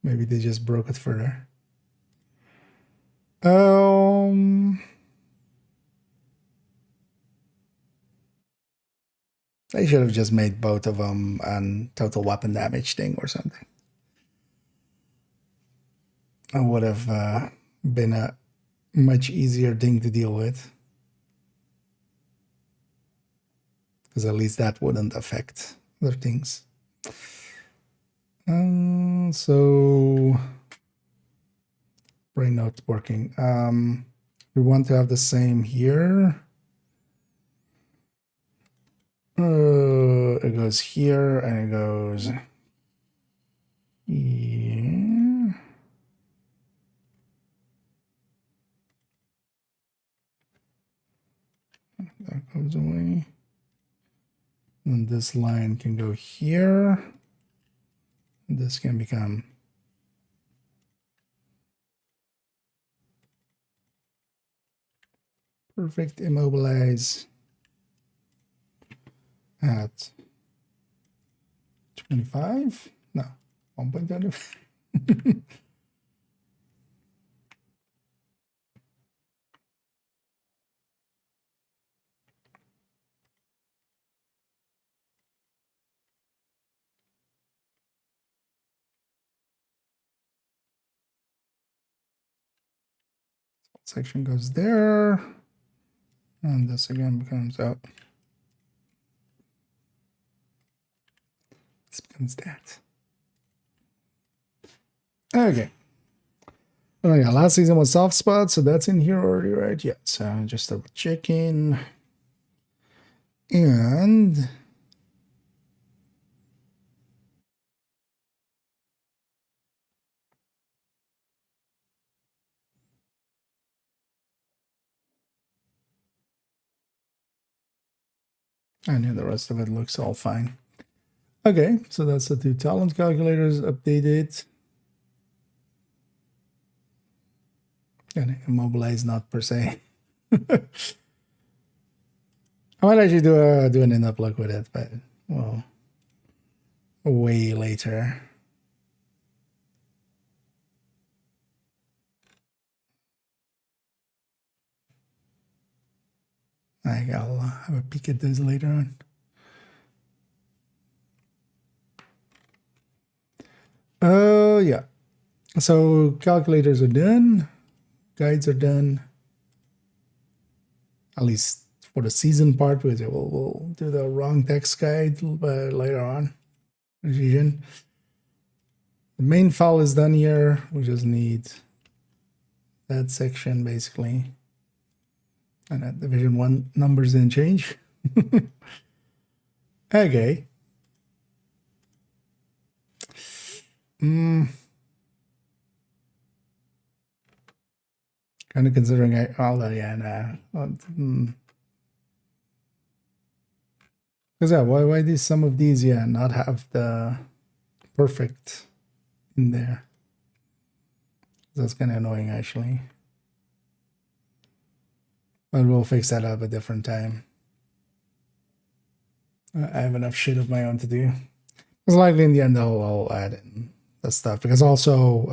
they just broke it further. They should have just made both of them and total weapon damage thing or something. It would have been a much easier thing to deal with. Because at least that wouldn't affect other things. So brain not working. We want to have the same here. It goes here and it goes here. That goes away. And this line can go here. This can become perfect immobilize at 25. No, 1.25. Section goes there, and this again becomes out. This becomes that. Okay. Oh yeah, last season was soft spot, so that's in here already, right? Yeah. So just double checking, and the rest of it looks all fine. Okay, so that's the two talent calculators updated. And immobilize not per se. I might actually do an end up look with it, but well, way later. I'll have a peek at those later on. Yeah. So calculators are done. Guides are done. At least for the season part, because we'll do the wrong text guide later on. The main file is done here. We just need that section basically. And that division 1 numbers didn't change. Okay. Kind of considering yeah, nah. Because yeah, why do some of these not have the perfect in there? That's kind of annoying actually. But we'll fix that up a different time. I have enough shit of my own to do. Because likely in the end I'll add in the stuff. Because also,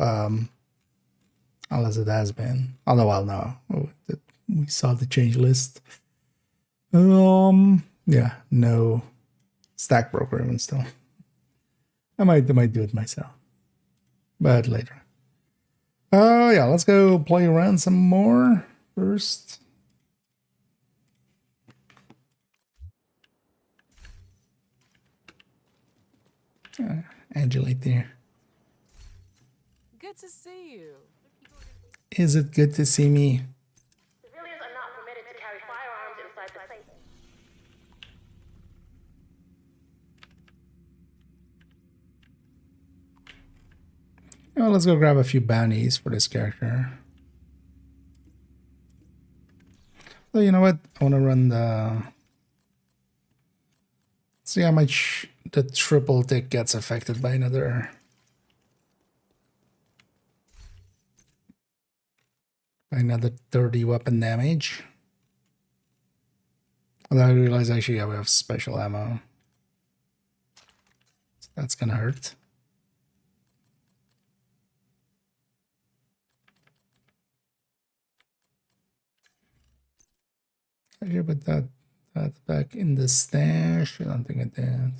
unless it has been. Although I'll know. We saw the change list. Yeah, no stack broker even still. I might do it myself. But later. Yeah, let's go play around some more first. Angela there. Good to see you. Is it good to see me? Civilians are not permitted to carry firearms inside the site. Well, let's go grab a few bounties for this character. Well, you know what? I want to run the... See how much the triple tick gets affected by another... by another 30 weapon damage. Although I realize actually, yeah, we have special ammo. So that's gonna hurt. I should put that back in the stash. I don't think I did.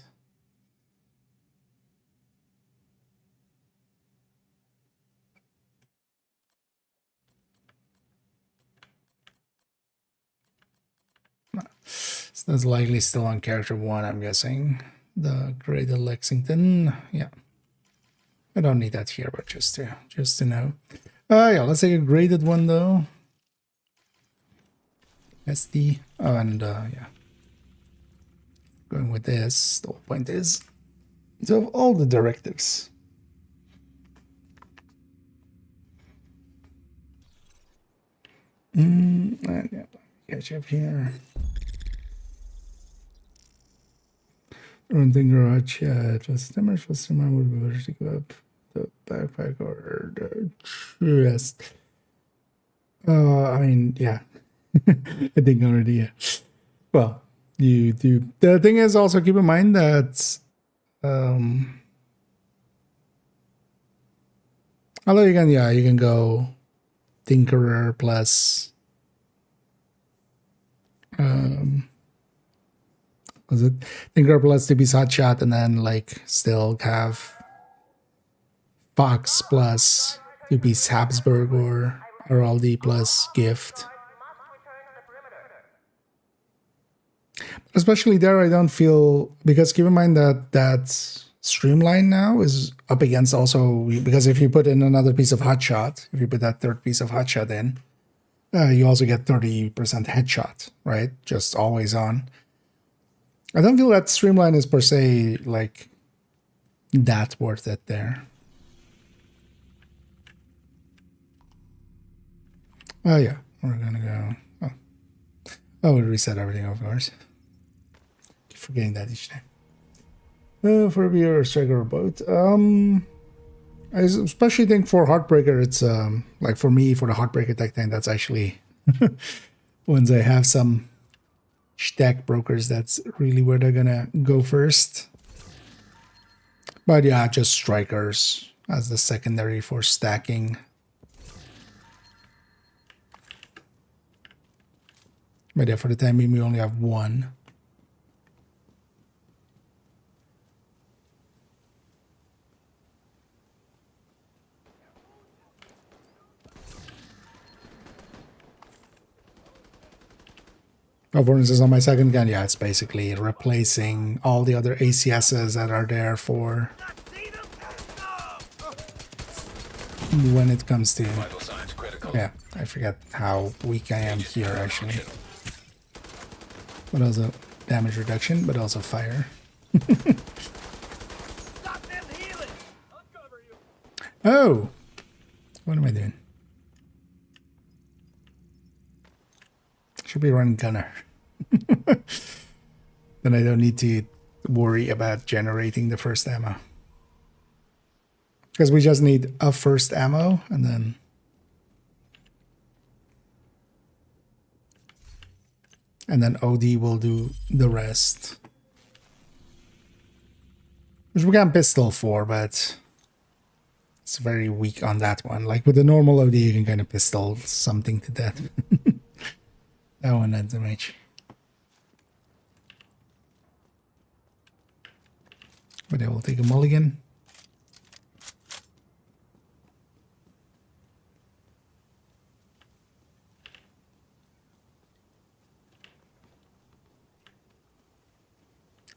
So that's likely still on character 1, I'm guessing. The Greater Lexington. Yeah. I don't need that here, but just to know. Yeah, let's take a graded one though. SD. Oh, and yeah. Going with this. The whole point is to have all the directives. And yeah, catch up here. Renting garage, yeah, it was damage. First time I would be better to go up the backpack or the chest. I mean, yeah. I think already, yeah. Well, you do. The thing is also keep in mind that although you can go Tinkerer plus was it Tinkerer plus TB's Hotshot, and then like still have Fox plus TB's Habsburg or Araldi plus Gift. Especially there, I don't feel, because keep in mind that streamline now is up against also, because if you put in another piece of hotshot, if you put that third piece of hotshot in, you also get 30% headshot, right? Just always on. I don't feel that streamline is per se like that worth it there. Oh yeah, we're gonna go. Oh, we'll reset everything, of course. Keep forgetting that each time. For a beer or striker or boat. I especially think for Heartbreaker, it's like for me, for the Heartbreaker tech tank, that's actually once I have some stack brokers, that's really where they're gonna go first. But yeah, just strikers as the secondary for stacking. But yeah, for the time being, we only have one. Oh, for instance, on my second gun, yeah, it's basically replacing all the other ACSs that are there for when it comes to... Yeah, I forget how weak I am here, actually. But also damage reduction, but also fire. Oh! What am I doing? Should be running gunner. Then I don't need to worry about generating the first ammo. Because we just need a first ammo and then... And then OD will do the rest. Which we can pistol for, but... It's very weak on that one. Like with the normal OD, you can kind of pistol something to death. That one adds damage. But I will take a mulligan.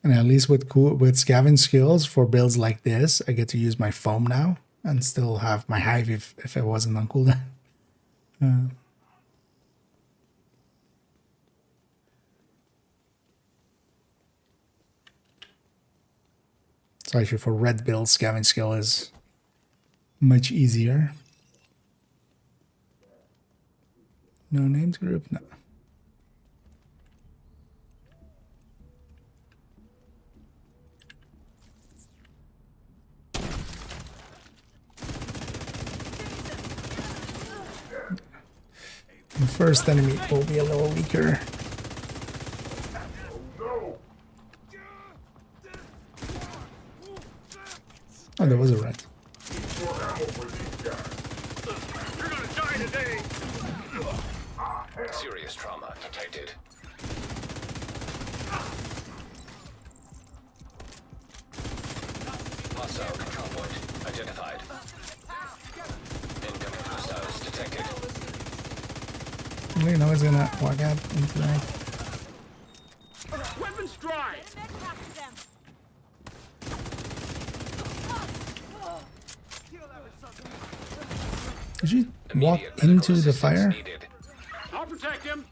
And at least with scavenge skills for builds like this, I get to use my foam now and still have my hive if it wasn't on cooldown. So actually for red build, scavenge skill is much easier. No names group? No. The first enemy will be a little weaker. Oh, there was a rat. Serious trauma detected. Hostile control point identified. Incoming hostiles detected. You know he's gonna walk out into that. Weapons dry! Did you walk into the fire? I'll protect him.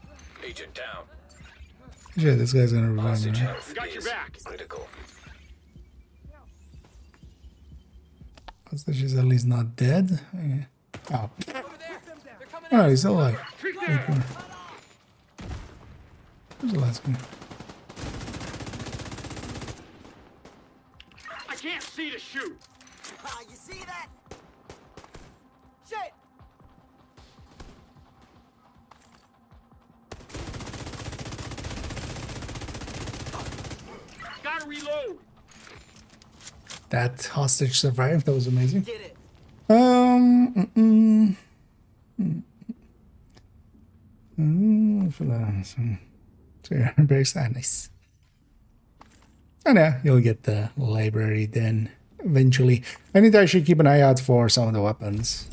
Agent down. Yeah, this guy's gonna revive me. Right? Got your back. Critical. So she's at least not dead. Okay. Oh. Oh, he's still alive. Where's the last guy? I can't see to shoot. You see that? Shit! Gotta reload. That hostage survived. That was amazing. Did it. So yeah, very sad. Nice. And yeah, you'll get the library then eventually. I need to actually keep an eye out for some of the weapons.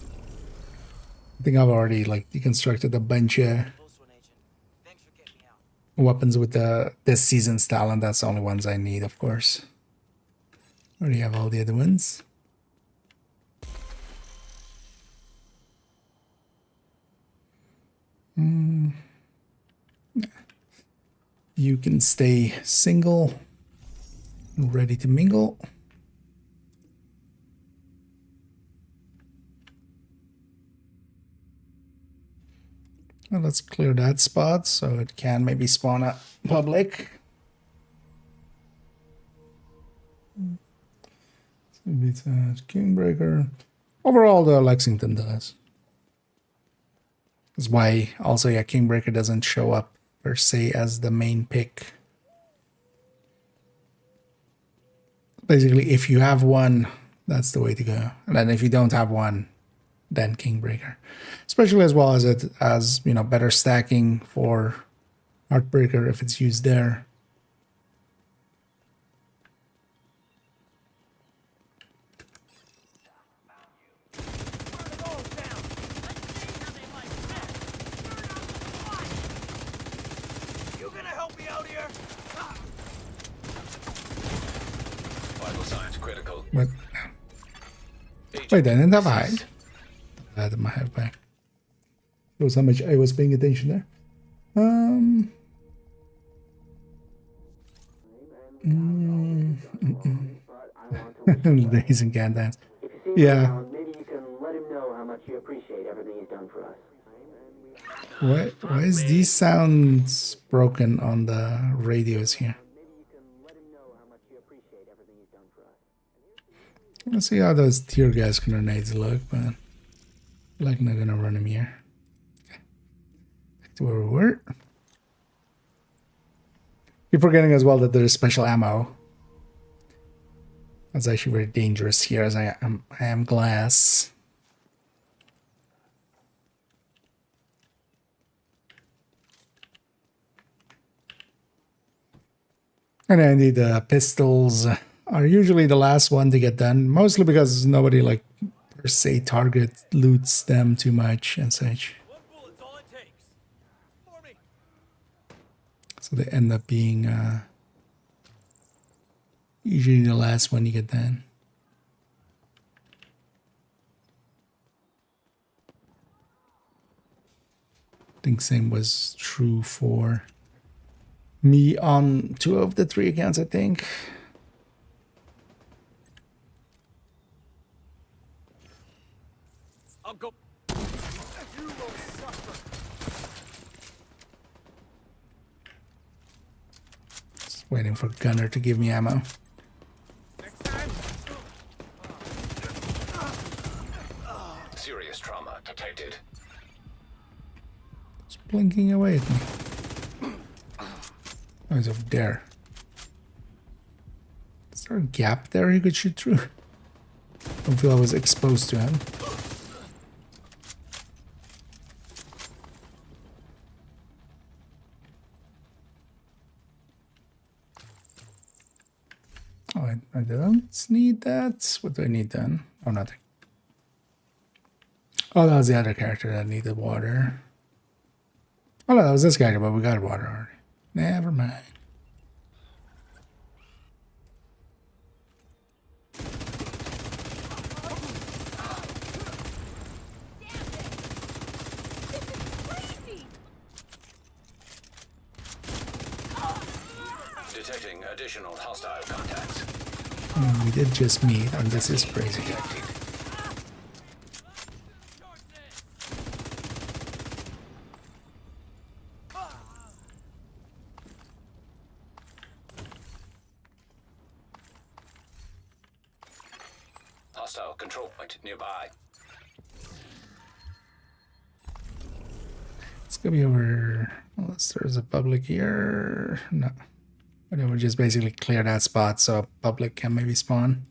I think I've already like deconstructed a bunch of weapons with this season's style, and that's the only ones I need, of course. Already have all the other ones. You can stay single, ready to mingle. Well, let's clear that spot so it can maybe spawn a public. It's a Kingbreaker. Overall, the Lexington does. That's why also, yeah, Kingbreaker doesn't show up per se as the main pick. Basically, if you have one, that's the way to go. And then if you don't have one, then Kingbreaker. Especially as well as it as, you know, better stacking for Heartbreaker if it's used there. But wait, I didn't have a hide. I had my hive back. Shows how much I was paying attention there. Days and can dance. Yeah. you appreciate everything he's done for us. Why is these sounds broken on the radios here? Let's see how those tear gas grenades look, but I feel like I'm not gonna run them here. Okay. Back to where we were. Keep forgetting as well that there's special ammo. That's actually very dangerous here, as I am glass. And indeed, the pistols are usually the last one to get done, mostly because nobody, like, per se target loots them too much and such. So they end up being usually the last one you get done. I think same was true for me on 2 of the 3 accounts, I think. I'll go. You will suffer. Just waiting for Gunner to give me ammo. Serious trauma detected. It's blinking away at me. Oh, he's over there. Is there a gap there he could shoot through? I don't feel I was exposed to him. Oh, I don't need that. What do I need then? Oh, nothing. Oh, that was the other character that needed water. Oh, no, that was this guy, but we got water already. Never mind. Detecting additional hostile contacts. We did just meet, and this is crazy. Hostile control point nearby. It's gonna be over. Unless there's a public here. No. But it would just basically clear that spot so public can maybe spawn.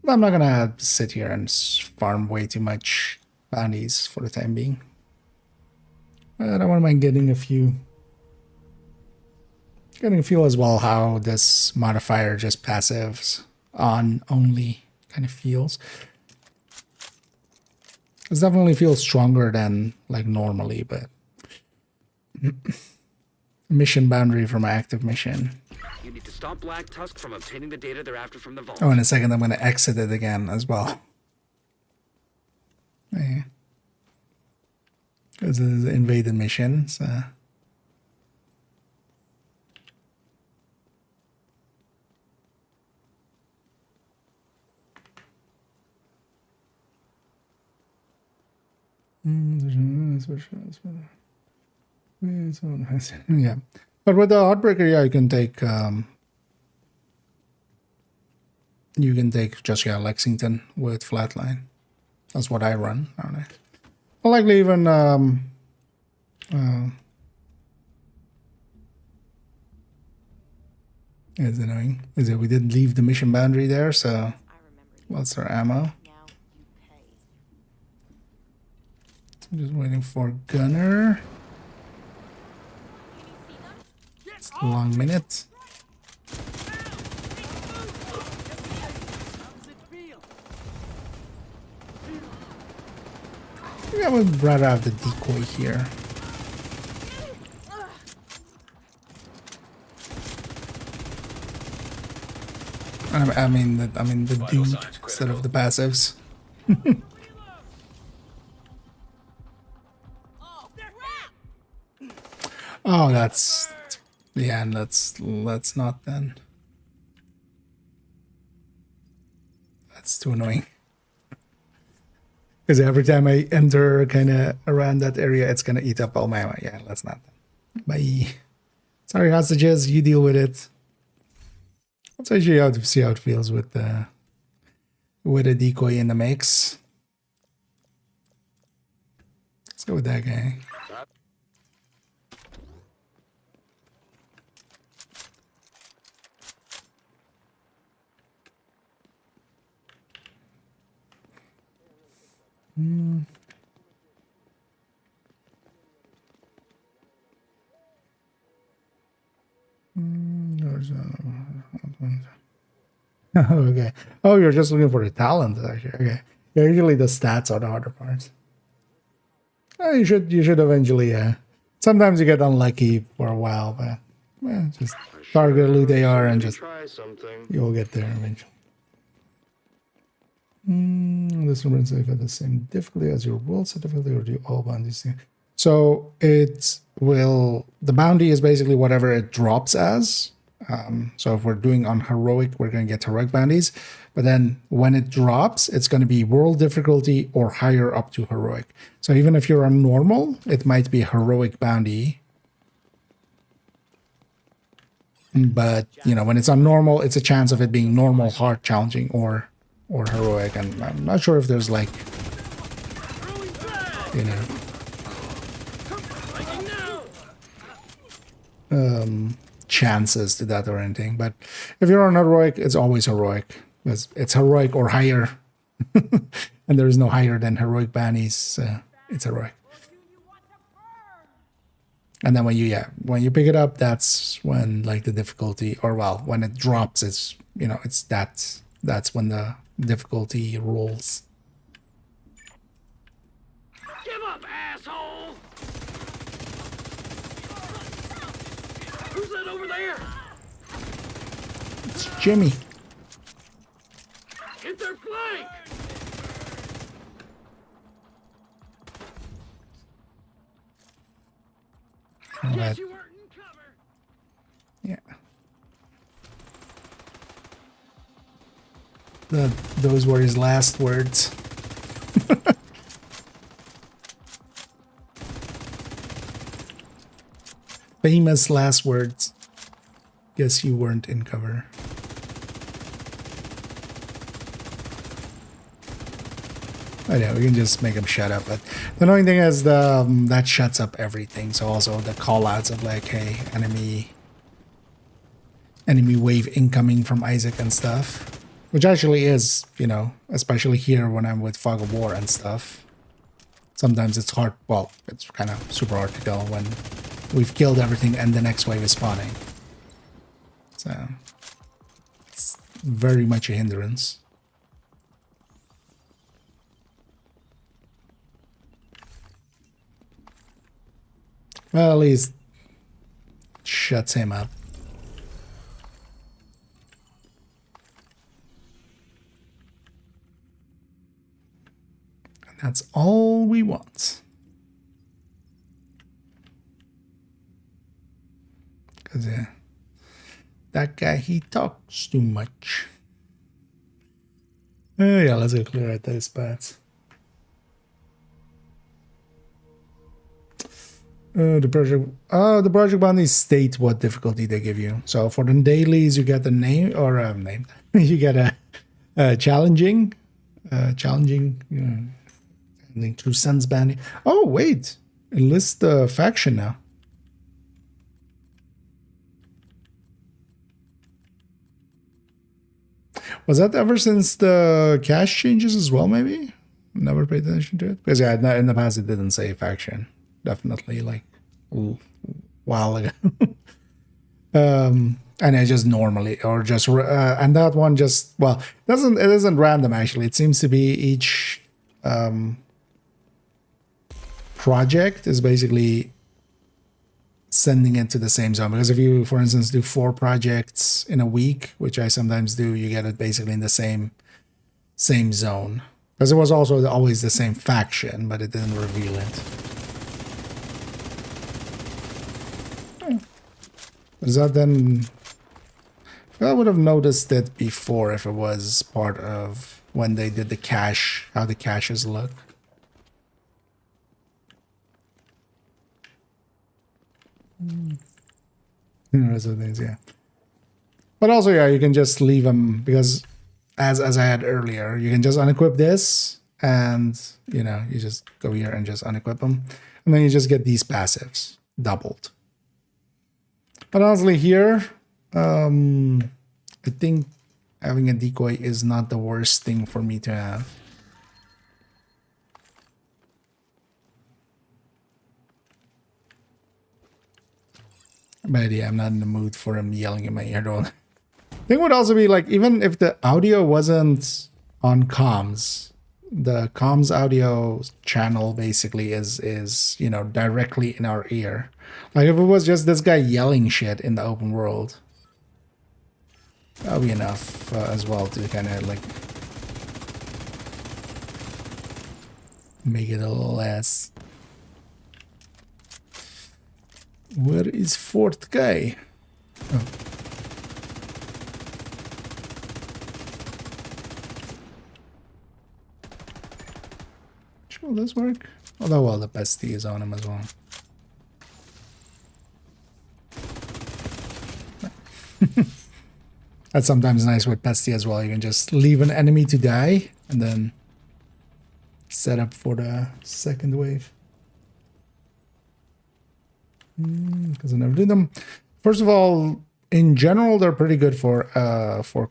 But I'm not gonna sit here and farm way too much bounties for the time being. But I don't mind getting a few. Getting a feel as well how this modifier just passives on only kind of feels. It definitely feels stronger than like normally, but mission boundary from active mission. You need to stop Black Tusk from obtaining the data they're after from the vault. Oh, in a second I'm going to exit it again as well. Yeah. This is an invaded mission, so... Yeah, but with the Heartbreaker, yeah, you can take just Lexington with Flatline. That's what I run. I'll likely even it's annoying. Is it we did leave the mission boundary there, so what's our ammo? I'm just waiting for Gunner. It's a long minute. I think I would rather have the decoy here. I mean the dude instead of the passives. Oh, that's yeah. Let's not then. That's too annoying. Because every time I enter kind of around that area, it's gonna eat up all my ammo. Yeah, let's not. Bye. Sorry, hostages. You deal with it. Let's actually see how it feels with a decoy in the mix. Let's go with that guy. Okay. Oh, you're just looking for the talent, actually. Okay. Yeah, usually the stats are the harder parts. You should eventually. Sometimes you get unlucky for a while, but just target loot they are and just you'll get there eventually. This remains safe at the same difficulty as your world set difficulty, or do you all bound these things? So it will. The bounty is basically whatever it drops as. So if we're doing on heroic, we're going to get heroic bounties. But then when it drops, it's going to be world difficulty or higher up to heroic. So even if you're on normal, it might be a heroic bounty. But, you know, when it's on normal, it's a chance of it being normal, hard, challenging, or heroic. And I'm not sure if there's like, you know, chances to that or anything. But if you're on heroic, it's always heroic. It's heroic or higher. And there is no higher than heroic bounties. It's heroic. And then when you pick it up, that's when like the difficulty, or well, when it drops, it's, you know, it's that's when the difficulty rolls. Give up, asshole! Who's that over there? It's Jimmy. Hit their flank! Right. You weren't in cover. Yeah. Those were his last words. Famous last words. Guess you weren't in cover. I know, we can just make him shut up, but the annoying thing is that shuts up everything. So also the call-outs of like, hey, enemy wave incoming from Isaac and stuff. Which actually is, you know, especially here when I'm with Fog of War and stuff. Sometimes it's hard, well, it's kind of super hard to tell when we've killed everything and the next wave is spawning. So, it's very much a hindrance. Well, at least shuts him up. And that's all we want. Because that guy, he talks too much. Yeah, let's go clear out those spots. The project bounties state what difficulty they give you. So for the dailies, you get the name or name. You get a challenging, you know, ending through Sun's bounty. Oh wait, enlist the faction now. Was that ever since the cache changes as well? Maybe never paid attention to it because yeah, in the past it didn't say faction. Definitely like a while ago. And I just normally or just and that one just, well, it isn't random actually. It seems to be each project is basically sending it to the same zone, because if you, for instance, do 4 projects in a week, which I sometimes do, you get it basically in the same zone, because it was also always the same faction, but it didn't reveal it. Is that then? Well, I would have noticed it before if it was part of when they did the cache, how the caches look. Those are things, yeah. But also, yeah, you can just leave them because, as I had earlier, you can just unequip this, and you know, you just go here and just unequip them, and then you just get these passives doubled. But honestly, here, I think having a decoy is not the worst thing for me to have. But yeah, I'm not in the mood for him yelling in my ear though. Thing would also be like, even if the audio wasn't on comms, the comms audio channel basically is you know, directly in our ear. Like if it was just this guy yelling shit in the open world, that'll be enough as well to kind of like make it a little less. Where is fourth guy? Oh. Will this work? Although, well, the bestie is on him as well. That's sometimes nice with bestie as well. You can just leave an enemy to die and then set up for the second wave. Because I never do them. First of all, in general, they're pretty good for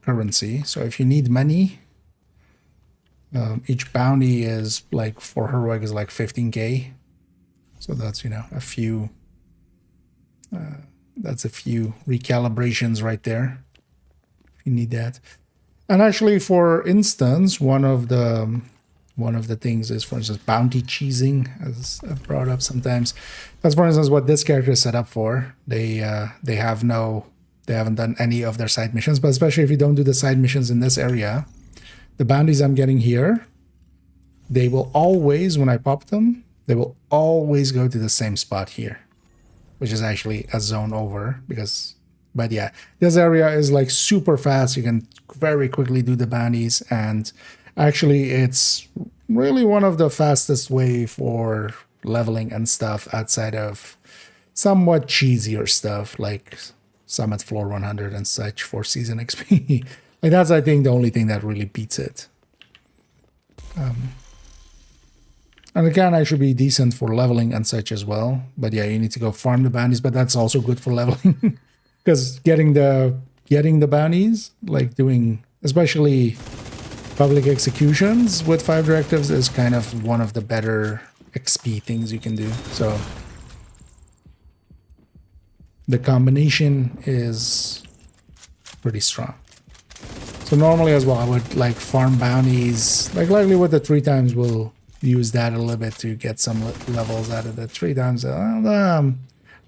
currency. So if you need money, each bounty is like, for heroic is like 15k. So that's, you know, a few. That's a few recalibrations right there. If you need that. And actually, for instance, one of the things is, for instance, bounty cheesing, as I've brought up sometimes. That's, for instance, what this character is set up for. They haven't done any of their side missions, but especially if you don't do the side missions in this area, the bounties I'm getting here, they will always, when I pop them, they will always go to the same spot here, which is actually a zone over because, but yeah, this area is like super fast. You can very quickly do the bounties, and actually it's really one of the fastest way for leveling and stuff outside of somewhat cheesier stuff like Summit Floor 100 and such for Season XP. Like that's, I think, the only thing that really beats it. And it can actually be decent for leveling and such as well. But yeah, you need to go farm the bounties, but that's also good for leveling. Because getting the bounties, like doing, especially public executions with 5 directives, is kind of one of the better XP things you can do. So the combination is pretty strong. So normally as well, I would like farm bounties, like likely with the 3 times we'll use that a little bit to get some levels out of the 3 times. I'm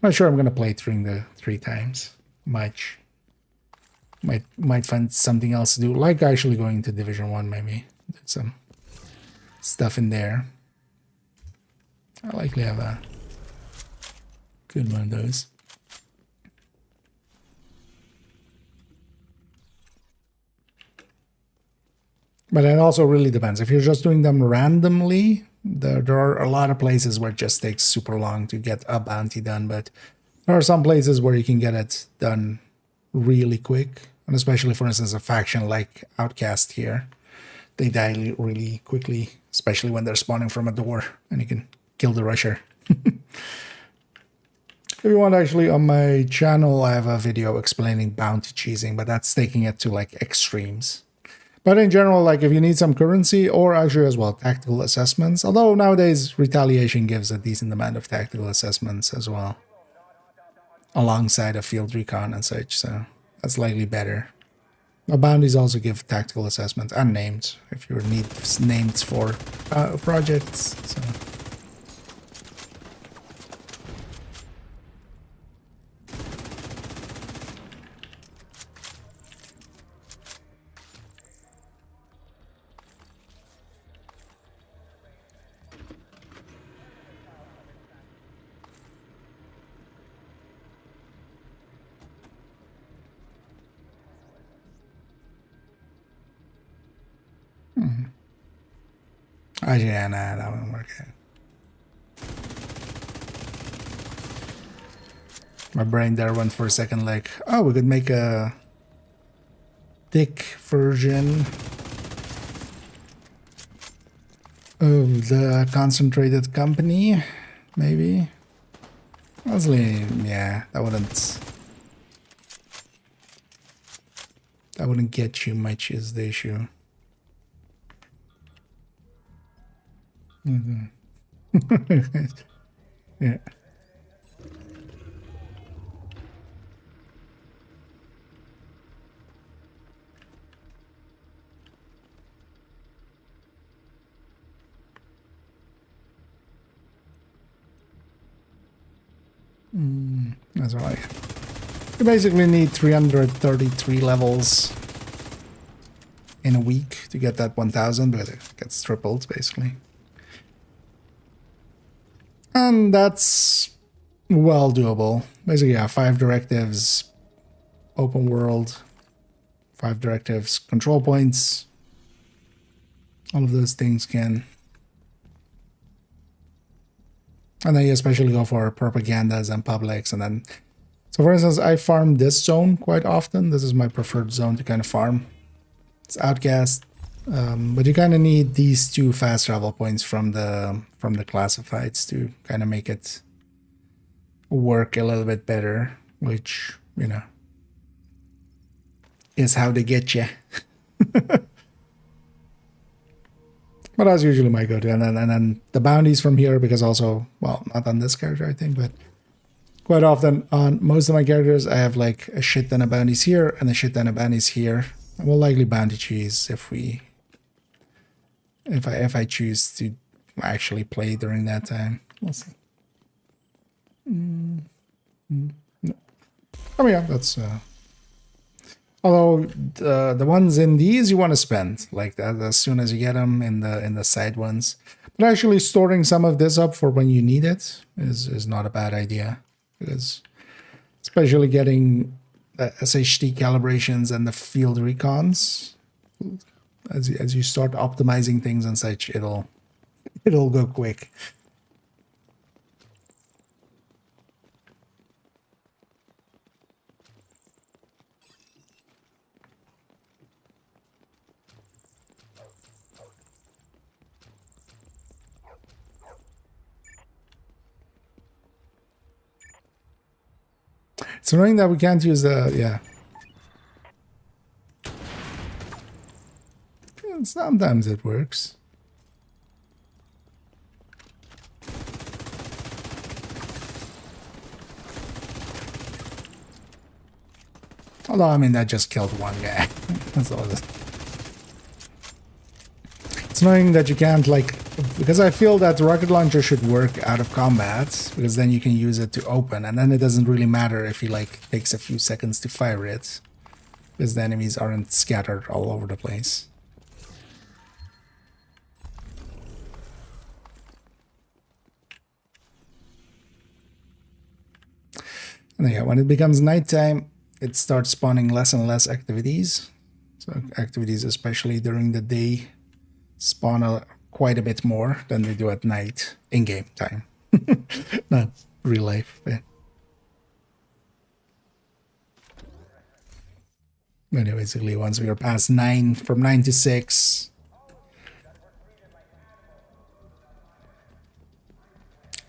not sure I'm going to play through the 3 times much. Might find something else to do, like actually going to Division 1 maybe. There's some stuff in there. I'll likely have a good one of those. But it also really depends. If you're just doing them randomly, there are a lot of places where it just takes super long to get a bounty done. But there are some places where you can get it done really quick. And especially, for instance, a faction like Outcast here. They die really quickly, especially when they're spawning from a door and you can kill the rusher. If you want, actually, on my channel, I have a video explaining bounty cheesing, but that's taking it to like extremes. But in general, like if you need some currency or actually as well tactical assessments, although nowadays Retaliation gives a decent amount of tactical assessments as well, alongside a field recon and such, so that's likely better. But bounties also give tactical assessments and names if you need names for projects. So. Yeah, nah, that wouldn't work out. My brain there went for a second like, oh, we could make a thick version of the concentrated company, maybe. Honestly, yeah, that wouldn't get you much is the issue. Yeah. That's right. You basically need 333 levels in a week to get that 1000, but it gets tripled basically. And that's well doable. Basically, yeah, 5 directives, open world, 5 directives, control points. All of those things can. And then you especially go for propagandas and publics. And then, so for instance, I farm this zone quite often. This is my preferred zone to kind of farm. It's outcast, but you kind of need these 2 fast travel points from the classifieds to kind of make it work a little bit better, which, you know, is how they get you. But that's usually my go-to. And then the bounties from here, because also, well, not on this character, I think, but quite often on most of my characters, I have like a shit ton of bounties here and a shit ton of bounties here. And we'll likely bounty cheese if I choose to actually play during that time. We'll see. No. Oh yeah, that's although the ones in these you want to spend like that as soon as you get them in the side ones. But actually storing some of this up for when you need it is not a bad idea, because especially getting SHT calibrations and the field recons, as you start optimizing things and such, it'll go quick. It's annoying that we can't use the, yeah. Sometimes it works. Although, I mean, that just killed one guy. That's all. It's annoying that you can't, like, because I feel that the rocket launcher should work out of combat, because then you can use it to open, and then it doesn't really matter if he, like, takes a few seconds to fire it, because the enemies aren't scattered all over the place. And yeah, when it becomes nighttime, it starts spawning less and less activities. So activities, especially during the day, spawn quite a bit more than they do at night in game time. Not real life. But anyway, basically, once we are past 9, from 9 to 6.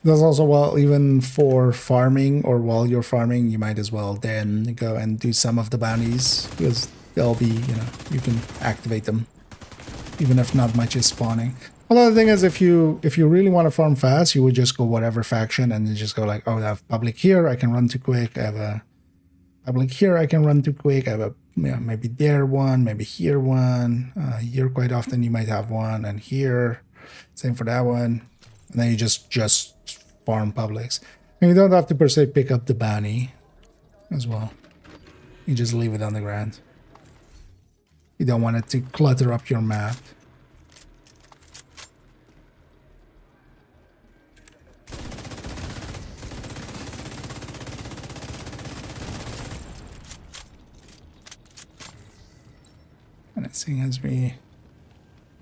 There's also, well, even for farming or while you're farming, you might as well then go and do some of the bounties, because they'll be, you know, you can activate them even if not much is spawning. Although the thing is, if you really want to farm fast, you would just go whatever faction and then just go like, oh, I have public here, I can run too quick. I have a public here, I can run too quick. I have a, you know, maybe there one, maybe here one. Here quite often you might have one, and here, same for that one. And then you just farm publics. And you don't have to per se pick up the bounty as well. You just leave it on the ground. You don't want it to clutter up your map. And seeing as we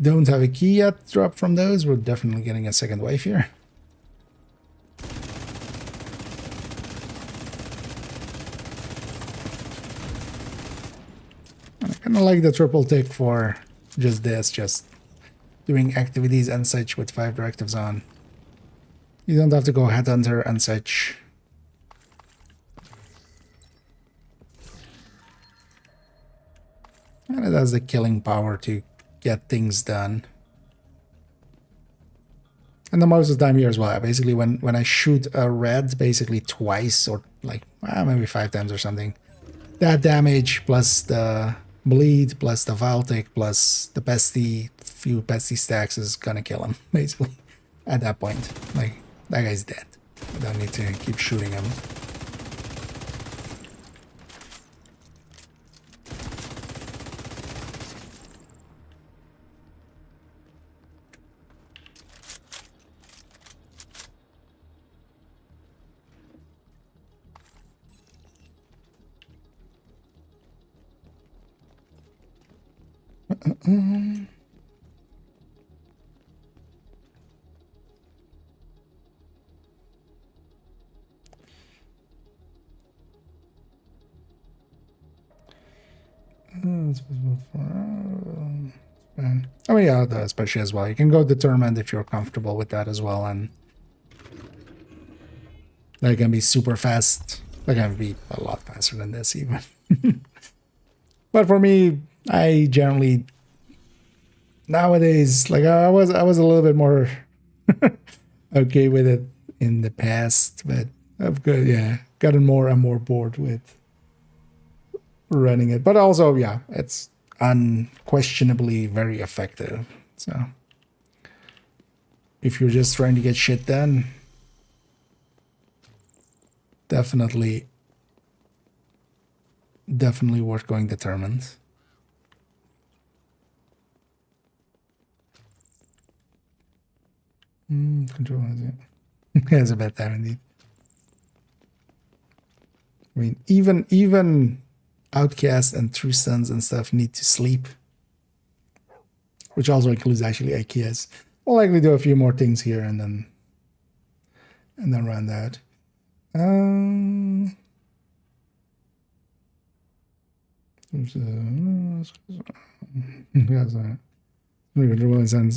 don't have a key yet drop from those, we're definitely getting a second wave here. kind of like the triple tick for just this, just doing activities and such with 5 directives on. You don't have to go headhunter and such. And it has the killing power to get things done. And the most of the time here as well, basically when I shoot a red basically twice or like maybe 5 times or something, that damage plus the bleed plus the Valtic plus the few pesty stacks is gonna kill him, basically. At that point, like, that guy's dead. I don't need to keep shooting him. Oh yeah, the spreadsheet as well. You can go determined if you're comfortable with that as well, and that can be super fast. That can be a lot faster than this even. But for me, I generally nowadays, like, I was a little bit more okay with it in the past, but I've gotten more and more bored with running it. But also, yeah, it's unquestionably very effective. So if you're just trying to get shit done, definitely worth going determined. Control has it. It's a bad time indeed. I mean, even Outcast and True Sons and stuff need to sleep, which also includes actually IKEAs. We'll likely do a few more things here and then run that.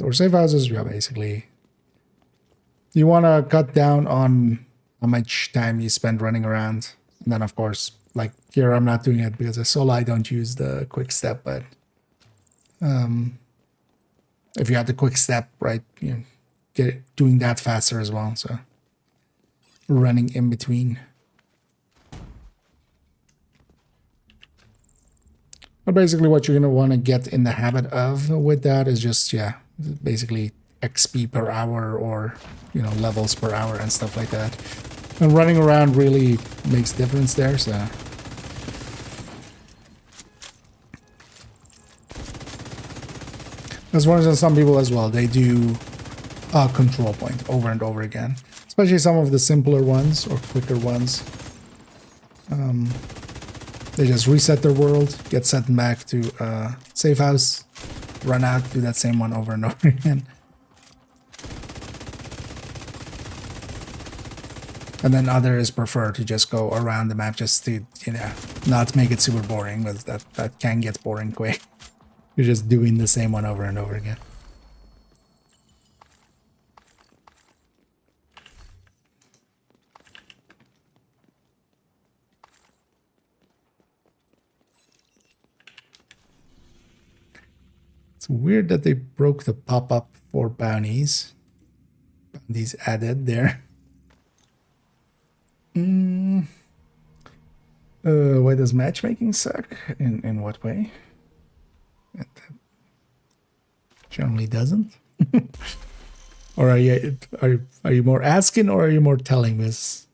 Or safe houses, yeah, basically. You want to cut down on how much time you spend running around. And then, of course, like here, I'm not doing it because as solo, I don't use the quick step. But if you have the quick step, right, you get doing that faster as well. So running in between. But basically what you're going to want to get in the habit of with that is just, yeah, basically XP per hour or, you know, levels per hour and stuff like that. And running around really makes a difference there, so. As well as some people as well, they do a control point over and over again. Especially some of the simpler ones or quicker ones. They just reset their world, get sent back to a safe house, run out, do that same one over and over again. And then others prefer to just go around the map just to, you know, not make it super boring, because that can get boring quick. You're just doing the same one over and over again. It's weird that they broke the pop-up for bounties. Bounties added there. Why does matchmaking suck? In what way? It generally doesn't. Or are you more asking or are you more telling this?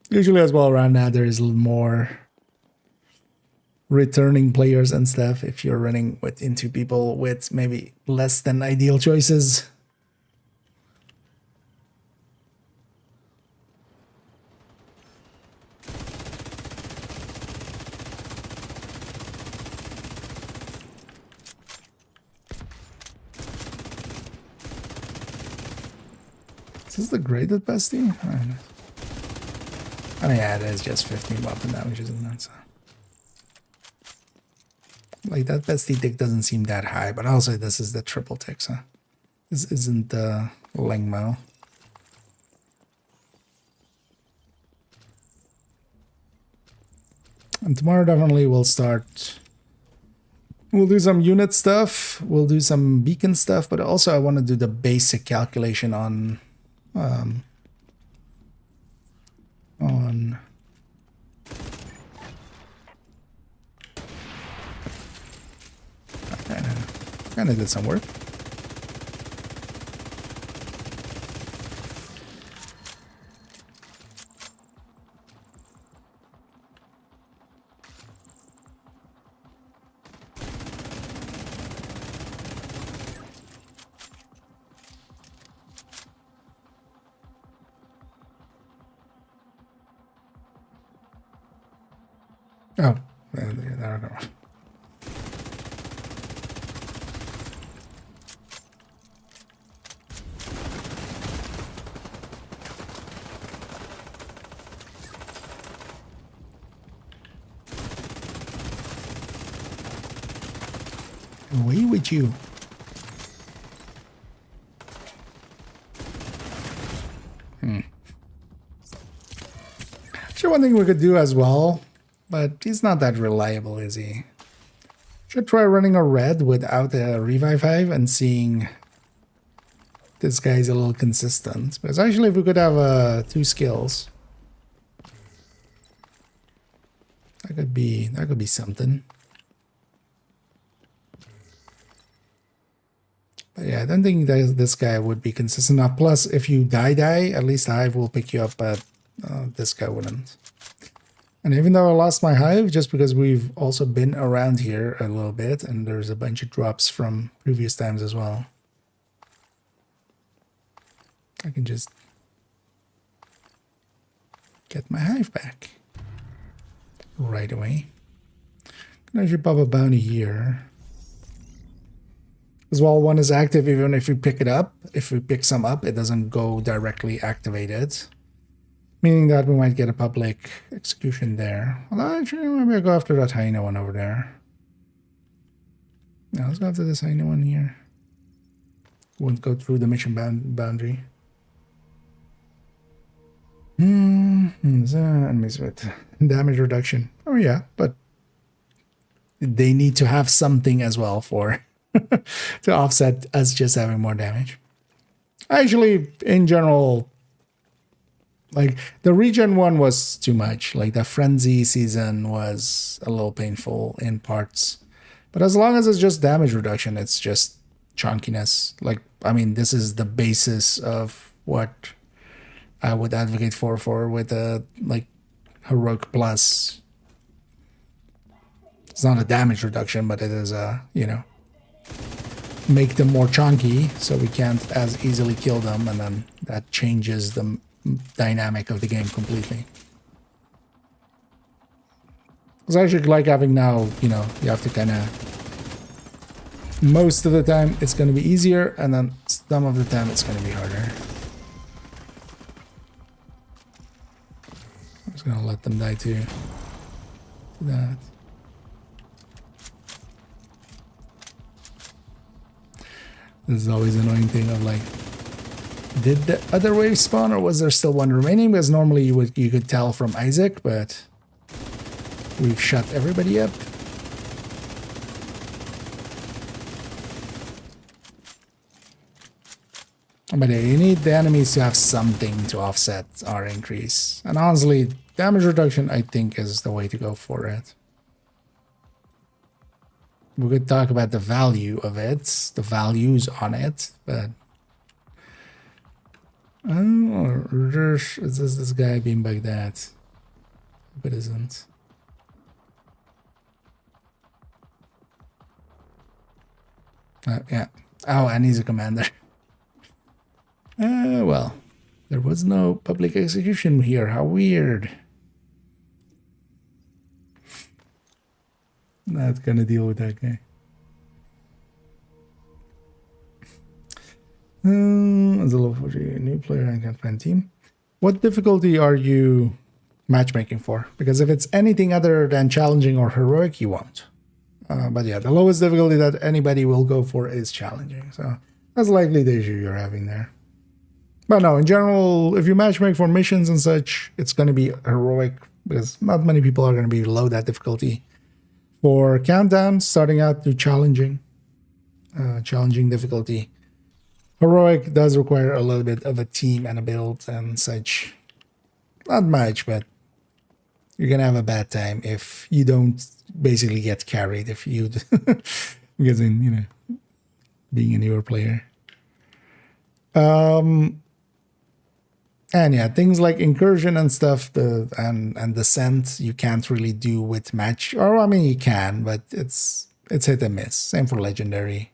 Usually as well around now there is more returning players and stuff if you're running into people with maybe less than ideal choices. Is this the graded bestie? I mean, yeah, it is just 15 weapon damage, isn't it? So. Like that bestie tick doesn't seem that high, but also this is the triple tick, so this isn't the Lengmo. And tomorrow definitely we'll start. We'll do some unit stuff. We'll do some beacon stuff, but also I want to do the basic calculation on kind of did some work. Oh, I don't know. Away with you. Actually, one thing we could do as well, but he's not that reliable, is he? Should try running a red without a revive hive and seeing this guy's a little consistent. Because actually, if we could have 2 skills, that could be something. But yeah, I don't think that this guy would be consistent enough. Plus, if you die, at least the hive will pick you up, but this guy wouldn't. And even though I lost my hive, just because we've also been around here a little bit, and there's a bunch of drops from previous times as well, I can just get my hive back right away. Can actually pop a bounty here. As well, one is active even if we pick it up. If we pick some up, it doesn't go directly activated. Meaning that we might get a public execution there. Although actually, maybe I'll go after that hyena one over there. Now let's go after this hyena one here. Won't go through the mission boundary. Enemies with damage reduction. Oh yeah, but they need to have something as well for to offset us just having more damage. Actually, in general, like the regen one was too much. Like the frenzy season was a little painful in parts. But as long as it's just damage reduction, it's just chunkiness. Like, I mean, this is the basis of what I would advocate for with a like heroic plus. It's not a damage reduction, but it is a, you know, make them more chunky so we can't as easily kill them, and then that changes the dynamic of the game completely. It's actually like having now, you know, you have to kind of, most of the time it's going to be easier, and then some of the time it's going to be harder. I'm just going to let them die too. That. This is always an annoying thing of like, did the other wave spawn or was there still one remaining? Because normally you could tell from Isaac, but we've shut everybody up. But you need the enemies to have something to offset our increase. And honestly, damage reduction I think is the way to go for it. We could talk about the value of it, the values on it, but oh, is this guy being like that? But isn't. Yeah. Oh, and he's a commander. Well, there was no public execution here. How weird. Not gonna deal with that guy. As a level 40 new player, I can't find team. What difficulty are you matchmaking for? Because if it's anything other than challenging or heroic, you won't. But yeah, the lowest difficulty that anybody will go for is challenging. So that's likely the issue you're having there. But no, in general, if you matchmake for missions and such, it's going to be heroic because not many people are going to be below that difficulty. For countdown, starting out to challenging difficulty, heroic does require a little bit of a team and a build and such. Not much, but you're going to have a bad time if you don't basically get carried if you because in, you know, being a newer player. And yeah, things like incursion and stuff, and descent, you can't really do with match. Or I mean, you can, but it's hit and miss. Same for legendary.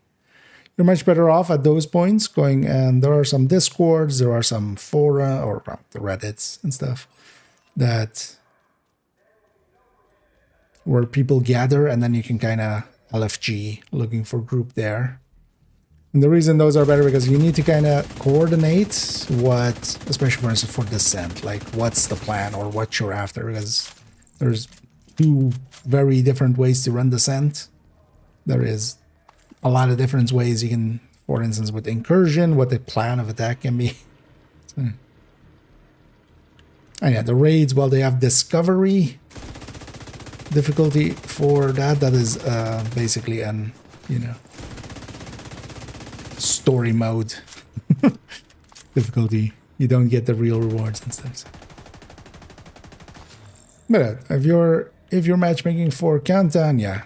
You're much better off at those points going. And there are some discords, there are some fora or the Reddits and stuff that where people gather, and then you can kind of LFG looking for group there. And the reason those are better because you need to kind of coordinate what, especially for instance for descent, like what's the plan or what you're after, because there's two very different ways to run descent. There is a lot of different ways you can, for instance, with incursion, what the plan of attack can be. So, and yeah, the raids, well, they have discovery difficulty for that. That is basically an, you know, story mode difficulty. You don't get the real rewards and stuff. But if you're matchmaking for countdown, yeah,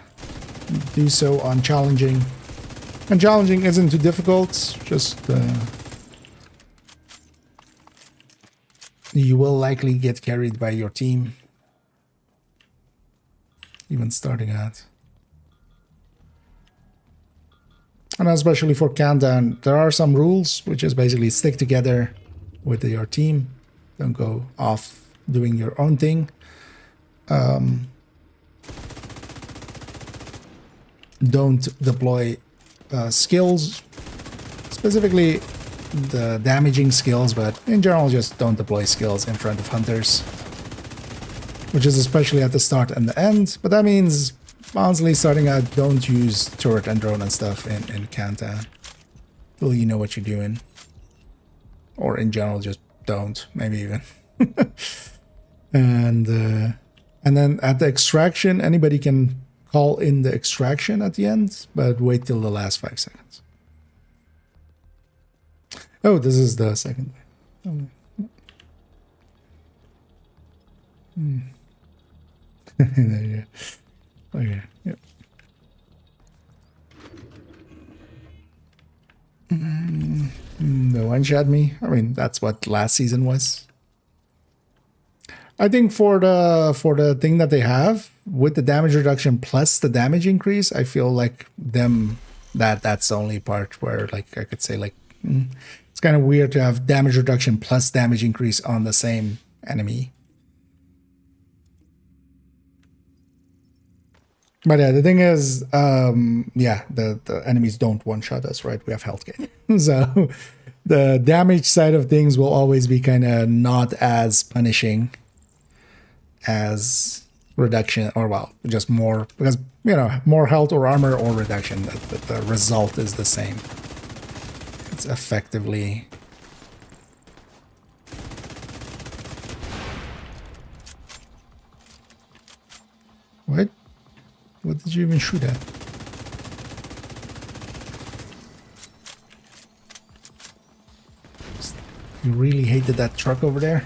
do so on challenging. And challenging isn't too difficult. Just you will likely get carried by your team, even starting out. And especially for countdown, there are some rules, which is basically stick together with your team. Don't go off doing your own thing. Don't deploy skills, specifically the damaging skills, but in general, just don't deploy skills in front of hunters, which is especially at the start and the end. But that means, honestly, starting out, don't use turret and drone and stuff in countdown till you know what you're doing. Or in general, just don't, maybe even. And then at the extraction, anybody can call in the extraction at the end, but wait till the last 5 seconds. Oh, this is the second way. There you go. Okay, yep. The one shot me. I mean, that's what last season was. I think for the thing that they have with the damage reduction plus the damage increase, I feel like that's the only part where, like, I could say, like, it's kind of weird to have damage reduction plus damage increase on the same enemy. But yeah, the thing is, yeah, the enemies don't one-shot us, right? We have health gain. So the damage side of things will always be kind of not as punishing as reduction, or well, just more, because, you know, more health or armor or reduction, the result is the same. It's effectively... What? What did you even shoot at? You really hated that truck over there?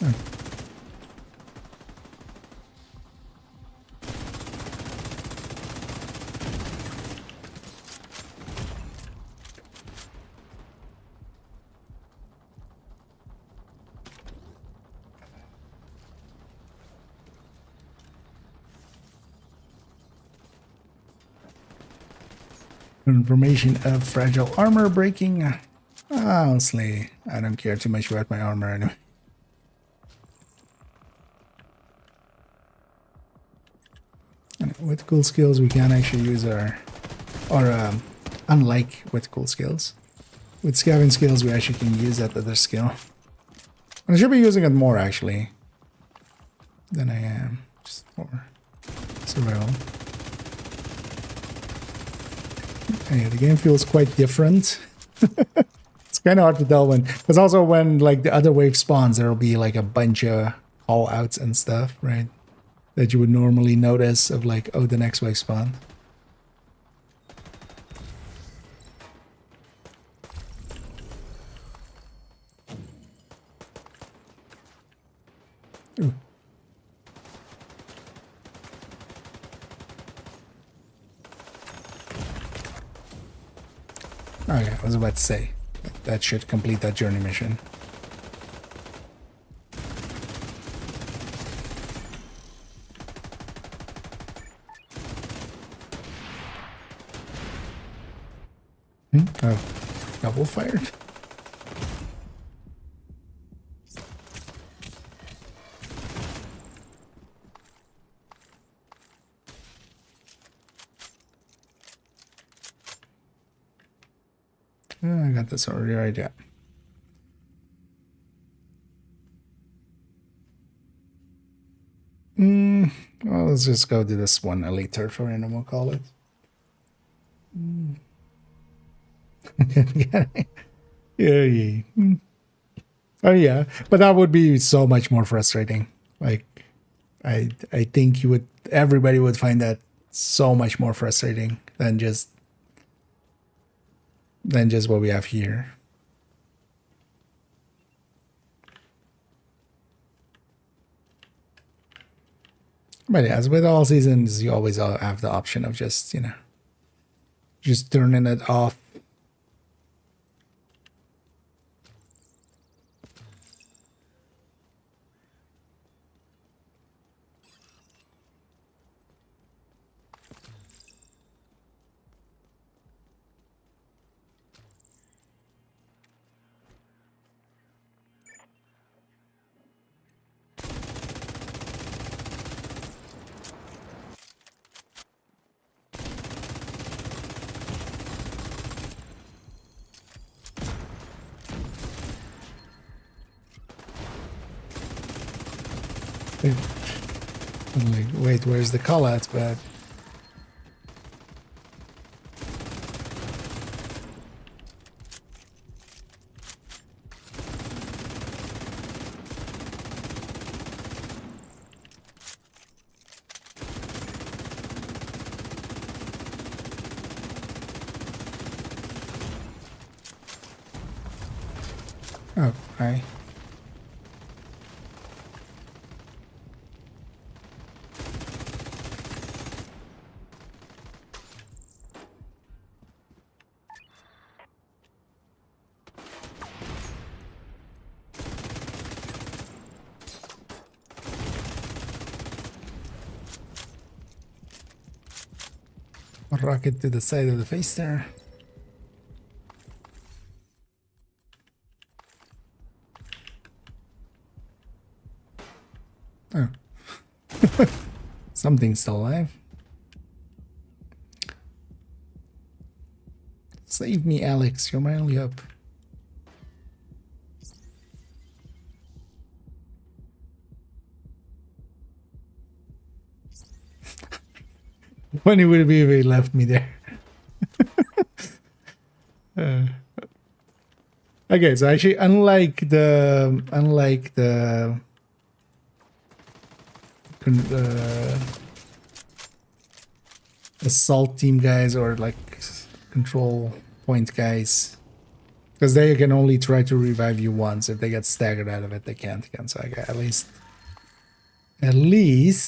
Oh. Information of fragile armor breaking. Honestly, I don't care too much about my armor anyway. And with cool skills, we can actually use unlike with cool skills. With scavenging skills, we actually can use that other skill. I should be using it more actually than I am, just for survival. Yeah, the game feels quite different. It's kind of hard to tell when, because also when like the other wave spawns, there'll be like a bunch of call outs and stuff, right? That you would normally notice of like, oh, the next wave spawn. Ooh. Oh yeah, I was about to say, that should complete that journey mission. Oh, double fired. Oh, I got this already right, yeah. Well, let's just go to this one elite territory and we'll call it. Yeah. Oh yeah, but that would be so much more frustrating. Like, I think everybody would find that so much more frustrating than just what we have here. But yeah, as with all seasons, you always have the option of just, just turning it off. I'm like, wait, where's the call out? But oh, hi. Rocket to the side of the face there. Oh. Something's still alive. Save me, Alex. You're my only hope. Funny would it be if he left me there. Okay, so actually, unlike the assault team guys or like control point guys, because they can only try to revive you once. If they get staggered out of it, they can't again. So at least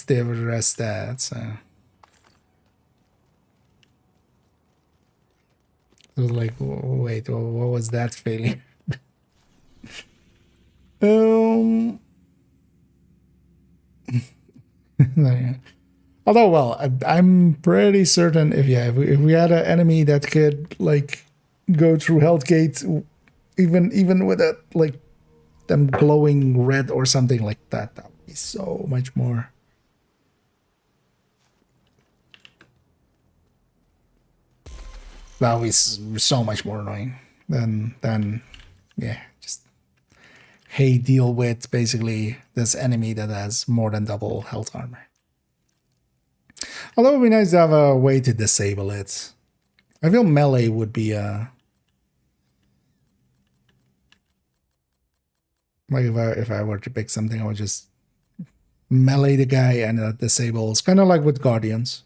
they would address that. So. I was like, wait, what was that failure? Although, well, I'm pretty certain if we had an enemy that could like go through Hell's Gate, even with a like them glowing red or something like that, that would be so much more. That was so much more annoying than yeah, just hey, deal with basically this enemy that has more than double health armor. Although it would be nice to have a way to disable it. I feel melee would be like if I were to pick something, I would just melee the guy and it disables, kind of like with Guardians.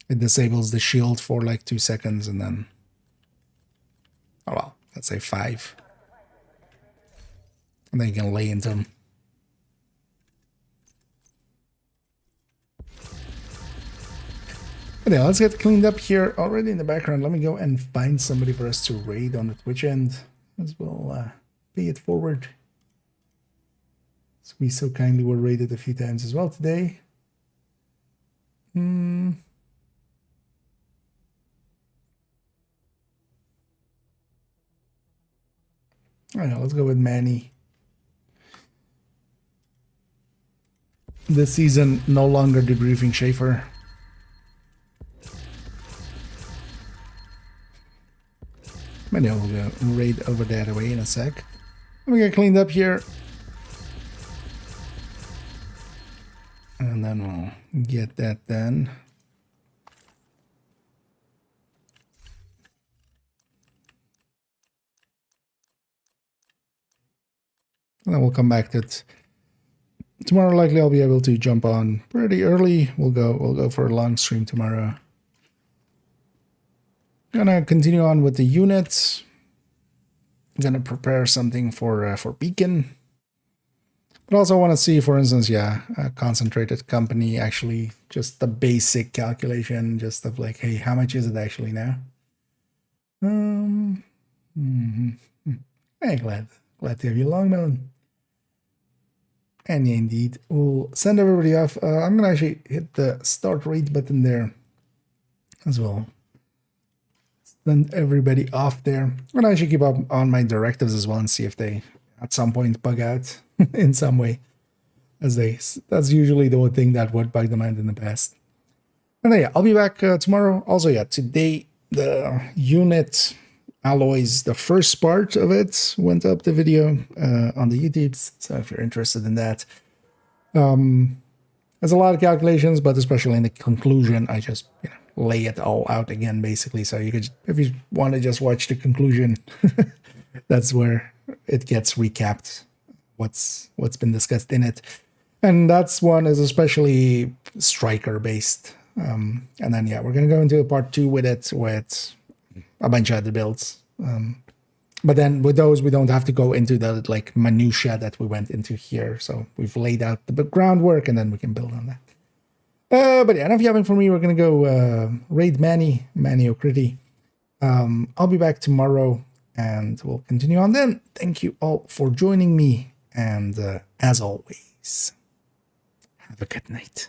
It disables the shield for like 2 seconds and then, oh well, let's say 5. And then you can lay into him. But yeah, let's get cleaned up here already in the background. Let me go and find somebody for us to raid on the Twitch end, as we'll pay it forward. So we so kindly were raided a few times as well today. Oh yeah, let's go with Manny. This season, no longer debriefing Schaefer. Maybe we'll go raid over that away in a sec. Let me get cleaned up here. And then we'll get that done. And then we'll come back to it. Tomorrow likely I'll be able to jump on pretty early. We'll go for a long stream tomorrow. Gonna continue on with the units. Gonna prepare something for Beacon. But also want to see, for instance, yeah, a concentrated company, actually just the basic calculation, just of like, hey, how much is it actually now? Hey, glad to have you along, Melon. And yeah, indeed, we'll send everybody off. I'm gonna actually hit the start raid button there as well. Send everybody off there. I'm gonna actually keep up on my directives as well and see if they at some point bug out in some way, as that's usually the one thing that would bug them out in the past. And then, yeah, I'll be back tomorrow. Also, yeah, today the unit alloys, the first part of it went up the video on the YouTubes. So if you're interested in that, there's a lot of calculations, but especially in the conclusion, I just lay it all out again, basically. So you could, if you want to just watch the conclusion, that's where it gets recapped, what's been discussed in it. And that's one is especially striker based. And then, yeah, we're going to go into a part 2 with it, with a bunch of other builds. But then with those, we don't have to go into the like minutia that we went into here. So we've laid out the groundwork and then we can build on that. But yeah, enough yapping for me. We're going to go raid Manny O'Critty. I'll be back tomorrow and we'll continue on then. Thank you all for joining me. And as always, have a good night.